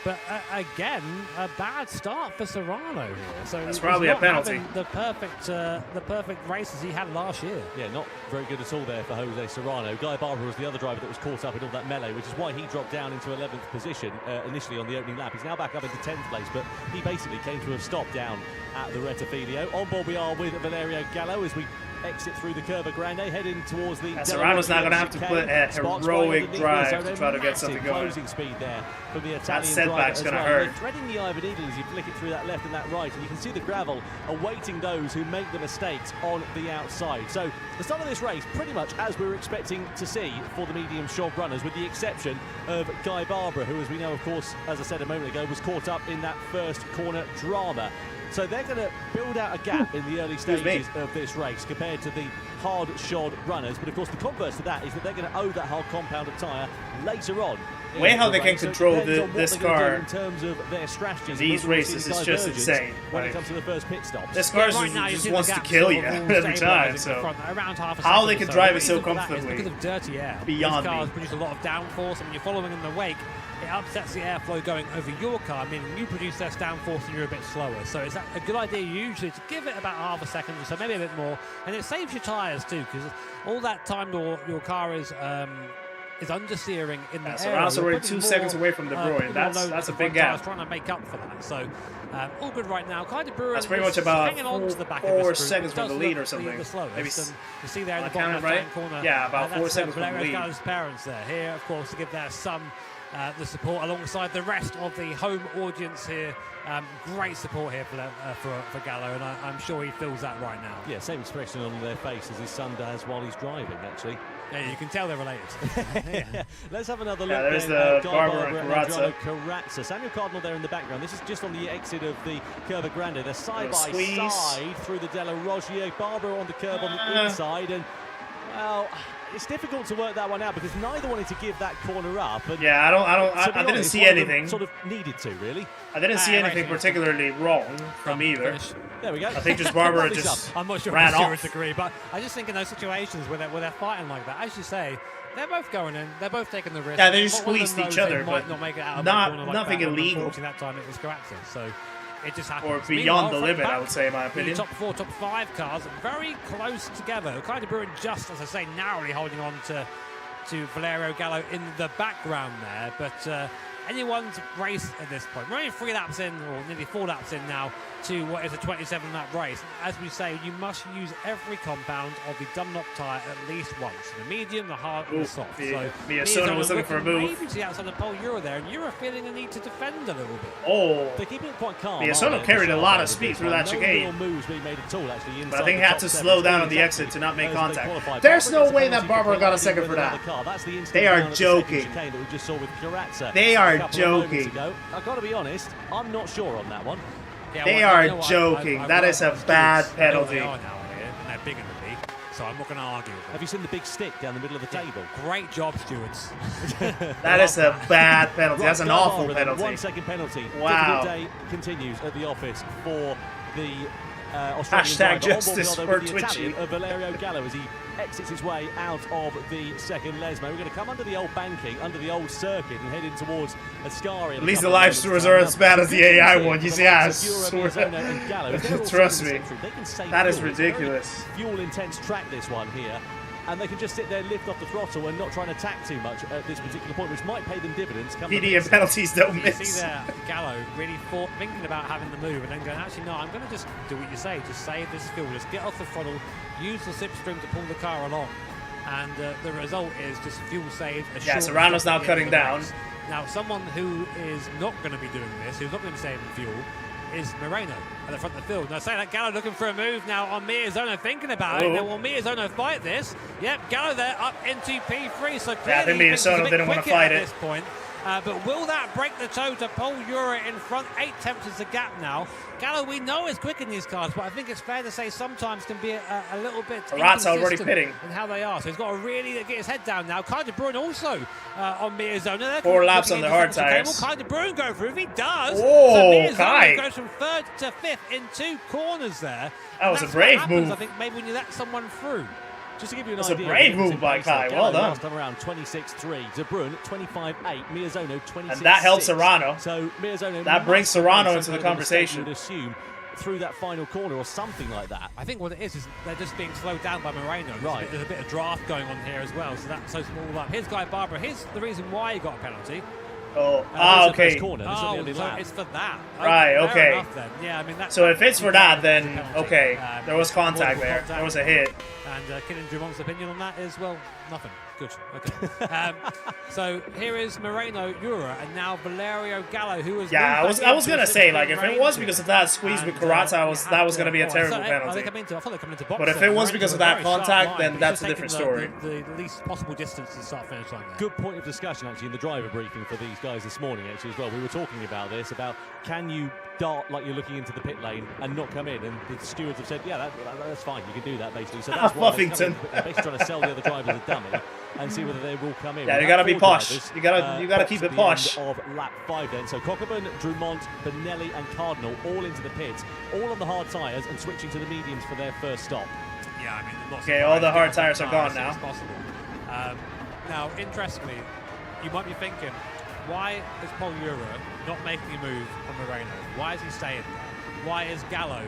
But again, a bad start for Serrano here. So that's probably a penalty. The perfect races he had last year. Yeah, not very good at all there for Jose Serrano. Guy Barber was the other driver that was caught up in all that melee, which is why he dropped down into 11th position initially on the opening lap. He's now back up into 10th place, but he basically came to a stop down at the Rettifilio. On board we are with Valerio Gallo as we exit through the Curva Grande, heading towards the... Serrano's now going to have to put a heroic drive to try to get something going. Closing speed there from the Italian that setback's going to hurt. Threading the eye of a needle as you flick it through that left and that right, and you can see the gravel awaiting those who make the mistakes on the outside. So the start of this race, pretty much as we were expecting to see for the medium short runners, with the exception of Guy Barbara, who, as we know, of course, as I said a moment ago, was caught up in that first corner drama. So they're going to build out a gap in the early stages of this race compared to the hard shod runners. But of course the converse to that is that they're going to owe that hard compounded tyre later on. The way how they can control this car in terms of their strategies, these races is just insane. When it comes to the first pit stop, this car just wants to kill you every time. So how they can drive it so comfortably? Because of dirty air. Beyond these cars produce a lot of downforce, and when you're following in the wake, it upsets the airflow going over your car, meaning you produce less downforce and you're a bit slower. So it's a good idea usually to give it about half a second or so, maybe a bit more, and it saves your tyres too, because all that time your car is understeering in the air. So Rouse already 2 seconds away from De Bruyne. That's a big gap. Trying to make up for that. So all good right now. Kai De Bruyne that's pretty much about hanging on to the back 4 of seconds from the lead or something. Maybe you see there in the bottom left-hand corner. Yeah, about 4 seconds from the lead. Gallo's parents there. Here, of course, to give their son the support alongside the rest of the home audience here. Great support here for Gallo, and I'm sure he feels that right now. Yeah, same expression on their face as his son does while he's driving, actually. Yeah, you can tell they're related. Yeah. Let's have another look. There's then, the Barber and Corazza. Samuel Cardinal there in the background. This is just on the exit of the Curva Grande. They're side by side through the Della Roggia. Barber on the curb on the inside, and well, it's difficult to work that one out because neither wanted to give that corner up. And yeah, I didn't see anything. Sort of needed to, really. I didn't see anything particularly wrong from either. There we go. I think just Barber just I'm not sure ran if off. Agree, but I just think in those situations where they're fighting like that, as you say, they're both going in, they're both taking the risk. Yeah, they just squeezed each other, but not make it out of nothing illegal. Unfortunately, that time it was Corazza, so it just happened. Or beyond the limit, I would say, in my opinion. The top 4, top 5 cars very close together. Kyle de Bruin just, as I say, narrowly holding on to Valerio Gallo in the background there, but anyone's race at this point. We're only 3 laps in, or nearly 4 laps in now, to what is a 27-lap race. As we say, you must use every compound of the Dunlop tyre at least once. The medium, the hard, and the soft. So Miyazono was looking for a move. Maybe to the outside of Paul Euro there, and Euro feeling the need to defend a little bit. Oh, they're keeping it quite calm. Miyazono carried a lot of speed through that chicane. No moves being made at all, actually. But I think he had to slow down on the exit to not make contact. There's no way that Barber got a second for that. They are joking. They are joking. I've got to be honest, I'm not sure on that one. Yeah, they are joking. That is a bad penalty. They are now here, and they're bigger than me, so I'm not going to argue with them. Have you seen the big stick down the middle of the table? Great job, stewards. That is a bad penalty. That's an awful penalty. 1 second penalty. Wow. Difficult day continues at the office for the Australian justice for Twitchy. Valerio Gallo as he exits his way out of the second Lesmo. We're going to come under the old banking, under the old circuit, and head in towards Ascari. At least the live streams are as bad as the AI one. You see, trust me, that is ridiculous. Fuel intense track, this one here. And they can just sit there, lift off the throttle, and not try and attack too much at this particular point, which might pay them dividends. PD and penalties don't miss. You see there, Gallo really thinking about having the move, and then going, actually, no, I'm going to just do what you say, just save this fuel, just get off the throttle, use the slipstream to pull the car along. And the result is just fuel saved. Yeah, Serrano's now cutting down. Now, someone who is not going to be doing this, who's not going to be saving fuel, is Moreno at the front of the field. Now, say that Gallo looking for a move now on Miyazono, thinking about it. Now, will Miyazono fight this? Yep, Gallo there up into P3. So clearly, I think Miyazono didn't want to fight it at this point. But will that break the toe to Paul Euro in front? 8 tenths is the gap now. Gallo, we know, is quick in these cars, but I think it's fair to say sometimes can be a little bit already pitting in how they are. So he's got to really get his head down now. Kyle de Bruin also on Miyazono. 4 laps on the hard tires. Will Kyle de Bruin go through? If he does, oh, so Kai goes from 3rd to 5th in 2 corners there. That was a brave move. I think maybe when you let someone through. Just to give you an idea. It's a brave move by Kai. Well done. Last time around 26.3. De Bruin 25.8. Miyazono 26.6. And that helps Serrano. So Miyazono that brings Serrano into the conversation. Would assume through that final corner or something like that. I think what it is they're just being slowed down by Moreno. Right. There's a bit of draft going on here as well. So that slows them all up. Here's Guy Barber. Here's the reason why he got a penalty. Oh, okay. Corner. So it's for that. Right, okay. Enough, then. Yeah, I mean, so if it's for that, then okay. There was contact there. There was a hit. And Killian Drumont's opinion on that is, well, nothing. Good. Okay. So here is Moreno Euro, and now Valerio Gallo, who was. Yeah, I was gonna say, like, if it was because of that squeeze with Corazza, that was gonna be a terrible penalty. But if it was because of that contact, then that's a different story. The least possible distance to start finish line. Good point of discussion actually in the driver briefing for these guys this morning actually as well. We were talking about this, about can you dart like you're looking into the pit lane and not come in, and the stewards have said, yeah, that's fine, you can do that basically. So that's why they're basically trying to sell the other drivers a dummy and see whether they will come in. Yeah, you gotta be posh. You gotta keep it posh. Of lap 5 then. So Cockburn, Drummond, Benelli and Cardinal all into the pits, all on the hard tyres and switching to the mediums for their first stop. Yeah, I mean, okay, all the hard tyres are gone now. Possible. Now, interestingly, you might be thinking, why is Paul Euro not making a move on Moreno? Why is he staying there? Why is Gallo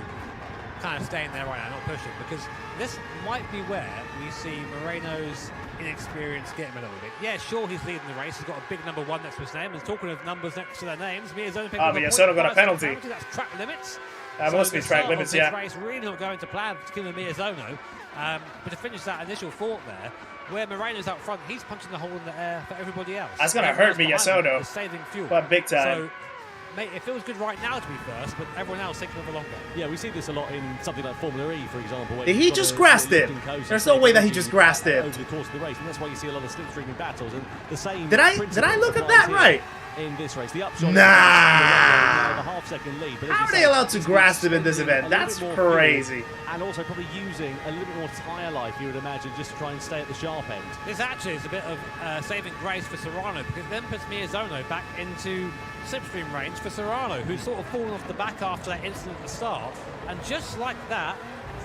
kind of staying there right now, not pushing? Because this might be where we see Moreno's inexperience get him a little bit. Yeah, sure, he's leading the race. He's got a big number 1 next to his name. And talking of numbers next to their names, Miyazono got a penalty. That's track limits. That must be track limits, yeah. Race really not going to plan for Takuma Miyazono, but to finish that initial thought there, where Moreno's up front, he's punching the hole in the air for everybody else. That's going to hurt Miyazono. Saving fuel. But big time. So, mate, it feels good right now to be first, but everyone else taking over longer. Yeah, we see this a lot in something like Formula E, for example. Where Did he just grasped it? There's no way that he just grasped it. Over the course of the race, and that's why you see a lot of slipstreaming battles. And the same. Did I look at that right? In this race, the upshot. Nah. A half-second lead. But how are they allowed to grasp him in this event? That's crazy. And also probably using a little bit more tyre life, you would imagine, just to try and stay at the sharp end. This actually is a bit of saving grace for Serrano, because it then puts Miyazono back into slipstream range for Serrano, who's sort of fallen off the back after that incident at the start. And just like that,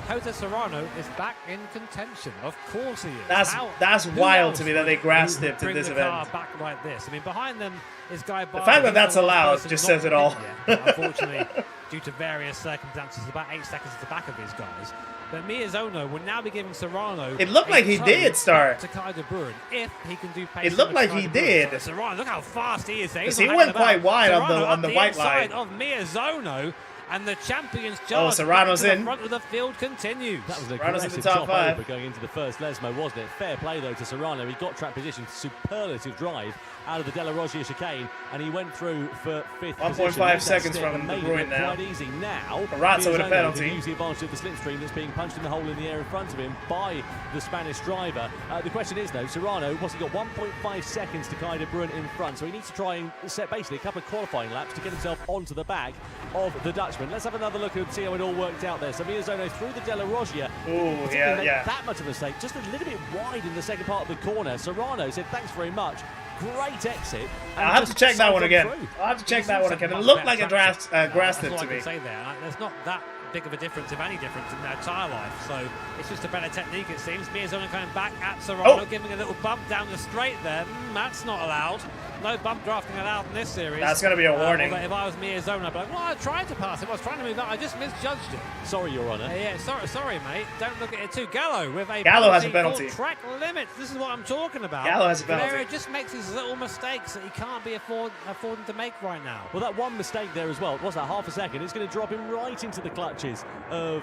Jose Serrano is back in contention. Of course he is. That's wild to me that they grasped him to this event. Car back like this. I mean, behind them is Guy Barber. The fact that that's allowed just says it all. Unfortunately, due to various circumstances, about 8 seconds at the back of these guys. But Miyazono will now be giving Serrano. It looked like he did start. To Kai de Bruin, if he can do pace. It looked like he did. Serrano, look how fast he is. He went quite wide on the white line. Of Miyazono. And the champions charge. Oh, Serrano's in. The front of the field continues. That was an Serrano's in the aggressive top chop 5. over going into the first Lesmo, wasn't it? Fair play though to Serrano. He got track position, superlative drive out of the Della Roggia chicane, and he went through for 5th position. 1.5 seconds from De Bruin now. Quite easy now. Carazzo with a penalty. Use the advantage of the slipstream that's being punched in the hole in the air in front of him by the Spanish driver. The question is though, Serrano, what's he got? 1.5 seconds to Kai de Bruin in front, so he needs to try and set basically a couple of qualifying laps to get himself onto the back of the Dutchman. Let's have another look and see how it all worked out there. So Miyazono through the Della Roggia. Oh, yeah. That much of a mistake, just a little bit wide in the second part of the corner. Serrano said, thanks very much. Great exit. I'll have to check that one again. I'll have to check that one again. It looked like a grasped it to me. Say there. There's not that big of a difference, if any difference, in their tyre life. So it's just a better technique, it seems. Miyazono coming back at Serrano, giving a little bump down the straight there. That's not allowed. No bump drafting allowed in this series. That's going to be a warning. If I was Miyazono, I'd be like, well, I tried to pass him. I was trying to move that. I just misjudged it. Sorry, Your Honour. Yeah, sorry, mate. Don't look at it too. Gallo with a has a penalty. Track limits. This is what I'm talking about. Gallo has a penalty. Valero just makes these little mistakes that he can't be affording to make right now. Well, that one mistake there as well, what's that, half a second? It's going to drop him right into the clutches of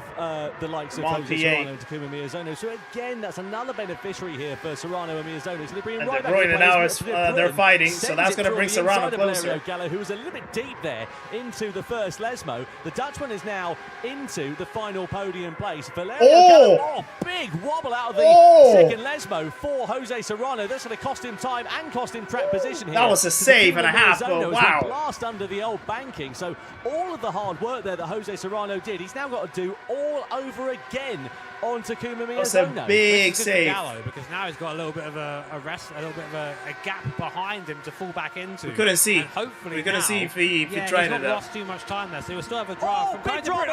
the likes of Jose Serrano and Takuma Miyazono. So again, that's another beneficiary here for Serrano and Miyazono. So they bring him right back. And now they're fighting, so that's going to bring Serrano closer. Gallo, who was a little bit deep there into the first Lesmo. The Dutchman is now into the final podium place. Valerio Gallo, big wobble out of the second Lesmo for Jose Serrano. That's going to cost him time and cost him track position here. That was a save and a half, but wow. Blast under the old banking. So all of the hard work there that Jose Serrano did, he's now got to do all over again on Takuma Miyazono. That's a big save. Gallo, because now he's got a little bit of a rest, a little bit of a gap behind him to fall back into. We couldn't see. And hopefully we couldn't see if he tried it. He's not lost too much time there, so he'll still have a draft from big drop.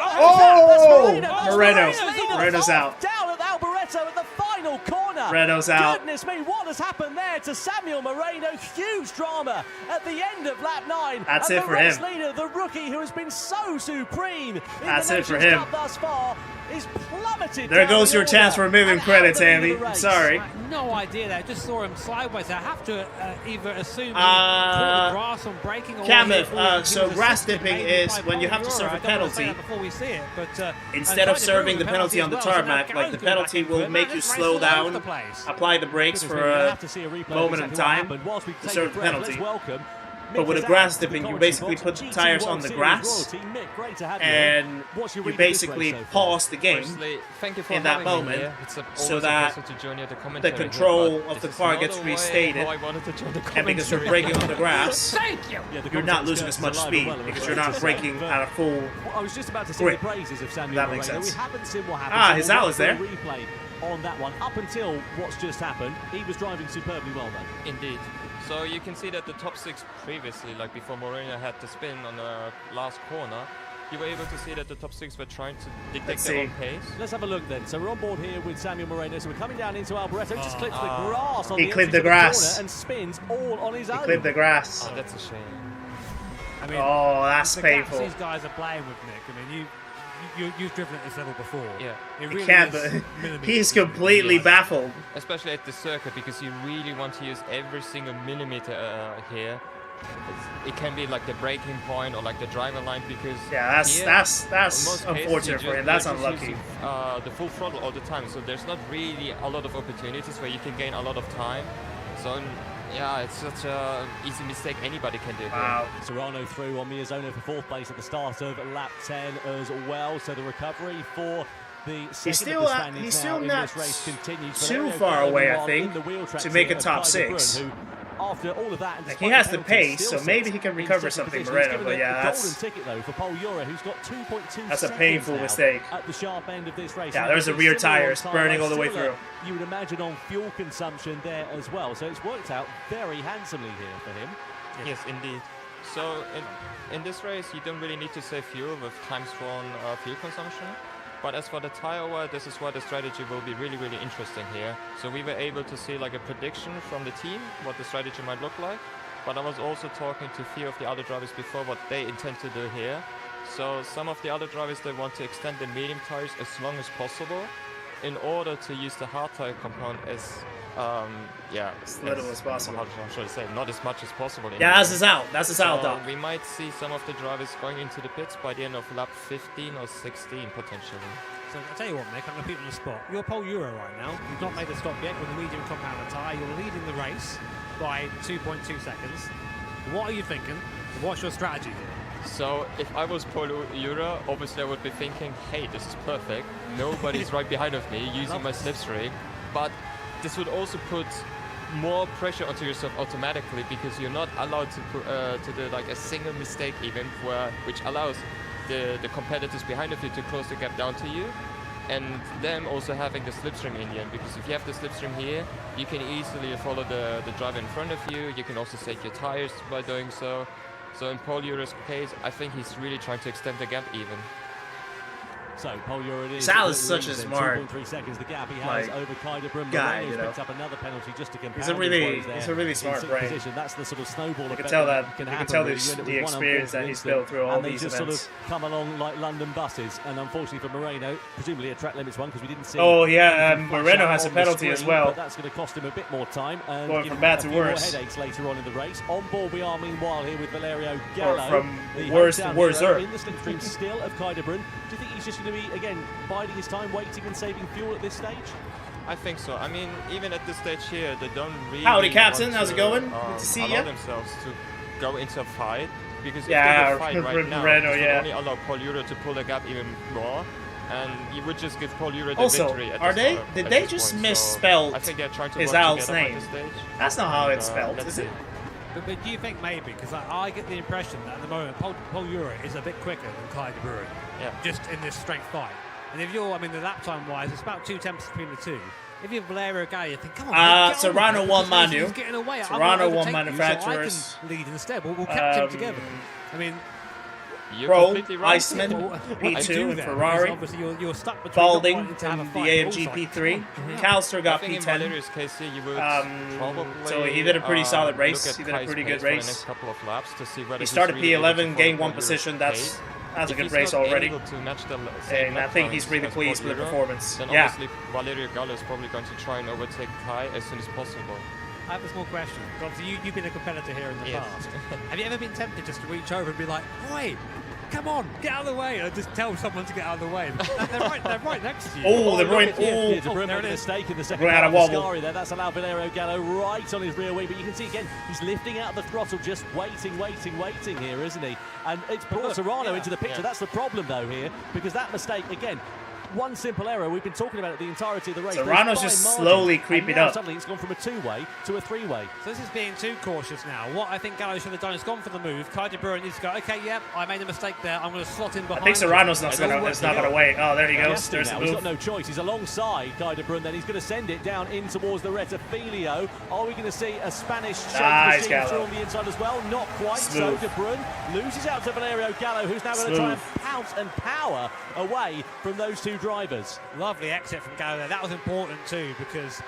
Moreno's out. Down at Alboreto at the final corner. Moreno's out. Goodness me, what has happened there to Samuel Moreno? Huge drama at the end of lap 9. That's it for him. him. Leader, the rookie who has been so supreme in That's the it for Nations him. Cup thus far, is plummeted. There goes your chance for removing credits, Andy. Sorry. No idea there. Just saw him sideways. I have to either assume he caught the grass on braking or Kamif, so grass dipping is when you have to serve a penalty. Before we see it, but instead of serving the penalty on the tarmac, like the penalty will make you slow down, apply the brakes for a moment in time to serve the penalty. But with a grass dipping, you basically put the tires on the grass, and you basically pause the game in that moment, so that the control of the car gets restated. And because you're braking on the grass, you're not losing as much speed because you're not braking at a full grip. That makes sense. His Al is there. On that one, up until what's just happened, he was driving superbly well though. Indeed. So you can see that the top 6 previously, like before Moreno had the spin on the last corner, you were able to see that the top 6 were trying to dictate their own pace. Let's have a look then. So we're on board here with Samuel Moreno. So we're coming down into Alboreto. He just clips the grass on he the clipped the grass corner and spins all on his own. He clipped the grass. Oh, that's a shame. I mean, that's painful. These guys are playing with Nick. I mean, you've driven at this level before. Yeah. He can't, but he's completely baffled. Especially at the circuit, because you really want to use every single millimeter here it can be like the braking point or like the driving line, because that's unfortunate for him. That's unlucky. The full throttle all the time, so there's not really a lot of opportunities where you can gain a lot of time. So yeah, it's such an easy mistake anybody can do. Wow. Serrano through on Miyazono for 4th place at the start of lap 10 as well. So the recovery for the he's still not too far away, I think, to make a top 6. After all of that, and he has the pace, so maybe he can recover something, Moreno. But yeah, that's ticket though for Paul Ura, who's got 2.2. That's a painful mistake at the sharp end of this race. Yeah, there's the rear tires burning all the way through. You would imagine on fuel consumption there as well. So it's worked out very handsomely here for him. Yes, indeed. So in this race, you don't really need to save fuel with times on fuel consumption. But as for the tire wear, this is where the strategy will be really, really interesting here. So we were able to see like a prediction from the team, what the strategy might look like. But I was also talking to a few of the other drivers before what they intend to do here. So some of the other drivers, they want to extend the medium tires as long as possible in order to use the hard tire compound as little as possible. How should I say? Not as much as possible. Yeah, that's his out. That's his out, Doc. We might see some of the drivers going into the pits by the end of lap 15 or 16 potentially. So I'll tell you what, Mick, I'm going to put you on the spot. You're Paul Ura right now. You've not made a stop yet with the medium compound tyre. You're leading the race by 2.2 seconds. What are you thinking? What's your strategy here? So if I was Paul Ura, obviously I would be thinking, hey, this is perfect. Nobody's right behind of me using my slipstream. But this would also put more pressure onto yourself automatically, because you're not allowed to do like a single mistake even, which allows the competitors behind of you to close the gap down to you, and them also having the slipstream in the end, because if you have the slipstream here, you can easily follow the driver in front of you. You can also save your tires by doing so. So in Paul Ura's case, I think he's really trying to extend the gap even. So Paul Ura is such a smart 2.3 seconds the gap he has over Kaiderbrum. Guy, Moreno's picked up another penalty just to compound. He's a really smart brain. That's the sort of snowball. You can tell that. You can tell the experience that he's built through all these events. And they just sort of come along like London buses. And unfortunately for Moreno, presumably a track limits one, because we didn't see. Oh yeah, Moreno has a penalty as well. But that's going to cost him a bit more time and going from bad to worse. Headaches later on in the race. On board we are meanwhile here with Valerio Gallo. Or from worse to worser. In the slipstream still of Kaiderbrum. Do you think he's just going to be again biding his time, waiting and saving fuel at this stage? I think so. I mean, even at this stage here, they don't really Howdy, Captain. How's it going? Good to see you. Allow themselves to go into a fight, because if they would fight right now, Moreno, it would only allow Paul Ura to pull the gap even more, and you would just give Paul Ura the victory. Did they just misspell his Al's name? That's not how it's spelled, is it? But do you think maybe, because I get the impression that at the moment Paul Ura is a bit quicker than Kaiderbrum, just in this strength fight. And if you're, I mean, the lap time wise, it's about 2 tenths between the two. If you're Valerio Gallo, you think, come on. Serrano won Manu. He's getting away. Serrano won manufacturers. So I can lead instead. We'll catch him together. I mean, Pro, Iceman, P2 in Ferrari, you're stuck between Balding in the AMG P3, Calster got P10. Case, you would so he did a pretty solid race. He did a pretty good race. He started P11, gained 1 position. That's a good race already. And I think he's really pleased with the performance. Then obviously Valerio Gallo is probably going to try and overtake Kai as soon as possible. I have a small question. Obviously, you've been a competitor here in the past. Have you ever been tempted just to reach over and be like, "Oi, come on, get out of the way," or just tell someone to get out of the way? They're right next to you. Oh, they're right. There it is. Mistake in the second half of Scari there. That's allowed Valerio Gallo right on his rear wing. But you can see again, he's lifting out the throttle, just waiting here, isn't he? And it's brought Serrano into the picture. That's the problem though here, because that mistake again. One simple error. We've been talking about it the entirety of the race. Serrano's just slowly creeping up. Suddenly it's gone from a 2-way to a 3-way. So this is being too cautious now. What I think Gallo should have done is gone for the move. Kaiderbrum needs to go, okay, yep, I made a mistake there. I'm going to slot in behind. I think Serrano's not going to wait. Oh, there he goes. There's the move. He's got no choice. He's alongside Kaiderbrum. Then he's going to send it down in towards the Retafilio. Are we going to see a Spanish shake machine through on the inside as well? Not quite. Smooth. So De Bruyne loses out to Valerio Gallo, who's now going to try and pounce and power away from those two drivers. Lovely exit from Gallo there. That was important too, because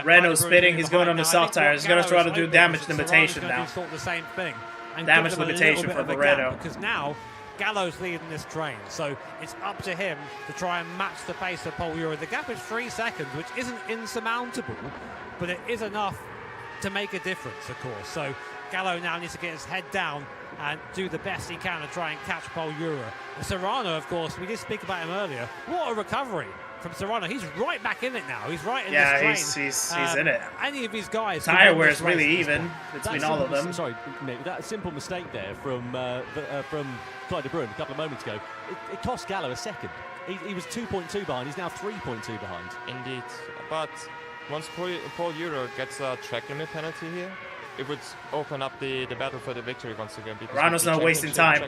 Renault's spitting. He's going on the soft tires. He's going to try to do damage limitation now. Sort of the same thing. And damage limitation for Renault. Because now Gallo's leading this train, so it's up to him to try and match the pace of Paul Ura. The gap is 3 seconds, which isn't insurmountable, but it is enough to make a difference, of course. So Gallo now needs to get his head down and do the best he can to try and catch Paul Ura. Serrano, of course, we did speak about him earlier. What a recovery from Serrano. He's right back in it now. He's right in this train. He's in it. Any of these guys. Tire wear is really even between all of them. Sorry, Mick, that simple mistake there from Clyde de Bruyne a couple of moments ago, it cost Gallo a second. He was 2.2 behind. He's now 3.2 behind. Indeed. But once Paul Ura gets a track limit penalty here, it would open up the battle for the victory once again. Serrano's not wasting time.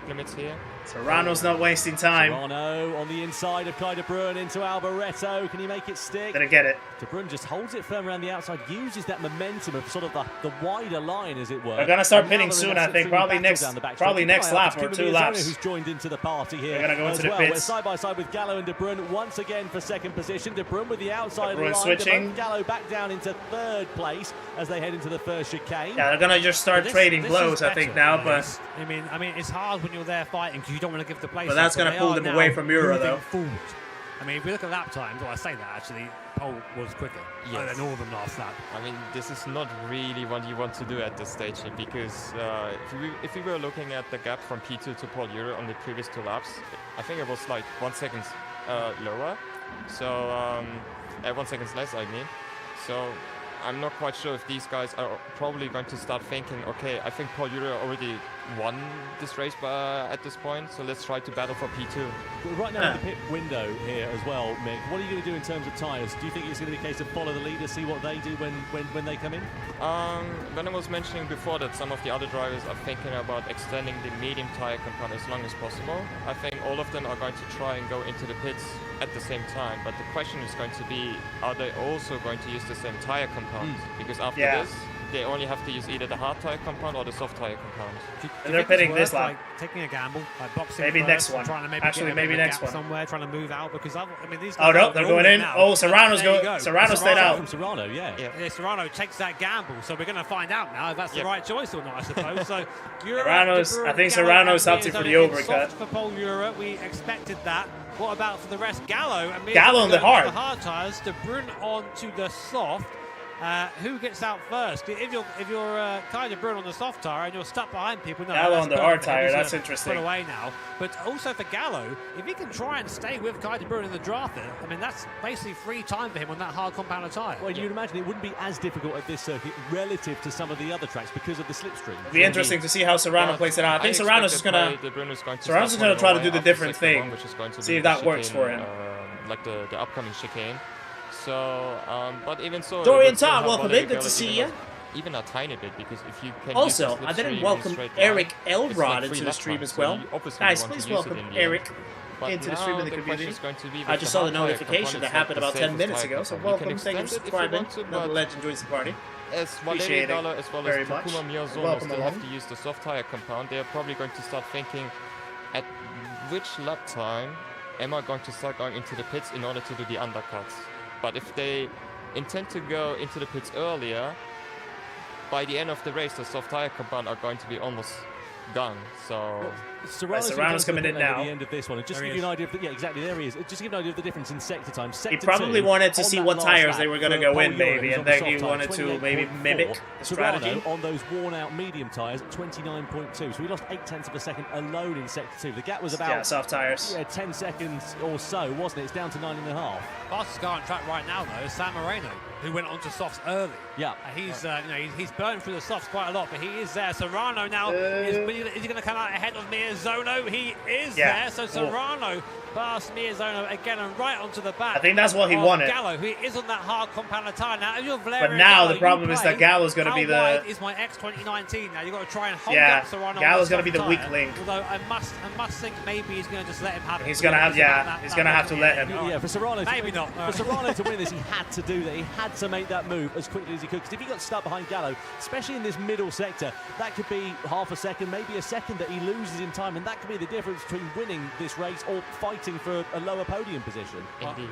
Serrano's not wasting time. Serrano on the inside of Clyde de Bruyne into Alboreto. Can he make it stick? Gonna get it. De Bruyne just holds it firm around the outside, uses that momentum of sort of the wider line, as it were. They're gonna start pitting soon, I think. Probably next lap or 2 laps. Who's joined into the party here? They're gonna go into the pits. We're side by side with Gallo and De Bruyne once again for second position. De Bruyne with the outside line. Switching. Gallo back down into third place as they head into the first chicane. Yeah, they're gonna just start trading blows, I think, now. But I mean, it's hard when you're there fighting because you don't want to give the place. But that's going to pull them away from Ura, though. Forward. I mean, if we look at lap times, well, I say that actually, Pole was quicker than all of them last lap. I mean, this is not really what you want to do at this stage because if we were looking at the gap from P2 to Paul Ura on the previous 2 laps, I think it was like 1 second lower. So 1 second less, I mean. So I'm not quite sure if these guys are probably going to start thinking, okay, I think Paul Ura already won this race at this point, so let's try to battle for P2. Right now in the pit window here as well, Mick, what are you going to do in terms of tyres? Do you think it's going to be a case of follow the leader, see what they do when they come in? When I was mentioning before that some of the other drivers are thinking about extending the medium tyre compound as long as possible, I think all of them are going to try and go into the pits at the same time, but the question is going to be, are they also going to use the same tyre compound? Because after this, they only have to use either the hard tyre compound or the soft tyre compound. And they're pitting this lap. Like taking a gamble, like boxing maybe first, next one. Trying to maybe Actually, get maybe next one. Somewhere, trying to move out because I mean these guys. Oh no, they're going in. Now. Oh, Serrano's going. Serrano stayed out. From Serrano, yeah, Serrano takes that gamble, so we're going to find out now if that's the right choice or not, I suppose. So I think Serrano's opted for the overcut. For Paul Ura, we expected that. What about for the rest? Gallo on the hard. The hard tyres. De Bruyne on to the soft. Who gets out first? If you're kind of Bruyne on the soft tyre and you're stuck behind people, no, Gallo on the hard tyre, that's interesting. Put away now. But also for Gallo, if he can try and stay with Kai de Bruyne in the draft, I mean that's basically free time for him on that hard compounded tyre. Well, you'd imagine it wouldn't be as difficult at this circuit relative to some of the other tracks because of the slipstream. It'll be interesting to see how Serrano plays it out. I think Serrano's just gonna try to do the different thing. See if that works for him. Like the upcoming chicane. So, but even so, Dorian Todd, welcome in. Good to see you. Even a tiny bit, because if you can. Also, I didn't welcome Eric Elrod into the stream as well. Guys, please welcome Eric into the stream in the community. I just saw the notification that happened about 10 minutes ago, so welcome. Thank you for subscribing. Another legend joins the party. Appreciate it very much. Welcome along. Have to use the soft tire compound. They're probably going to start thinking, at which lap time am I going to start going into the pits in order to do the undercuts? But if they intend to go into the pits earlier, by the end of the race, the soft tire compound are going to be almost gone. So Serrano's coming in now. At the end of this one, and just to give you an idea of exactly, there he is. Just to give you an idea of the difference in sector time. He probably wanted to see what tires they were going to go in, maybe, and then he wanted to maybe mimic the strategy. On those worn-out medium tires, 29.2. So we lost 0.8 of a second alone in sector 2. The gap was about soft tires. 10 seconds or so, wasn't it? It's down to 9.5. Fastest car on track right now, though, is San Marino, who went onto softs early. Yeah, he's burning through the softs quite a lot, but he is there. Serrano now is he going to come out ahead of Miyazono? He is there. So Serrano past Miyazono again and right onto the back. I think that's what he wanted. Gallo, who is on that hard compounded tyre now. If you're but now the problem is that Gallo's going to be the. How wide is my X2019 now? You've got to try and hold up Serrano. Gallo's going to be the weak link. Although I must think maybe he's going to just let him have it. He's going to have he's going to have to let him. Yeah, for Serrano. Maybe not. For Serrano to win this, he had to do that. He had to make that move as quickly as he could. Because if he got stuck behind Gallo, especially in this middle sector, that could be half a second, maybe a second that he loses in time, and that could be the difference between winning this race or fighting for a lower podium position. Indeed.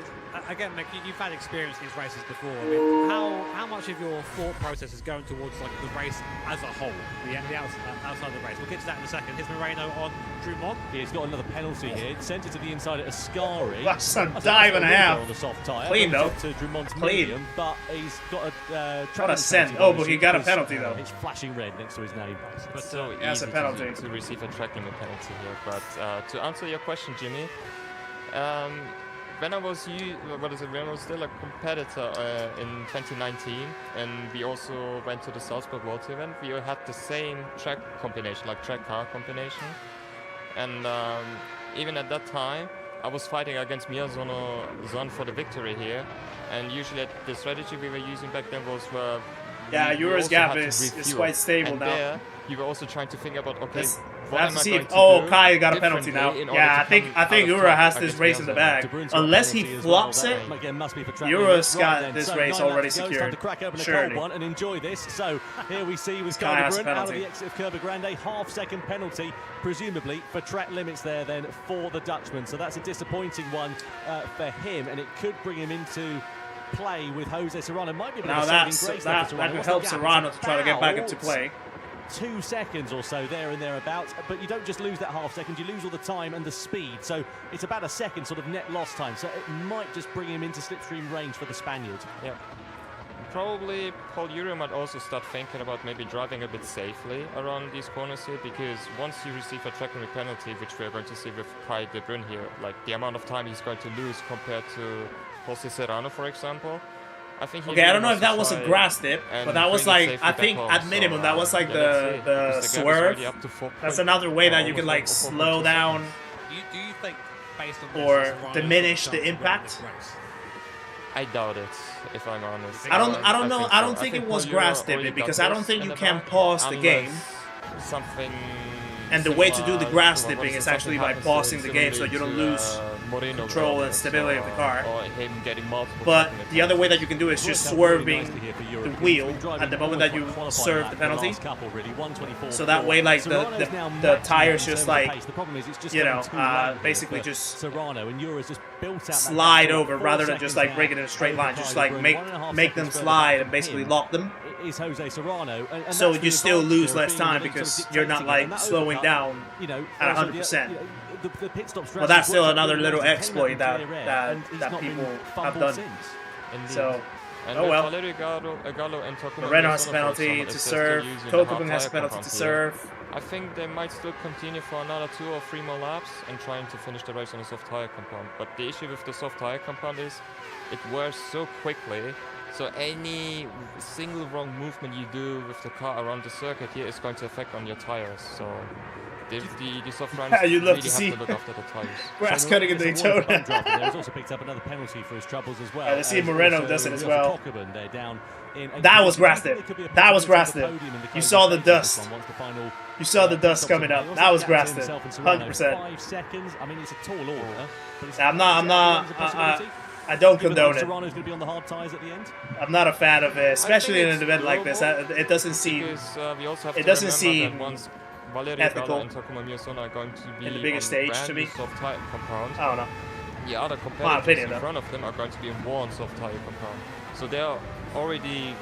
Again, Mick, you've had experience in these races before. I mean, how much of your thought process is going towards like the race as a whole, the outside of the race? We'll get to that in a second. Here's Moreno on Drummond. He's got another penalty here. Sent it to the inside at Ascari. That's a dive and a half. On the soft tyre. Clean though. To Drummond's Clean. medium, but he's got a what a send. Oh, but he got a penalty though. It's flashing red next to his name. But so that's easy a penalty to receive a track limit penalty here. But to answer your question, Jimmy, when I was still a competitor in 2019, and we also went to the Salzburg World event, we had the same track combination, like track car combination, and even at that time, I was fighting against Mia Zon for the victory here, and usually the strategy we were using back then was yeah, Euro's gap is quite stable and now. There, you were also trying to think about, okay, what have am to I see going if, to oh, do Kai got a penalty now. Yeah, I think Euro has this race in the bag. Unless he flops it, Euro's got this race already secured. Time to crack open a cold one and enjoy this. So here we see with Kai out of the exit of Curva Grande, half-second penalty, presumably for track limits there then for the Dutchman. So that's a disappointing one for him, and it could bring him into play with Jose Serrano. Might be a bit of a saving grace there for Serrano. That could help Serrano to try to get back into play. 2 seconds or so there and thereabouts, but you don't just lose that half second, you lose all the time and the speed, so it's about a second sort of net loss time, so it might just bring him into slipstream range for the Spaniard. Yeah. Probably Paul Euro might also start thinking about maybe driving a bit safely around these corners here, because once you receive a track limit penalty, which we are going to see with Kai de Bruyne here, like the amount of time he's going to lose compared to Jose Serrano, for example, I think okay, I don't know if that was a grass dip, but that was like, I think at minimum that was like the swerve. That's another way that you can like slow down Do you think, based on or diminish the impact? I doubt it, if I'm honest. I don't think it was grass dipping, because I don't think you can pause the game. Something. And the way to do the grass dipping is actually by pausing the game so you don't lose control and stability of the car. But the other way that you can do is just swerving the wheel at the moment that you serve the penalty. So that way, like, the tires just like, you know, basically just slide over rather than just like break it in a straight line. Just like make them slide and basically lock them. Is Jose Serrano, so you still lose less time because you're not like slowing down at 100%. Well, that's still another little exploit that people have done. So, oh well. Moreno has a penalty to serve. Kokobun has a penalty to serve. I think they might still continue for another 2 or 3 more laps and trying to finish the race on a soft tire compound. But the issue with the soft tire compound is it wears so quickly. So any single wrong movement you do with the car around the circuit here is going to affect on your tires. So the soft runs you'd love really to see have to look after the tires. grass cutting in Daytona. He's also picked up another penalty for his troubles as well. Let's see if Moreno does it as well. They're down that was grass dip. That was grass dip. You saw the dust. You saw the dust coming up. That was grass dip. 100%. 5 seconds. I mean, it's a tall order. I don't condone it. Serrano's going to be on the hard tyres at the end. I'm not a fan of it, especially in an event like this. It doesn't seem. It doesn't seem ethical and Takuma Miyasona are going to be in the biggest stage to me. Soft tire compound. I don't know. The other competitors in front of them are going to be in worn soft tire compound. So they are already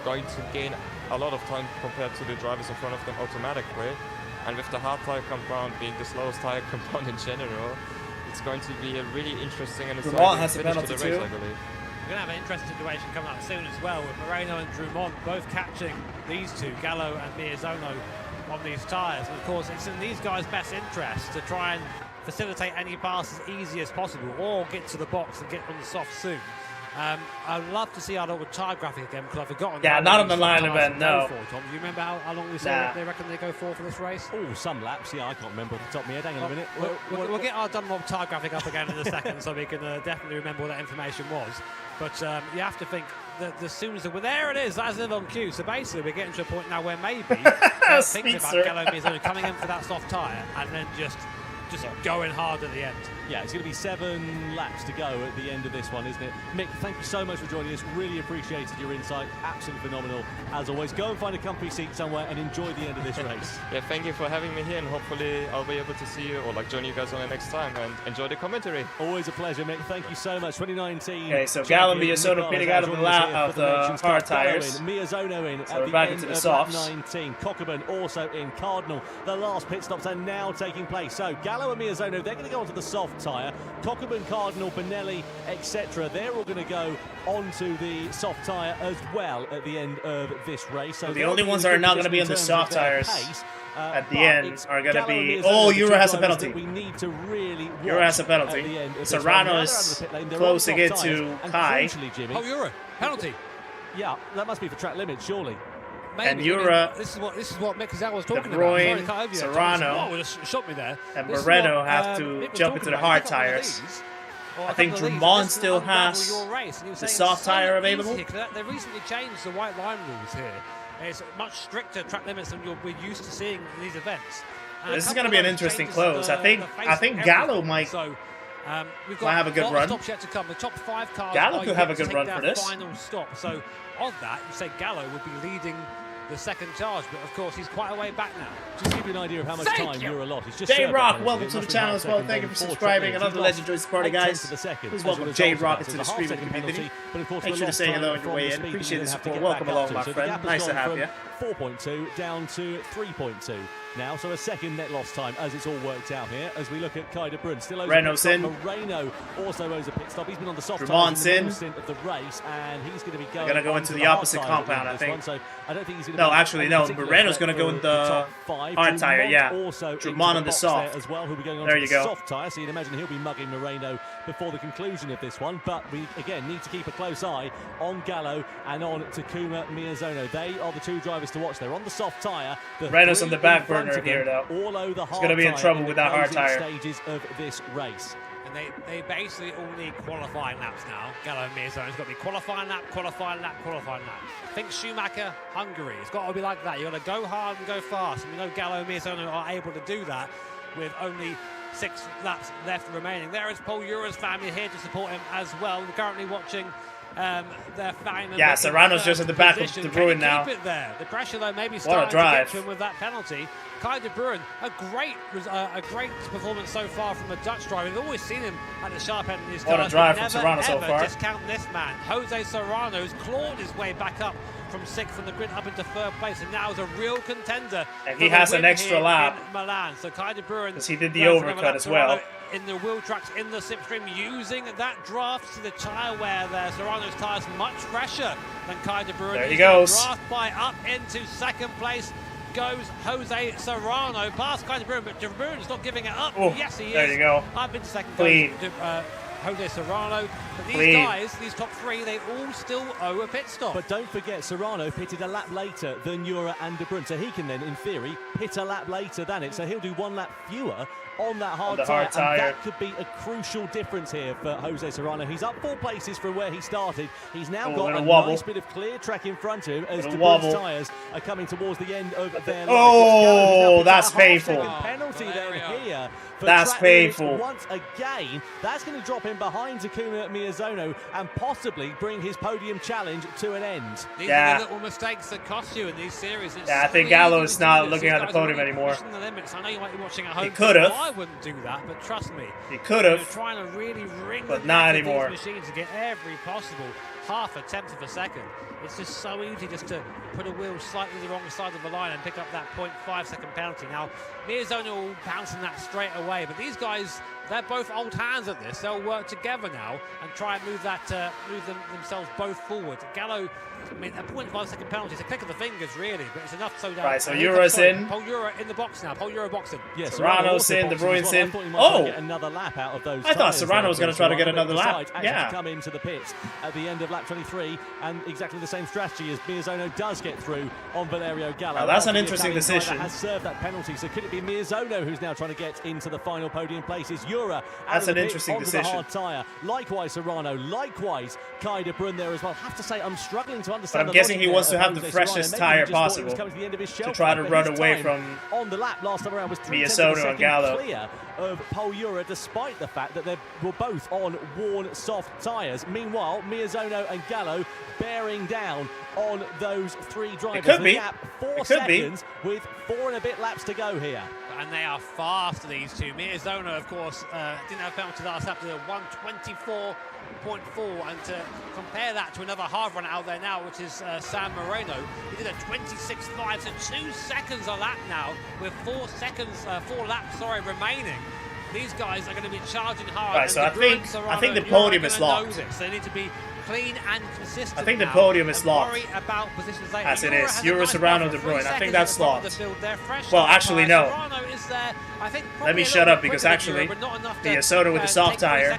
going to gain a lot of time compared to the drivers in front of them automatically. And with the hard tire compound being the slowest tire compound in general, it's going to be a really interesting and exciting finish to the race, I believe. We're going to have an interesting situation coming up soon as well, with Moreno and Drummond both catching these two, Gallo and Miyazono, on these tyres. And of course, it's in these guys' best interest to try and facilitate any pass as easy as possible, or get to the box and get on the soft soon. I'd love to see our little tyre graphic again, because I've forgotten. Yeah, not on the line event, no. Tom, do you remember how long we said they reckon they go for this race? Oh, some laps, yeah, I can't remember off the top of my head. Hang on a minute. We'll get our Dunlop tyre graphic up again in a second so we can definitely remember what that information was. But you have to think that as soon as there it is, that's it on cue. So basically, we're getting to a point now where maybe thinking about Gallo Miyazono coming in for that soft tyre and then just just going hard at the end. Yeah, it's going to be 7 laps to go at the end of this one, isn't it? Mick, thank you so much for joining us. Really appreciated your insight. Absolutely phenomenal. As always, go and find a comfy seat somewhere and enjoy the end of this race. Yeah, thank you for having me here, and hopefully I'll be able to see you or like join you guys on the next time and enjoy the commentary. Always a pleasure, Mick. Thank you so much. 2019. Okay, so Gallo and Miyazono pitting out of the hard tires. Miyazono in So at we're the back end into the of softs. lap 19. Cockburn also in. Cardinal. The last pit stops are now taking place. So Gallo and Miyazono, they're going to go onto the soft tyre. Cockburn, Cardinal, Benelli, etc. They're all going to go onto the soft tyre as well at the end of this race. So the only ones that are not going to be on the soft tires at the end are going to be... Oh, Euro has a penalty. We need to really Euro has a penalty. Serrano is closing it to Kai. Oh, Euro. Penalty. Yeah, that must be for track limits, surely. Maybe. And Eura, this is what Mick Kizzi was talking De Bruyne, about. Serrano, shot me there. and Moreno have to jump into the hard tires. I think Drummond still has the soft tire available. They recently changed the white line rules here. It's much stricter track limits than we're used to seeing in these events. This is going to be an interesting close. I think Gallo might have a good run. Stops yet to come. The top 5 cars Gallo could have a good run for this. Final stop. So on that, you say Gallo would be leading the second charge, but of course he's quite a way back now. Just to give you an idea of how much time you're allotted. J-Rock, welcome to the channel as well. Thank you for subscribing. Another legend joins the party, guys. Please welcome J-Rock into the streaming community. Make sure to say hello on your way in. Appreciate the support. Welcome along, my friend. Nice to have you. 4.2 down to 3.2 now, so a second net loss time as it's all worked out here. As we look at Kai de Bruyne, still owes Renault's in. Moreno also owes a pit stop. He's been on the soft Drummond's tires in. the stint of the race, and he's going to be going. They're going to go into the opposite compound, I think. So I don't think he's going to. No, actually, no. Moreno's going to go in the hard tire. Yeah. Drummond on the soft. As well, who'll be going on there to you the go. soft tire. So you'd imagine he'll be mugging Moreno before the conclusion of this one. But we again need to keep a close eye on Gallo and on Takuma Miyazono. They are the 2 drivers to watch. They're on the soft tire. Renault's on the back burner here, though. All over the hard. He's going to be in trouble with that hard tire. Stages of this race. And they basically all need qualifying laps now. Gallo and Miyazono. It's got to be qualifying lap, qualifying lap, qualifying lap. Think Schumacher, Hungary. It's got to be like that. You've got to go hard and go fast. And we know Gallo and Miyazono are able to do that with only 6 laps left remaining. There is Paul Ura's family here to support him as well. We're currently watching their final. Yeah, Serrano's just at the back of De Bruyne now. Keep it there. The pressure though maybe What starting a drive. to get to him with that penalty. Kai de Bruyne, a great performance so far from the Dutch driver. We've always seen him at the sharp end of his What cars. a drive Never, from Serrano so ever far. discount this man. Jose Serrano's clawed his way back up from 6th from the grid up into 3rd place, and now is a real contender. And he has an extra lap in Milan. So Kai de Bruyne, because he did the overcut as well. In the wheel tracks, in the slipstream, using that draft to the tyre wear there. Serrano's tyres much fresher than Kai de Bruyne. There he goes. Draft by up into 2nd place goes Jose Serrano past Kai de Bruyne, but de Bruyne's not giving it up. Ooh, yes, he is. there you go. Up into 2nd Clean. goes Jose Serrano. But these Clean. guys, these top 3, they all still owe a pit stop. But don't forget, Serrano pitted a lap later than Ura and De Bruyne, so he can then, in theory, pit a lap later than it. So he'll do 1 lap fewer on that hard tyre, and that could be a crucial difference here for Jose Serrano. He's up 4 places from where he started. He's now got a nice bit of clear track in front of him as De Bruyne's tyres are coming towards the end of their life. Oh, that's painful. Penalty then here. That's painful. Once again, that's going to drop him behind Takuma Miyazono and possibly bring his podium challenge to an end. These are the little mistakes that cost you in these series. It's I think Gallo is not looking at the podium anymore. The limits. I know you might be watching at home. He could have. I wouldn't do that, but trust me. He could have. You're trying to really ring but the not neck of anymore. these machines to get every possible half a tenth of a second. It's just so easy just to put a wheel slightly the wrong side of the line and pick up that 0.5 second penalty. Now, Miyazono will bounce that straight away, but these guys, they're both old hands at this. They'll work together now and try and move themselves both forward. Gallo, I mean, a 0.5 second penalty is a click of the fingers, really, but it's enough so that... Right, so Ura's in. Paul Ura in the box now. Paul Ura boxing. Yes, Serrano's in, De Bruyne's in. Oh! Get another lap out of those I thought Serrano was going to try to get another lap. Yeah. To come into the pits at the end of lap 23, and exactly the same strategy as Miyazono does get through on Valerio Gallo. Now that's an interesting decision. Has served that penalty, so could it be Miyazono who's now trying to get into the final podium places? Ura. That's an interesting decision. The hard tyre. Likewise, Serrano. Likewise, Kai de Bruyne there as well. I have to say, I'm struggling to understand. But I'm guessing he wants to have the freshest tyre possible to try to run away from on the lap last time around was Miyazono and Gallo. Clear of Pol Ura, despite the fact that they were both on worn soft tyres. Meanwhile, Miyazono and Gallo bearing down on those three drivers. It could be. The gap, 4 seconds with 4 and a bit laps to go here. And they are fast, these two. Miyazono, of course, didn't have a penalty last lap to the 1:24.4, and to compare that to another hard run out there now, which is San Marino. He did a 26.5, so 2 seconds a lap now, with 4 laps remaining. These guys are going to be charging hard. Right, so I think the podium is locked. So they need to be clean and consistent. I think the podium is locked. Worry about positions later. As it is. Ura, Serrano, De Bruyne. I think that's locked. Well, actually, no. Let me shut up, because actually, Miyazono with the soft tyre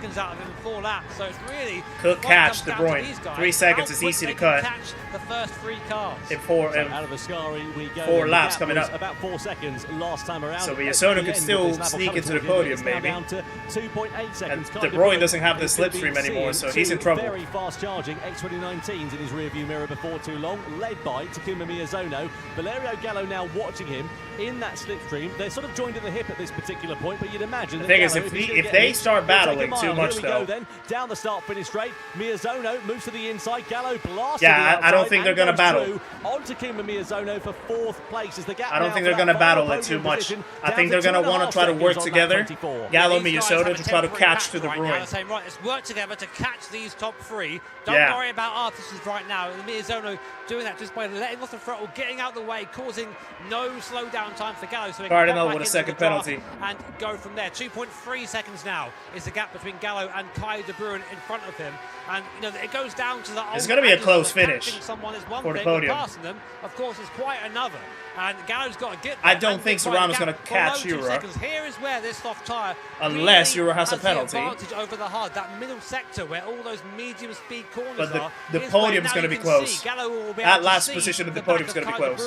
could catch De Bruyne. 3 seconds is easy to cut. The first 3 cars. In 4 out of Ascari, we go 4 laps coming up. About 4 seconds last time around. So Miyazono could still sneak into the podium, maybe. Down to 2.8 seconds. And De Bruyne doesn't have the slipstream anymore, so he's in trouble. Very fast charging X2019s in his rearview mirror before too long, led by Takuma Miyazono. Valerio Gallo now watching him in that slipstream. They're sort of joined at the hip at this particular point, but you'd imagine the thing is, if they start battling too much, though. Go then down the start finish straight. Miyazono moves to the inside. Gallo blasts. Yeah, I don't think they're going to battle. On Takuma Miyazono for 4th place is the gap. I don't think they're going to battle it too much. I think they're going to want to try to work together. Gallo, Miyazono to try to catch to De Bruyne. Saying, right, let's work together to catch these top 3. Don't worry about artists right now. And Miyazono doing that just by letting off the throttle, getting out the way, causing no slowdown time for Gallo. So Cardinal with a second penalty. And go from there. 2.3 seconds now is the gap between Gallo and Kai de Bruyne in front of him. And you know, it goes down to the It's going to be a close finish someone is one for the thing, podium. Passing them, of course, is quite another. And Gallo's got to get I don't think Serrano's going to catch Ura. Here is where this soft tyre unless Ura has a penalty. Advantage over the hard, that middle sector where all those medium speed corners but are. The podium's going to be close. That last position of the podium is going to be close.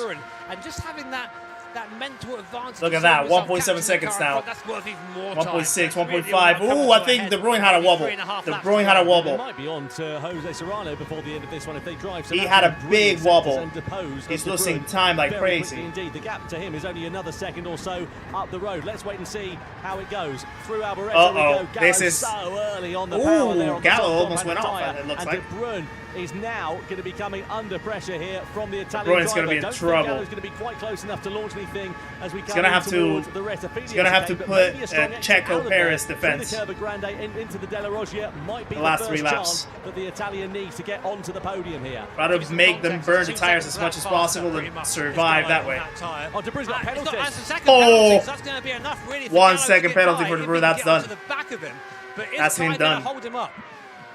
And just having that mental advantage. Look at that, 1.7 seconds now. That's worth even more 1.6, 1.5. Ooh, I think De Bruyne had a wobble. De Bruyne had a wobble. It might be on to Jose Serrano before the end of this one if they drive. He had a big wobble. He's losing time like crazy. Indeed, the gap to him is only another second or so up the road. Let's wait and see how it goes. Through Alboreto we go. This is so early on the power there. On Gallo the almost went off. It looks like. De Bruyne is now going to be coming under pressure here from the Italian driver. Going to be in trouble. Gallo's going to be quite close enough to launch anything as we come He's going to have to put Checo Perez defense. The Curva Grande into the Della Roggia might be the last first 3 laps that the Italian needs to get onto the podium here. Try to make them burn the tires as much as possible and survive that way. Oh, De Bruyne's got penalties. Oh, that's going to be enough really. 1 second penalty for De Bruyne. That's done. That's him done. Hold him up.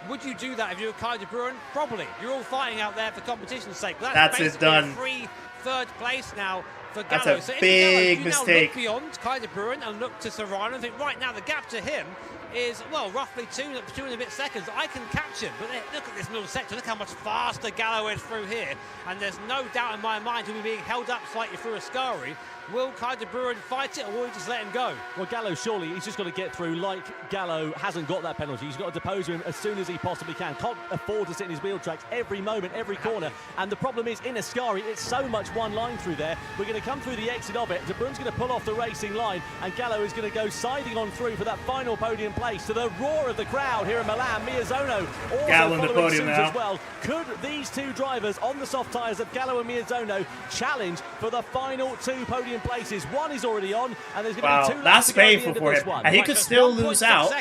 Would you do that if you were Kai de Bruyne? Probably. You're all fighting out there for competition's sake. But that's it done. A free 3rd place now for Gallo. Gallo. That's a big mistake. Look beyond Kai de Bruyne and look to Serrano and think right now the gap to him is, well, roughly 2 and a bit seconds. I can catch him, but look at this middle sector. Look how much faster Gallo is through here. And there's no doubt in my mind he'll be being held up slightly through Ascari. Will Kai de Bruyne fight it, or will he just let him go? Well, Gallo, surely he's just got to get through. Like Gallo hasn't got that penalty. He's got to depose him as soon as he possibly can. Can't afford to sit in his wheel tracks every moment, every corner. And the problem is, in Ascari, it's so much one line through there. We're going to come through the exit of it. De Bruyne's going to pull off the racing line, and Gallo is going to go siding on through for that final podium place. To the roar of the crowd here in Milan, Miyazono also Gallo in the following podium suit now. As well. Could these 2 drivers on the soft tyres of Gallo and Miyazono challenge for the final 2 podium places? One is already on, and there's going to be 2 that's laps to go painful for him. And he could still lose out.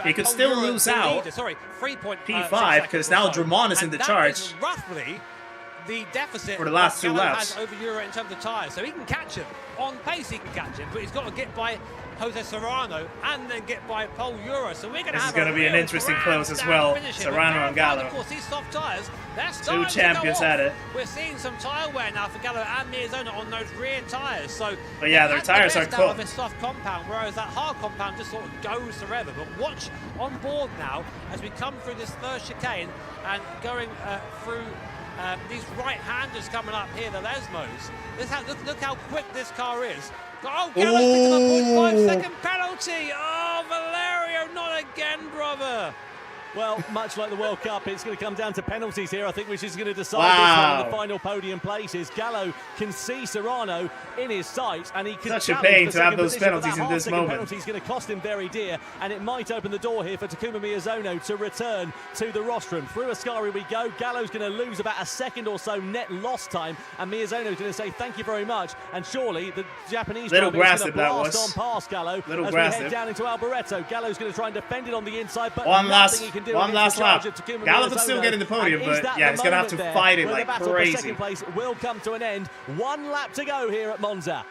He could still lose out. P5 because now Drummond is in the charge. Roughly the deficit for the last 2 laps has over Ura in terms of tyres, so he can catch him on pace. He can catch him, but he's got to get by Jose Serrano and then get by Pol Ura. So we're going to have going to be an interesting close as well. Serrano and Gallo. Of course, these soft tyres, they're 2 champions at it. We're seeing some tyre wear now for Gallo and Miyazono on those rear tyres. So, but yeah, their tyres are cooked. This soft compound, whereas that hard compound just sort of goes forever. But watch on board now as we come through this 3rd chicane and going through. These right-handers coming up here, the Lesmos. Look how quick this car is. Oh, Gallo's picked up a 0.5 second penalty. Oh, again, brother. Well, much like the World Cup, it's going to come down to penalties here, I think, which is going to decide this one in the final podium places. Gallo can see Serrano in his sights, and he can such a pain to have those penalties in this moment. Penalty is going to cost him very dear, and it might open the door here for Takuma Miyazono to return to the rostrum. Through Ascari we go. Gallo's going to lose about a second or so net loss time, and Miyazono's going to say thank you very much. And surely the Japanese driver is going to blast on past Gallo as we head down into Alboreto. Gallo's going to try and defend it on the inside, but one last lap. Gallo can still get in the podium, but yeah, he's going to have to fight it like crazy. Second place will come to an end. 1 lap to go here at Monza.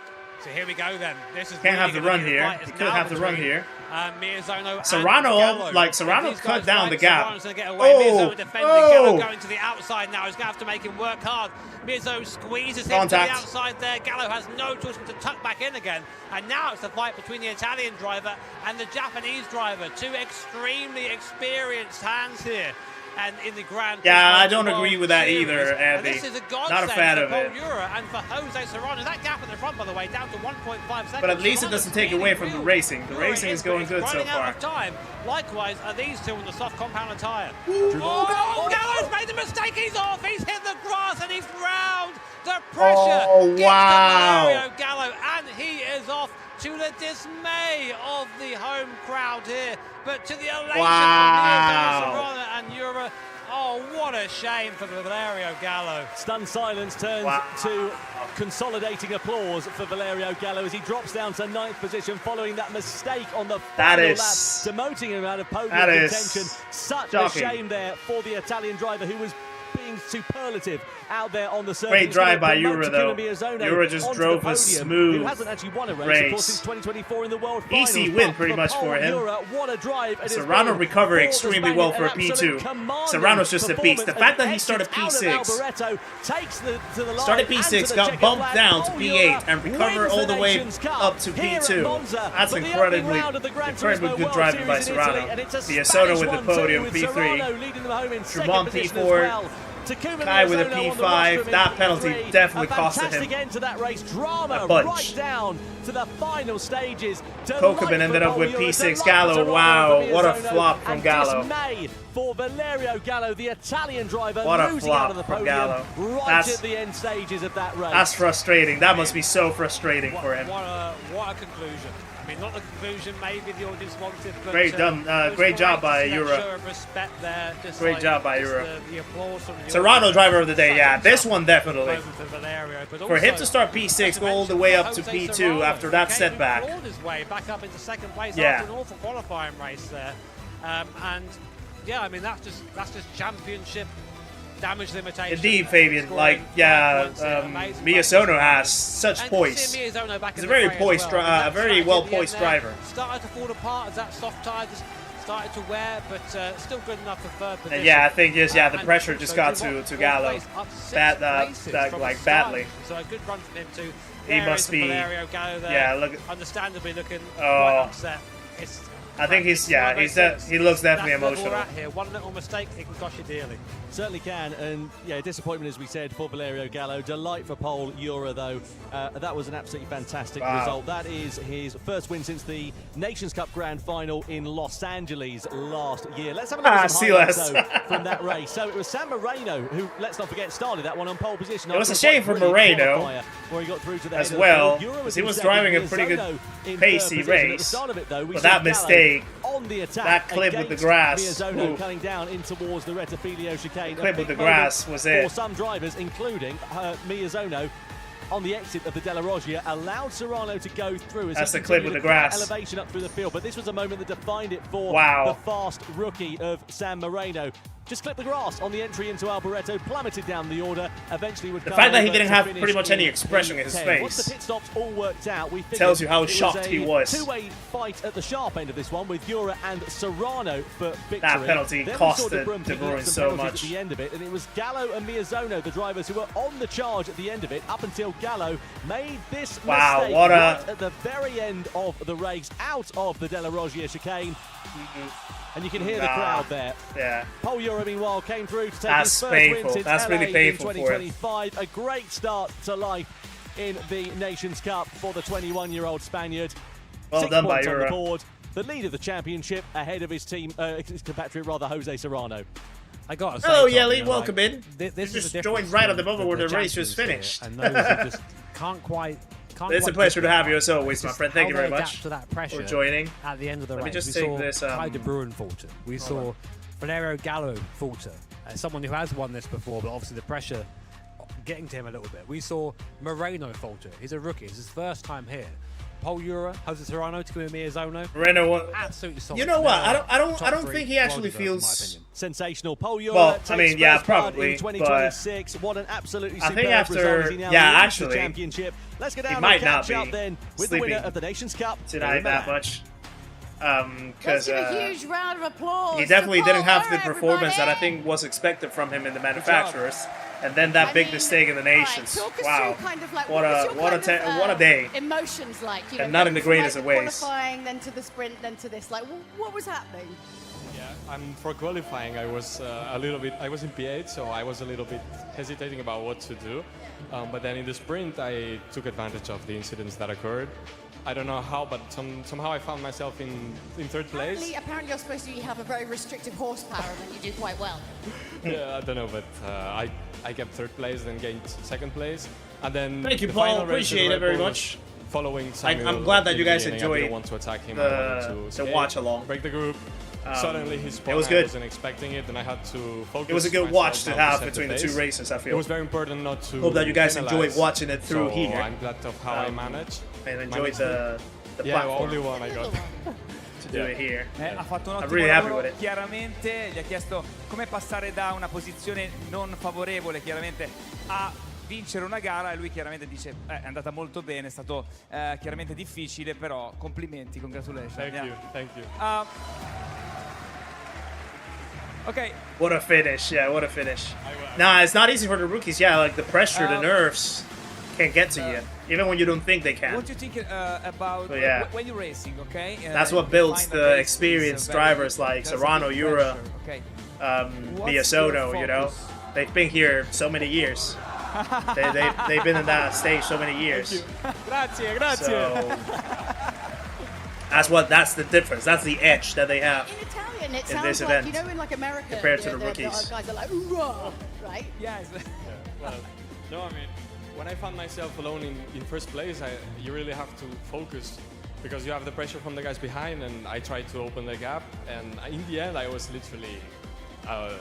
So here we go then. This is can't really have the run here. He could have the run here. Miyazono Serrano cut down the gap. Serrano's going to get away. Miyazono defending. Gallo going to the outside now. He's going to have to make him work hard. Miyazono squeezes him to the outside there. Gallo has no choice but to tuck back in again. And now it's the fight between the Italian driver and the Japanese driver. Two extremely experienced hands here. And in the Gran Turismo I don't World agree with that Series. either, Andy. This is a not a fan of it. And for Jose Serrano, that gap at the front, by the way, down to 1.5 seconds. But at least it doesn't take away from the racing. The racing is going good so far. Out of time. Likewise are these two on the soft compound tyre. Gallo's made the mistake. He's off. He's hit the grass and he's round. The pressure gets to Valerio Gallo, and he is off, to the dismay of the home crowd here, but to the elation of Serrano and Euro. Oh, what a shame for Valerio Gallo. Stunned silence turns to consolidating applause for Valerio Gallo as he drops down to 9th position following that mistake on the final lap, demoting him out of podium contention. Such a shame there for the Italian driver who was being superlative out there on the circuit. Great drive by Euro, though. Euro just drove a smooth hasn't actually won a race, of course, since 2024 in the World Finals. Easy win pretty much for him. What a drive. Serrano recovered extremely well for a P2. Serrano's just a beast. The fact that he started P6, got bumped down to P8 and recovered all the way up to P2. That's incredibly good driving by Serrano. Miyazono with the podium, P3. Tremont P4. Kai with a P5, that penalty definitely costed him end to that race. Drama a bunch. Right down to the final stages. Kokobin ended up with P6. Gallo, wow, what a flop from Gallo. For Valerio Gallo, the Italian driver, what a losing out of the flop from podium Gallo. right at the end stages of that race. That's frustrating. That must be so frustrating for him. What a conclusion. I mean, not the conclusion maybe the audience wanted, but great job by Euro. Great job by Euro. Serrano driver of the day, yeah. This one definitely. For him to start P6, go all the way up to P2 after that setback. He his way back up into second place after an awful qualifying race there, and yeah, I mean that's just championship damage limitation. Indeed, Fabian. Miyazono has such poise. He's a very poised, a very well-poised driver. Started to fall apart as that soft tire just started to wear, but still good enough for third position. Yeah, I think the pressure just got to Gallo, badly. So a good run from him too. He must be. Understandably looking quite upset. I think he looks definitely emotional. Here. One little mistake, it can cost you dearly. Certainly can, and yeah, disappointment as we said for Valerio Gallo. Delight for Pole Euro though. That was an absolutely fantastic result. That is his first win since the Nations Cup Grand Final in Los Angeles last year. Let's have a look at some highlights from that race. So it was San Marino who, let's not forget, started that one on pole position. It was a shame for Moreno where he got through to the as well, because he was driving a pretty good pacey race. But that mistake, on the attack, that clip with the grass, Miyazono coming down in towards the Rettifilio chicane. Clip with the grass was it. For some drivers, including Miyazono, on the exit of the Della Roggia, allowed Serrano to go through. That's the clip with the grass. Elevation up through the field, but this was a moment that defined it for the fast rookie of San Marino. Just clipped the grass on the entry into Alboreto, plummeted down the order, eventually would the fact that he didn't have pretty much any expression in his face. Once the pit stops all worked out, we tells you how shocked he was. Two-way fight at the sharp end of this one with Euro and Serrano for victory. That penalty cost De Bruyne so much. At the end of it, and it was Gallo and Miyazono, the drivers who were on the charge at the end of it, up until Gallo made this mistake right at the very end of the race, out of the Della Roggia chicane. And you can hear the crowd there. Yeah. Pole Euro, meanwhile, came through to take his first win since LA really painful in 2025. A great start to life in the Nations Cup for the 21-year-old Spaniard. Well 6 done by points on the Euro. board. the lead of the championship ahead of his team, his compatriot rather, Jose Serrano. I got to say, hello, Tom, Yelly, welcome in. This just joined right at the moment where the race was finished. And those who just can't quite. It's a pleasure to have you as always, my friend. Thank you very much to that pressure for joining. At the end of the race, me just we take saw this, Kai de Bruin falter. We saw Valerio Gallo falter. Someone who has won this before, but obviously the pressure getting to him a little bit. We saw Moreno falter. He's a rookie. It's his first time here. Paul Ura, Jose Serrano, Takumi Miyazono. Moreno, absolutely solid. You know what? I don't think he actually feels sensational. Paul Ura. Well, I mean, yeah, probably. In 2026, what an absolutely superb I think after, result. He now actually, the championship. Let's get down he might and not catch be up then with the winner of the Nations Cup tonight that much. Let's give a huge round of applause. He definitely didn't have the performance that I think was expected from him in the manufacturers. And then that big mistake in the Nations. Wow. Kind of like, what a day. Emotions like, you know, and not in the greatest of ways. Qualifying, then to the sprint, then to this. Like, what was happening? Yeah, for qualifying, I was I was in P8, so I was a little bit hesitating about what to do. But then in the sprint, I took advantage of the incidents that occurred. I don't know how, but somehow I found myself in third place. Apparently you're supposed to have a very restricted horsepower, and you do quite well. Yeah, I don't know, but I kept third place, then gained second place, and then thank you, Paul. Appreciate it very much. Following I'm glad that you guys enjoyed. I didn't want to attack him. The watch along. Break the group. Suddenly he spun. It was good. I wasn't expecting it, and I had to focus. It was a good watch to have between the two races. I feel it was very important not to. Hope that you guys enjoyed watching it through here. I'm glad of how I managed. And enjoyed the platform. Only one I got. To do it here. Ha fatto un I'm ottimo really happy lavoro, with it. chiaramente gli ha chiesto come passare da una posizione non favorevole chiaramente a vincere una gara e lui chiaramente dice è andata molto bene, è stato chiaramente difficile, però complimenti, congratulations. Thank you. Okay. What a finish, what a finish. Nah, it's not easy for the rookies, like the pressure, the nerves can't get to you, even when you don't think they can. What do you think about when you're racing, okay? That's what builds the experienced drivers like Serrano, Ura, Miyazono, you know? They've been here so many years. They've been in that stage so many years. Grazie. So, that's the difference. That's the edge that they have in this sounds event. Like, you know, in like America, compared to the rookies. The guys are like, "Ooh," right? Yes. Well, no, I mean, when I found myself alone in first place, you really have to focus because you have the pressure from the guys behind, and I tried to open the gap, and in the end, I was literally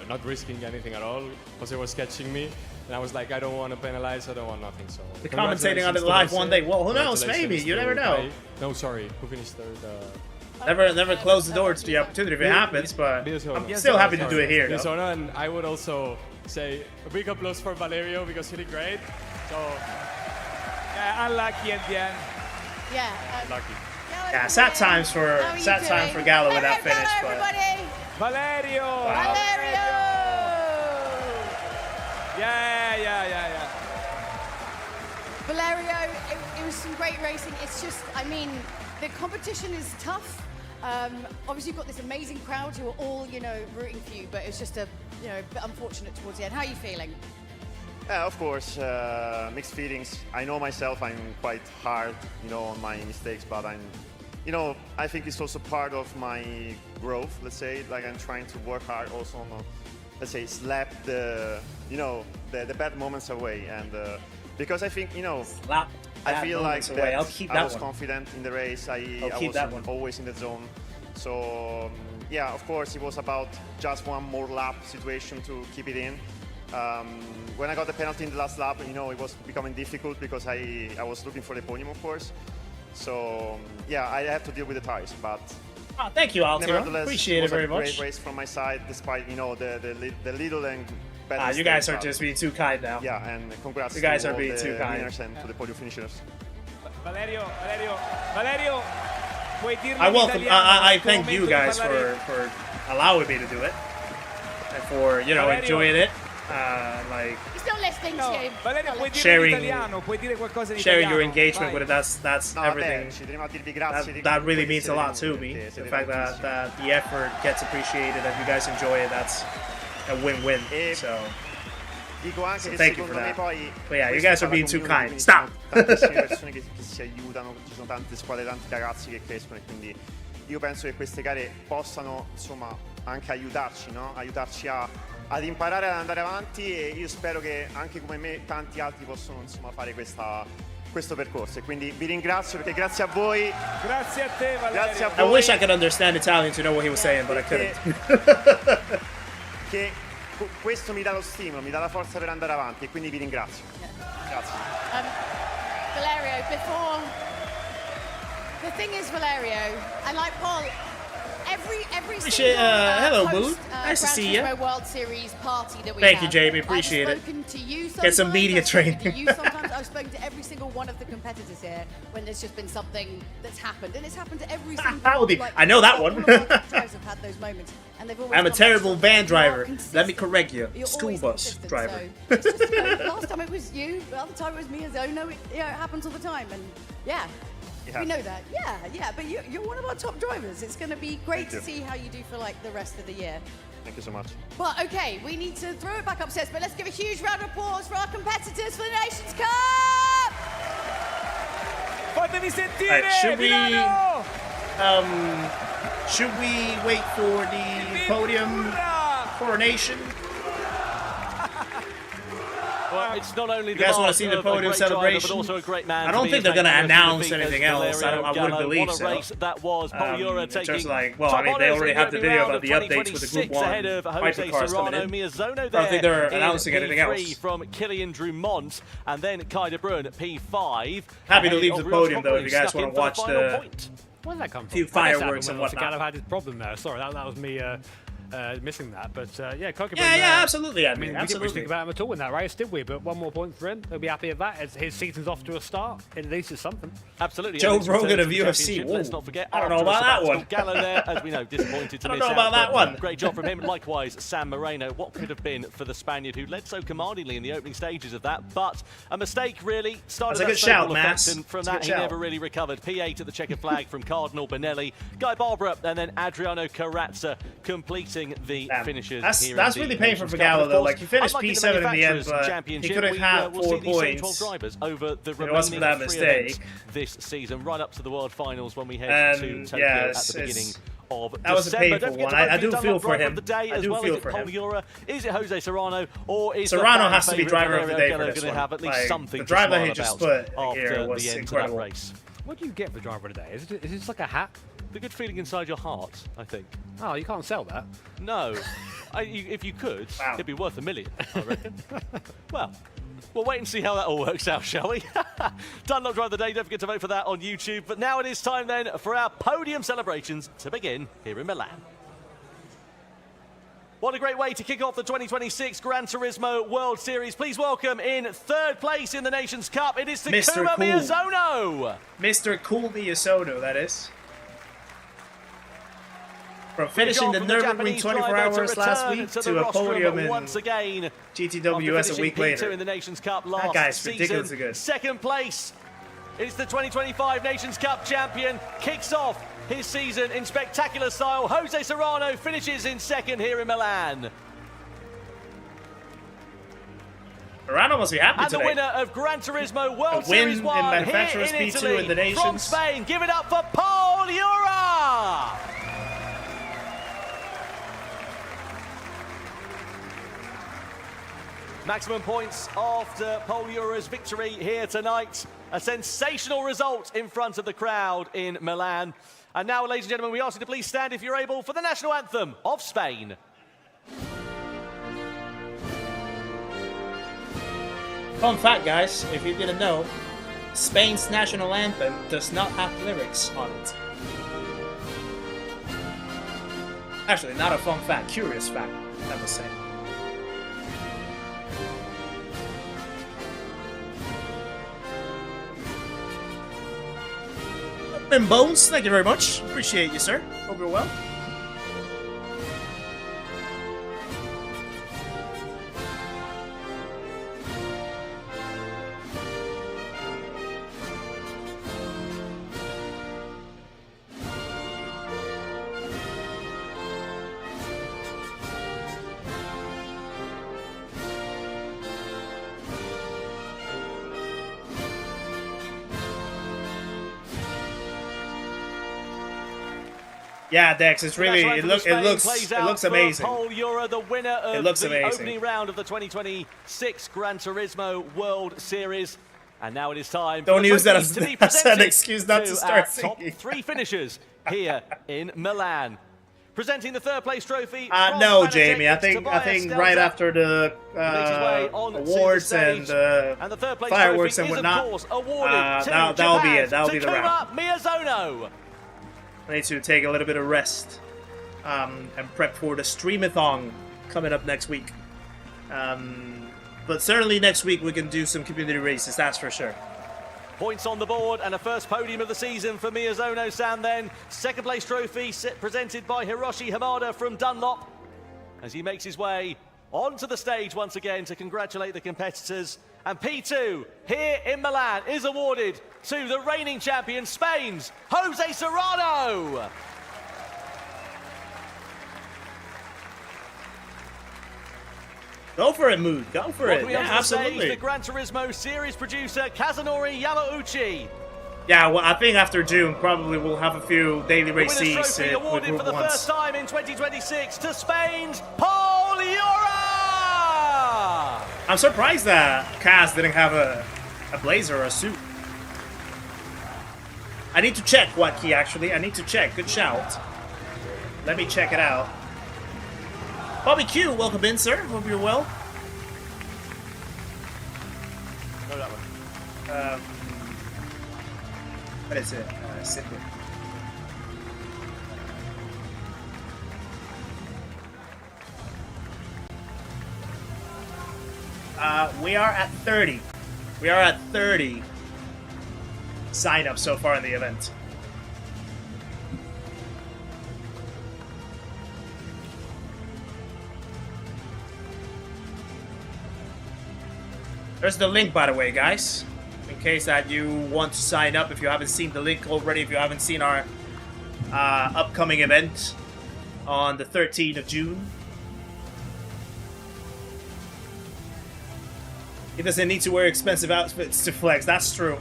not risking anything at all because it was catching me. And I was like, I don't want to penalize, I don't want nothing, so... The commentating on it live one day, well, who knows, maybe, you never know. No, sorry, who finished third? Never close the door to the opportunity if it happens, but I'm still happy to do it here. And I would also say a big applause for Valerio because he did great. So... unlucky at the end. Yeah. Lucky. Yeah, sad times for Gallo with that finish, everybody. Valerio! Wow. Valerio! Yeah. Valerio, it was some great racing. It's just, I mean, the competition is tough. Obviously, you've got this amazing crowd who are all, rooting for you, but it's just a bit unfortunate towards the end. How are you feeling? Of course, mixed feelings. I know myself, I'm quite hard, on my mistakes, but I think it's also part of my growth, let's say. Like, I'm trying to work hard also on, let's say, slap the bad moments away. And because I think, slap I feel like that I was one. confident in the race. I was always in the zone. So, yeah, of course, it was about just one more lap situation to keep it in. When I got the penalty in the last lap, it was becoming difficult because I was looking for the podium, of course. So, yeah, I had to deal with the tires, but... Oh, thank you, Altimo. Appreciate it very much. It was a great race from my side, despite, the little and bad you guys are just being too kind now. Yeah, and congrats you guys to are all being the too kind. winners and to the podium finishers. Valerio, puoi dirmi I thank you guys for allowing me to do it and for enjoying it. He's not listening to you. Valerio, puoi dirmi in italiano, puoi dire qualcosa in italiano. Sharing your engagement with it, that's everything. That really means a lot to me. The fact that the effort gets appreciated, that you guys enjoy it, that's a win-win. So thank you for that. But yeah, you guys are being too kind. Stop! Tantissime persone che si aiutano, ci sono tante squadre, tanti ragazzi che crescono e quindi io penso che queste gare possano insomma anche aiutarci, no? Aiutarci ad imparare ad andare avanti, e io spero che anche come me tanti altri possono insomma fare questo percorso, e quindi vi ringrazio perché grazie a voi. Grazie a te, Valerio. Grazie a voi. I wish I could understand Italian to know what he was saying, but I couldn't. Che questo mi dà lo stimolo, mi dà la forza per andare avanti, e quindi vi ringrazio. Grazie. Valerio, before the thing is, Valerio, and like Paul, every single hello, post, Boo. Nice to Gran see you. Turismo World Series party that we Thank have, you, Jamie. Appreciate it. I've spoken to you Get some sometimes, media I've spoken training. to you sometimes. I've spoken to every single one of the competitors here when there's just been something that's happened, and it's happened to every single. Like, I know that one. all of our top drivers have had those moments, and they've always I'm a come back terrible strong. van You driver. are consistent. Let me correct you. You're School always bus consistent, driver. so it's just, last time it was you, the other time it was me as Ono. It happens all the time, and yeah. Yeah. We know that, yeah, but you're one of our top drivers. It's going to be great to see how you do for like the rest of the year. Thank you so much. But okay, we need to throw it back upstairs, but let's give a huge round of applause for our competitors for the Nations Cup! Fatemi sentire, Right, should we wait for the podium coronation? Well, it's not only You guys want to see the podium celebration? but also a great man. I don't think they're going to announce anything else. I wouldn't believe what a so. race that was. Paul Ura In terms taking of like, well, I mean, they already have the video about the updates with the Group 1 hypercars coming in. Miyazono I don't think they're there announcing in anything P3 else. from Kilian Drumont, and then Kai de Bruyne at P5. Happy to leave the podium though if you guys want to watch the Where did that come from? few fireworks and whatnot. Gallo had his problem there. Sorry, that was me missing that. But yeah, Kokeman. Yeah, absolutely, I mean, we absolutely. didn't think about him at all in that race, did we? But 1 more point for him. He'll be happy with that. His season's off to a start. At least it's something. Absolutely. Joe and it's Rogan returned of to the UFC. championship. Let's not forget. I don't know after about a that sabbatical, one. Gallo there, as we know, disappointed to I don't miss know out. about that but one. Great job from him. Likewise, San Marino. What could have been for the Spaniard who led so commandingly in the opening stages of that, but a mistake really started. That's a good shout, Mass. And from That's a that, good he shout. never really recovered. P8 at the checkered flag from Cardinal Benelli, Guy Barbara, and then Adriano Carrazza completing the finishes. That's really painful for Gallo though. Like he finished P7 in the end, but he could have had 4 points. Drivers over the If it wasn't for that remaining 3 mistake. events this season, right up to the World Finals when we head to Tokyo at the beginning of that was a December. painful one. I do feel for him. I do feel for him. Paul Ura? Is it Jose Serrano? Or is Serrano the has to be driver of the day for this going to have at one. least Like, something the to drive that smile he just about put after here was the end incredible. of that race? What do you get for driver of the day? Is it just like a hat? The good feeling inside your heart, I think. Oh, you can't sell that. No. If you could, it'd be worth $1 million, I reckon. Well, we'll wait and see how that all works out, shall we? Dunlop Drive of the Day, don't forget to vote for that on YouTube. But now it is time then for our podium celebrations to begin here in Milan. What a great way to kick off the 2026 Gran Turismo World Series. Please welcome in 3rd place in the Nations Cup, it is Takuma Miyazono. Mr. Cool Miyazono, that is. From finishing the Nurburgring 24 hours last week to a podium in once again, GTWS a week later. In the Nations Cup last That guy's season. ridiculously good. 2nd place is the 2025 Nations Cup champion. Kicks off his season in spectacular style. Jose Serrano finishes in 2nd here in Milan. Serrano must be happy and today. the winner of Gran Turismo World A win Series in 1 here Manufacturers in P2 Italy in the Nations. from Spain. Give it up for Paul Ura. Maximum points after Paul Ura's victory here tonight. A sensational result in front of the crowd in Milan. And now, ladies and gentlemen, we ask you to please stand if you're able for the national anthem of Spain. Fun fact, guys, if you didn't know, Spain's national anthem does not have lyrics on it. Actually, not a fun fact, curious fact, I must say. And Bones, thank you very much. Appreciate you, sir. Hope you're well. Yeah, Dex, it's really it looks amazing. The winner of it looks the amazing. Opening round of the 2026 Gran Turismo World Series. And now it is time Don't for use that as an excuse not to start top singing. 3 finishers here in Milan. Presenting the third place trophy. No, Jamie. I think right after the awards and fireworks and whatnot, that'll be it. That'll be the round. Miyazono. I need to take a little bit of rest and prep for the streamathon coming up next week. But certainly next week we can do some community races, that's for sure. Points on the board and a first podium of the season for Miyazono-san then. Second place trophy presented by Hiroshi Hamada from Dunlop as he makes his way onto the stage once again to congratulate the competitors. And P2 here in Milan is awarded to the reigning champion, Spain's Jose Serrano. Go for it, Mood. Go for it. Yeah, absolutely. Stage, the Gran Turismo series producer, Kazunori Yamauchi. Yeah, well, I think after June, probably we'll have a few daily races. Trophy awarded for the first time in 2026 to Spain's Paul Ura. I'm surprised that Kaz didn't have a blazer or a suit. I need to check, Watkey, actually. I need to check. Good shout. Let me check it out. Bobby Q, welcome in, sir. Hope you're well. No, that one. What is it? Simple. We are at 30. We are at 30 sign-ups so far in the event. There's the link, by the way, guys. In case that you want to sign up, if you haven't seen the link already, if you haven't seen our upcoming event on the 13th of June. He doesn't need to wear expensive outfits to flex. That's true.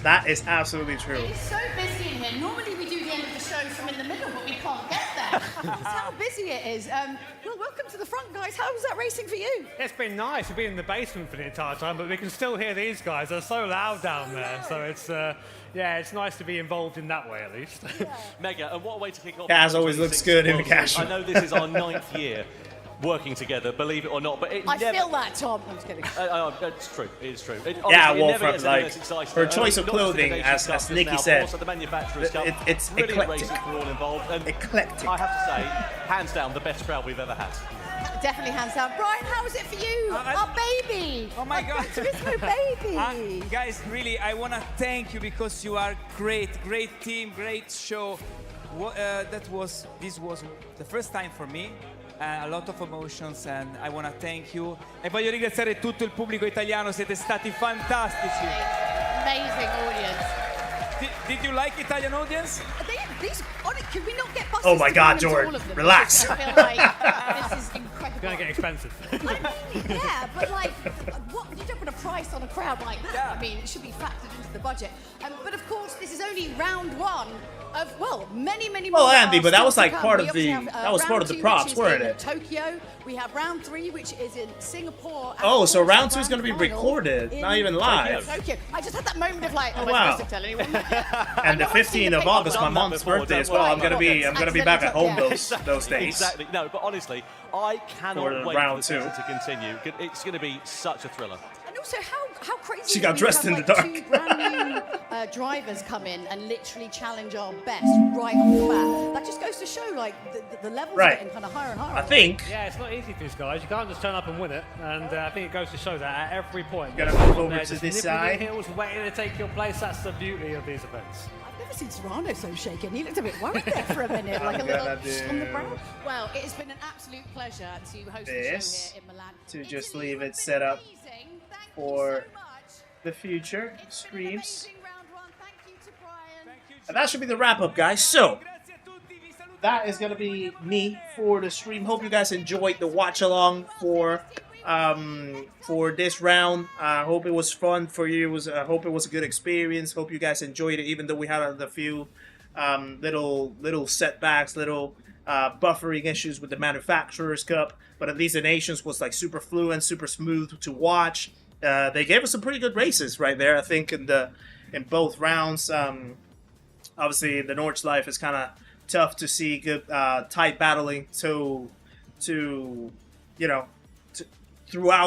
That is absolutely true. It's so busy in here. Normally we do the end of the show from in the middle, but we can't get there. That's how busy it is. Well, welcome to the front, guys. How was that racing for you? It's been nice. We've been in the basement for the entire time, but we can still hear these guys. They're so loud down there. So it's, yeah, it's nice to be involved in that way, at least. Yeah. Mega, and what a way to kick off. Kaz always looks good in the casual. I know this is our 9th year working together, believe it or not, but I feel that, Tom. I'm just kidding. It's true. It is true. Yeah, well, from like her choice of clothing, as Nikki said, the manufacturers it's really eclectic. for all involved. And eclectic. I have to say, hands down, the best crowd we've ever had. Definitely hands down. Brian, how was it for you? Our baby. Oh my God. Gran Turismo baby. Guys, really, I want to thank you because you are great team, great show. This was the first time for me. A lot of emotions and I want to thank you. E voglio ringraziare tutto il pubblico italiano, siete stati fantastici. Amazing audience. Did you like Italian audience? Could we not get buses? Oh my God, George, relax. I feel like this is incredible. It's gonna get expensive. I mean, yeah, but like, what? You don't put a price on a crowd like that. Yeah. I mean, it should be factored into the budget. But of course, this is only round 1 of many more. Well, Andy, but that was like come. part We of the obviously have, that was part of the round 2, props, which is weren't in it? Tokyo. We have round 3, which is in Singapore. and Oh, so of course, round the 2 is going to be grand final recorded, in not even live. Tokyo. I just had that moment of like, Oh, am I wow. supposed to tell anyone? And the 15th of August, my mom's birthday as well. I'm gonna be back at home those days. Exactly. No, but honestly, I cannot wait round for the 2 season to continue. It's going to be such a thriller. And also, how crazy She is got it when dressed you in have, the like, dark. 2 brand new drivers come in and literally challenge our best right off the bat. That just goes to show, like, the levels are getting kind of higher and higher. I think. Yeah, it's not easy for these guys. You can't just turn up and win it. And I think it goes to show that at every point. Gonna move over They're to just this nipping your side. heels, waiting to take your place. That's the beauty of these events. I've never seen Serrano so shaken. He looked a bit worried there for a minute, like a little on the brow. Well, it has been an absolute pleasure to host the show here in Milan. To just leave it set up for the future streams. And that should be the wrap up, guys. So that is gonna be me for the stream. Hope you guys enjoyed the watch along for this round. I hope it was fun for you. I hope it was a good experience. Hope you guys enjoyed it, even though we had a few little setbacks, little buffering issues with the Manufacturers Cup, but at least the Nations was like super fluent, super smooth to watch. They gave us some pretty good races right there, I think, in both rounds. Obviously, the Nordschleife is kind of tough to see good tight battling throughout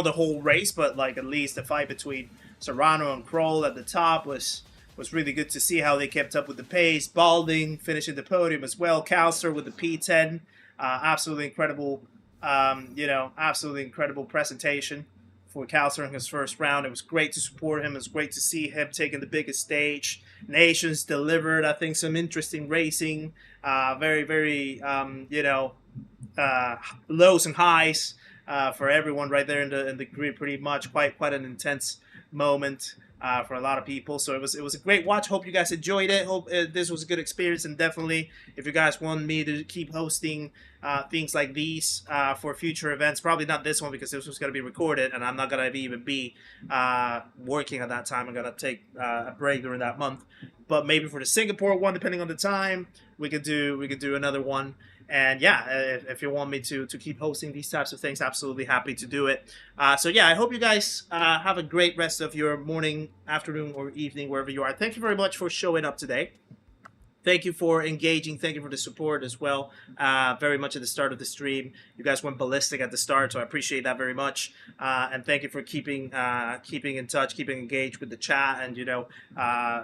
the whole race, but like at least the fight between Serrano and Kroll at the top was really good to see how they kept up with the pace. Balding finishing the podium as well. Kalster with the P10, absolutely incredible, absolutely incredible presentation for Kalster in his first round. It was great to support him. It was great to see him taking the biggest stage. Nations delivered, I think, some interesting racing. Very, very, lows and highs for everyone right there in the grid. Pretty much, quite an intense moment for a lot of people. So it was a great watch. Hope you guys enjoyed it. Hope this was a good experience. And definitely, if you guys want me to keep hosting things like these for future events, probably not this one because this was going to be recorded and I'm not going to even be working at that time. I'm going to take a break during that month. But maybe for the Singapore one, depending on the time, we could do another one. And yeah, if you want me to keep hosting these types of things, absolutely happy to do it. So yeah, I hope you guys have a great rest of your morning, afternoon, or evening, wherever you are. Thank you very much for showing up today. Thank you for engaging. Thank you for the support as well. Very much at the start of the stream. You guys went ballistic at the start, so I appreciate that very much. And thank you for keeping in touch, keeping engaged with the chat, and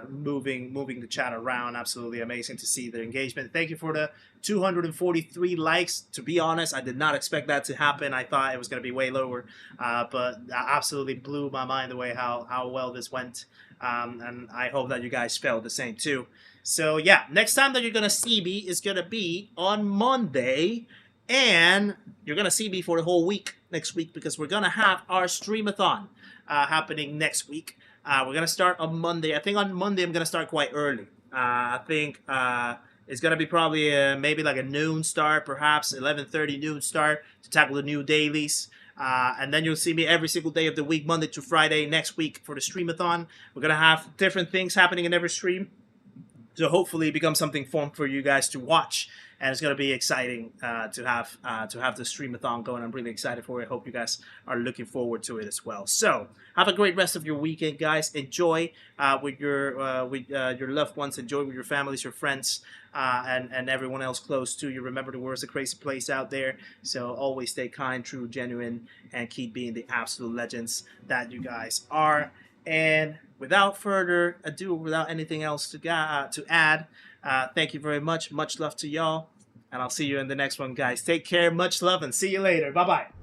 moving the chat around. Absolutely amazing to see the engagement. Thank you for the 243 likes. To be honest, I did not expect that to happen. I thought it was going to be way lower, but absolutely blew my mind the way how well this went. And I hope that you guys felt the same too. So yeah, next time that you're going to see me is going to be on Monday, and you're going to see me for the whole week next week because we're going to have our streamathon happening next week. We're going to start on Monday. I think on Monday I'm going to start quite early. I think it's going to be probably maybe like a noon start, perhaps 11:30 noon start to tackle the new dailies. And then you'll see me every single day of the week, Monday to Friday next week for the streamathon. We're going to have different things happening in every stream. So hopefully it becomes something fun for you guys to watch, and it's going to be exciting to have the streamathon going. I'm really excited for it. Hope you guys are looking forward to it as well. So have a great rest of your weekend, guys. Enjoy with your loved ones. Enjoy with your families, your friends, and everyone else close to you. Remember, the world's a crazy place out there. So always stay kind, true, genuine, and keep being the absolute legends that you guys are. And without further ado, without anything else to add, thank you very much. Much love to y'all. And I'll see you in the next one, guys. Take care. Much love and see you later. Bye-bye.